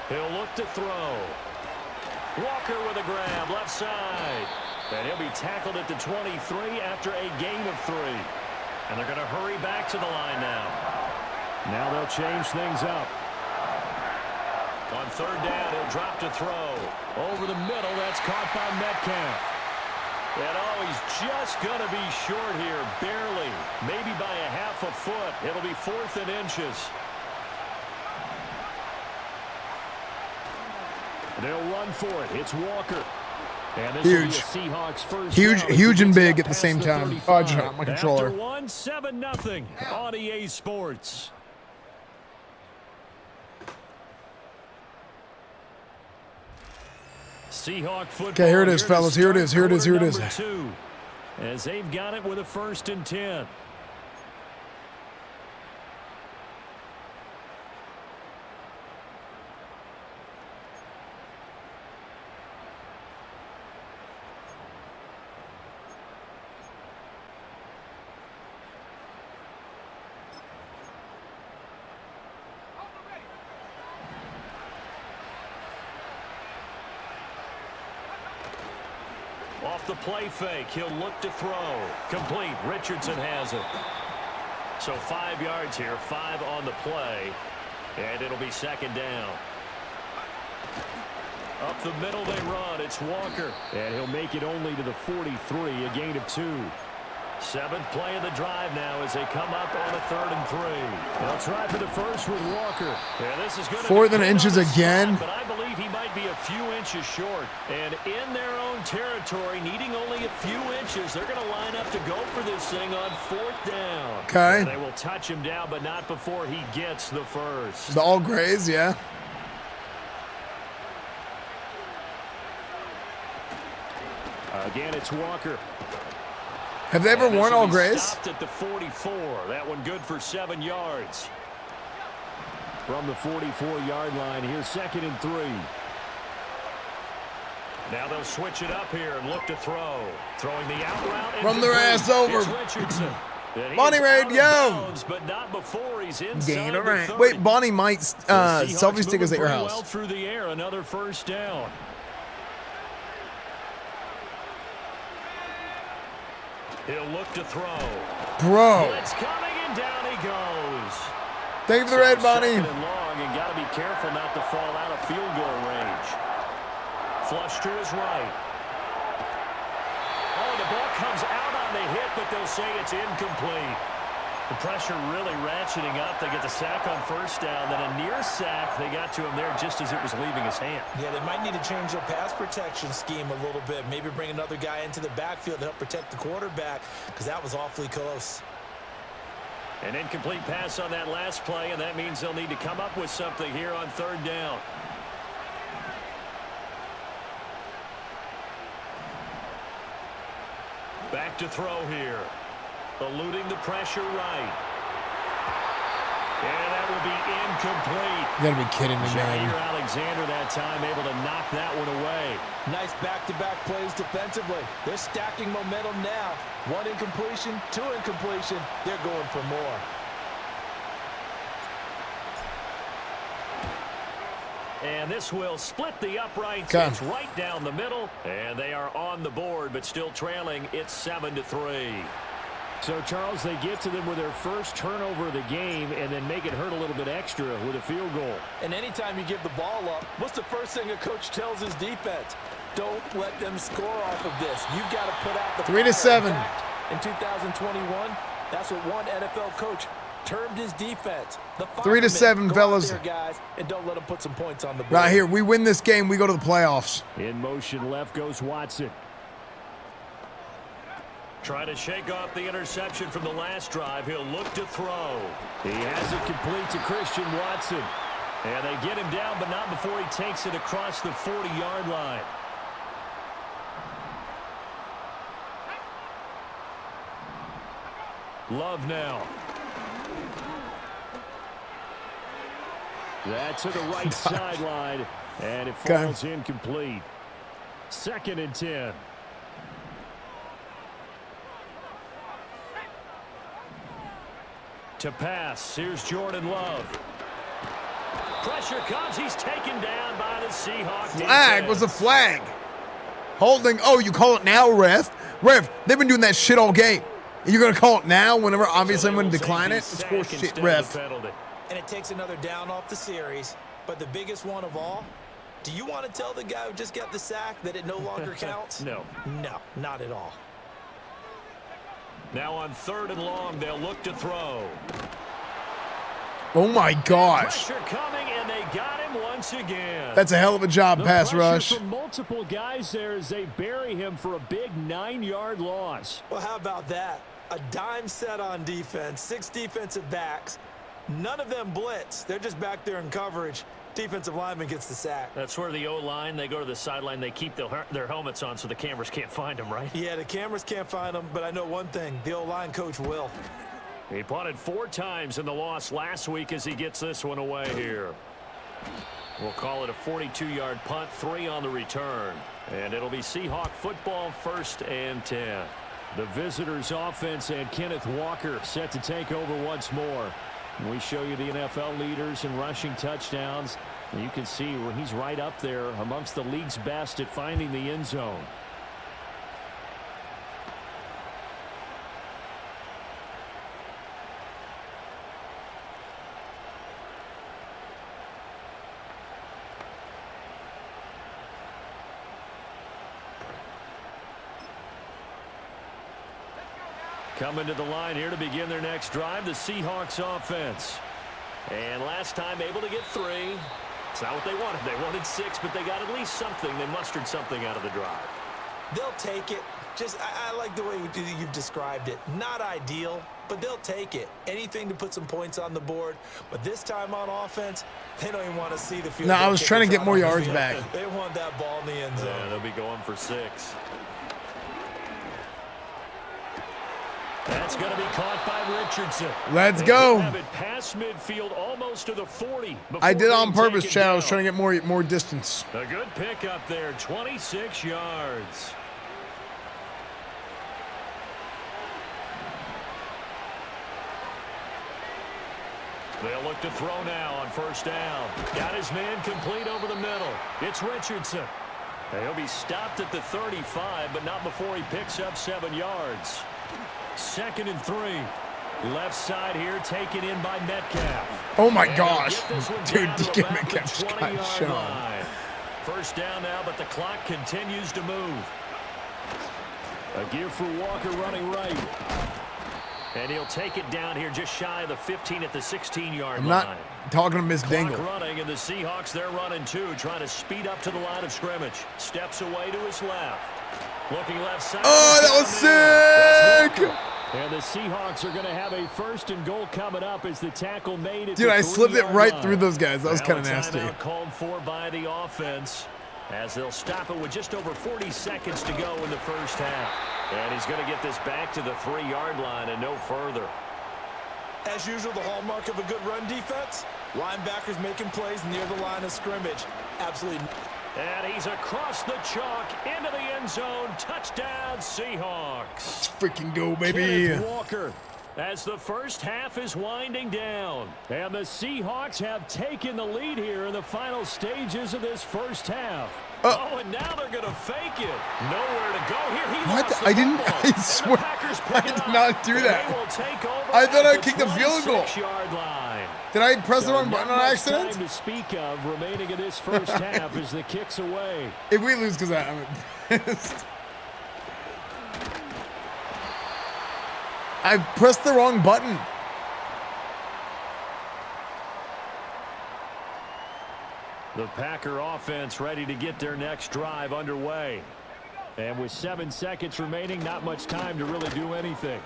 He'll look to throw. Walker with a grab, left side. And he'll be tackled at the 23 after a gain of 3. And they're going to hurry back to the line now. Now they'll change things up. On 3rd down, he'll drop to throw. Over the middle, that's caught by Metcalf. And oh, he's just going to be short here, barely. Maybe by a half a foot. It'll be 4th and inches. They'll run for it. It's Walker. And this will be a Seahawks first Huge and big at the same time. Oh, I just hit my controller. After 1, 7-0 on EA Sports. Seahawk football. Okay, here it is, fellas. Here it is. Here it is. Here it is. Number 2, as they've got it with a 1st and 10. Off the play fake, he'll look to throw. Complete. Richardson has it. So 5 yards here, 5 on the play, and it'll be 2nd down. Up the middle they run. It's Walker, and he'll make it only to the 43, a gain of 2. Seventh play of the drive now as they come up on a 3rd and 3. They'll try for the first with Walker. Yeah, this is going to 4th and inches again. But I believe he might be a few inches short. And in their own territory, needing only a few inches, they're going to line up to go for this thing on 4th down. Okay. And they will touch him down, but not before he gets the first. The all grays, yeah. Again, it's Walker. Have they ever worn all grays? Stopped at the 44. That one good for 7 yards. From the 44-yard line, here's 2nd and 3. Now they'll switch it up here and look to throw. Throwing the out route. Run their ass over. Bonnie Raid, yo! But not before he's inside Gain the around. 30. Wait, Bonnie might selfie stick us at your Moving house. well through the air, another 1st down. He'll look to throw. Bro. It's coming and down he goes. Thank you for the raid, Bonnie. 2nd and long, and got to be careful not to fall out of field goal range. Flush to his right. Oh, the ball comes out on the hit, but they'll say it's incomplete. The pressure really ratcheting up. They get the sack on 1st down, then a near sack. They got to him there just as it was leaving his hand. Yeah, they might need to change their pass protection scheme a little bit. Maybe bring another guy into the backfield to help protect the quarterback, because that was awfully close. An incomplete pass on that last play, and that means they'll need to come up with something here on 3rd down. Back to throw here. Eluding the pressure right. And that will be incomplete. You gotta be kidding me, man. Jair Alexander that time able to knock that one away. Nice back-to-back plays defensively. They're stacking momentum now. 1 incompletion, 2 incompletion. They're going for more. And this will split the uprights. Okay. It's right down the middle. And they are on the board, but still trailing. It's 7-3. So, Charles, they get to them with their first turnover of the game and then make it hurt a little bit extra with a field goal. And anytime you give the ball up, what's the first thing a coach tells his defense? Don't let them score off of this. You've got to put out the 3-7. In 2021, that's what one NFL coach termed his defense. The 3-7, fellas. There, guys, and don't let them put some points on the board. Right here, we win this game, we go to the playoffs. In motion left goes Watson. Try to shake off the interception from the last drive. He'll look to throw. He has it complete to Christian Watson. And they get him down, but not before he takes it across the 40-yard line. Love now. That to the right sideline, and it falls incomplete. 2nd and 10. To pass, here's Jordan Love. Pressure comes, he's taken down by the Seahawks. Flag was a flag. Holding, oh, you call it now, ref? Ref, they've been doing that shit all game. And you're going to call it now whenever, obviously, I'm going to decline it? It's horse shit, ref. And it takes another down off the series. But the biggest one of all, do you want to tell the guy who just got the sack that it no longer counts? No. No, not at all. Now on 3rd and long, they'll look to throw. Oh, my gosh. Pressure coming, and they got him once again. That's a hell of a job, pass rush. From multiple guys there as they bury him for a big 9-yard loss. Well, how about that? A dime set on defense, 6 defensive backs. None of them blitz. They're just back there in coverage. Defensive lineman gets the sack. That's where the O-line, they go to the sideline, they keep their helmets on so the cameras can't find them, right? Yeah, the cameras can't find them, but I know one thing. The O-line coach will. He punted 4 times in the loss last week as he gets this one away here. We'll call it a 42-yard punt, 3 on the return. And it'll be Seahawk football, 1st and 10. The visitors' offense and Kenneth Walker set to take over once more. We show you the NFL leaders in rushing touchdowns. And you can see where he's right up there amongst the league's best at finding the end zone. Coming to the line here to begin their next drive, the Seahawks offense. And last time able to get 3. It's not what they wanted. They wanted 6, but they got at least something. They mustered something out of the drive. They'll take it. I like the way you've described it. Not ideal, but they'll take it. Anything to put some points on the board. But this time on offense, they don't even want to see the field. No, I was trying to get more yards back. They want that ball in the end zone. Yeah, they'll be going for 6. That's going to be caught by Richardson. Let's go. Have it past midfield, almost to the 40. I did it on purpose, Chad. I was trying to get more distance. A good pickup there, 26 yards. They'll look to throw now on first down. Got his man complete over the middle. It's Richardson. He'll be stopped at the 35, but not before he picks up 7 yards. 2nd and 3. Left side here taken in by Metcalf. Oh my gosh. Dude, DK Metcalf just got shown. First down now, but the clock continues to move. A give for Walker running right. And he'll take it down here just shy of the 15 at the 16-yard line. I'm not talking to Miss Dingle. Running, and the Seahawks, they're running too, trying to speed up to the line of scrimmage. Steps away to his left. Looking left side. Oh, that was sick! And the Seahawks are going to have a 1st and goal coming up as the tackle made it. Dude, I slipped it right through those guys. That was kind of nasty. Called for by the offense as they'll stop it with just over 40 seconds to go in the first half. And he's going to get this back to the 3-yard line and no further. As usual, the hallmark of a good run defense, linebackers making plays near the line of scrimmage. Absolutely. And he's across the chalk into the end zone. Touchdown, Seahawks. Let's freaking go, baby. Kenneth Walker, as the first half is winding down. And the Seahawks have taken the lead here in the final stages of this first half. Oh, and now they're going to fake it. Nowhere to go here. What? I didn't. I swear. I did not do that. I thought I kicked the field goal. Did I press the wrong button on accident? Time to speak of remaining in this first half as the kick's away. If we lose, because I'm pissed. I pressed the wrong button. The Packer offense ready to get their next drive underway. And with 7 seconds remaining, not much time to really do anything.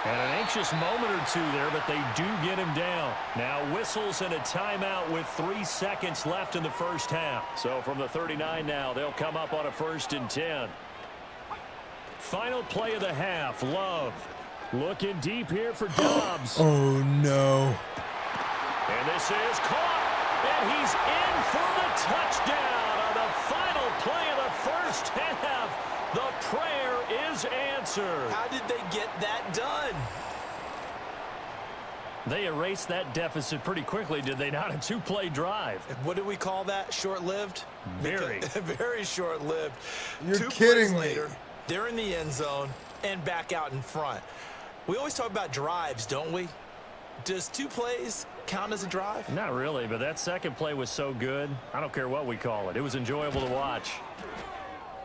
And an anxious moment or two there, but they do get him down. Now whistles and a timeout with 3 seconds left in the first half. So from the 39 now, they'll come up on a 1st and 10. Final play of the half, Love. Looking deep here for Dobbs. Oh, no. And this is caught. And he's in for the touchdown on the final play of the first half. The prayer is answered. How did they get that done? They erased that deficit pretty quickly, did they not? A 2-play drive. What do we call that? Short-lived? Very. Very short-lived. You're 2 kidding plays me. later, they're in the end zone and back out in front. We always talk about drives, don't we? Does 2 plays count as a drive? Not really, but that second play was so good. I don't care what we call it. It was enjoyable to watch.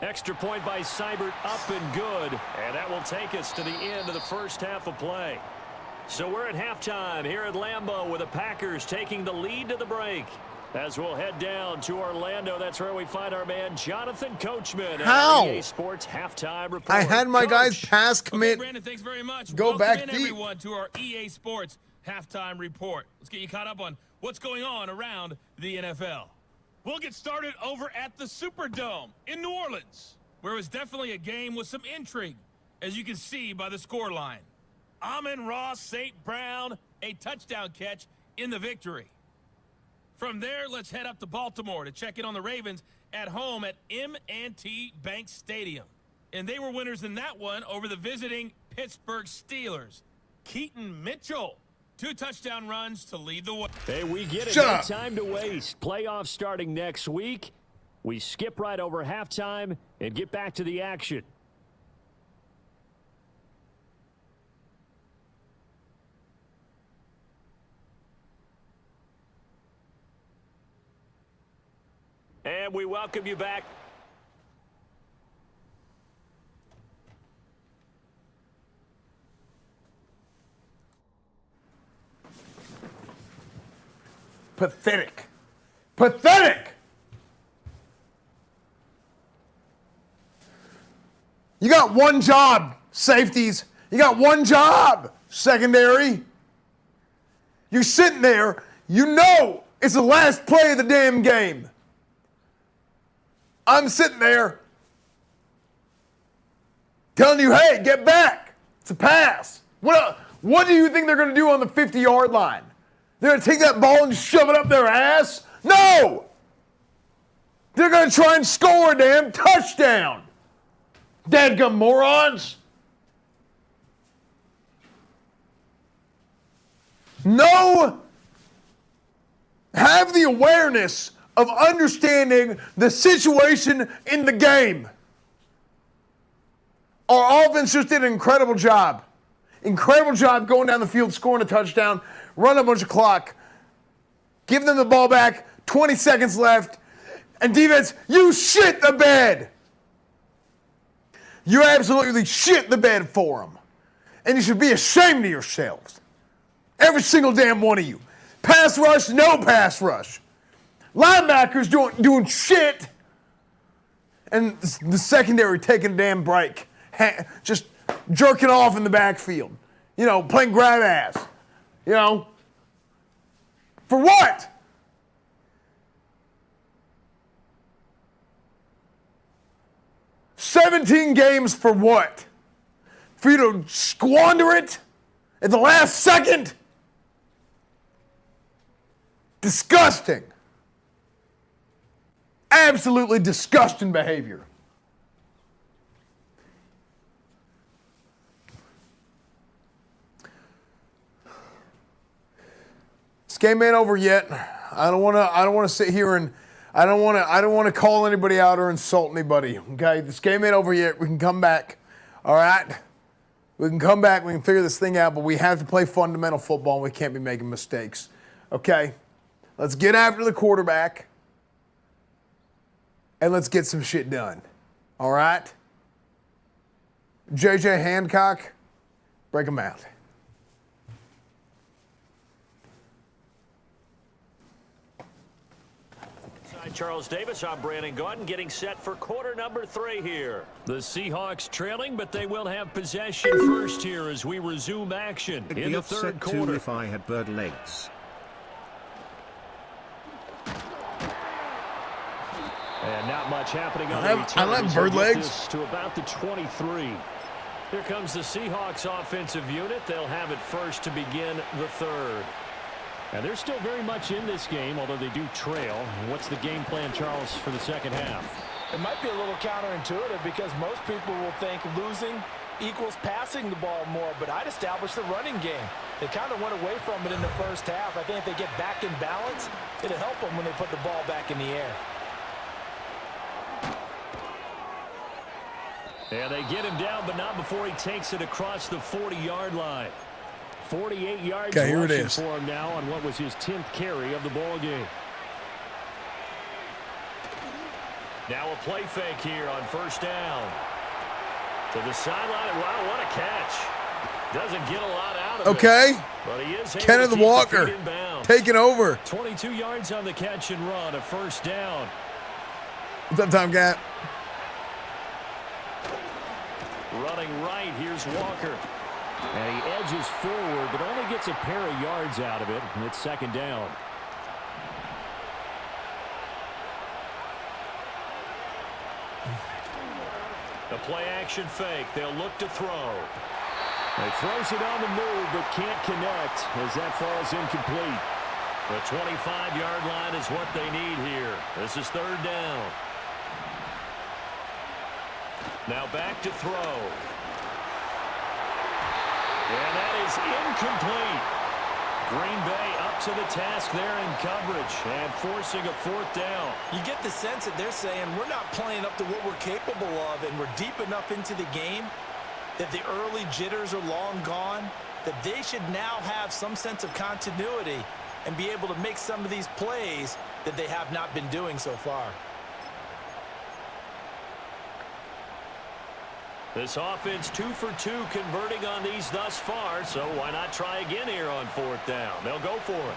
Extra point by Seibert, up and good. And that will take us to the end of the first half of play. So we're at halftime here at Lambeau with the Packers taking the lead to the break. As we'll head down to Orlando, that's where we find our man Jonathan Coachman. How? EA Sports halftime report. I had my guys pass commit. Okay, Brandon, thanks very much. Go Welcome back in, deep. everyone, to our EA Sports halftime report. Let's get you caught up on what's going on around the NFL. We'll get started over at the Superdome in New Orleans, where it was definitely a game with some intrigue, as you can see by the scoreline. Amon-Ra St. Brown, a touchdown catch in the victory. From there, let's head up to Baltimore to check in on the Ravens at home at M&T Bank Stadium. And they were winners in that one over the visiting Pittsburgh Steelers. Keaton Mitchell, 2 touchdown runs to lead the way. Hey, we get it. Shut No up. time to waste. Playoffs starting next week. We skip right over halftime and get back to the action. And we welcome you back. Pathetic. Pathetic! You got one job, safeties. You got one job, secondary. You're sitting there, you know it's the last play of the damn game. I'm sitting there telling you, hey, get back. It's a pass. What do you think they're going to do on the 50-yard line? They're going to take that ball and shove it up their ass? No! They're going to try and score a damn touchdown. Dadgum morons. No. Have the awareness of understanding the situation in the game. Our offense just did an incredible job. Incredible job going down the field, scoring a touchdown, run a bunch of clock, give them the ball back, 20 seconds left, and defense, you shit the bed. You absolutely shit the bed for them. And you should be ashamed of yourselves. Every single damn one of you. Pass rush, no pass rush. Linebackers doing shit. And the secondary taking a damn break. Just jerking off in the backfield. You know, playing grab ass. You know. For what? $17 games for what? For you to squander it at the last second? Disgusting. Absolutely disgusting behavior. This game ain't over yet. I don't want to sit here and I don't want to call anybody out or insult anybody. Okay, this game ain't over yet. We can come back. All right, we can come back. We can figure this thing out. But we have to play fundamental football. And we can't be making mistakes. Okay, let's get after the quarterback and let's get some shit done. All right, JJ Hancock, break him out. Charles Davis, I'm Brandon Gaudin, getting set for quarter number 3 here. The Seahawks trailing, but they will have possession first here as we resume action in the third quarter. If I had bird legs. And not much happening on the return. I like bird legs. To about the 23. Here comes the Seahawks offensive unit. They'll have it first to begin the third. And they're still very much in this game, although they do trail. What's the game plan, Charles, for the second half? It might be a little counterintuitive because most people will think losing equals passing the ball more, but I'd establish the running game. They kind of went away from it in the first half. I think if they get back in balance, it'll help them when they put the ball back in the air. And they get him down, but not before he takes it across the 40-yard line. 48 yards rushing for him now on what was his 10th carry of the ball game. Now a play fake here on first down. To the sideline. Wow, what a catch. Doesn't get a lot out of it. But he is Kenneth Walker taking over. 22 yards on the catch and run, a first down. What's up, Tom Cat? Running right, here's Walker. And he edges forward, but only gets a pair of yards out of it, and it's second down. The play-action fake. They'll look to throw. He throws it on the move, but can't connect as that falls incomplete. The 25-yard line is what they need here. This is third down. Now back to throw. And that is incomplete. Green Bay up to the task there in coverage and forcing a fourth down. You get the sense that they're saying we're not playing up to what we're capable of, and we're deep enough into the game that the early jitters are long gone, that they should now have some sense of continuity and be able to make some of these plays that they have not been doing so far. This offense 2 for 2 converting on these thus far, so why not try again here on fourth down? They'll go for it.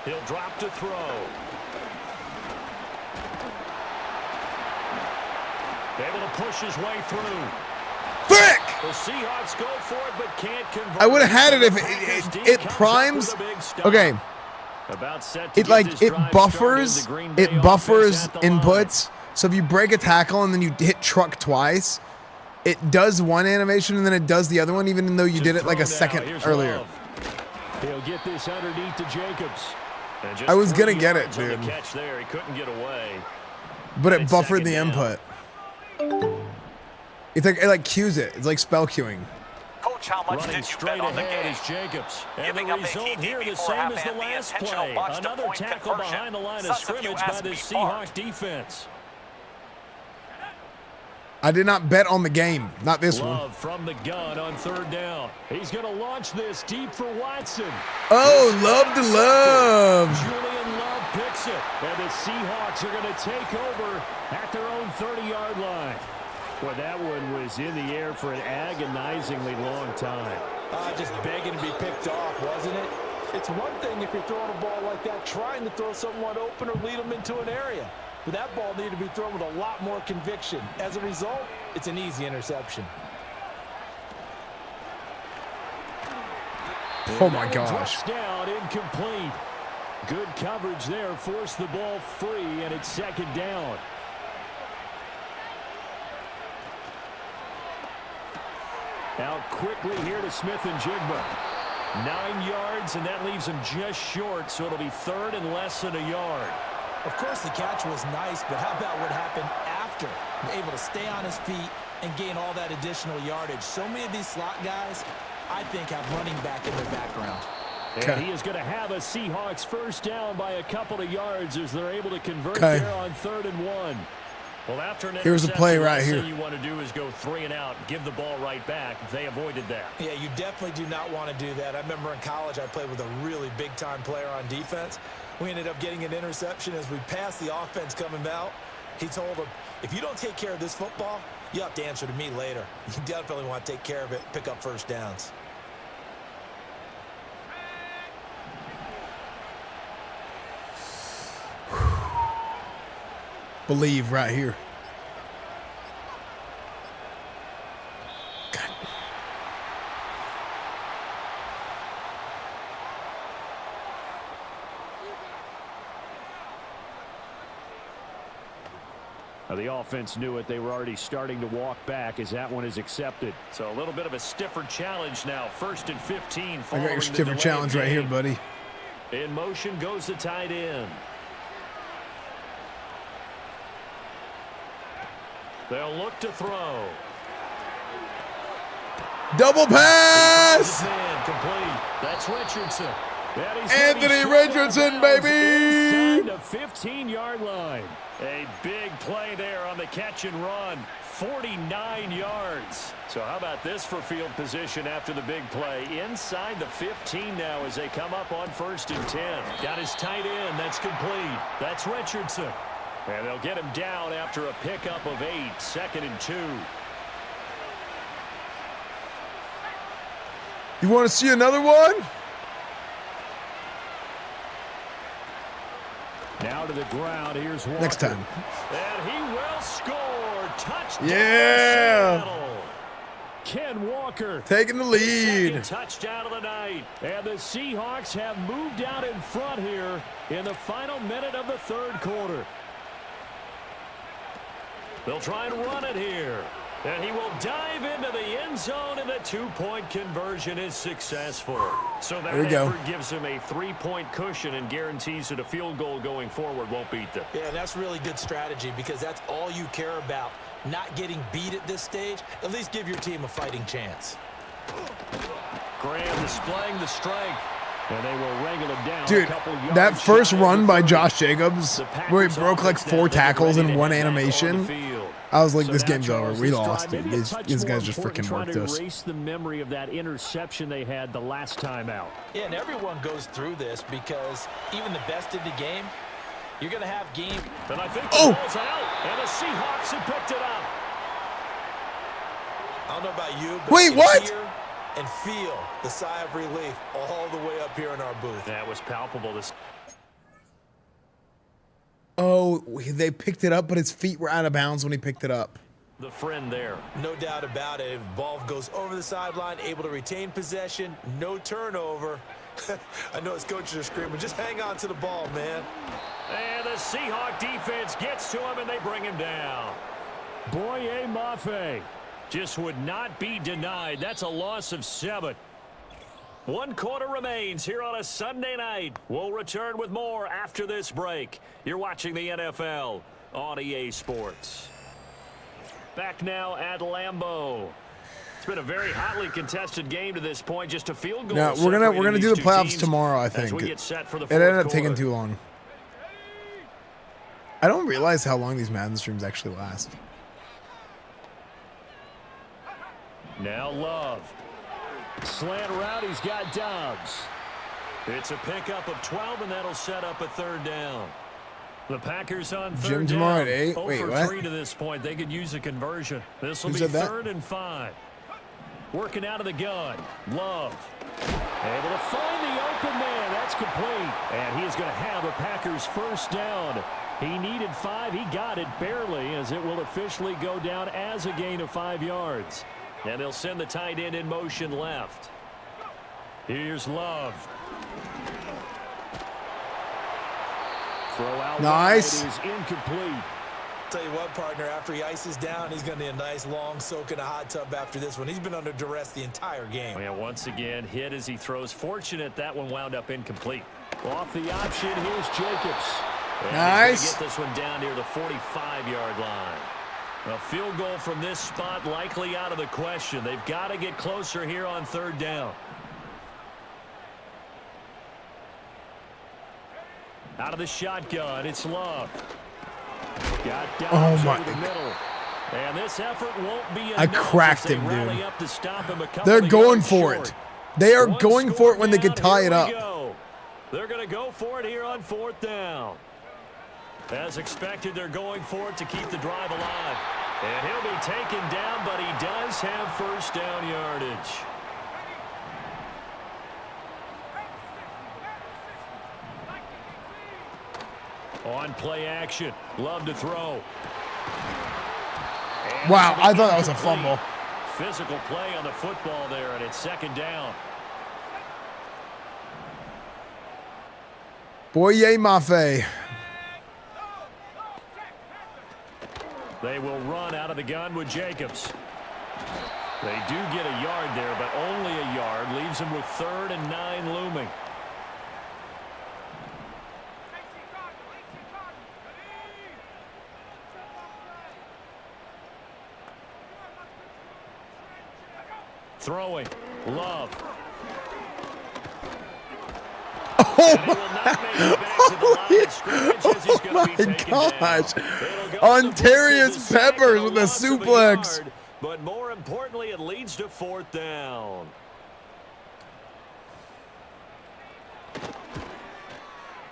He'll drop to throw. Able to push his way through. Frick! The Seahawks go for it, but can't convert. I would have had it if it primes. Okay. It like it buffers inputs. So if you break a tackle and then you hit truck twice, it does one animation and then it does the other one, even though you did it like a second earlier. He'll get this underneath to Jacobs. I was gonna get it, dude. Catch there. He couldn't get away. But it buffered the input. It's like it cues it. It's like spell queuing. Coach, how much Running did you bet on the game? Is Jacobs. And Giving the up a result TD here the before same as the halftime, last the intentional play. botch to Another point tackle conversion. behind the line of Sucks if you scrimmage by ask the me, Seahawk Bart. defense. I did not bet on the game, not this one. Love from the gun on third down. He's going to launch this deep for Watson. Oh, love to love. Julian Love picks it, and the Seahawks are going to take over at their own 30-yard line. Well, that one was in the air for an agonizingly long time. Just begging to be picked off, wasn't it? It's one thing if you're throwing a ball like that, trying to throw someone open or lead them into an area. But that ball needed to be thrown with a lot more conviction. As a result, it's an easy interception. Oh, my gosh. Down, incomplete. Good coverage there. Forced the ball free, and it's second down. Out quickly here to Smith and Jigba. 9 yards, and that leaves him just short, so it'll be third and less than a yard. Of course, the catch was nice, but how about what happened after? Able to stay on his feet and gain all that additional yardage. So many of these slot guys, I think, have running back in their background. And he is going to have a Seahawks first down by a couple of yards as they're able to convert there on 3rd and 1. Well, after an here's a play right here. All you want to do is go 3 and out, give the ball right back. They avoided that. Yeah, you definitely do not want to do that. I remember in college I played with a really big-time player on defense. We ended up getting an interception as we passed the offense coming out. He told him, if you don't take care of this football, you have to answer to me later. You definitely want to take care of it, pick up first downs. Believe right here. God. Now the offense knew it. They were already starting to walk back as that one is accepted. So a little bit of a stiffer challenge now. 1st and 15. I got your stiffer challenge right here, buddy. In motion goes the tight end. They'll look to throw. Double pass! Complete. That's Richardson. Anthony Richardson, baby! Inside the 15-yard line. A big play there on the catch and run. 49 yards. So how about this for field position after the big play? Inside the 15 now as they come up on 1st and 10. Got his tight end. That's complete. That's Richardson. And they'll get him down after a pickup of 8. 2nd and 2. You want to see another one? Now to the ground. Here's Walker. Next time. And he will score. Touchdown. Yeah. Seattle. Ken Walker taking the lead. Second touchdown of the night. And the Seahawks have moved out in front here in the final minute of the 3rd quarter. They'll try and run it here. And he will dive into the end zone, and the 2-point conversion is successful. So that effort gives him a 3-point cushion and guarantees that a field goal going forward won't beat them. Yeah, that's really good strategy because that's all you care about. Not getting beat at this stage. At least give your team a fighting chance. Graham displaying the strength. And they will wrangle him down. Dude, that first run by Josh Jacobs, where he broke like 4 tackles in one animation, I was like, this game's over. We lost. Dude. These guys just freaking worked us. Erase the memory of that interception they had the last time out. Yeah, and everyone goes through this because even the best in the game, you're going to have game. And I think the ball's out, and the Seahawks have picked it up. I don't know about you, but wait, what? And feel the sigh of relief all the way up here in our booth. That was palpable. Oh, they picked it up, but his feet were out of bounds when he picked it up. The friend there. No doubt about it. Ball goes over the sideline, able to retain possession, no turnover. I know his coaches are screaming, just hang on to the ball, man. And the Seahawk defense gets to him, and they bring him down. Boye Mafe just would not be denied. That's a loss of 7. 1 quarter remains here on a Sunday night. We'll return with more after this break. You're watching the NFL on EA Sports. Back now at Lambeau. It's been a very hotly contested game to this point. Just a field goal. No, we're gonna do the playoffs tomorrow, I think. We get set for the it ended up fourth taking quarter. too long. I don't realize how long these Madden streams actually last. Now Love. Slant route, he's got Dobbs. It's a pickup of 12, and that'll set up a 3rd down. The Packers on 3rd Gym down. tomorrow at 8? 0 Wait, for what? 3 to this point. They could use a conversion. This will Who be said that? 3rd and 5. Working out of the gun. Love. Able to find the open man. That's complete. And he is going to have a Packers 1st down. He needed 5. He got it barely, as it will officially go down as a gain of 5 yards. And they'll send the tight end in motion left. Here's Love. Throw out Nice. wide is incomplete. Tell you what, partner, after he ices down, he's going to need a nice long soak in a hot tub after this one. He's been under duress the entire game. And once again, hit as he throws. Fortunate that one wound up incomplete. Off the option, here's Jacobs. And Nice. he's gonna get this one down near the 45-yard line. A field goal from this spot likely out of the question. They've got to get closer here on 3rd down. Out of the shotgun, it's Love. Got Dobbs my- over the middle. And this effort won't be enough. I cracked as they him, rally dude. up to stop him a couple They're of going yards for short. it. They are One going score for it when they could down. tie Here it up. we go. They're going to go for it here on 4th down. As expected, they're going for it to keep the drive alive. And he'll be taken down, but he does have 1st down yardage. On play action. Love to throw. And Wow, it's I thought that was a incomplete. fumble. Physical play on the football there, and it's 2nd down. Boye Mafe. They will run out of the gun with Jacobs. They do get a yard there, but only a yard. Leaves them with 3rd and 9 looming. Throwing. Love. Oh my gosh. Ontarius Peppers with a suplex. But more importantly, it leads to 4th down.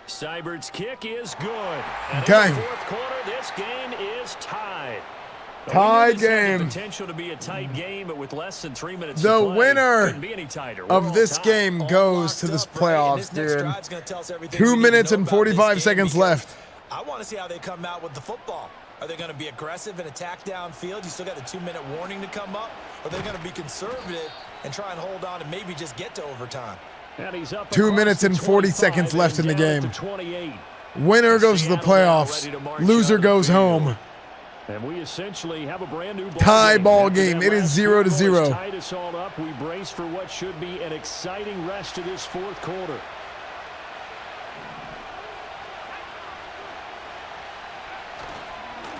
Seibert's kick is good. And Okay. in the 4th quarter, this game is tied. Tie This had the game. potential to be a tight game, but with less than 3 minutes The to play, winner couldn't be any tighter. We're of all this tied. game goes to this playoffs, dude. 2 minutes and 45 seconds left. I want to see how they come out with the football. Are they going to be aggressive and attack downfield? You still got the 2-minute warning to come up. Or are they going to be conservative and try and hold on and maybe just get to overtime? And he's up 2 across minutes the and 40 25 seconds left in the and down at game. the 28. Winner goes to the playoffs. Loser goes home. And we essentially have a brand new Tie ball After game. that It is last 0 to field goal has 0. tied us all up. We brace for what should be an exciting rest of this 4th quarter.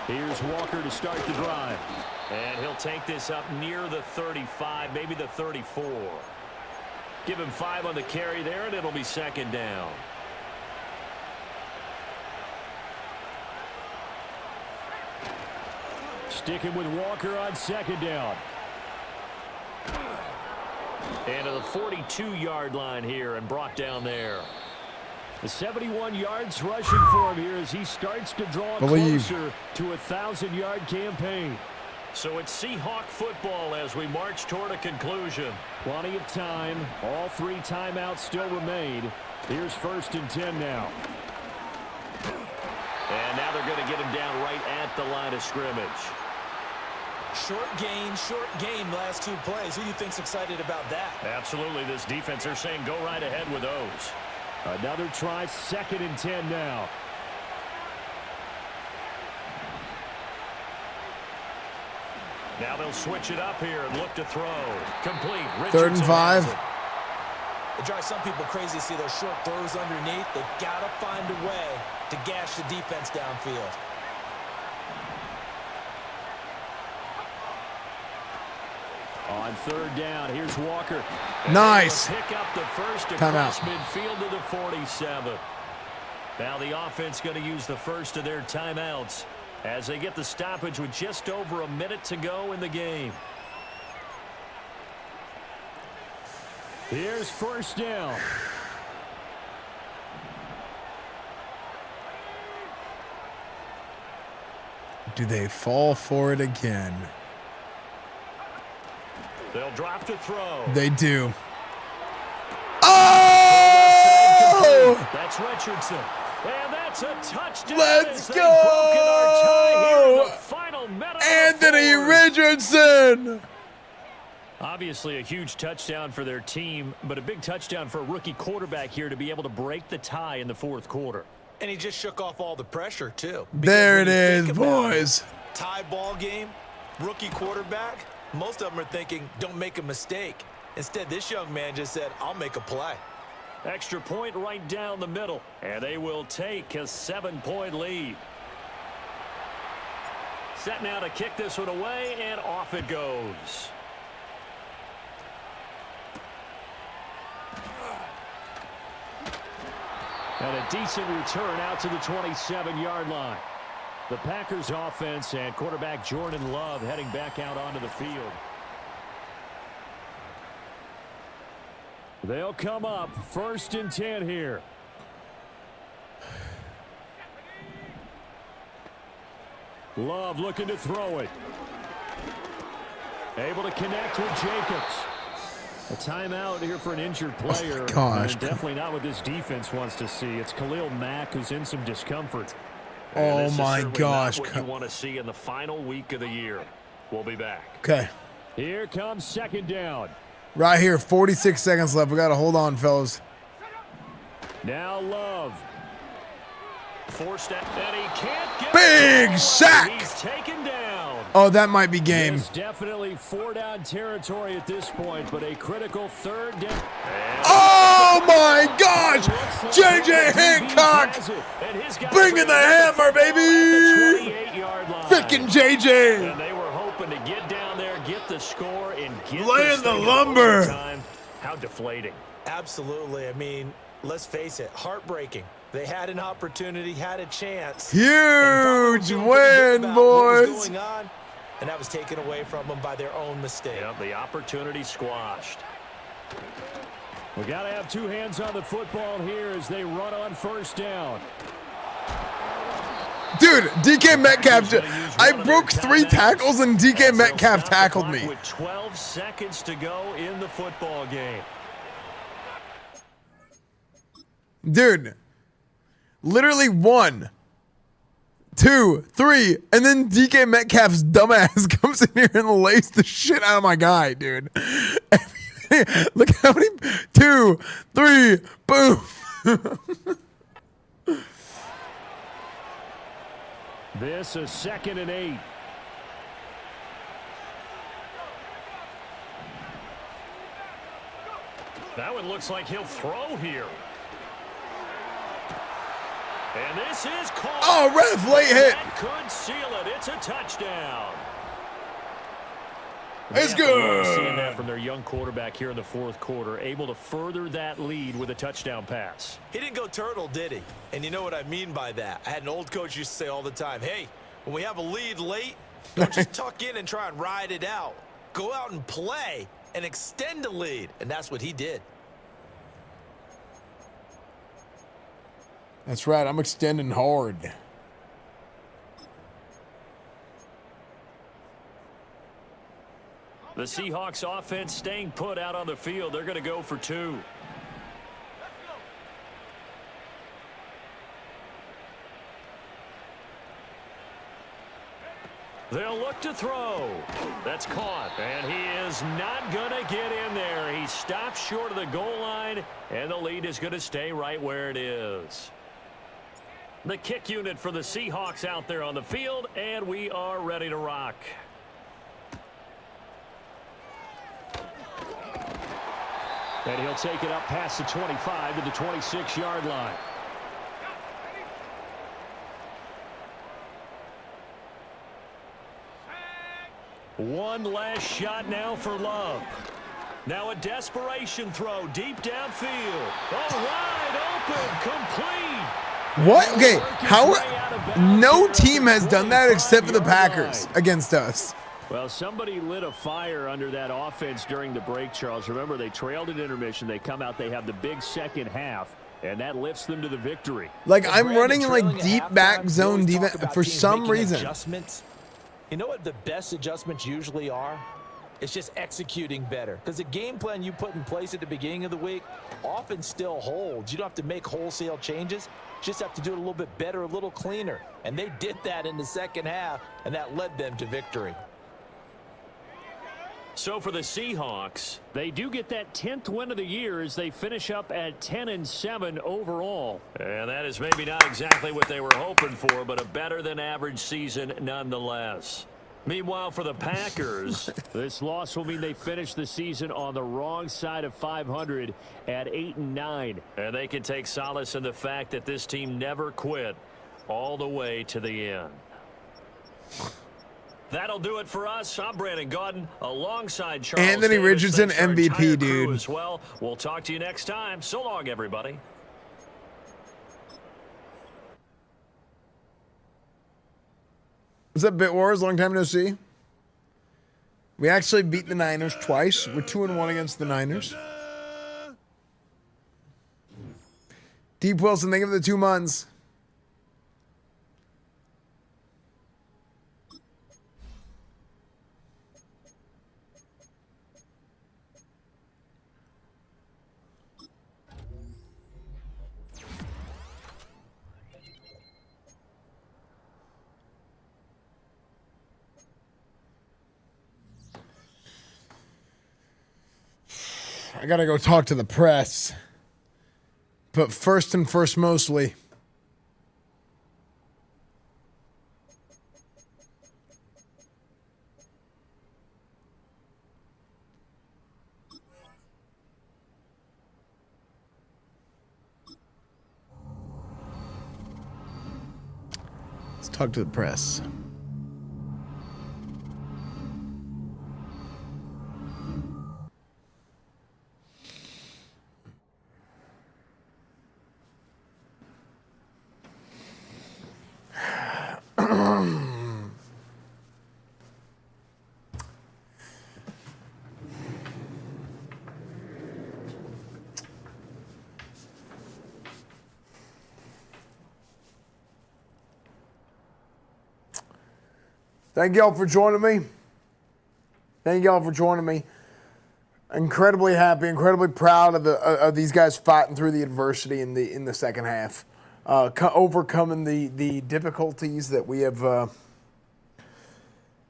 Here's Walker to start the drive. And he'll take this up near the 35, maybe the 34. Give him 5 on the carry there, and it'll be 2nd down. Sticking with Walker on 2nd down. And to the 42-yard line here and brought down there. The 71 yards rushing for him here as he starts to draw closer to a 1,000-yard campaign. So it's Seahawk football as we march toward a conclusion. Plenty of time. All 3 timeouts still remain. Here's 1st and 10 now. And now they're going to get him down right at the line of scrimmage. Short gain last 2 plays. Who do you think's excited about that? Absolutely. This defense, they're saying go right ahead with those. Another try, 2nd and 10 now. Now they'll switch it up here and look to throw. Complete. 3rd and 5. It drives some people crazy to see those short throws underneath. They've got to find a way to gash the defense downfield. On 3rd down, here's Walker. Nice. Pick up the first across midfield to the 47. Now the offense going to use the first of their timeouts as they get the stoppage with just over a minute to go in the game. Here's 1st down. Do they fall for it again? They'll drop to throw. They do. Oh! That's Richardson. And that's a touchdown. Let's go! Anthony Richardson! Obviously a huge touchdown for their team, but a big touchdown for a rookie quarterback here to be able to break the tie in the 4th quarter. And he just shook off all the pressure, too. There it is, boys. Tie ball game, rookie quarterback. Most of them are thinking, don't make a mistake. Instead, this young man just said, I'll make a play. Extra point right down the middle, and they will take a 7-point lead. Set now to kick this one away, and off it goes. And a decent return out to the 27-yard line. The Packers offense and quarterback Jordan Love heading back out onto the field. They'll come up 1st and 10 here. Love looking to throw it. Able to connect with Jacobs. A timeout here for an injured player. Oh gosh. And definitely not what this defense wants to see. It's Khalil Mack who's in some discomfort. Oh my gosh. What you want to see in the final week of the year. We'll be back. Okay. Here comes 2nd down. Right here, 46 seconds left. We got to hold on, fellas. Now Love. Forced that, and he can't get big sack. He's taken down. Oh, that might be game. It's definitely 4-down territory at this point, but a critical 3rd down. Oh my gosh! JJ Hancock bringing the hammer, baby! Frickin' JJ! And they were hoping to get down there, get the score, and get laying the lumber. How deflating. Absolutely. I mean, let's face it, heartbreaking. They had an opportunity, had a chance. Huge win, boys. What was going on, and that was taken away from them by their own mistake. Yep, the opportunity squashed. We got to have 2 hands on the football here as they run on 1st down. Dude, DK Metcalf, I broke 3 tackles and DK Metcalf tackled me. With 12 seconds to go in the football game. Dude, literally 1, 2, 3, and then DK Metcalf's dumbass comes in here and lays the shit out of my guy, dude. Look how many, 2, 3, boom. This is 2nd and 8. That one looks like he'll throw here. And this is caught. Oh, ref, late hit. That could seal it. It's a touchdown. It's good. Seeing that from their young quarterback here in the 4th quarter, able to further that lead with a touchdown pass. He didn't go turtle, did he? And you know what I mean by that. I had an old coach used to say all the time, hey, when we have a lead late, don't just tuck in and try and ride it out. Go out and play and extend the lead. And that's what he did. That's right. I'm extending hard. The Seahawks offense staying put out on the field. They're going to go for 2. They'll look to throw. That's caught, and he is not going to get in there. He stops short of the goal line, and the lead is going to stay right where it is. The kick unit for the Seahawks out there on the field, and we are ready to rock. And he'll take it up past the 25 to the 26-yard line. One last shot now for Love. Now a desperation throw deep downfield. Oh, wide open, complete. What? Okay, no team has done that except for the Packers against us. Well, somebody lit a fire under that offense during the break, Charles. Remember, they trailed at intermission. They come out, they have the big second half, and that lifts them to the victory. Like, I'm running in, like, deep back zone defense for some reason. Adjustments. You know what the best adjustments usually are? It's just executing better. Because the game plan you put in place at the beginning of the week often still holds. You don't have to make wholesale changes. You just have to do it a little bit better, a little cleaner. And they did that in the second half, and that led them to victory. So for the Seahawks, they do get that 10th win of the year as they finish up at 10-7 overall. And that is maybe not exactly what they were hoping for, but a better than average season nonetheless. Meanwhile, for the Packers, this loss will mean they finish the season on the wrong side of 500 at 8-9. And they can take solace in the fact that this team never quit all the way to the end. That'll do it for us. I'm Brandon Gaudin alongside Charles Anthony Davis. Richardson, Thanks to our MVP, entire crew dude. as well. We'll talk to you next time. So long, everybody. What's up, Bit Wars? Long time no see. We actually beat the Niners twice. We're 2-1 against the Niners. Deep Wilson, thank you for the 2 months. I gotta go talk to the press. But first and first mostly. Let's talk to the press. Thank y'all for joining me. Thank y'all for joining me. Incredibly happy, incredibly proud of these guys fighting through the adversity in the second half, overcoming the difficulties that we have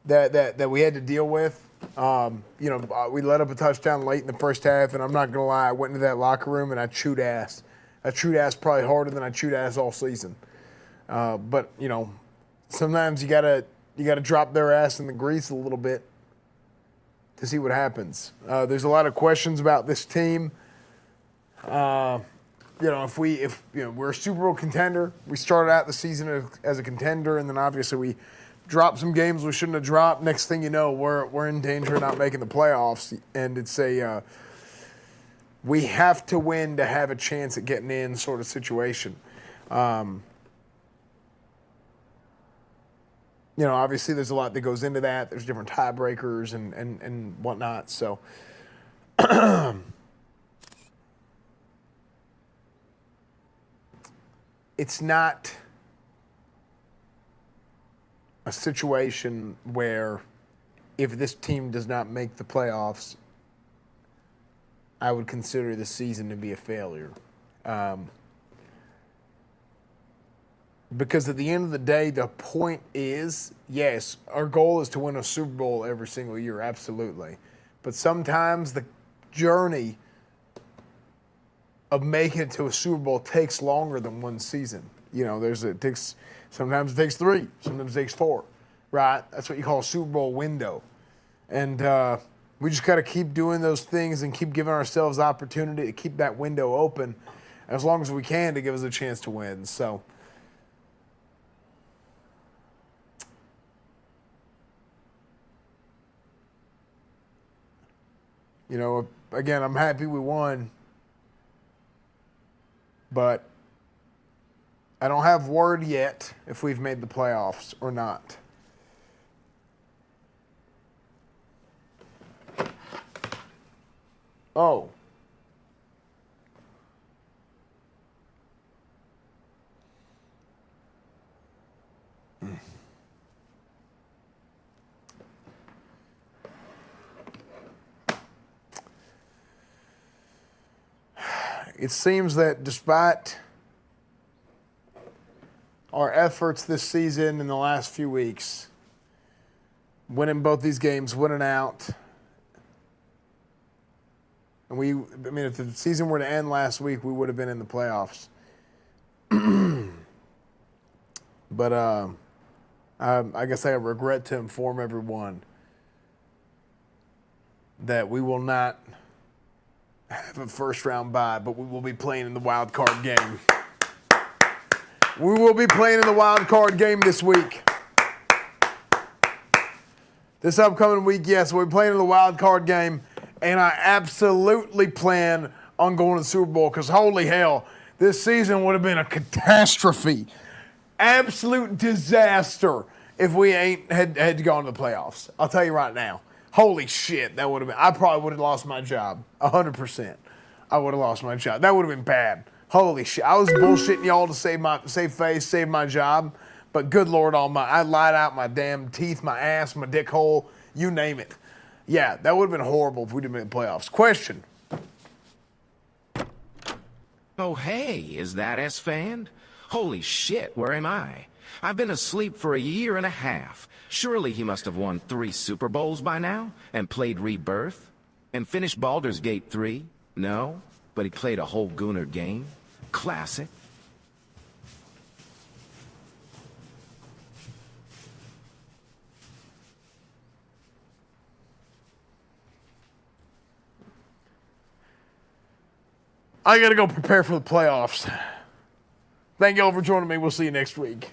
that we had to deal with. We let up a touchdown late in the first half, and I'm not gonna lie, I went into that locker room and I chewed ass. I chewed ass probably harder than I chewed ass all season. But sometimes you gotta drop their ass in the grease a little bit to see what happens. There's a lot of questions about this team. If we're a Super Bowl contender, we started out the season as a contender, and then obviously we dropped some games we shouldn't have dropped. Next thing you know, we're in danger of not making the playoffs, and it's we have to win to have a chance at getting in sort of situation. Obviously there's a lot that goes into that. There's different tiebreakers and whatnot. So it's not a situation where if this team does not make the playoffs, I would consider the season to be a failure. Because at the end of the day, the point is, yes, our goal is to win a Super Bowl every single year, absolutely. But sometimes the journey of making it to a Super Bowl takes longer than one season. You know, sometimes it takes 3, sometimes it takes 4, right? That's what you call a Super Bowl window. And we just got to keep doing those things and keep giving ourselves opportunity to keep that window open as long as we can to give us a chance to win. So, you know, again, I'm happy we won, but I don't have word yet if we've made the playoffs or not. Oh. It seems that despite our efforts this season in the last few weeks, winning both these games, winning out, and if the season were to end last week, we would have been in the playoffs. But I guess I regret to inform everyone that we will not have a first-round bye, but we will be playing in the wild card game. We will be playing in the wild card game this week. This upcoming week, yes, we'll be playing in the wild card game, and I absolutely plan on going to the Super Bowl because holy hell, this season would have been a catastrophe, absolute disaster if we had gone to the playoffs. I'll tell you right now. Holy shit, that would have been. I probably would have lost my job, 100%. I would have lost my job. That would have been bad. Holy shit, I was bullshitting y'all to save face, save my job, but good Lord Almighty, I lied out my damn teeth, my ass, my dick hole, you name it. Yeah, that would have been horrible if we didn't make the playoffs. Question. Oh, hey, is that Esfand? Holy shit, where am I? I've been asleep for a year and a half. Surely he must have won 3 Super Bowls by now, and played Rebirth, and finished Baldur's Gate 3? No, but he played a whole Gooner game. Classic. I got to go prepare for the playoffs. Thank y'all for joining me. We'll see you next week.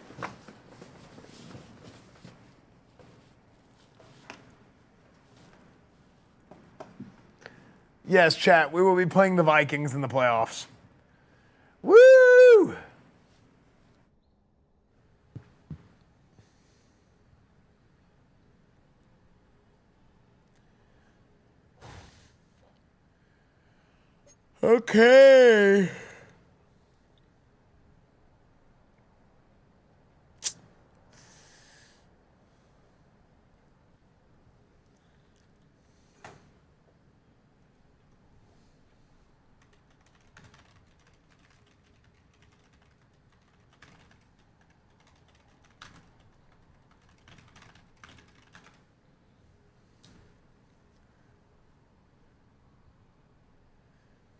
Yes, chat, we will be playing the Vikings in the playoffs. Woo! Okay.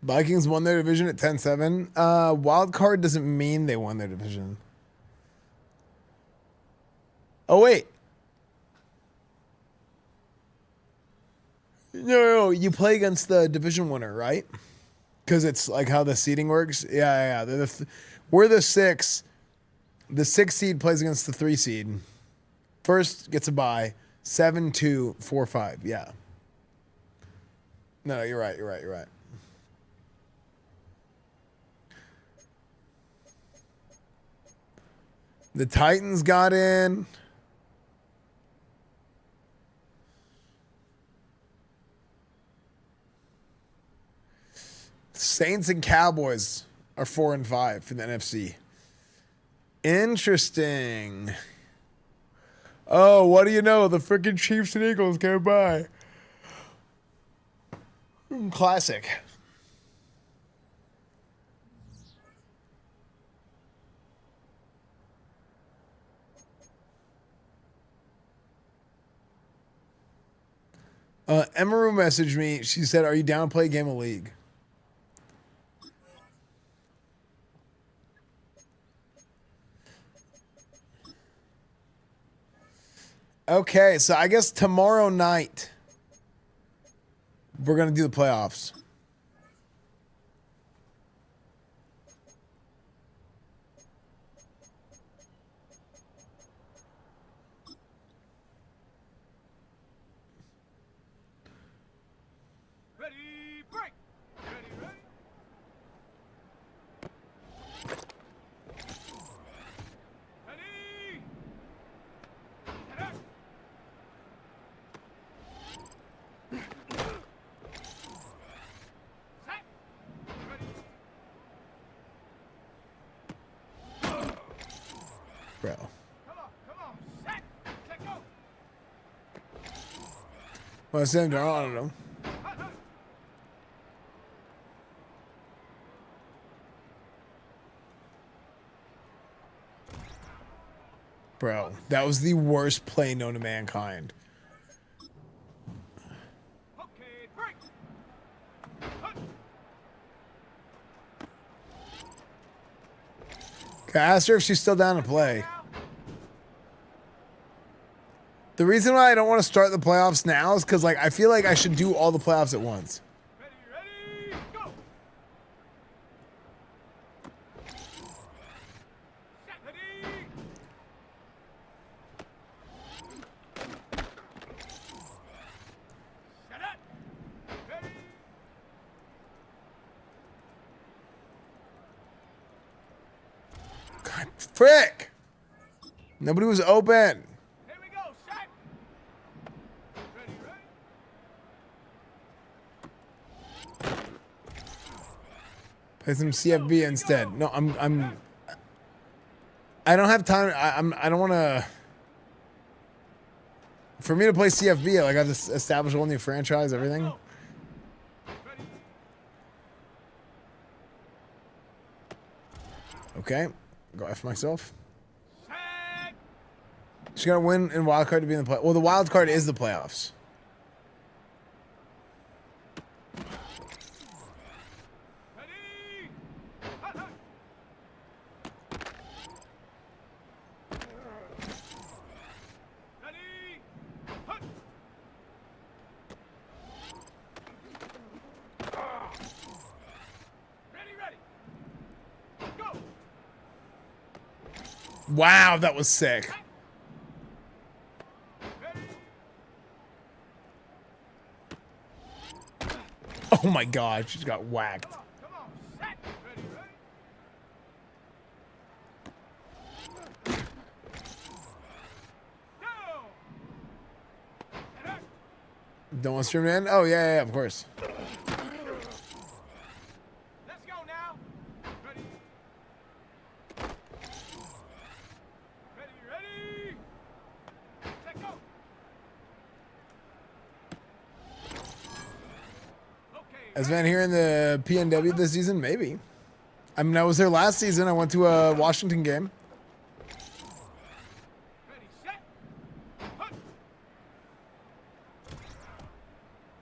Vikings won their division at 10-7. Wild card doesn't mean they won their division. Oh, wait. No, you play against the division winner, right? Because it's like how the seeding works. Yeah. We're the 6. The 6 seed plays against the 3 seed. First gets a bye. 7-2, 4-5. Yeah. No, you're right. The Titans got in. Saints and Cowboys are 4 and 5 for the NFC. Interesting. Oh, what do you know? The freaking Chiefs and Eagles came by. Classic. Emaru messaged me. She said, "Are you down to play a game of League?" Okay, so I guess tomorrow night we're gonna do the playoffs. Bro. Well, Sam, I don't know. Bro, that was the worst play known to mankind. I asked her if she's still down to play. The reason why I don't want to start the playoffs now is because, like, I feel like I should do all the playoffs at once. God, frick! Nobody was open. Play some CFB instead. No, I don't have time. I don't want to. For me to play CFB, like, I have to establish a whole new franchise, everything. Okay, go F myself. She's got to win in wild card to be in the play. Well, the wild card is the playoffs. Wow, that was sick. Oh my god, she's got whacked. Don't want to stream it in? Oh, yeah, of course. Esfand here in the PNW this season? Maybe. I mean, I was there last season. I went to a Washington game.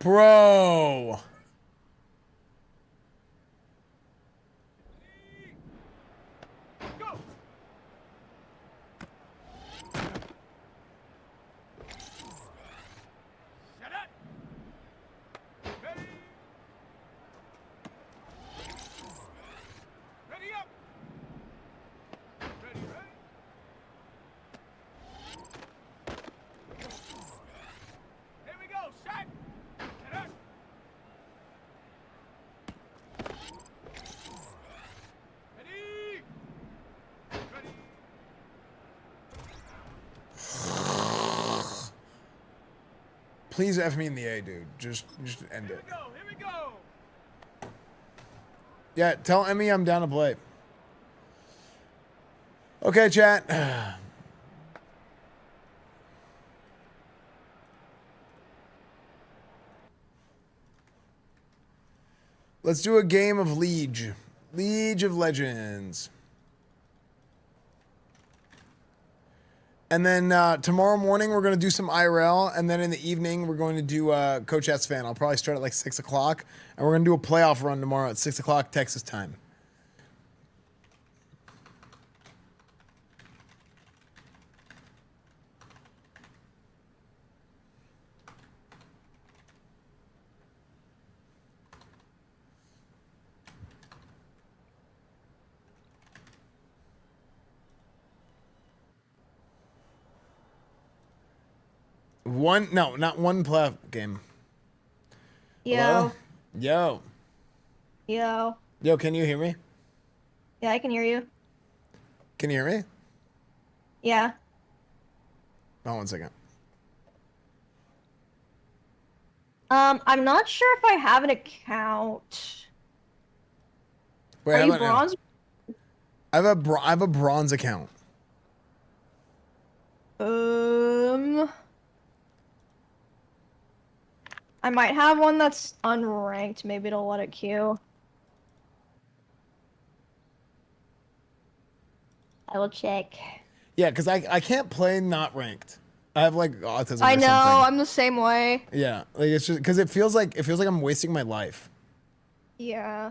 Bro. Please F me in the A, dude. Just end it. Here we go. Yeah, tell Emmy I'm down to play. Okay, chat. Let's do a game of Liege. Liege of Legends. And then tomorrow morning we're gonna do some IRL, and then in the evening we're going to do Coach Esfand. I'll probably start at like 6 o'clock, and we're gonna do a playoff run tomorrow at 6 o'clock Texas time. Not one playoff game. Yo. Hello? Yo. Yo. Yo, can you hear me? Yeah, I can hear you. Can you hear me? Yeah. Oh, 1 second. I'm not sure if I have an account. Wait, Are you bronze? I have a bronze account. I might have one that's unranked. Maybe it'll let it queue. I will check. Yeah, because I can't play not ranked. I have like autism. I or know. something. I'm the same way. Yeah, like it's just because it feels like I'm wasting my life. Yeah.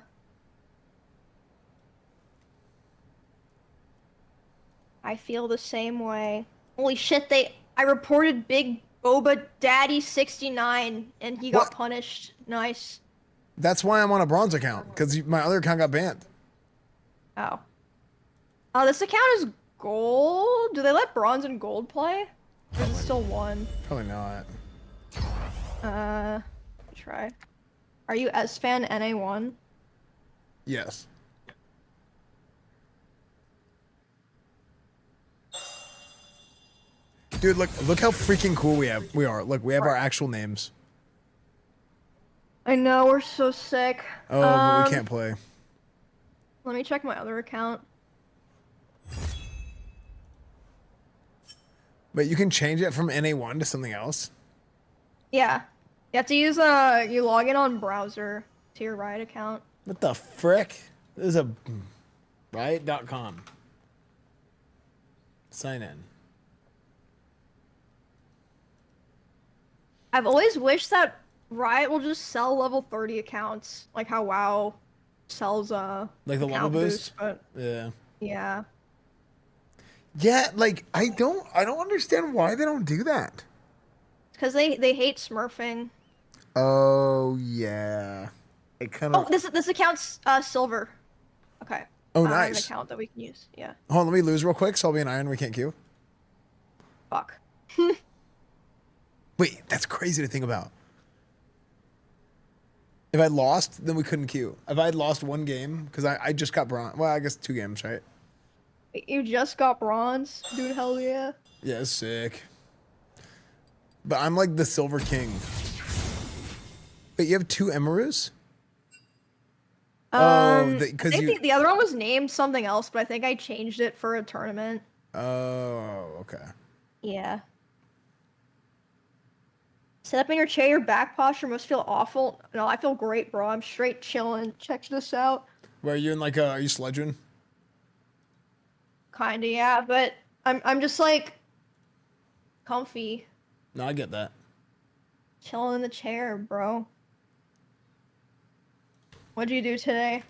I feel the same way. Holy shit! I reported Big Boba Daddy 69 and he got punished. Nice. That's why I'm on a bronze account, because my other account got banned. Oh. Oh, this account is gold? Do they let bronze and gold play? Or is it still one? Probably not. Try. Are you Esfand NA1? Yes. Dude, look how freaking cool we are. Look, we have our actual names. I know, we're so sick. Oh, but we can't play. Let me check my other account. But you can change it from NA1 to something else. Yeah. You have to use you log in on browser to your Riot account. What the frick? This is a riot.com. Sign in. I've always wished that Riot will just sell level 30 accounts, like how WoW sells like the level account boost. but Yeah. yeah. Yeah, like I don't understand why they don't do that. Because they hate smurfing. Oh yeah. It kind of. Oh, this account's silver. Okay. Oh, I have an nice. account that we can use. Yeah. Hold on, let me lose real quick, so I'll be an iron. We can't queue. Fuck. Wait, that's crazy to think about. If I lost, then we couldn't queue. If I had lost one game, because I just got bronze. Well, I guess 2 games, right? You just got bronze? Dude, hell yeah. Yeah, it's sick. But I'm like the Silver King. Wait, you have 2 Emerus? Because the other one was named something else, but I think I changed it for a tournament. Oh, okay. Yeah. Sit up in your chair, your back posture must feel awful. No, I feel great, bro. I'm straight chilling. Check this out. Where are you in like are you sledging? Kinda, yeah, but I'm just like comfy. No, I get that. Chilling in the chair, bro. What'd you do today?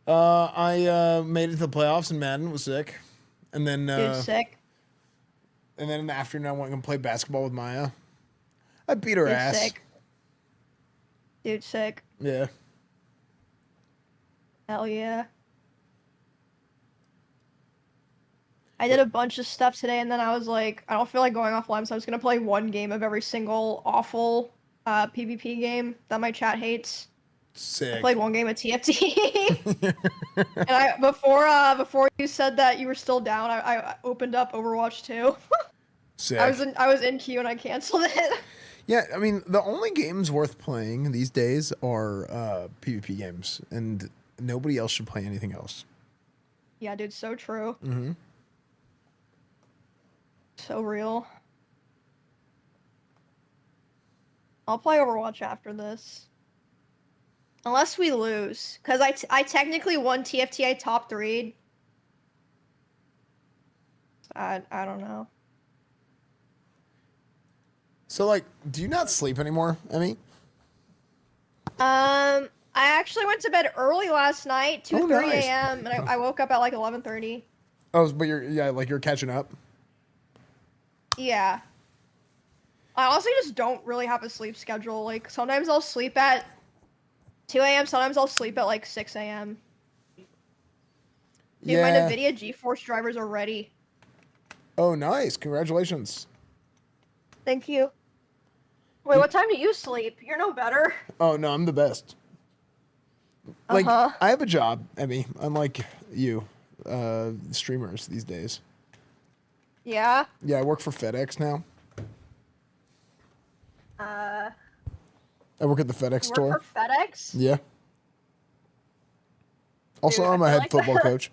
I made it to the playoffs in Madden. It was sick. And then Dude, sick. And then in the afternoon I went and played basketball with Maya. I beat her Dude, ass. sick. Dude, sick. Yeah. Hell yeah. I did a bunch of stuff today, and then I was like, I don't feel like going offline, so I was gonna play one game of every single awful PvP game that my chat hates. Sick. I played one game of TFT. And before you said that you were still down, I opened up Overwatch 2. Sick. I was in queue and I canceled it. Yeah, I mean, the only games worth playing these days are PvP games, and nobody else should play anything else. Yeah, dude, so true. Mm-hmm. So real. I'll play Overwatch after this. Unless we lose. Because I technically won TFT, I top 3'd. I don't know. So, like, do you not sleep anymore, Emmy? I actually went to bed early last night, 2:30 nice. a.m., and I woke up at like 11:30. Oh, but you're catching up. Yeah. I honestly just don't really have a sleep schedule. Like, sometimes I'll sleep at 2 a.m., sometimes I'll sleep at like 6 a.m. Dude, my NVIDIA GeForce drivers are ready. Oh, nice. Congratulations. Thank you. Wait, what time do you sleep? You're no better. Oh, no, I'm the best. Like, I have a job, Emmy, unlike you, streamers these days. Yeah? Yeah, I work for FedEx now. I work at the FedEx store. Work for FedEx? Yeah. Also, Dude, I'm a I feel head like football coach.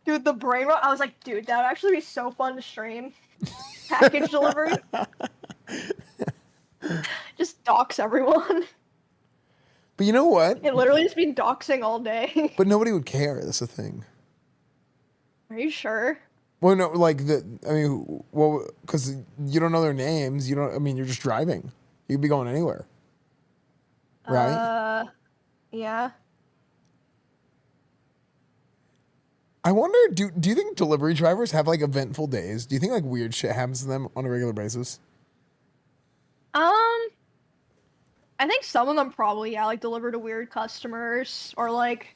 Dude, the brain rot, I was like, dude, that would actually be so fun to stream. Package delivery. Just dox everyone. But you know what? It literally just been doxing all day. But nobody would care. That's the thing. Are you sure? Well, no, like because you don't know their names. You don't. I mean, you're just driving. You could be going anywhere, right? Yeah. I wonder. Do you think delivery drivers have like eventful days? Do you think like weird shit happens to them on a regular basis? I think some of them probably, yeah, like deliver to weird customers or like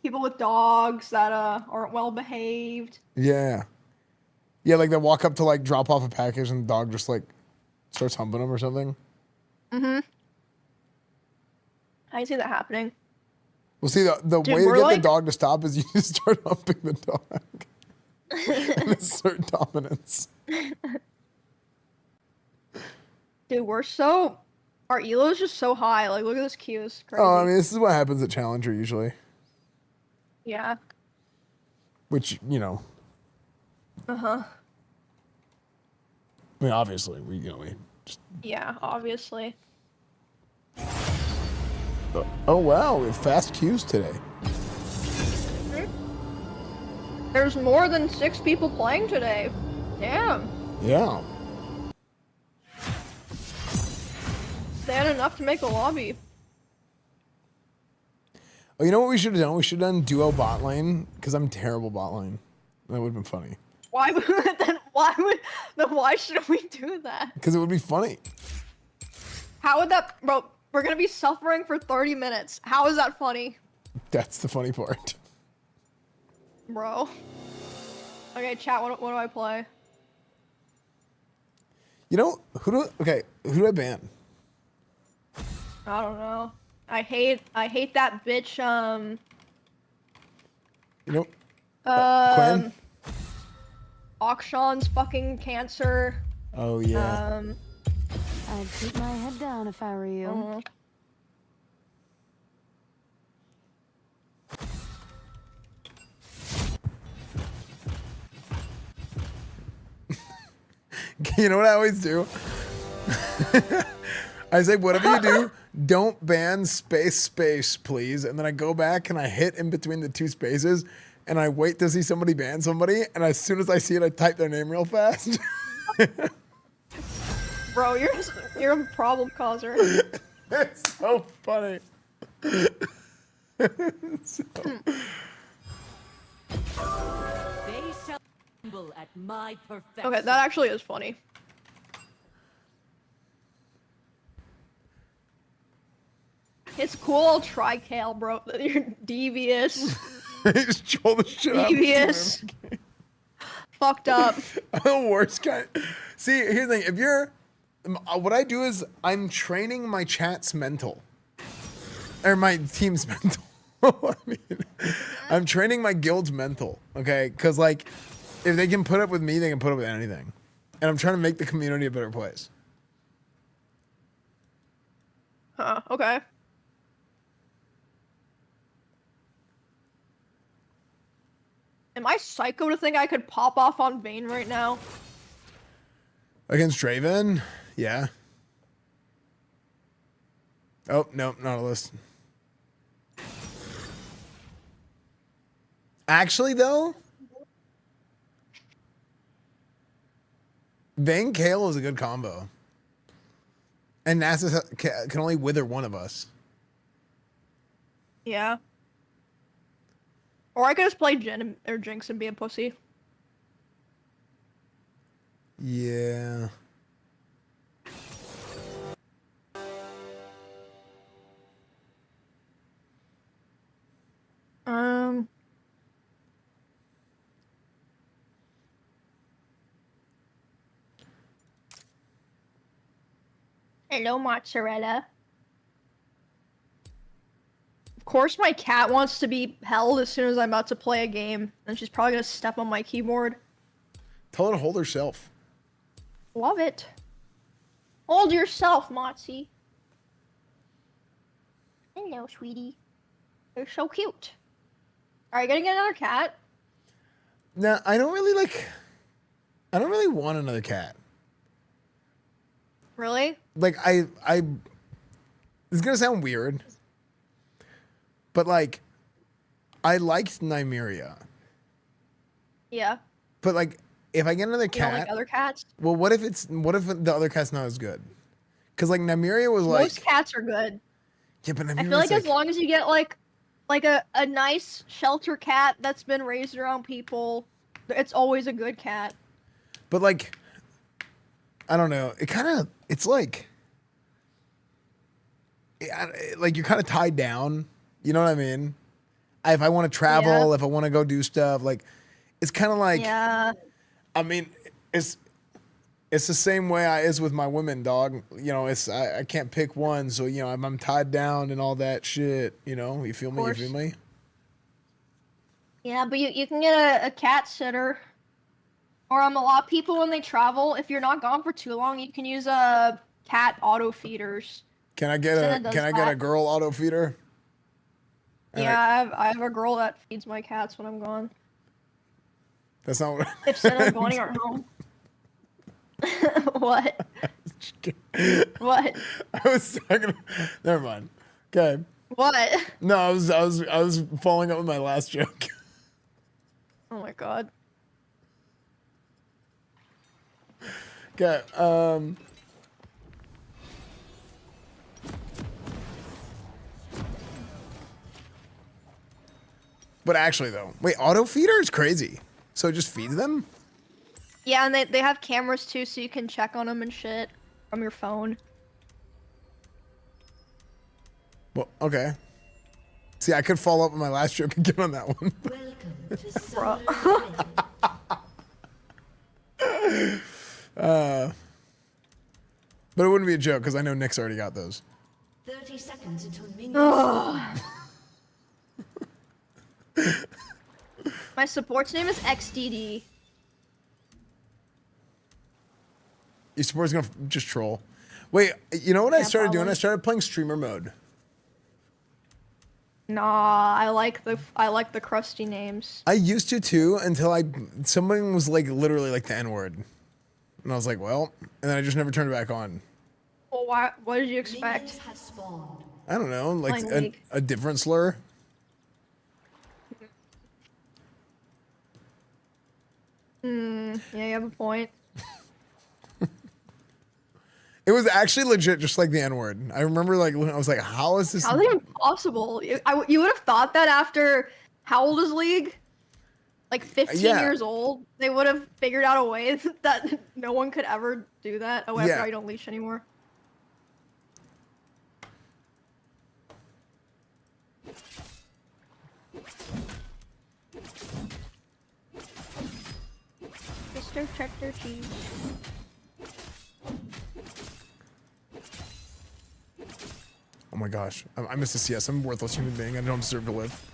people with dogs that aren't well behaved. Yeah. Yeah, like they walk up to like drop off a package and the dog just like starts humping them or something. Mm-hmm. I can see that happening. Well, see, the Dude, way to get like... the dog to stop is you just start humping the dog and assert dominance. Dude, our elo is just so high. Like, look at this queue. It's crazy. Oh, I mean, this is what happens at Challenger usually. Yeah. Which, you know. Uh-huh. I mean, obviously, we just... Yeah, obviously. Oh, wow. We have fast queues today. There's more than 6 people playing today. Damn. Yeah. They had enough to make a lobby. Oh, you know what we should have done? We should have done duo bot lane, because I'm terrible bot lane. That would have been funny. Why should we do that? Because it would be funny. How would that... Bro, we're gonna be suffering for 30 minutes. How is that funny? That's the funny part. Bro. Okay, chat, what do I play? You know, who do I ban? I don't know. I hate that bitch, You know, Quinn? Auction's fucking cancer. Oh, yeah. I'd keep my head down if I were you. You know what I always do? I say, whatever you do, don't ban space, please. And then I go back and I hit in between the 2 spaces and I wait to see somebody ban somebody. And as soon as I see it, I type their name real fast. Bro, you're a problem causer. It's so funny. They shall tremble at my perfection. Okay, that actually is funny. It's cool, I'll try Kale, bro. You're devious. Just troll the shit out of Devious. Fucked up. The worst kind. See, here's the thing. If you're... What I do is I'm training my chat's mental. Or my team's mental. I mean, I'm training my guild's mental, okay? Because, like, if they can put up with me, they can put up with anything. And I'm trying to make the community a better place. Huh, okay. Am I psycho to think I could pop off on Vayne right now? Against Draven? Yeah. Oh, no, not a list. Actually, though, Vayne Kale is a good combo. And NASA can only wither one of us. Yeah. Or I could just play Jin or Jinx and be a pussy. Yeah. Hello, mozzarella. Of course, my cat wants to be held as soon as I'm about to play a game, and she's probably gonna step on my keyboard. Tell her to hold herself. Love it. Hold yourself, Motzi. Hello, sweetie. You're so cute. Are you gonna get another cat? No, I don't really want another cat. Really? Like I it's gonna sound weird, but like I liked Nymeria. Yeah. But like if I get another You don't cat, like other cats? well, what if the other cat's not as good? Because like Nymeria was like, Most cats are good. yeah, but I feel like as long as you get like a nice shelter cat that's been raised around people, it's always a good cat. But like, I don't know. It's like you're kind of tied down. You know what I mean? If I want to travel, if I want to go do stuff, like it's kind of like. Yeah. I mean, it's the same way I is with my women, dog. You know, I can't pick one, so you know I'm tied down and all that shit. You know, you feel me? You feel me? Yeah, but you can get a cat sitter. Or a lot of people when they travel, if you're not gone for too long, you can use cat auto feeders. Can I get a girl auto feeder? Yeah, I have a girl that feeds my cats when I'm gone. That's not what. If Sen and Bonnie aren't home. What? What? I was talking. Never mind. Okay. What? No, I was following up with my last joke. Oh my god. Okay. But actually, though, wait, auto feeder is crazy. So it just feeds them? Yeah, and they have cameras too, so you can check on them and shit from your phone. Well, okay. See, I could follow up with my last joke and get on that one. But it wouldn't be a joke because I know Nick's already got those. 30 seconds until minions. My support's name is XDD. Your support's gonna just troll. Wait, you know what I started doing? probably. I started playing streamer mode. Nah, I like the crusty names. I used to too until someone was like literally like the N word, and I was like, well, and then I just never turned it back on. Well, what did you expect? I don't know, like Playing League. a different slur. Yeah, you have a point. It was actually legit, just like the N word. I remember like I was like, how is this? How's it even possible? You would have thought that after how old is League? Like 15 Yeah. years old, they would have figured out a way that no one could ever do that. Oh, after Yeah. I don't leash anymore. Mr. Cheddar Cheese. Oh my gosh, I missed a CS. I'm a worthless human being. I don't deserve to live.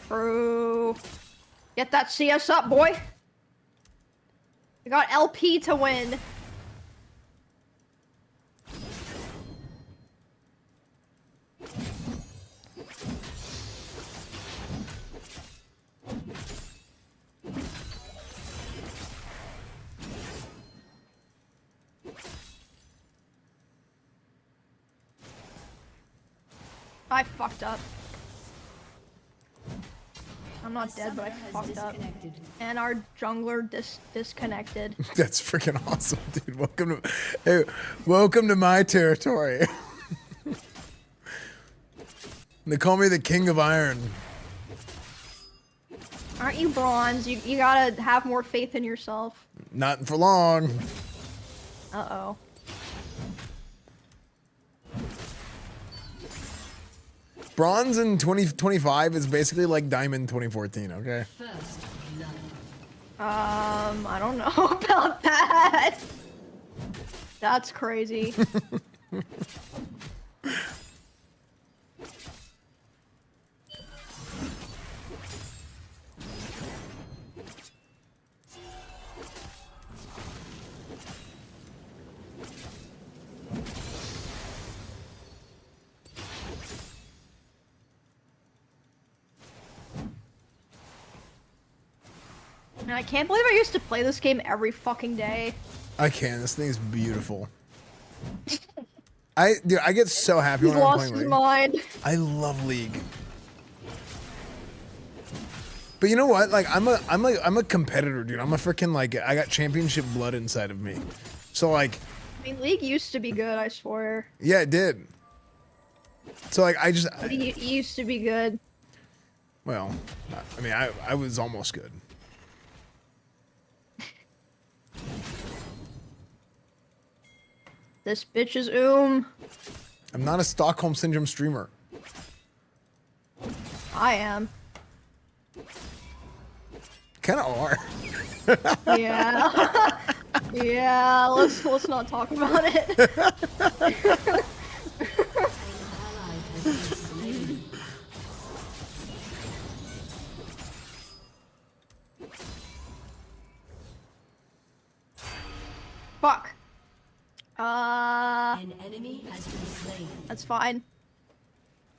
True. Get that CS up, boy. We got LP to win. I fucked up. I'm not dead, but I fucked up. And our jungler disconnected. That's freaking awesome, dude. Welcome to my territory. They call me the King of Iron. Aren't you bronze? You gotta have more faith in yourself. Not for long. Uh-oh. Bronze in 2025 is basically like Diamond 2014, okay? I don't know about that. That's crazy. And I can't believe I used to play this game every fucking day. I can. This thing is beautiful. Dude, I get so happy He's when I'm lost playing his League. mind. I love League. But you know what? Like I'm a competitor, dude. I'm a freaking like I got championship blood inside of me. So like I mean, League used to be good, I swear. yeah, it did. So like It used to be good. well, I mean I was almost good. This bitch is I'm not a Stockholm Syndrome streamer. I am. Kinda are. Yeah. Yeah, let's not talk about it. Fuck. An enemy has been slain. That's fine.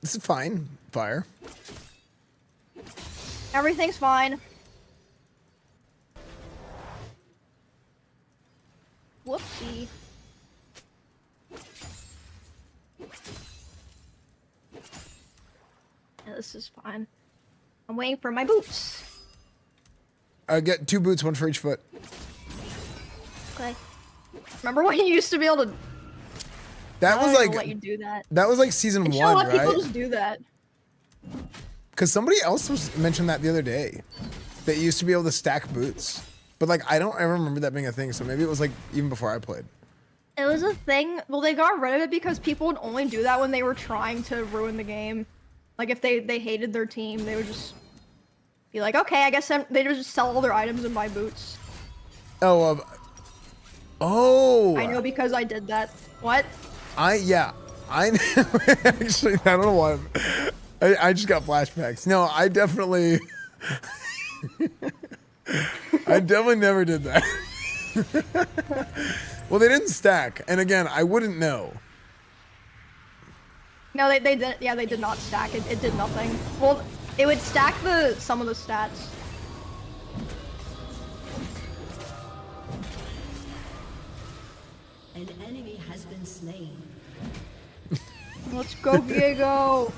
This is fine. Fire. Everything's fine. Whoopsie. Yeah, this is fine. I'm waiting for my boots. I get 2 boots, 1 for each foot. Okay. Remember when you used to be able to? That was I don't like let you do that. That was like season You should 1, let right? people just do that. Because somebody else mentioned that the other day. That you used to be able to stack boots. But like I don't ever remember that being a thing, so maybe it was like even before I played. It was a thing. Well, they got rid of it because people would only do that when they were trying to ruin the game. Like if they hated their team, they would just be like, okay, I guess they would just sell all their items and buy boots. Oh, I know because I did that. What? I actually I don't know why. I just got flashbacks. No, I definitely I definitely never did that. Well, they didn't stack, and again, I wouldn't know. No, they did. Yeah, they did not stack. It did nothing. Well, it would stack some of the stats. An enemy has been slain. Let's go, Diego.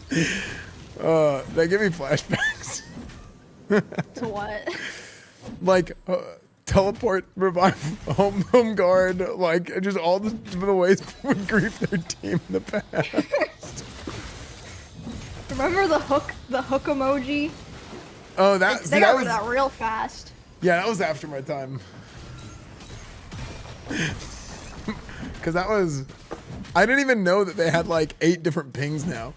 They give me flashbacks. To what? Like teleport, revive, home guard, like just all the ways people would grief their team in the past. Remember the hook emoji? Oh, They that got was rid of that real fast. yeah, that was after my time. Because that was, I didn't even know that they had like 8 different pings now.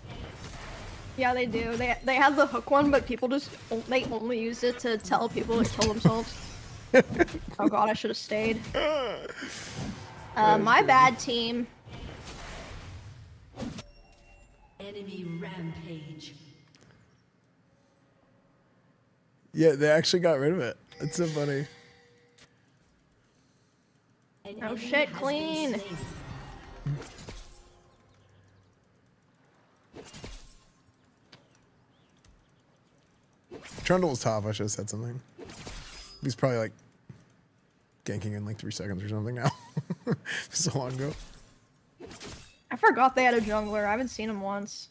Yeah, they do. They had the hook one, but people they only use it to tell people to kill themselves. Oh god, I should have stayed. My bad, team. Enemy rampage. Yeah, they actually got rid of it. That's so funny. Oh shit, clean. Trundle was top. I should have said something. He's probably like ganking in like 3 seconds or something now. So long ago. I forgot they had a jungler. I haven't seen him once.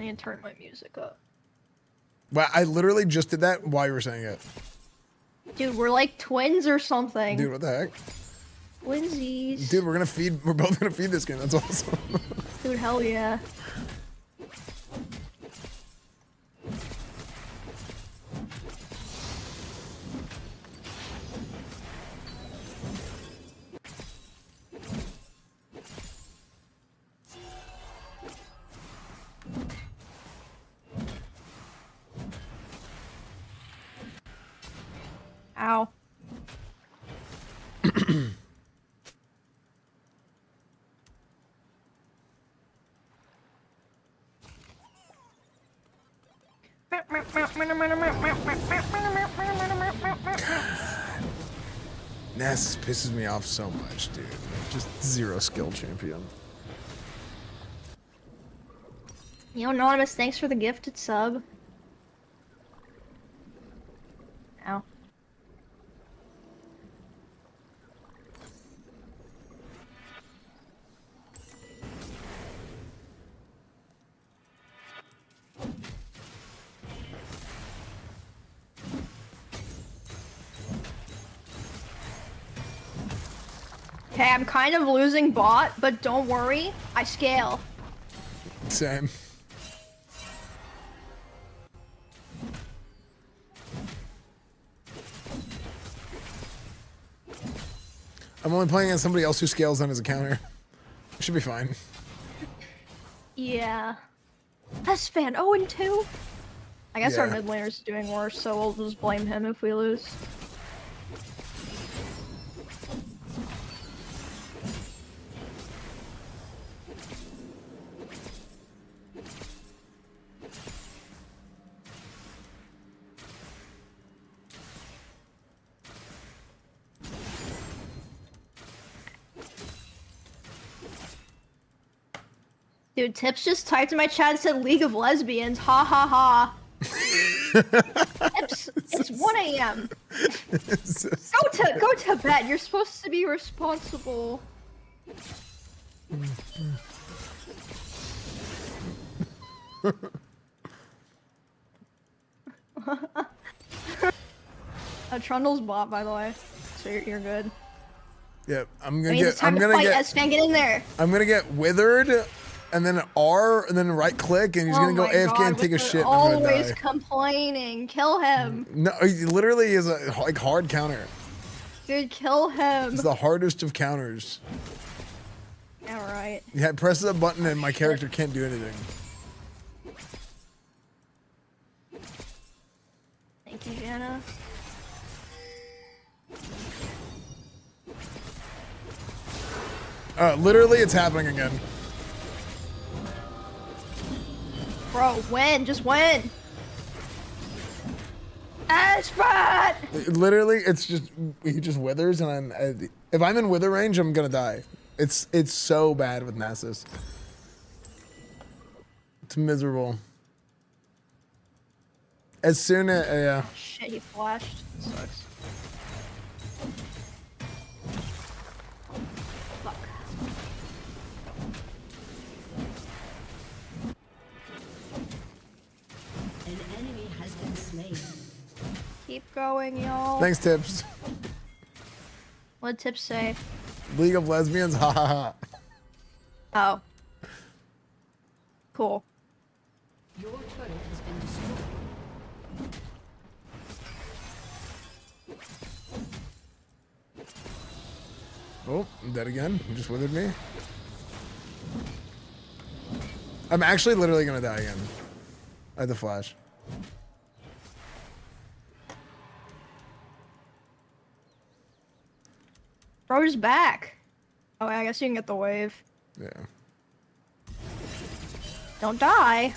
I need to turn my music up. Well, I literally just did that while you were saying it. Dude, we're like twins or something. Dude, what the heck? Twinsies. Dude, we're both gonna feed this kid. That's awesome. Dude, hell yeah. Ow. Nasus pisses me off so much, dude. Just zero skill champion. Yo, Anonymous, thanks for the gifted sub. Ow. Okay, I'm kind of losing bot, but don't worry, I scale. Same. I'm only playing against somebody else who scales on as a counter. Should be fine. Yeah. Esfand 0-2. I guess our Yeah. mid laner's doing worse, so we'll just blame him if we lose. Dude, Tips just typed in my chat and said League of Lesbians. Ha ha ha. Tips, it's 1 a.m. Go to bed. You're supposed to be responsible. Trundle's bot, by the way, so you're good. Yep, I'm I gonna mean, it's time to fight Esfand. Get in there. I'm gonna get withered, and then R, and then right click, and he's gonna go my AFK God, and take a with shit. And I'm always gonna die. complaining. Kill him. No, he literally is a like hard counter. Dude, kill him. It's the hardest of counters. Alright. Yeah, it presses a button and my character can't do anything. Thank you, Jana. Literally, it's happening again. Bro, win. Just win. Esfand! Literally, it's just he just withers, and if I'm in wither range, I'm gonna die. It's so bad with Nasus. It's miserable. As soon as yeah. Shit, he flashed. Sucks. Fuck. An enemy has been slain. Keep going, y'all. Thanks, Tips. What'd Tips say? League of Lesbians, ha ha ha. Oh. Cool. Your turret has been destroyed. Oh, I'm dead again. You just withered me. I'm actually literally gonna die again. I had the flash. Bro's back. Oh, I guess you can get the wave. Yeah. Don't die.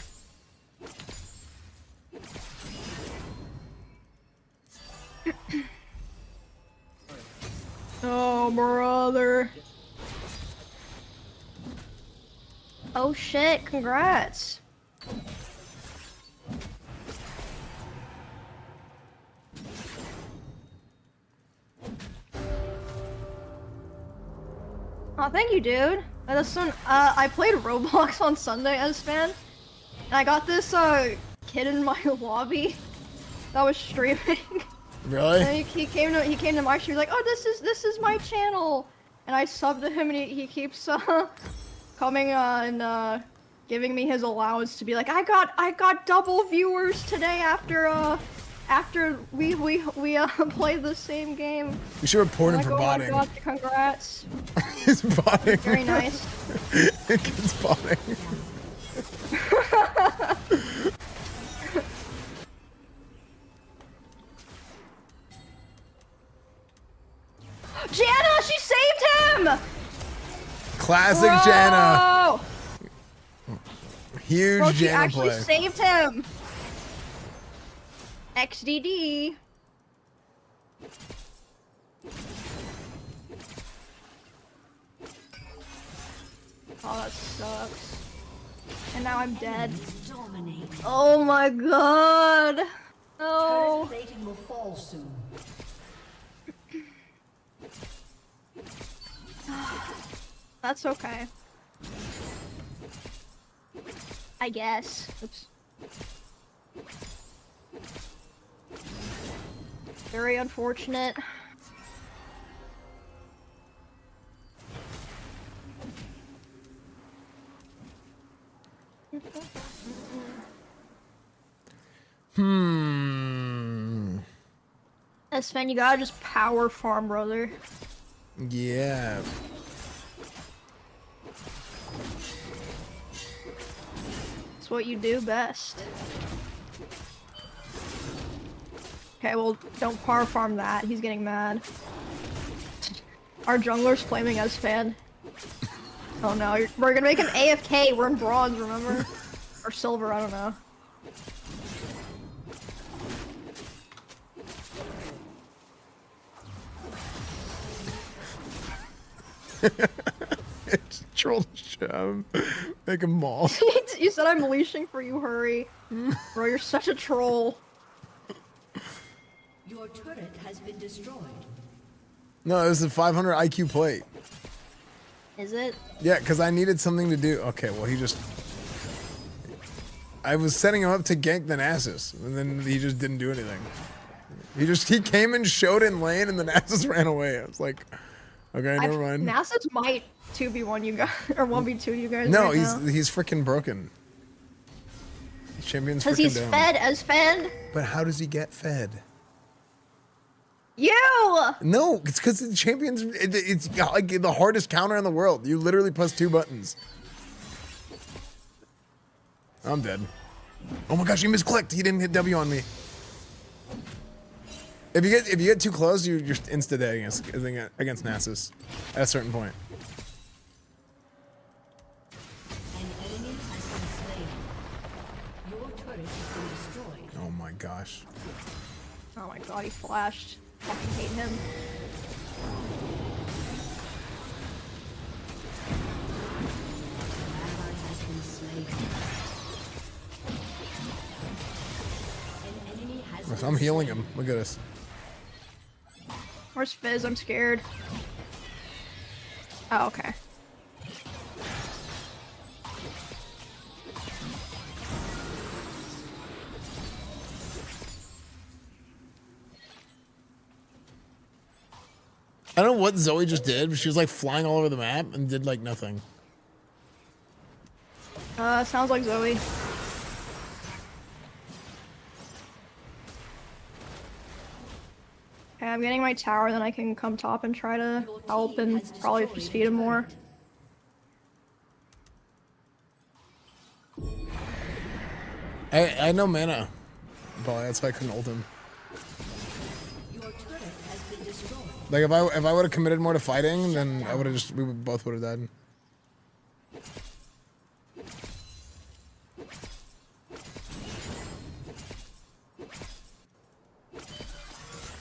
Oh, brother. Oh shit, congrats. Oh, thank you, dude. That's I played Roblox on Sunday, Esfand, And I got this kid in my lobby that was streaming. Really? And he came to my stream, like, oh, this is my channel. And I subbed to him, and he keeps coming and giving me his allowance to be like, I got double viewers today after we played the same game. We should report him like, for oh botting. My God, congrats. He's botting. Very nice. He's botting. Jana, she saved him! Classic Bro! Jana. Huge Bro, she Jana actually play. saved him. XDD. Oh, that sucks. And now I'm dead. Oh my god. No. Plating will fall soon. That's okay. I guess. Oops. Very unfortunate. Esfand, you gotta just power farm, brother. Yeah. It's what you do best. Okay, well, don't power farm that. He's getting mad. Our jungler's flaming Esfand. Oh no, we're gonna make him AFK. We're in bronze, remember? Or silver, I don't know. It's troll shove. Make him maul. You said I'm leashing for you, hurry. Bro, you're such a troll. Your turret has been destroyed. No, it was a 500 IQ plate. Is it? Yeah, because I needed something to do. Okay, well, he just... I was setting him up to gank the Nasus, and then he just didn't do anything. He came and showed in lane, and the Nasus ran away. I was like, okay, never mind. Nasus might 2v1 you guys, or 1v2 you guys. No, right now. he's freaking broken. Champion's freaking Because he's down. fed as fed. But how does he get fed? You! No, it's because the champion's it's like the hardest counter in the world. You literally press 2 buttons. I'm dead. Oh my gosh, he misclicked. He didn't hit W on me. If you get too close, you're insta dead against Nasus at a certain point. An enemy has been slain. Your turret has been destroyed. Oh my gosh. Oh my god, he flashed. Fucking hate him. Ally has been slain. An enemy has been I'm healing him. Look at this. Where's Fizz? I'm scared. Oh, okay. I don't know what Zoe just did, but she was like flying all over the map and did like nothing. Sounds like Zoe. Okay, I'm getting my tower, then I can come top and try to help and probably just feed him more. I had no mana. Probably that's why I couldn't ult him. Your turret has been destroyed. Like if I would have committed more to fighting, then I would have both would have died.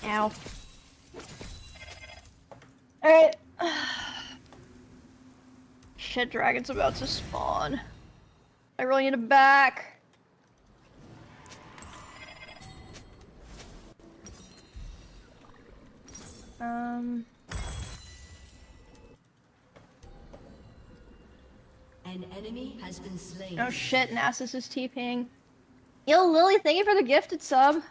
Ow. Alright. Shit, dragon's about to spawn. I really need a back. An enemy has been slain. Oh shit, Nasus is TPing. Yo, Lily, thank you for the gifted sub.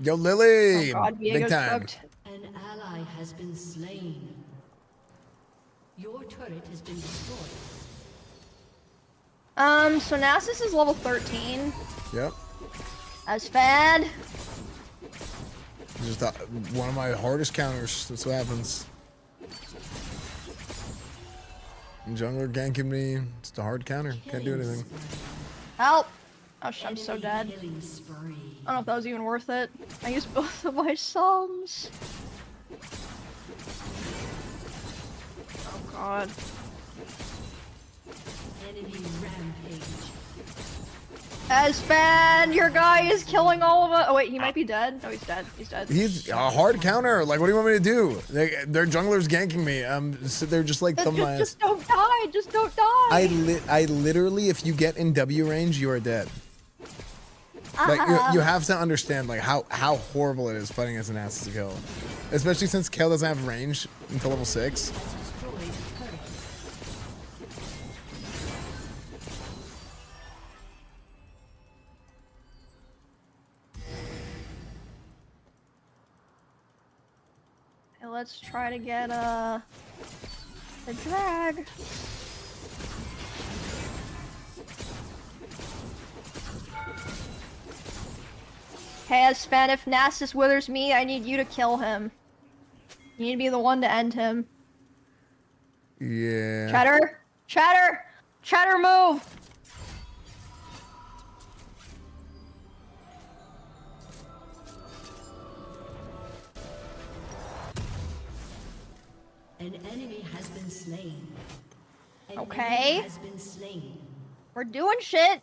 Yo, Lily. Oh god, Big Diego's time. cooked. An ally has been slain. Your turret has been destroyed. So Nasus is level 13. Yep. Esfand. Just one of my hardest counters. That's what happens. Jungler ganking me. It's the hard counter. Can't do anything. Help! Oh, I'm so dead. I don't know if that was even worth it. I used both of my songs. Oh god. Enemy rampage. Esfand, your guy is killing all of us. Oh wait, he might be dead. No, he's dead. He's dead. He's a hard counter. Like, what do you want me to do? Their jungler's ganking me. They're just like thumbing my ass. Just don't die. Just don't die. I literally, if you get in W range, you are dead. Like you have to understand like how horrible it is fighting as an Nasus kill, especially since Kale doesn't have range until level 6. Okay, let's try to get the drag. Hey, Esfand, if Nasus withers me, I need you to kill him. You need to be the one to end him. Yeah. Cheddar! Cheddar! Cheddar, move! An enemy has been slain. An Okay. enemy has been slain. We're doing shit.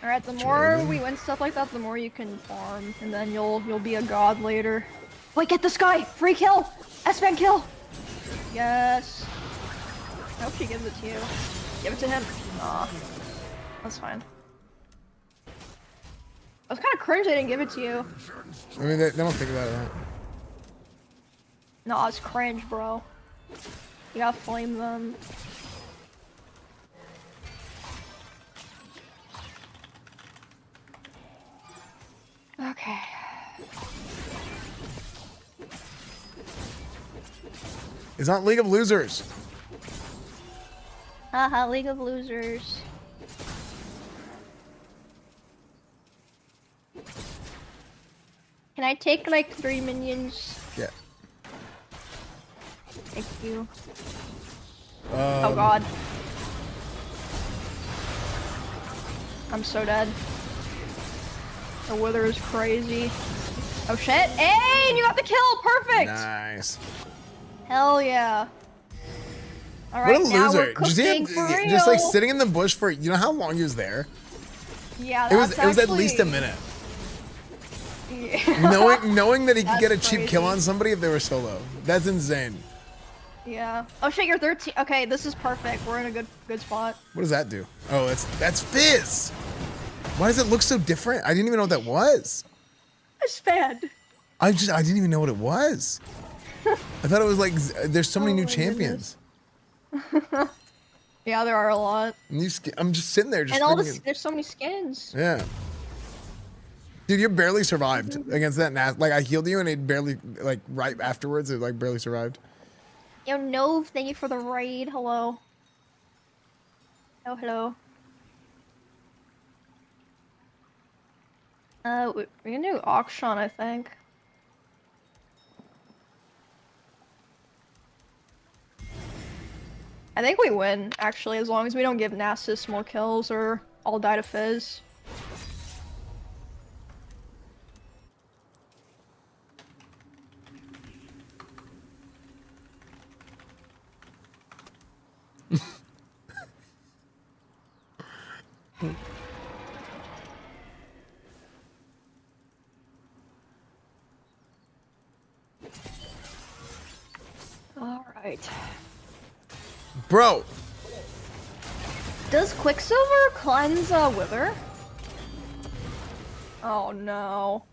Alright, the more we win stuff like that, the more you can farm, and then you'll be a god later. Wait, get this guy! Free kill! Esfand kill! Yes. I hope she gives it to you. Give it to him. Aw. That's fine. I was kind of cringe I didn't give it to you. I mean, they don't think about it. Huh? No, it's cringe, bro. You gotta flame them. Okay. It's not League of Losers. Haha, League of Losers. Can I take like 3 minions? Yeah. Thank you. Oh god. I'm so dead. The wither is crazy. Oh shit! Hey, and you got the kill! Perfect! Nice. Hell yeah. Alright, What a now loser. we're cooking for real. Just like sitting in the bush for, you know how long he was there? Yeah, It was that's at least a minute. Yeah. knowing that he could That's get a cheap kill crazy. on somebody if they were solo. That's insane. Yeah. Oh shit, you're 13. Okay, this is perfect. We're in a good spot. What does that do? Oh, that's Fizz. Why does it look so different? I didn't even know what that was. Esfand. I didn't even know what it was. I thought it was like there's so many new champions. Yeah, there are a lot. And I'm just sitting there just And all thinking, this, there's so many skins. yeah. Dude, you barely survived against that like I healed you and it barely like right afterwards it like barely survived. Yo, Nove, thank you for the raid. Hello. Oh, hello. We're gonna do auction, I think. I think we win, actually, as long as we don't give Nasus more kills or all die to Fizz. All right. Bro, Does Quicksilver cleanse Wither? Oh no.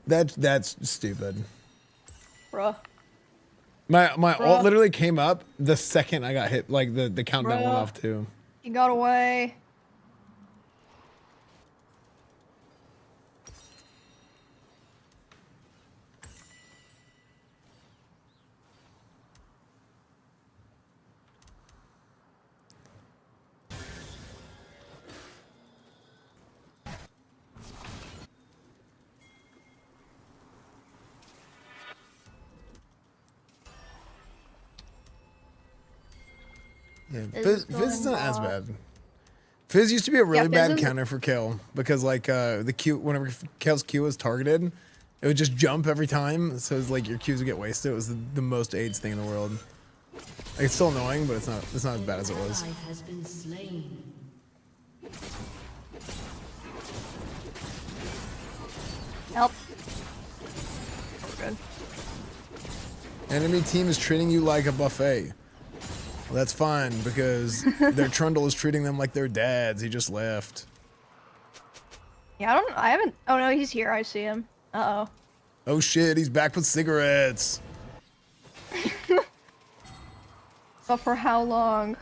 That's stupid. Bruh. My ult literally came up the second I got hit. Like the countdown went off too. He got away. Yeah, Fizz is not as bad. Fizz used to be a really bad counter for kill because like the Q, whenever Kill's Q was targeted, it would just jump every time. So it's like your Qs would get wasted. It was the most AIDS thing in the world. Like, it's still annoying, but it's not as bad as it was. Has been slain. Help. We're good. Enemy team is treating you like a buffet. Well, that's fine because their trundle is treating them like their dads. He just left. Yeah, I haven't. Oh no, he's here. I see him. Uh oh. Oh shit, he's back with cigarettes. But for how long?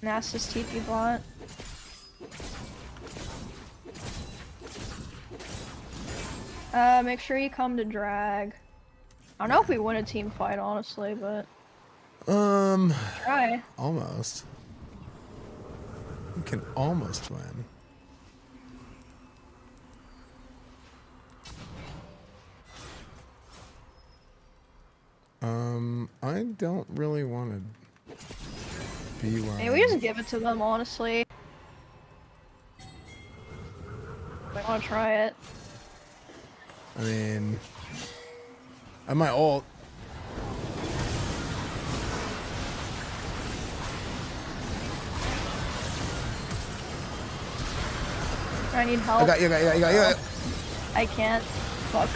Nasus TP bot. Make sure you come to drag. I don't know if we win a team fight, honestly, but try. Almost. We can almost win. I don't really want to be where Maybe we just give it to them, honestly. I want to try it. I mean, I might ult. I need help. I got you. I can't. Fuck.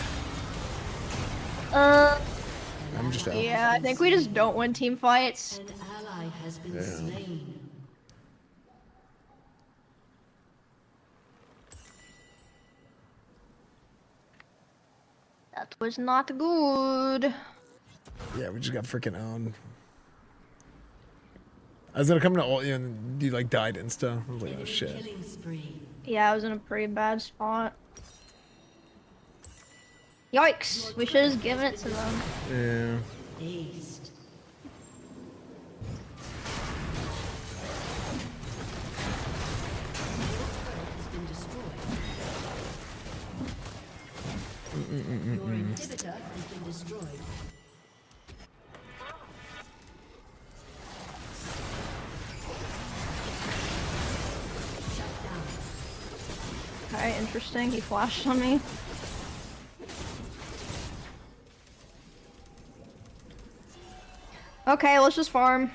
I'm just out. Yeah, I think we just don't win team fights. An ally has been slain. That was not good. Yeah, we just got freaking owned. I was gonna come to ult you and you like died insta. I was like, oh shit. Yeah, I was in a pretty bad spot. Yikes! We should have just given it to them. Yeah. Aced. Your inhibitor has been destroyed. Okay, interesting. He flashed on me. Okay, let's just farm.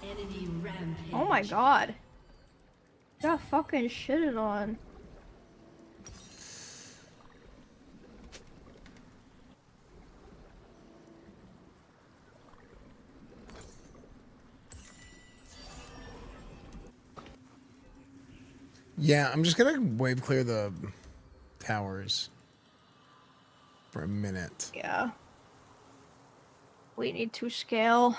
Enemy rampage. Oh my god. Got fucking shitted on. Yeah, I'm just gonna wave clear the towers for a minute. Yeah. We need to scale.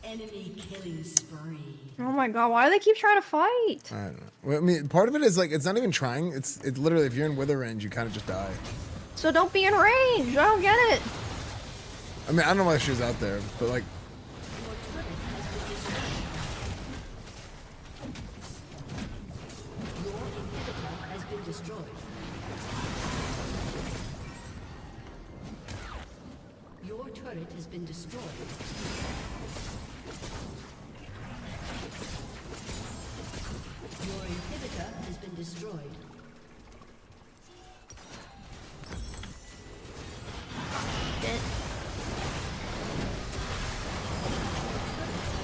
Enemy killing spree. Oh my god, why do they keep trying to fight? I don't know. Well, I mean, part of it is like it's not even trying. It's literally if you're in wither range, you kind of just die. So don't be in range. I don't get it. I mean, I don't know why she was out there, but like. Your turret has been destroyed. Your inhibitor has been destroyed.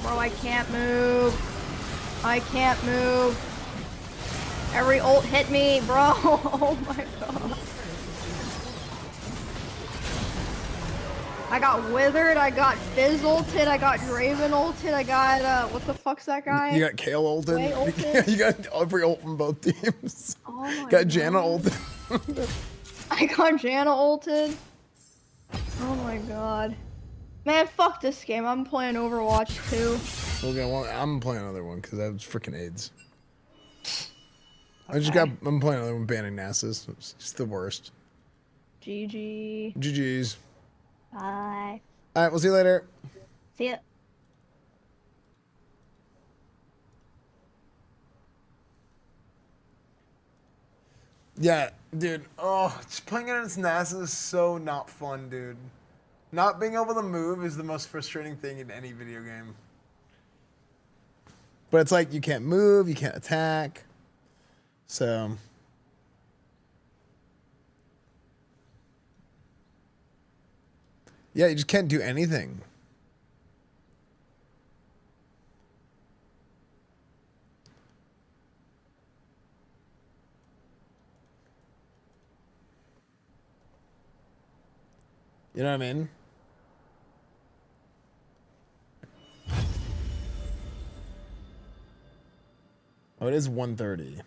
Bro, I can't move. I can't move. Every ult hit me, bro. Oh my god. I got withered, I got Fizz ulted, I got Draven ulted, I got, what the fuck's that guy? You got Kale ulted. Way ulted? You got every ult from both teams. Oh my got Janna ulted. I got Janna ulted. Oh my god. Man, fuck this game. I'm playing Overwatch 2. Okay, well, I'm playing another one because I have freaking AIDS. I'm playing another one banning Nasus. It's just the worst. GG. GG's. Bye. Alright, we'll see you later. See ya. Yeah, dude. Oh, just playing against Nasus is so not fun, dude. Not being able to move is the most frustrating thing in any video game. But it's like you can't move, you can't attack. So yeah, you just can't do anything. You know what I mean? Oh, it is 1:30.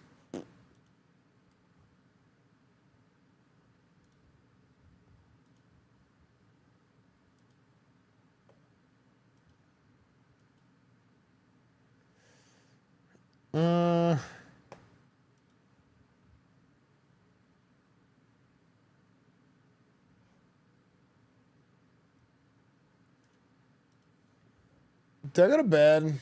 Did I go to bed?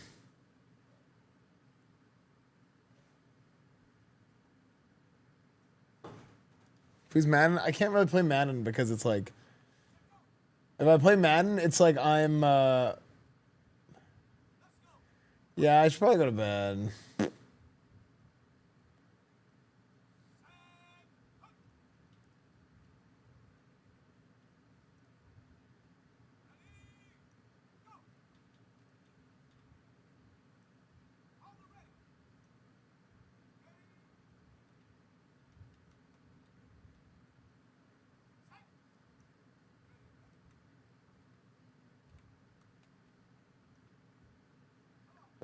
Who's Madden? I can't really play Madden because it's like, if I play Madden, it's like I'm, yeah, I should probably go to bed.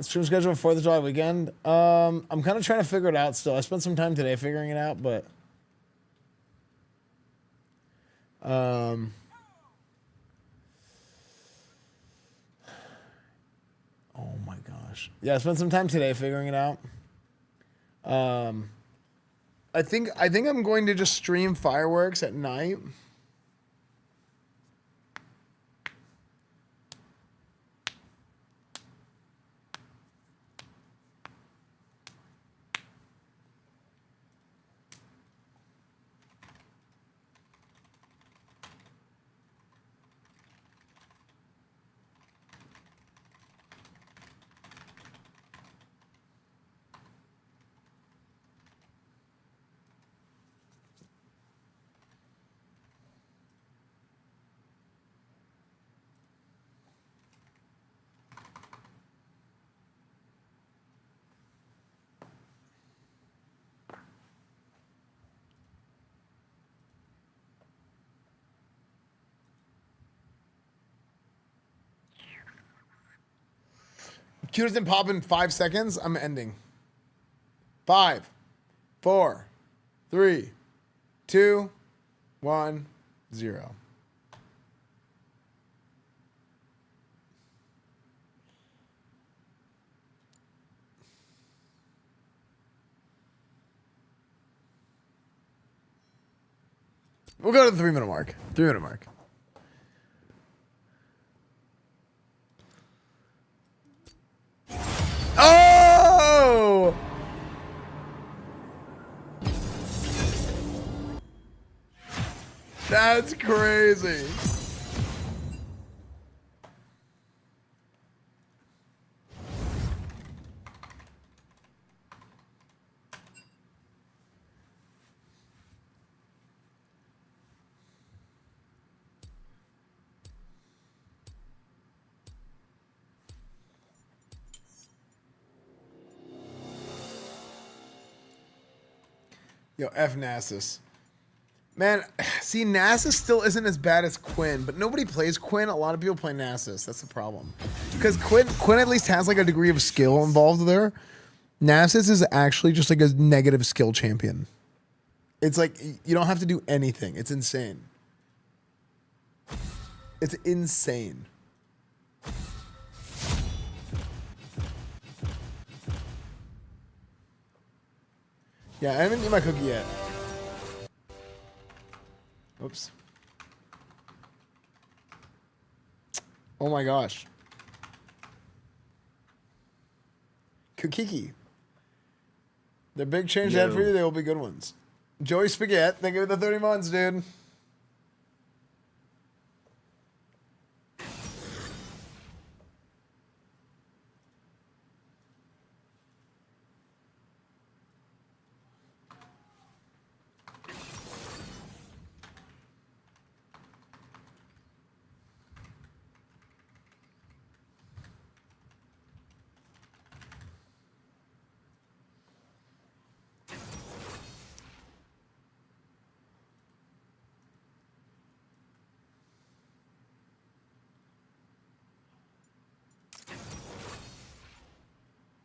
Stream schedule for 4th of July weekend. I'm kind of trying to figure it out still. I spent some time today figuring it out, but oh my gosh. Yeah, I spent some time today figuring it out. I think I'm going to just stream fireworks at night. Q doesn't pop in 5 seconds. I'm ending. 5, 4, 3, 2, 1, 0. We'll go to the 3-minute mark. 3-minute mark. Oh! That's crazy. Yo, F Nasus. Man, see, Nasus still isn't as bad as Quinn, but nobody plays Quinn. A lot of people play Nasus. That's the problem. Because Quinn at least has like a degree of skill involved there. Nasus is actually just like a negative skill champion. It's like, you don't have to do anything. It's insane. It's insane. Yeah, I haven't eaten my cookie yet. Oops. Oh my gosh. Kukiki. They're big change ahead for you. They will be good ones. Joey Spaghetti, thank you for the 30 months, dude.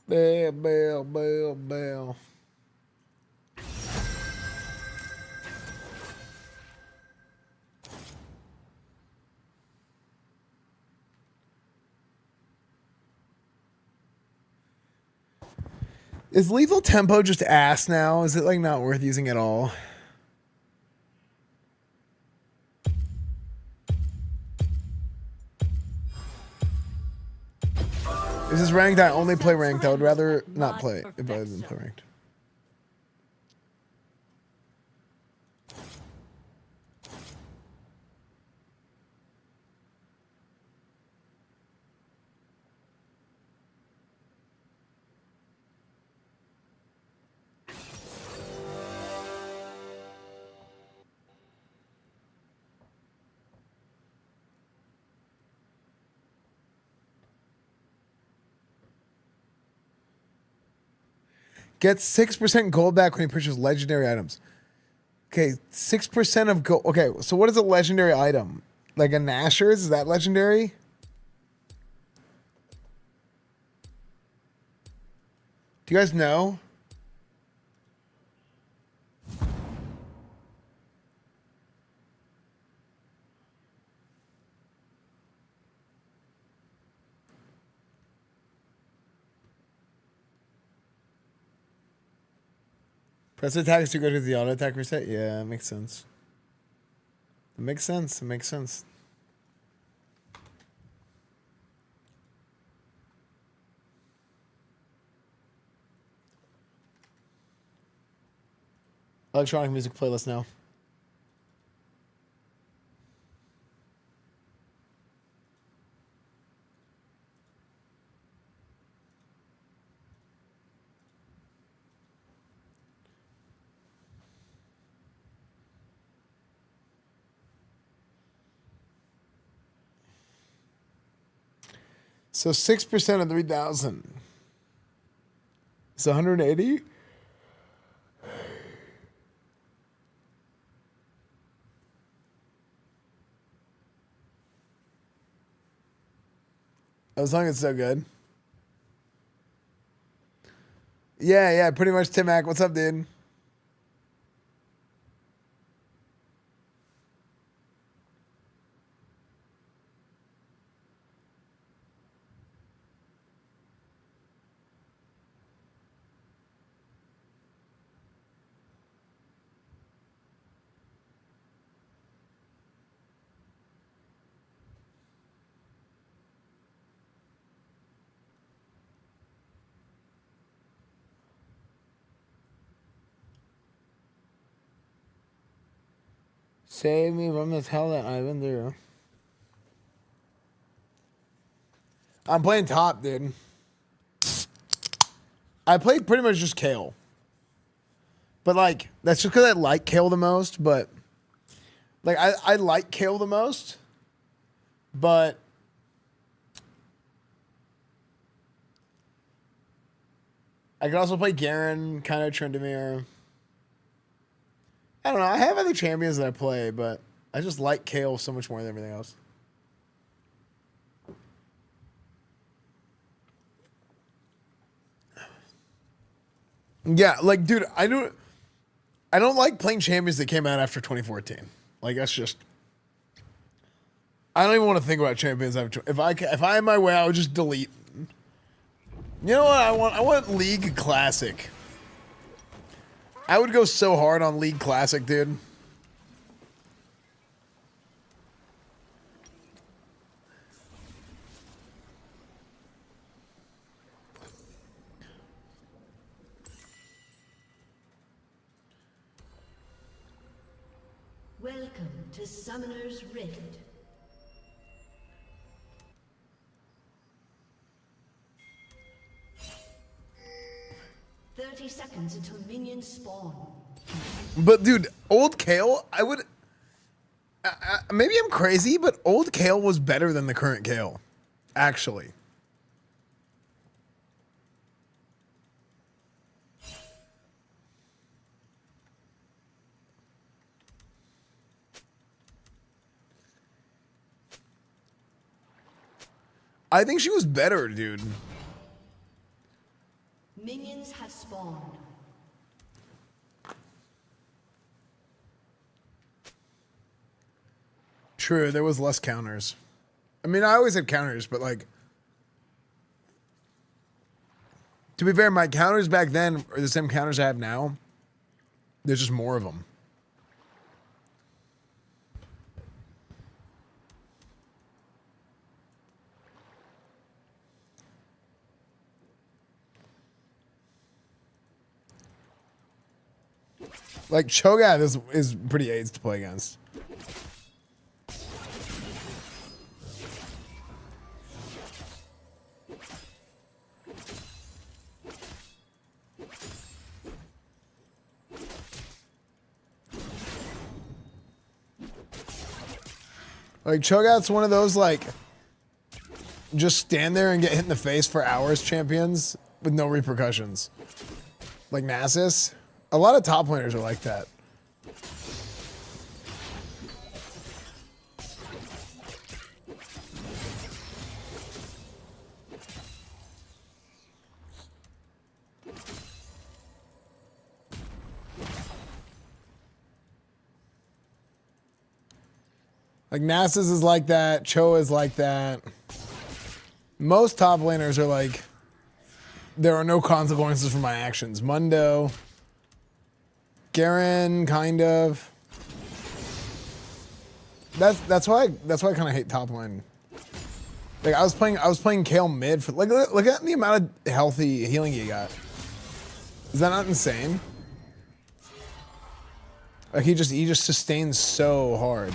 Bell, bell, bell, bell. Is lethal tempo just ass now? Is it like not worth using at all? Is this ranked? I only play ranked. I would rather not play if I didn't play ranked. Gets 6% gold back when he purchases legendary items. Okay, 6% of gold. Okay, so what is a legendary item? Like a Nashor's? Is that legendary? Do you guys know? Press attack is to go to the auto attack reset? Yeah, it makes sense. It makes sense. It makes sense. Electronic music playlist now. So 6% of 3,000. It's 180? As long as it's so good. Yeah, pretty much Tim Mac. What's up, dude? Save me from this hell that I've been through. I'm playing top, dude. I played pretty much just Kale. But, like, that's just because I like Kale the most, but... Like, I like Kale the most, but... I could also play Garen, kind of Tryndamere. I don't know. I have other champions that I play, but I just like Kale so much more than everything else. Yeah, like, dude, I don't like playing champions that came out after 2014. Like, that's just... I don't even want to think about champions after... If I had my way, I would just delete. You know what I want? I want League Classic. I would go so hard on League Classic, dude. Welcome to Summoner's Rift. Seconds until minions spawn. But dude, old Kale, I would... maybe I'm crazy, but old Kale was better than the current Kale. Actually. I think she was better, dude. Minions have spawned. True, there was less counters. I mean, I always had counters, but like... To be fair, my counters back then are the same counters I have now. There's just more of them. Like, Cho'Gath is pretty AIDS to play against. Like, Cho'Gath's one of those, like, just stand there and get hit in the face for hours champions with no repercussions. Like Nasus. A lot of top laners are like that. Like Nasus is like that. Cho is like that. Most top laners are like, there are no consequences for my actions. Mundo. Garen, kind of. That's why I kind of hate top lane. Like I was playing Kale mid for look at the amount of healthy healing you got. Is that not insane? Like he just sustains so hard.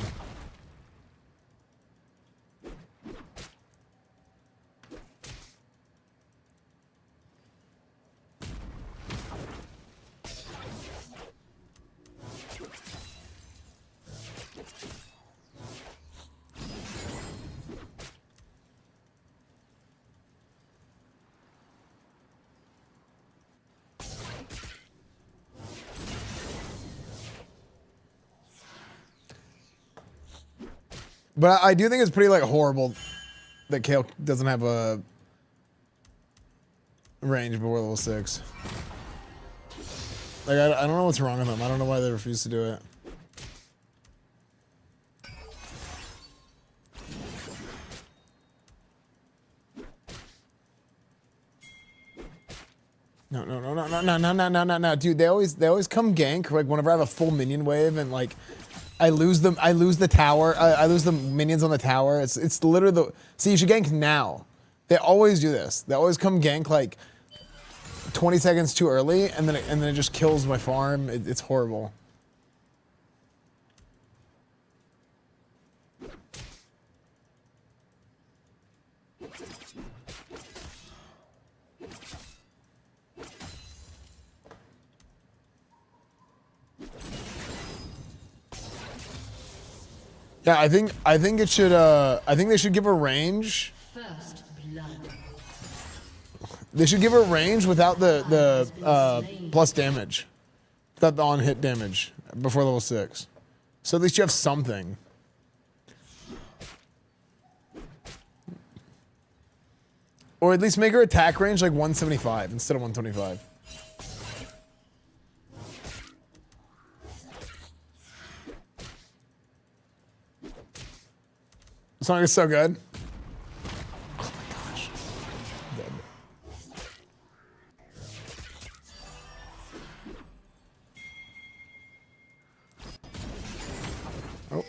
But I do think it's pretty like horrible that Kale doesn't have a range before level 6. Like I don't know what's wrong with them. I don't know why they refuse to do it. No, dude. They always come gank like whenever I have a full minion wave and like. I lose the tower. I lose the minions on the tower. It's literally the... See, you should gank now. They always do this. They always come gank like 20 seconds too early, and then it just kills my farm. It's horrible. Yeah, I think it should. I think they should give a range. First blood. They should give a range without the plus damage, without the on hit damage before level 6. So at least you have something. Or at least make her attack range like 175 instead of 125. This song is so good. Oh my gosh. I'm dead. Oh.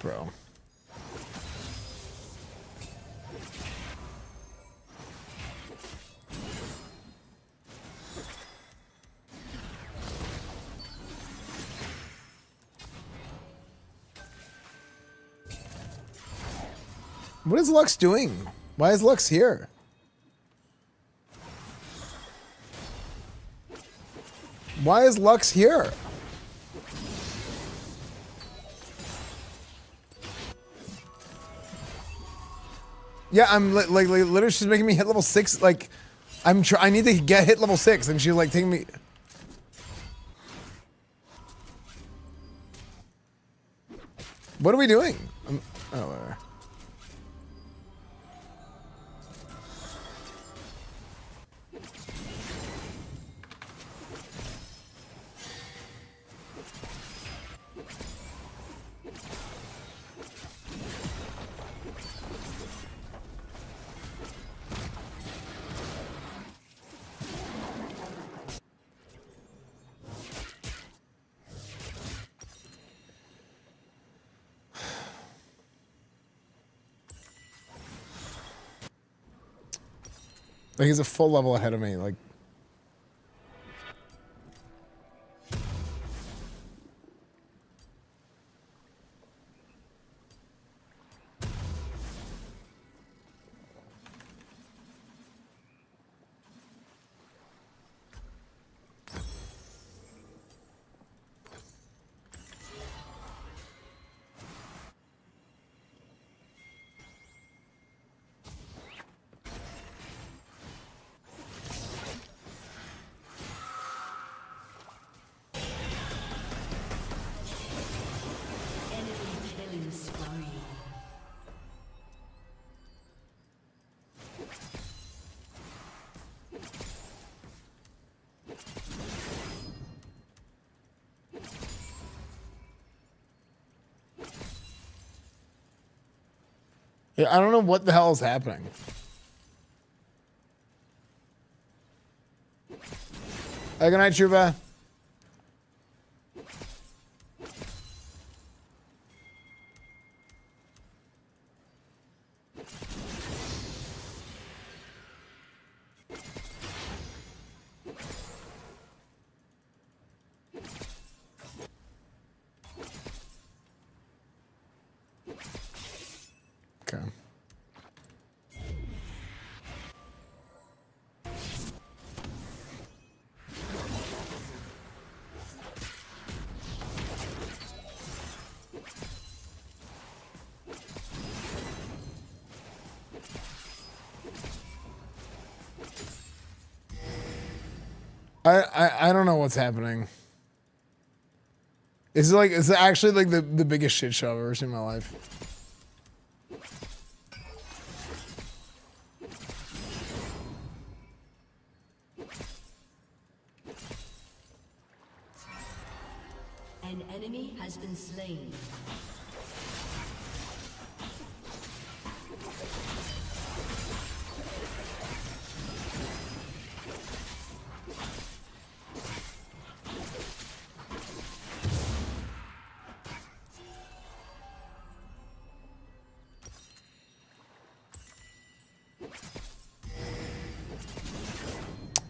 Bro. What is Lux doing? Why is Lux here? Why is Lux here? Yeah, I'm like literally she's making me hit level 6. Like, I need to get hit level 6, and she's like taking me. What are we doing? Oh, whatever. Like, he's a full level ahead of me. Like, yeah, I don't know what the hell is happening. Hey, good night, Chuba. Okay. I don't know what's happening. It's actually like the biggest shit show I've ever seen in my life. An enemy has been slain.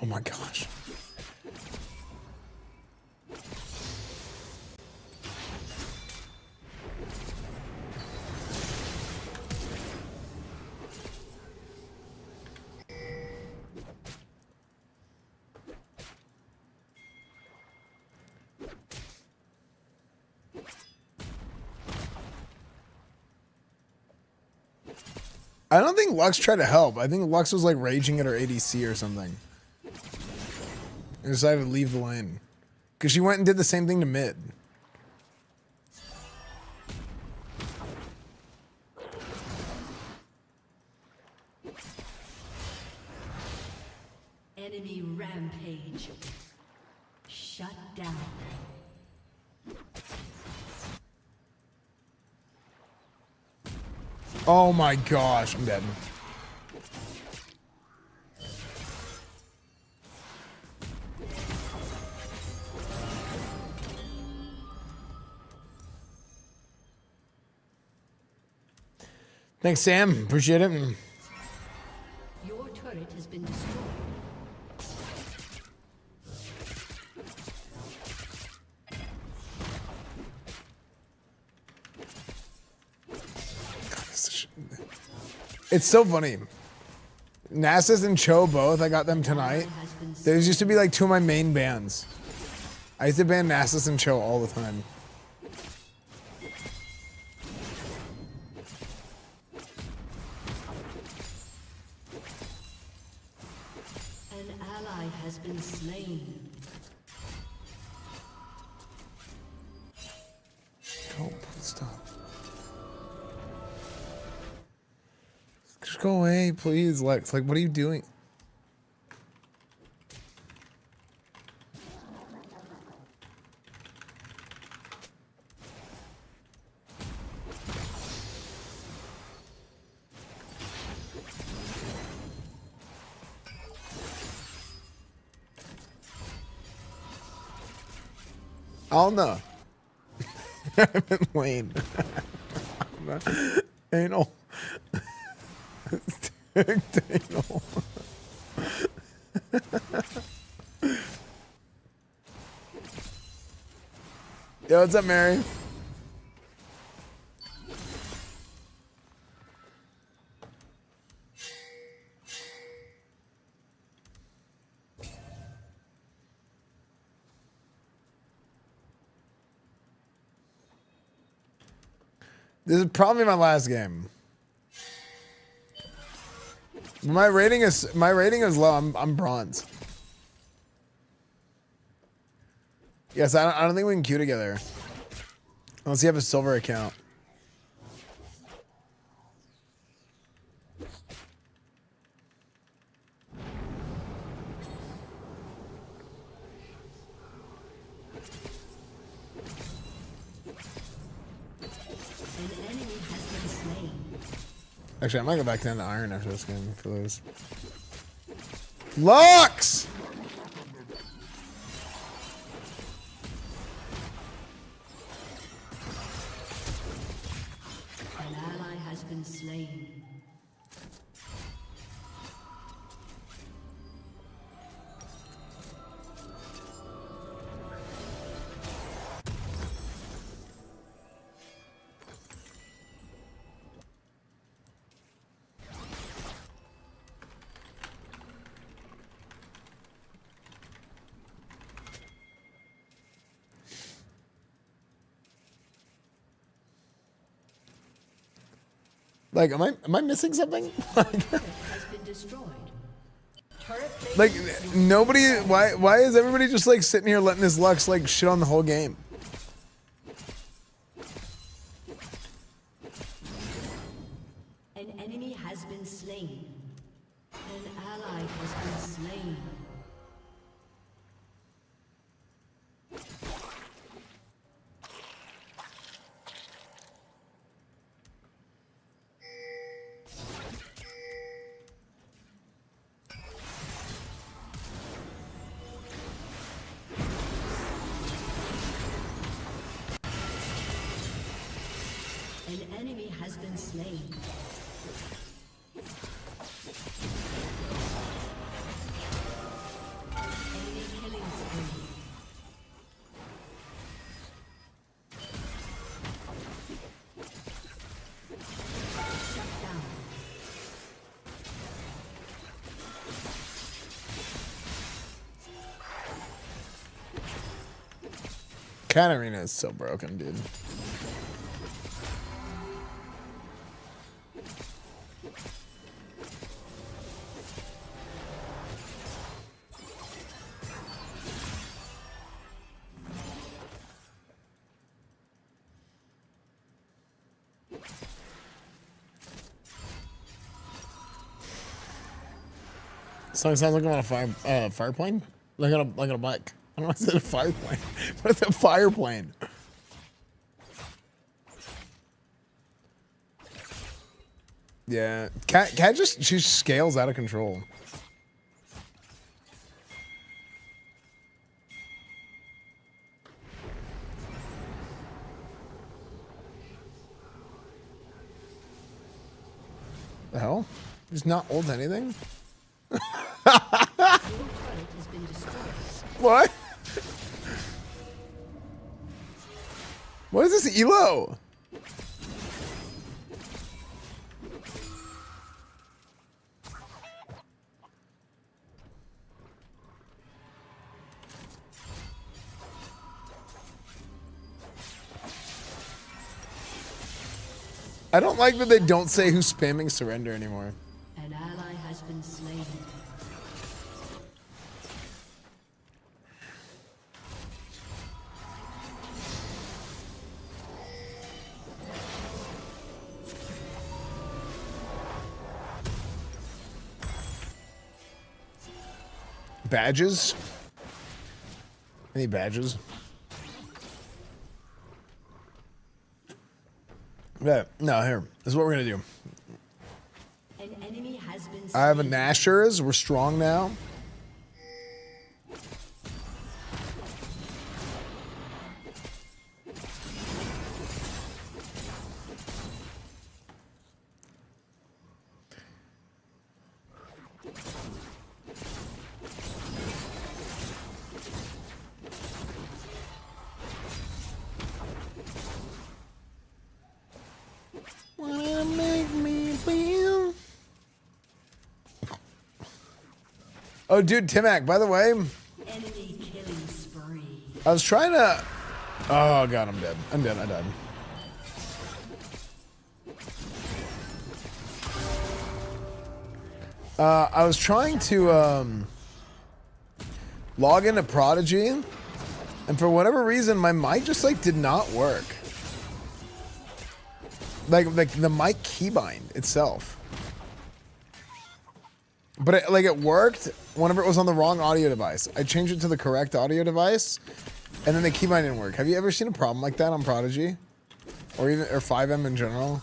Oh my gosh. I don't think Lux tried to help. I think Lux was like raging at her ADC or something. And decided to leave the lane. Because she went and did the same thing to mid. Enemy rampage. Shut down. Oh my gosh, I'm dead. Thanks, Sam. Appreciate it. Your turret has been destroyed. It's so funny. Nasus and Cho both, I got them tonight. Those used to be like two of my main bands. I used to ban Nasus and Cho all the time. An ally has been slain. Don't stop. Just go away, please, Lex. Like, what are you doing? Oh no. I'm in lane. Anal. Anal. Yo, what's up, Mary? This is probably my last game. My rating is low. I'm bronze. Yes, I don't think we can queue together. Unless you have a silver account. Actually, I might go back down to Iron after this game for those. Lux! An ally has been slain. Like, am I missing something? Has been destroyed. Like, nobody. Why is everybody just like sitting here letting this Lux like shit on the whole game? An enemy has been slain. An ally has been slain. An enemy has been slain. Enemy killing spree. Shut down. Katarina is so broken, dude. Sounds like I'm on a fire plane? Like on a bike. I don't know if I said a fire plane. What is a fire plane? Yeah. Cat she scales out of control. The hell? He's not old to anything? What? What is this Elo? I don't like that they don't say who's spamming surrender anymore. An ally has been slain. Badges? Any badges? Yeah, no, here. This is what we're gonna do. An enemy has been I have a Nashers. We're strong now. Wanna make me feel. Oh, dude, Timac, by the way, enemy killing spree. I was trying to. Oh, God, I'm dead. I'm dead. I died. I was trying to log into Prodigy, and for whatever reason, my mic just like did not work. Like the mic keybind itself. But it worked whenever it was on the wrong audio device. I changed it to the correct audio device, and then the keybind didn't work. Have you ever seen a problem like that on Prodigy, or 5M in general?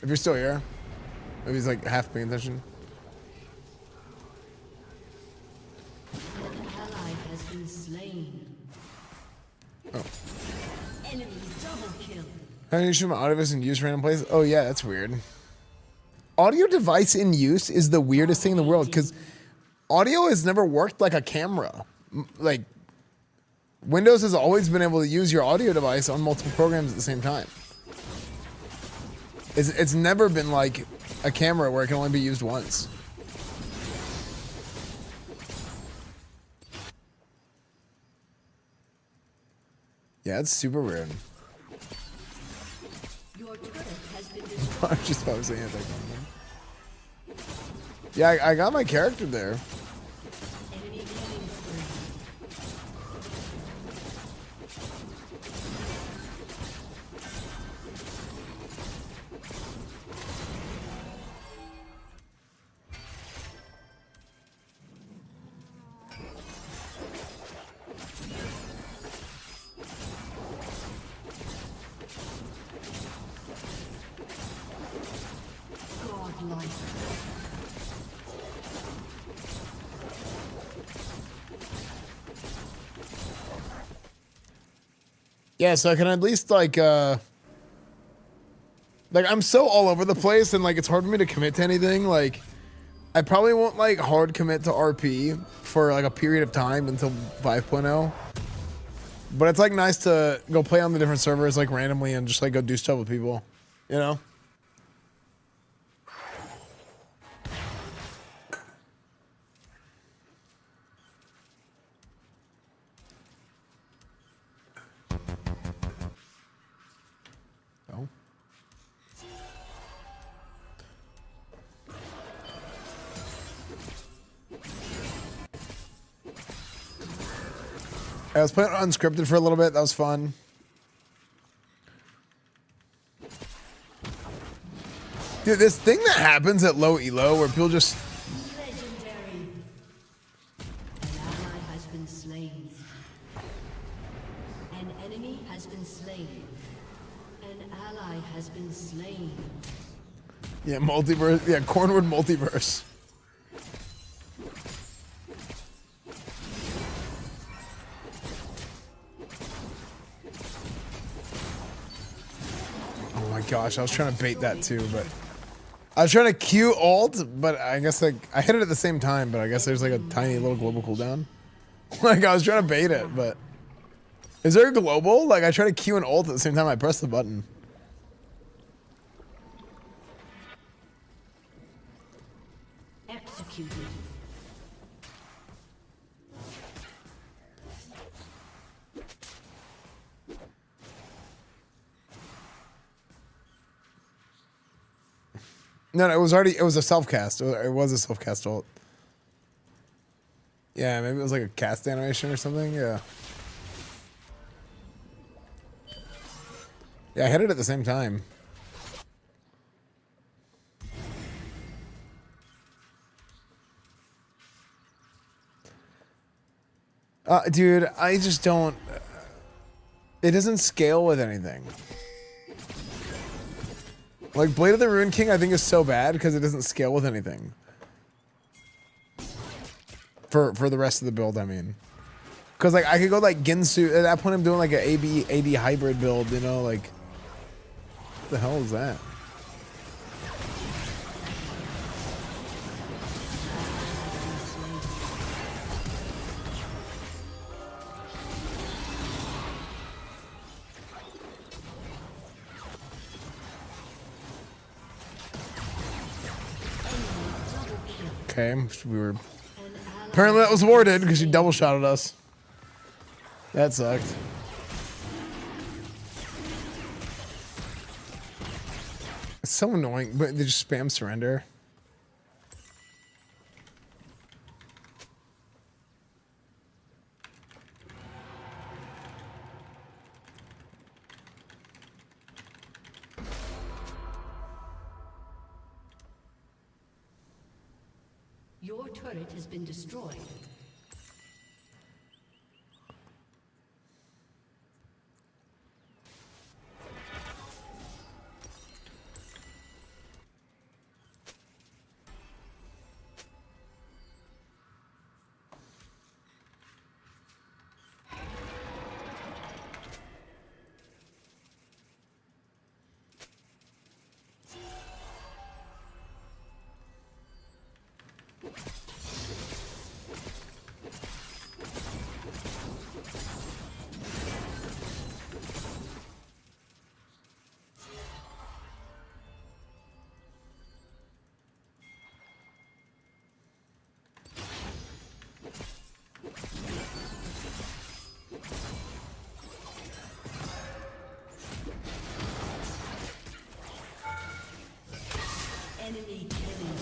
If you're still here, maybe he's like half paying attention. Oh. Enemy double kill. How do you shoot my audio device in use random place? Oh yeah, that's weird. Audio device in use is the weirdest thing in the world because audio has never worked like a camera. Like Windows has always been able to use your audio device on multiple programs at the same time. It's never been like a camera where it can only be used once. Yeah, it's super weird. Your turret has been I'm just about to say anti-comment. Yeah, I got my character there. enemy killing spree. Godlike. Yeah, so I can at least like I'm so all over the place and like it's hard for me to commit to anything. Like I probably won't like hard commit to RP for like a period of time until 5.0. But it's like nice to go play on the different servers like randomly and just like go do stuff with people, you know? No. I was playing unscripted for a little bit. That was fun. Dude, this thing that happens at low elo where people just... Legendary. An ally has been slain. An enemy has been slain. An ally has been slain. Yeah, multiverse. Yeah, Cornwood multiverse. Oh my gosh, I was trying to bait that too, but I was trying to Q alt, but I guess like I hit it at the same time, but I guess there's like a tiny little global cooldown. Like I was trying to bait it, but is there a global? Like I try to Q and alt at the same time I press the button. Executed. No, it was a self-cast. It was a self-cast ult. Yeah, maybe it was like a cast animation or something. Yeah. Yeah, I hit it at the same time. Dude, I just don't... It doesn't scale with anything. Like, Blade of the Ruined King, I think, is so bad because it doesn't scale with anything. For the rest of the build, I mean. Because, like, I could go, like, Ginsu. At that point, I'm doing, like, an AD hybrid build, you know? Like, what the hell is that? Okay, we were... Apparently that was warded because she double shotted us. That sucked. It's so annoying, but they just spam surrender. Your turret has been destroyed. Enemy killing.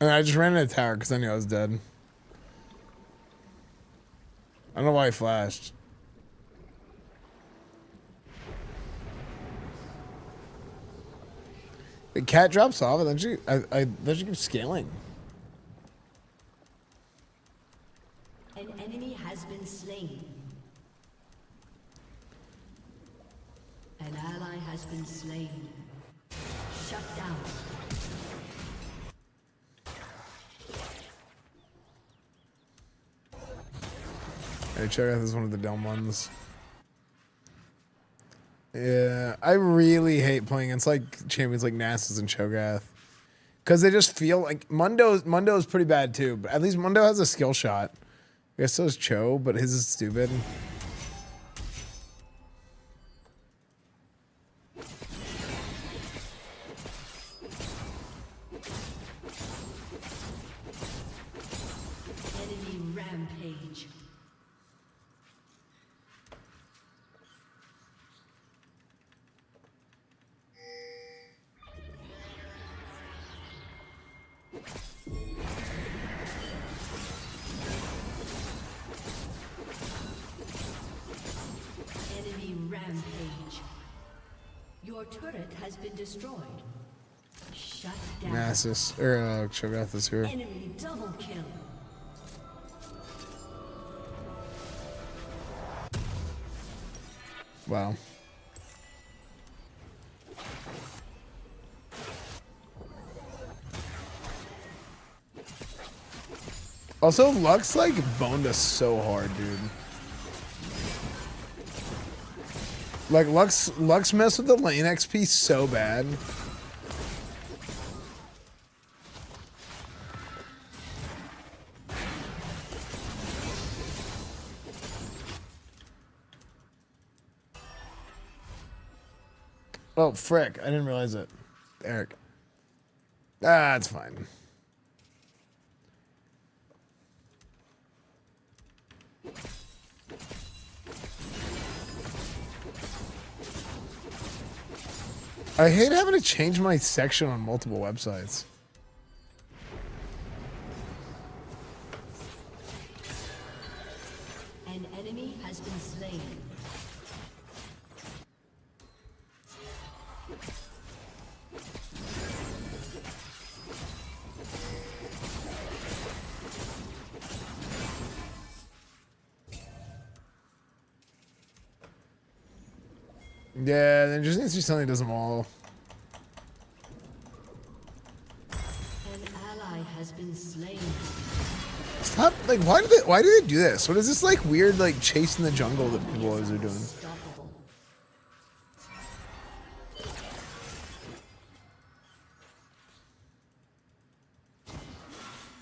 And I just ran into the tower because I knew I was dead. I don't know why I flashed. The cat drops off and then she keeps scaling. An enemy has been slain. An ally has been slain. Shut down. Hey, Cho'Gath is one of the dumb ones. Yeah, I really hate playing against like champions like Nasus and Cho'Gath. Because they just feel like Mundo's pretty bad too, but at least Mundo has a skill shot. I guess so is Cho, but his is stupid. Enemy rampage. turret has been destroyed. Shut down. Nasus. Or, Cho'Gath here. Enemy double kill. Wow. Also, Lux like boned us so hard, dude. Like Lux messed with the lane XP so bad. Oh, frick. I didn't realize it. Eric. Ah, it's fine. I hate having to change my section on multiple websites. An enemy has been slain. Yeah, then just needs to be something that does them all. An ally has been slain. Stop! Like, why do they do this? What is this like weird like chase in the jungle that people always are doing?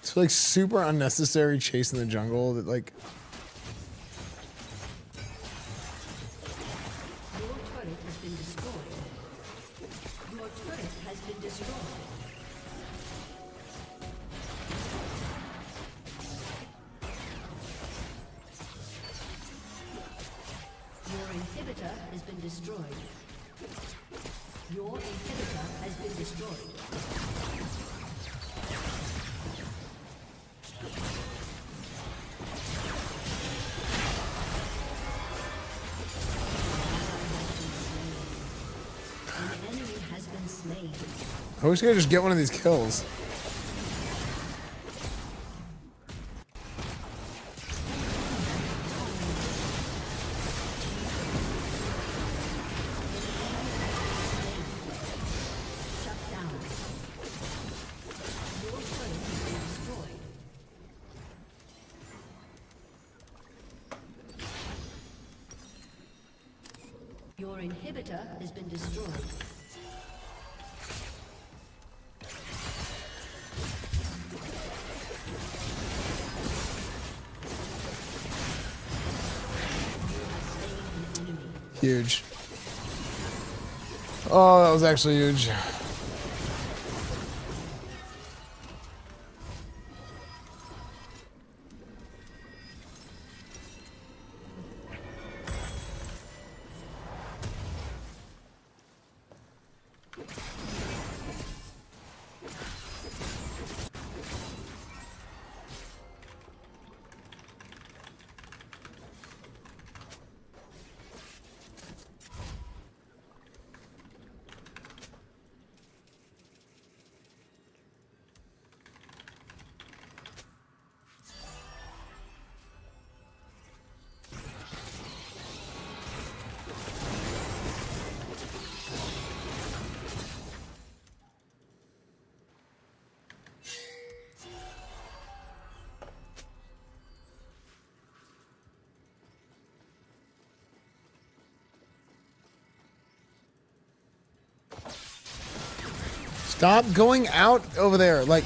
It's like super unnecessary chase in the jungle that like. I wish I could just get one of these kills. Your inhibitor has been destroyed. Huge. Oh, that was actually huge. Stop going out over there. Like,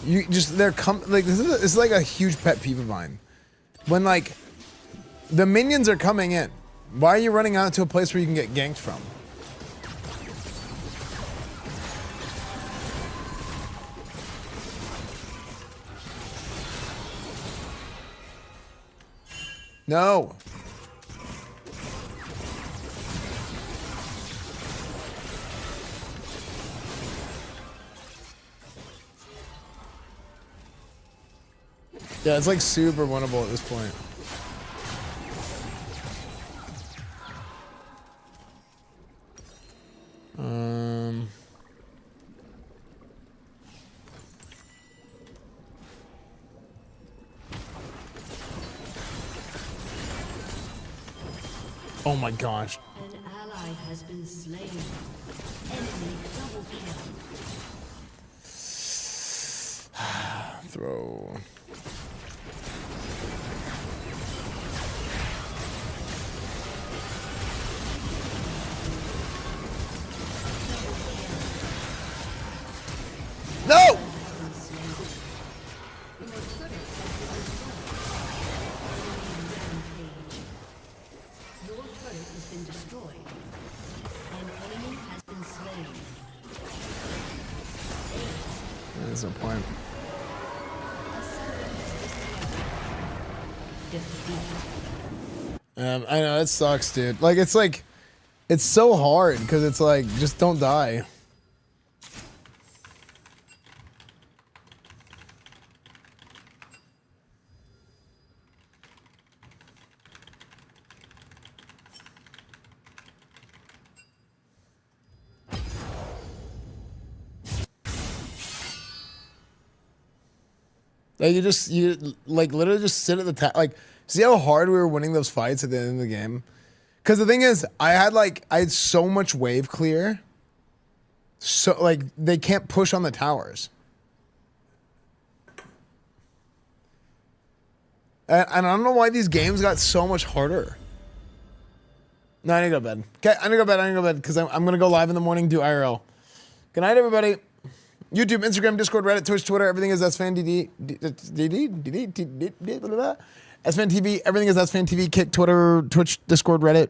you just, like, this is like a huge pet peeve of mine. When, like, the minions are coming in, why are you running out to a place where you can get ganked from? No. Yeah, it's like super winnable at this point. Oh my gosh. An ally has been slain. Enemy double kill. Throw. No! There's no point. I know, it sucks, dude. Like, it's so hard, because it's like, just don't die. Like, you like literally just sit at the top. Like, see how hard we were winning those fights at the end of the game? Because the thing is, I had so much wave clear. So, like, they can't push on the towers. And I don't know why these games got so much harder. No, I need to go to bed. Okay, I need to go to bed because I'm going to go live in the morning, do IRL. Good night, everybody. YouTube, Instagram, Discord, Reddit, Twitch, Twitter, everything is EsfandTV. EsfandTV, everything is EsfandTV. Kick, Twitter, Twitch, Discord, Reddit.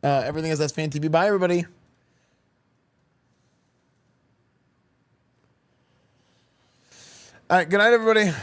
Everything is EsfandTV. Bye, everybody. All right, good night, everybody.